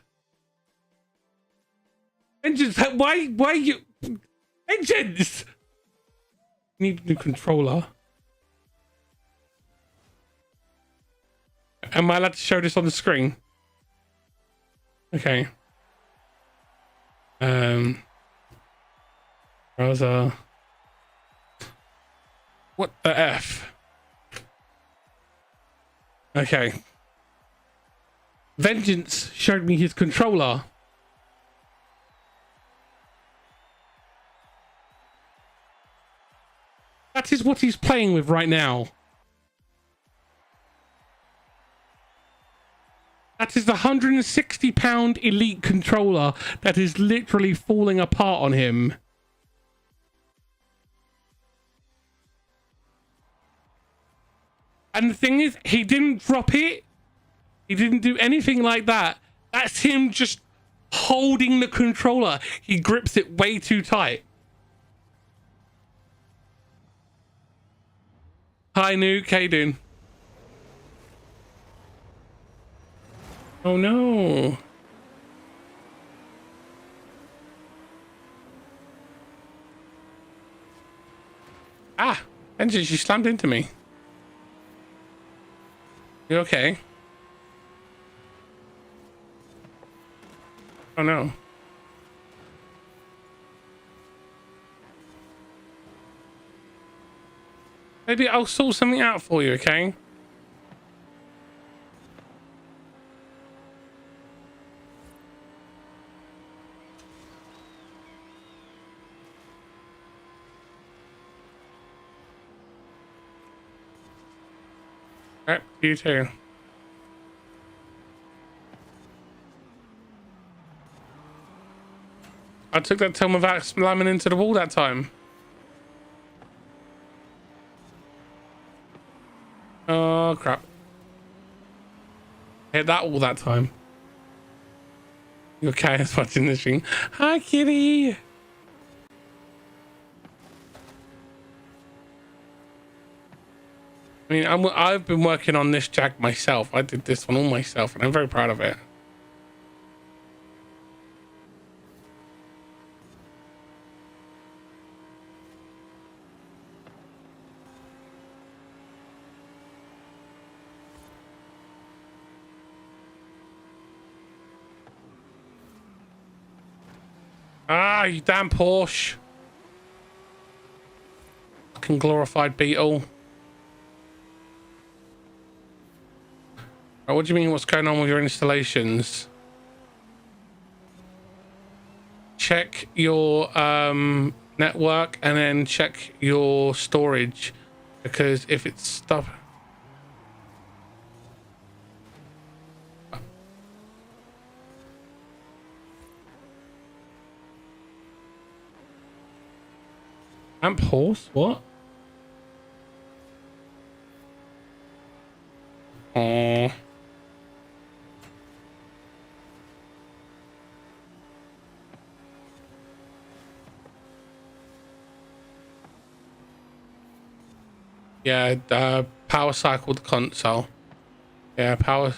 Engines, why you... Engines! Need a new controller. Am I allowed to show this on the screen? Okay. Browser. What the F? Okay. Vengeance showed me his controller. That is what he's playing with right now. That is the £160 Elite controller that is literally falling apart on him. And the thing is, he didn't drop it. He didn't do anything like that. That's him just holding the controller. He grips it way too tight. Hi, Nuke. How you doing? Oh, no. Ah, Engine, she slammed into me. You okay? Oh no. Maybe I'll sort something out for you, okay? Alright, you too. I took that time without slamming into the wall that time. Oh crap. Hit that all that time. Your cat is watching the stream. Hi kitty. I mean, I've been working on this jack myself. I did this one all myself and I'm very proud of it. Ah, you damn Porsche. Fucking glorified Beetle. Right, what do you mean what's going on with your installations? Check your network and then check your storage, because if it's stuff... Amp horse? What? Oh. Yeah, power cycle the console. Yeah, power.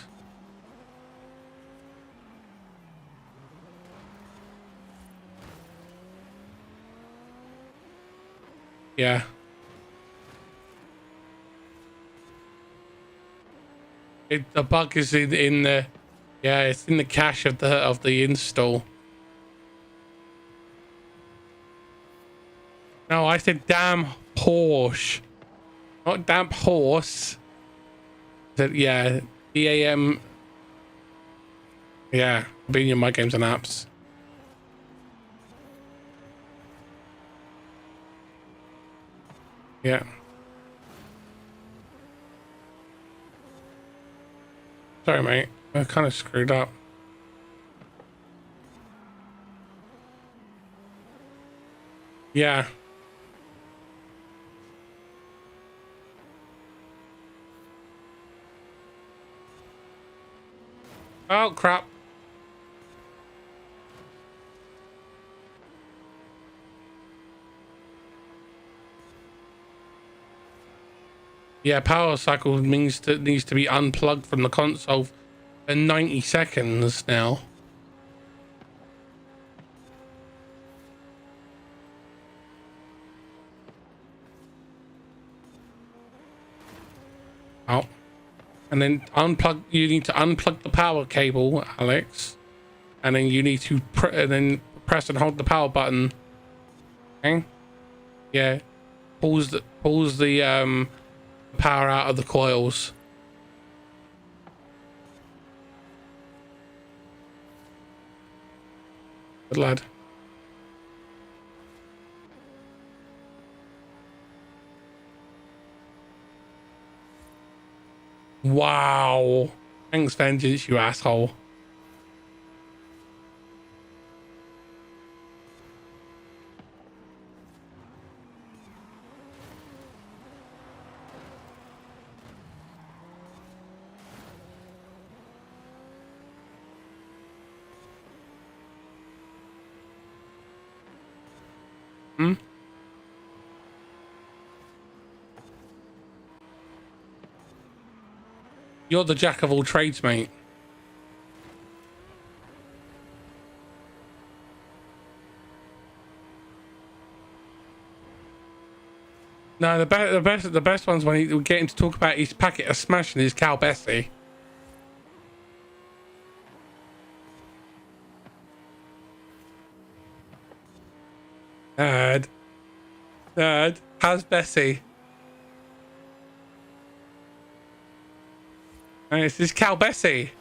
Yeah. The bug is in the, yeah, it's in the cache of the install. No, I said damn Porsche, not damp horse. That, yeah, DAM. Yeah, being in my games and apps. Yeah. Sorry, mate. I kind of screwed up. Yeah. Oh, crap. Yeah, power cycle means that it needs to be unplugged from the console for 90 seconds now. Oh. And then you need to unplug the power cable, Alex. And then you need to press and hold the power button. Okay? Yeah. Pulls the power out of the coils. Good lad. Wow. Thanks, Vengeance, you asshole. Hmm? You're the jack of all trades, mate. No, the best ones when we get him to talk about his packet of Smash and his cow Bessie. Dad, how's Bessie? And it's this cow Bessie.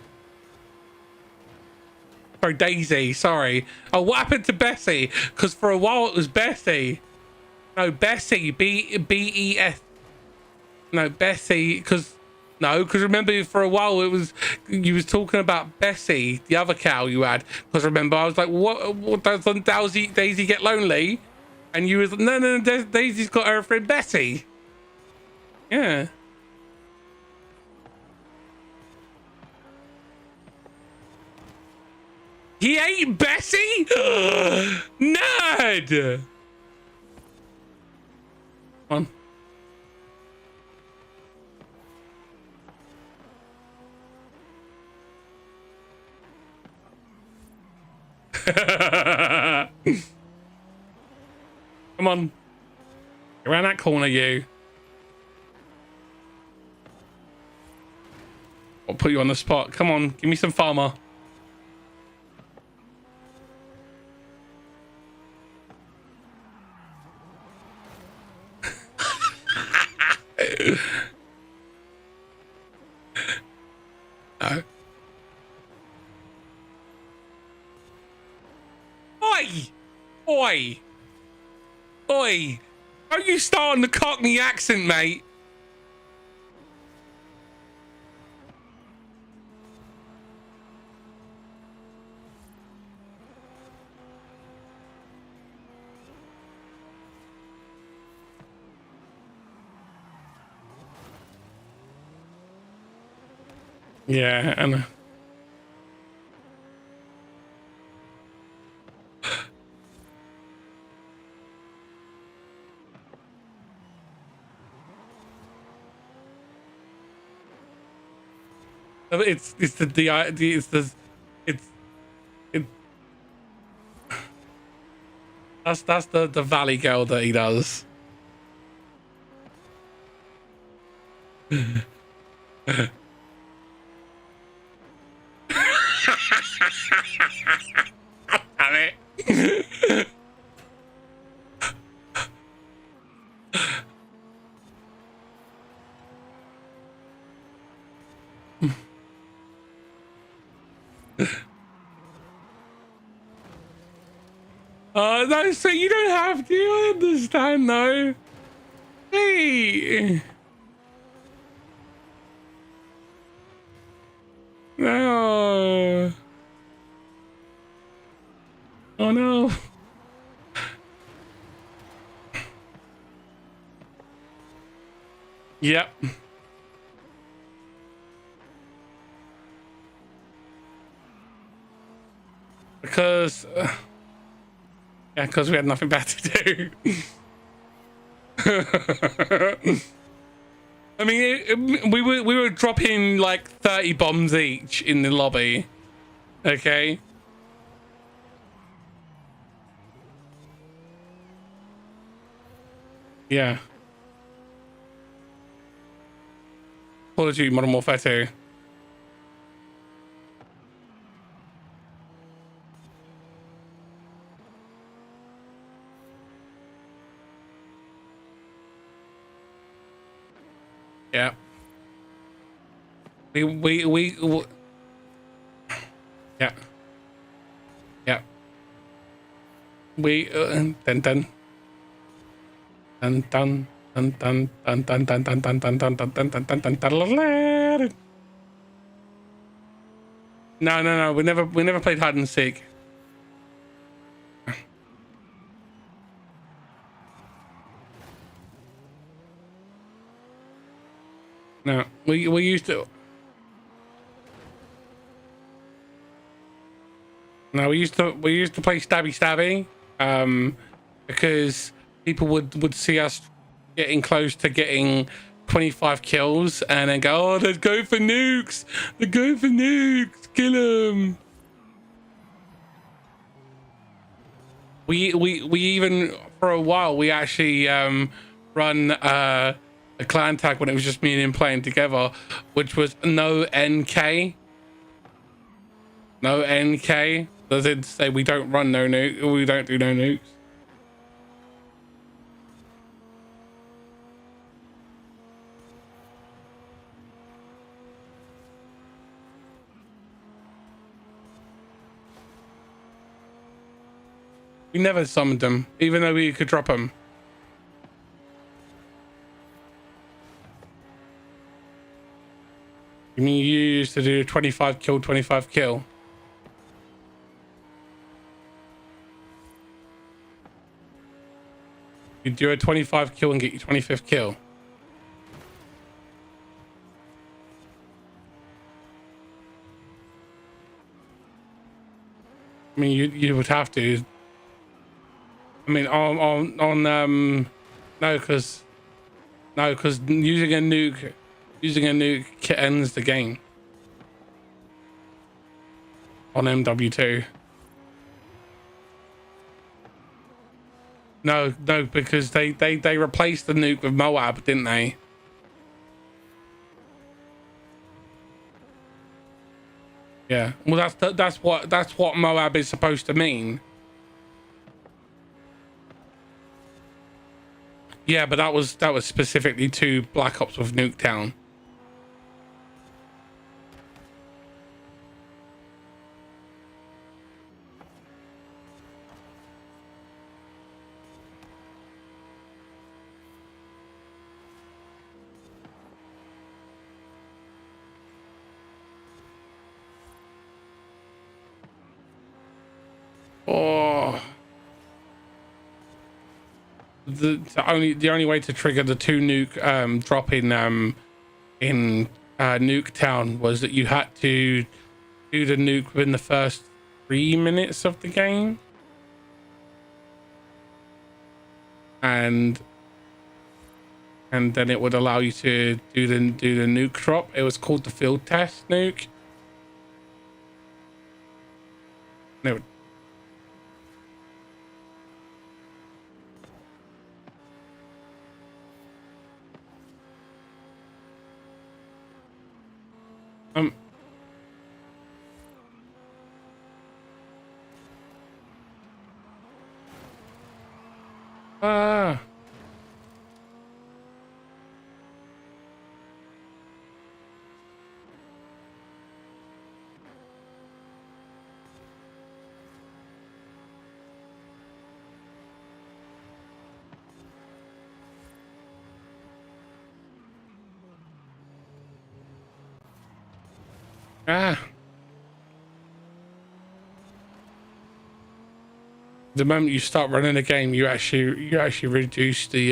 Or Daisy, sorry. Oh, what happened to Bessie? Because for a while it was Bessie. No, Bessie, B-E-S. No, Bessie, because remember for a while you was talking about Bessie, the other cow you had. Because remember I was like, what doesn't Daisy get lonely? And you was no, Daisy's got her friend Bessie. Yeah. He ate Bessie? Nerd! Come on. Come on. Around that corner, you. I'll put you on the spot. Come on, give me some farmer. No. Oi! Oi! Oi! Don't you start on the Cockney accent, mate. Yeah, and it's it's it that's the valley girl that he does. Damn it. No, so you don't have to. I understand, though. Hey. No. Oh, no. Yep. Because... yeah, because we had nothing better to do. I mean, we were dropping like 30 bombs each in the lobby. Okay. Yeah. Call of Duty Modern Warfare 2. Yeah. We yeah. Yeah. We dun dun dun dun dun dun dun dun dun dun dun dun dun dun dun dun dun dun. No, we never played hide and seek. No, we used to. No, we used to play stabby, because people would see us getting close to getting 25 kills and then go, oh, let's go for nukes. Let's go for nukes. Kill them. We even for a while we actually run a clan tag when it was just me and him playing together, which was no NK. No NK. Does it say we don't run no nuke? We don't do no nukes. We never summoned them, even though we could drop them. You mean you used to do 25 kill, 25 kill? You do a 25 kill and get your 25th kill. I mean, you would have to. I mean, no, because using a nuke ends the game on MW2. No, because they replaced the nuke with Moab, didn't they? Yeah. Well, that's what Moab is supposed to mean. Yeah, but that was specifically to Black Ops with Nuketown. Oh. The only way to trigger the 2 nuke drop in Nuke Town was that you had to do the nuke within the first 3 minutes of the game, and then it would allow you to do the nuke drop. It was called the field test nuke. And it would, ah. Ah. The moment you start running a game, you actually reduce the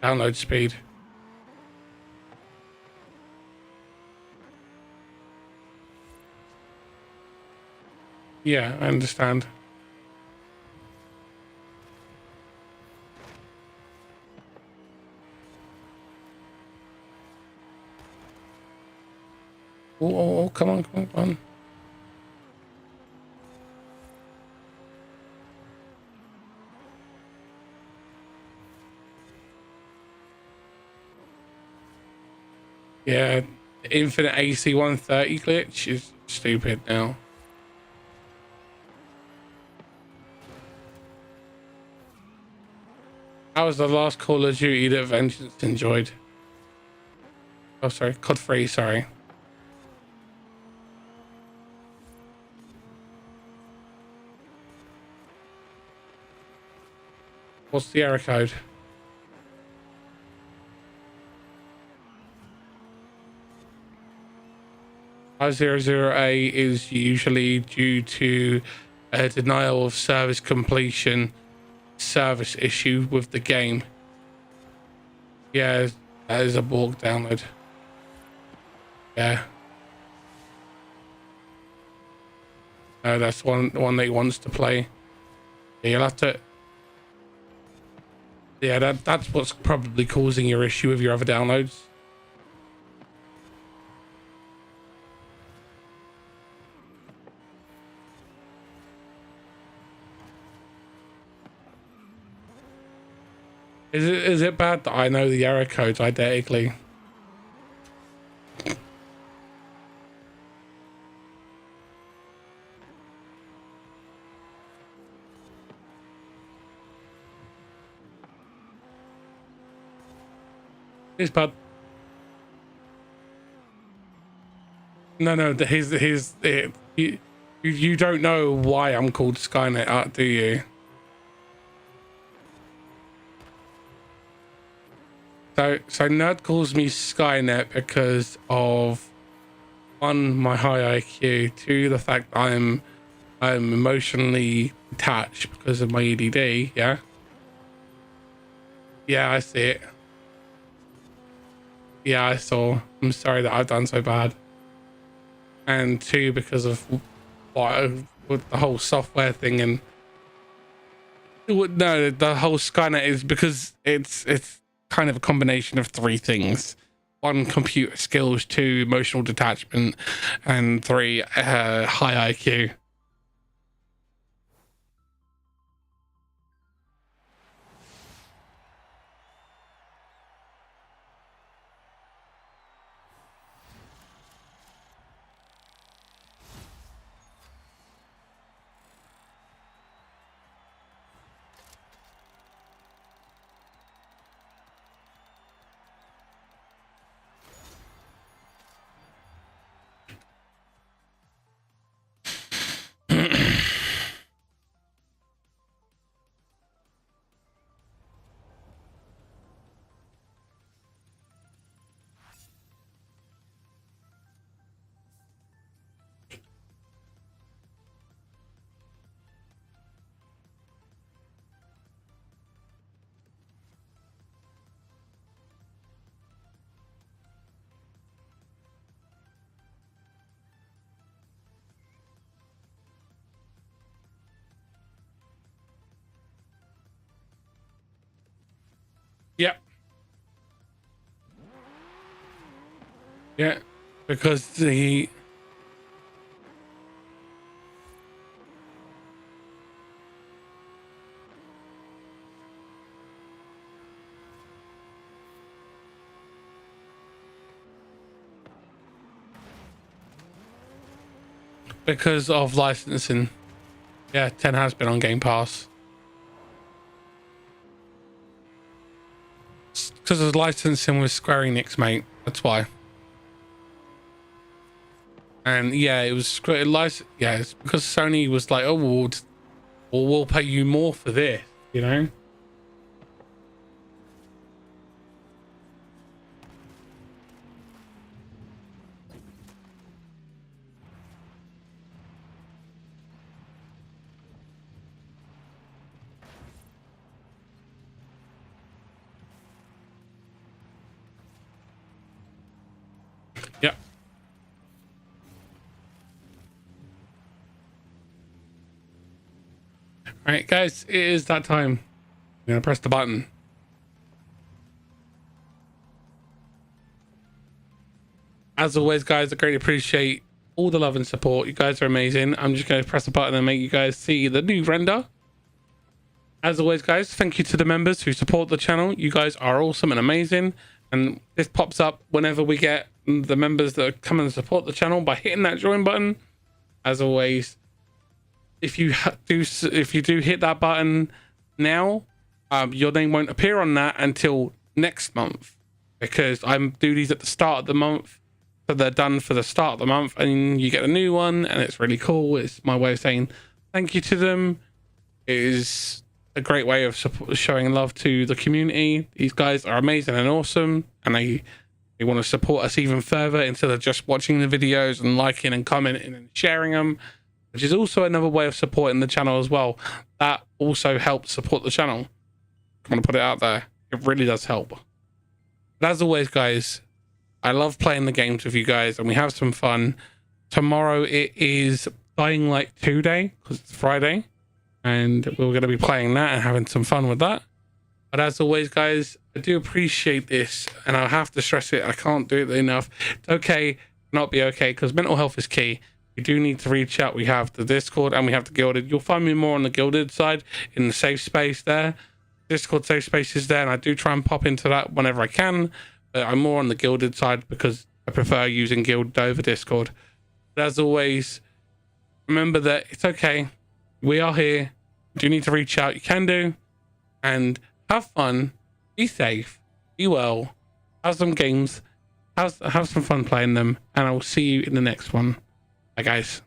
download speed. Yeah, I understand. Oh, come on, come on. Yeah, the infinite AC 130 glitch is stupid now. How was the last Call of Duty that Vengeance enjoyed? Oh, sorry, COD 3, sorry. What's the error code? 500A is usually due to a denial of service completion service issue with the game. Yeah, that is a Borg download. Yeah. No, that's one that he wants to play. Yeah, you'll have to. Yeah, that's what's probably causing your issue with your other downloads. Is it bad that I know the error codes identically? It's bad. No, you don't know why I'm called Skynet, do you? So Nerd calls me Skynet because of, one, my high IQ, two, the fact I'm emotionally attached because of my EDD. Yeah, I see it. Yeah, I saw. I'm sorry that I've done so bad. And two, because of what, with the whole software thing, and no, the whole Skynet is because it's kind of a combination of three things: one, computer skills; two, emotional detachment; and three, high IQ. Yep. Yeah, because the because of licensing. Yeah, 10 has been on Game Pass. Because of licensing with Square Enix, mate. That's why. And yeah, it was yeah, it's because Sony was like, oh, we'll pay you more for this, you know? Yep. All right, guys, it is that time. I'm gonna press the button. As always, guys, I greatly appreciate all the love and support. You guys are amazing. I'm just gonna press the button and make you guys see the new render. As always, guys, thank you to the members who support the channel. You guys are awesome and amazing. And this pops up whenever we get the members that come and support the channel by hitting that join button. As always, if you do hit that button now, your name won't appear on that until next month, because I do these at the start of the month, so they're done for the start of the month, and you get a new one, and it's really cool. It's my way of saying thank you to them. It is a great way of showing love to the community. These guys are amazing and awesome, and they want to support us even further instead of just watching the videos and liking and commenting and sharing them, which is also another way of supporting the channel as well. That also helps support the channel. I want to put it out there. It really does help. But as always, guys, I love playing the games with you guys, and we have some fun. Tomorrow it is Dying Light 2 day, because it's Friday, and we're going to be playing that and having some fun with that. But as always, guys, I do appreciate this, and I have to stress it. I can't do it enough. It's okay, not be okay, because mental health is key. You do need to reach out. We have the Discord and we have the Guilded. You'll find me more on the Guilded side in the safe space there. Discord safe space is there, and I do try and pop into that whenever I can. But I'm more on the Guilded side because I prefer using Guilded over Discord. But as always, remember that it's okay. We are here. If you need to reach out, you can do. And have fun. Be safe. Be well. Have some games. Have some fun playing them. And I will see you in the next one. Bye, guys.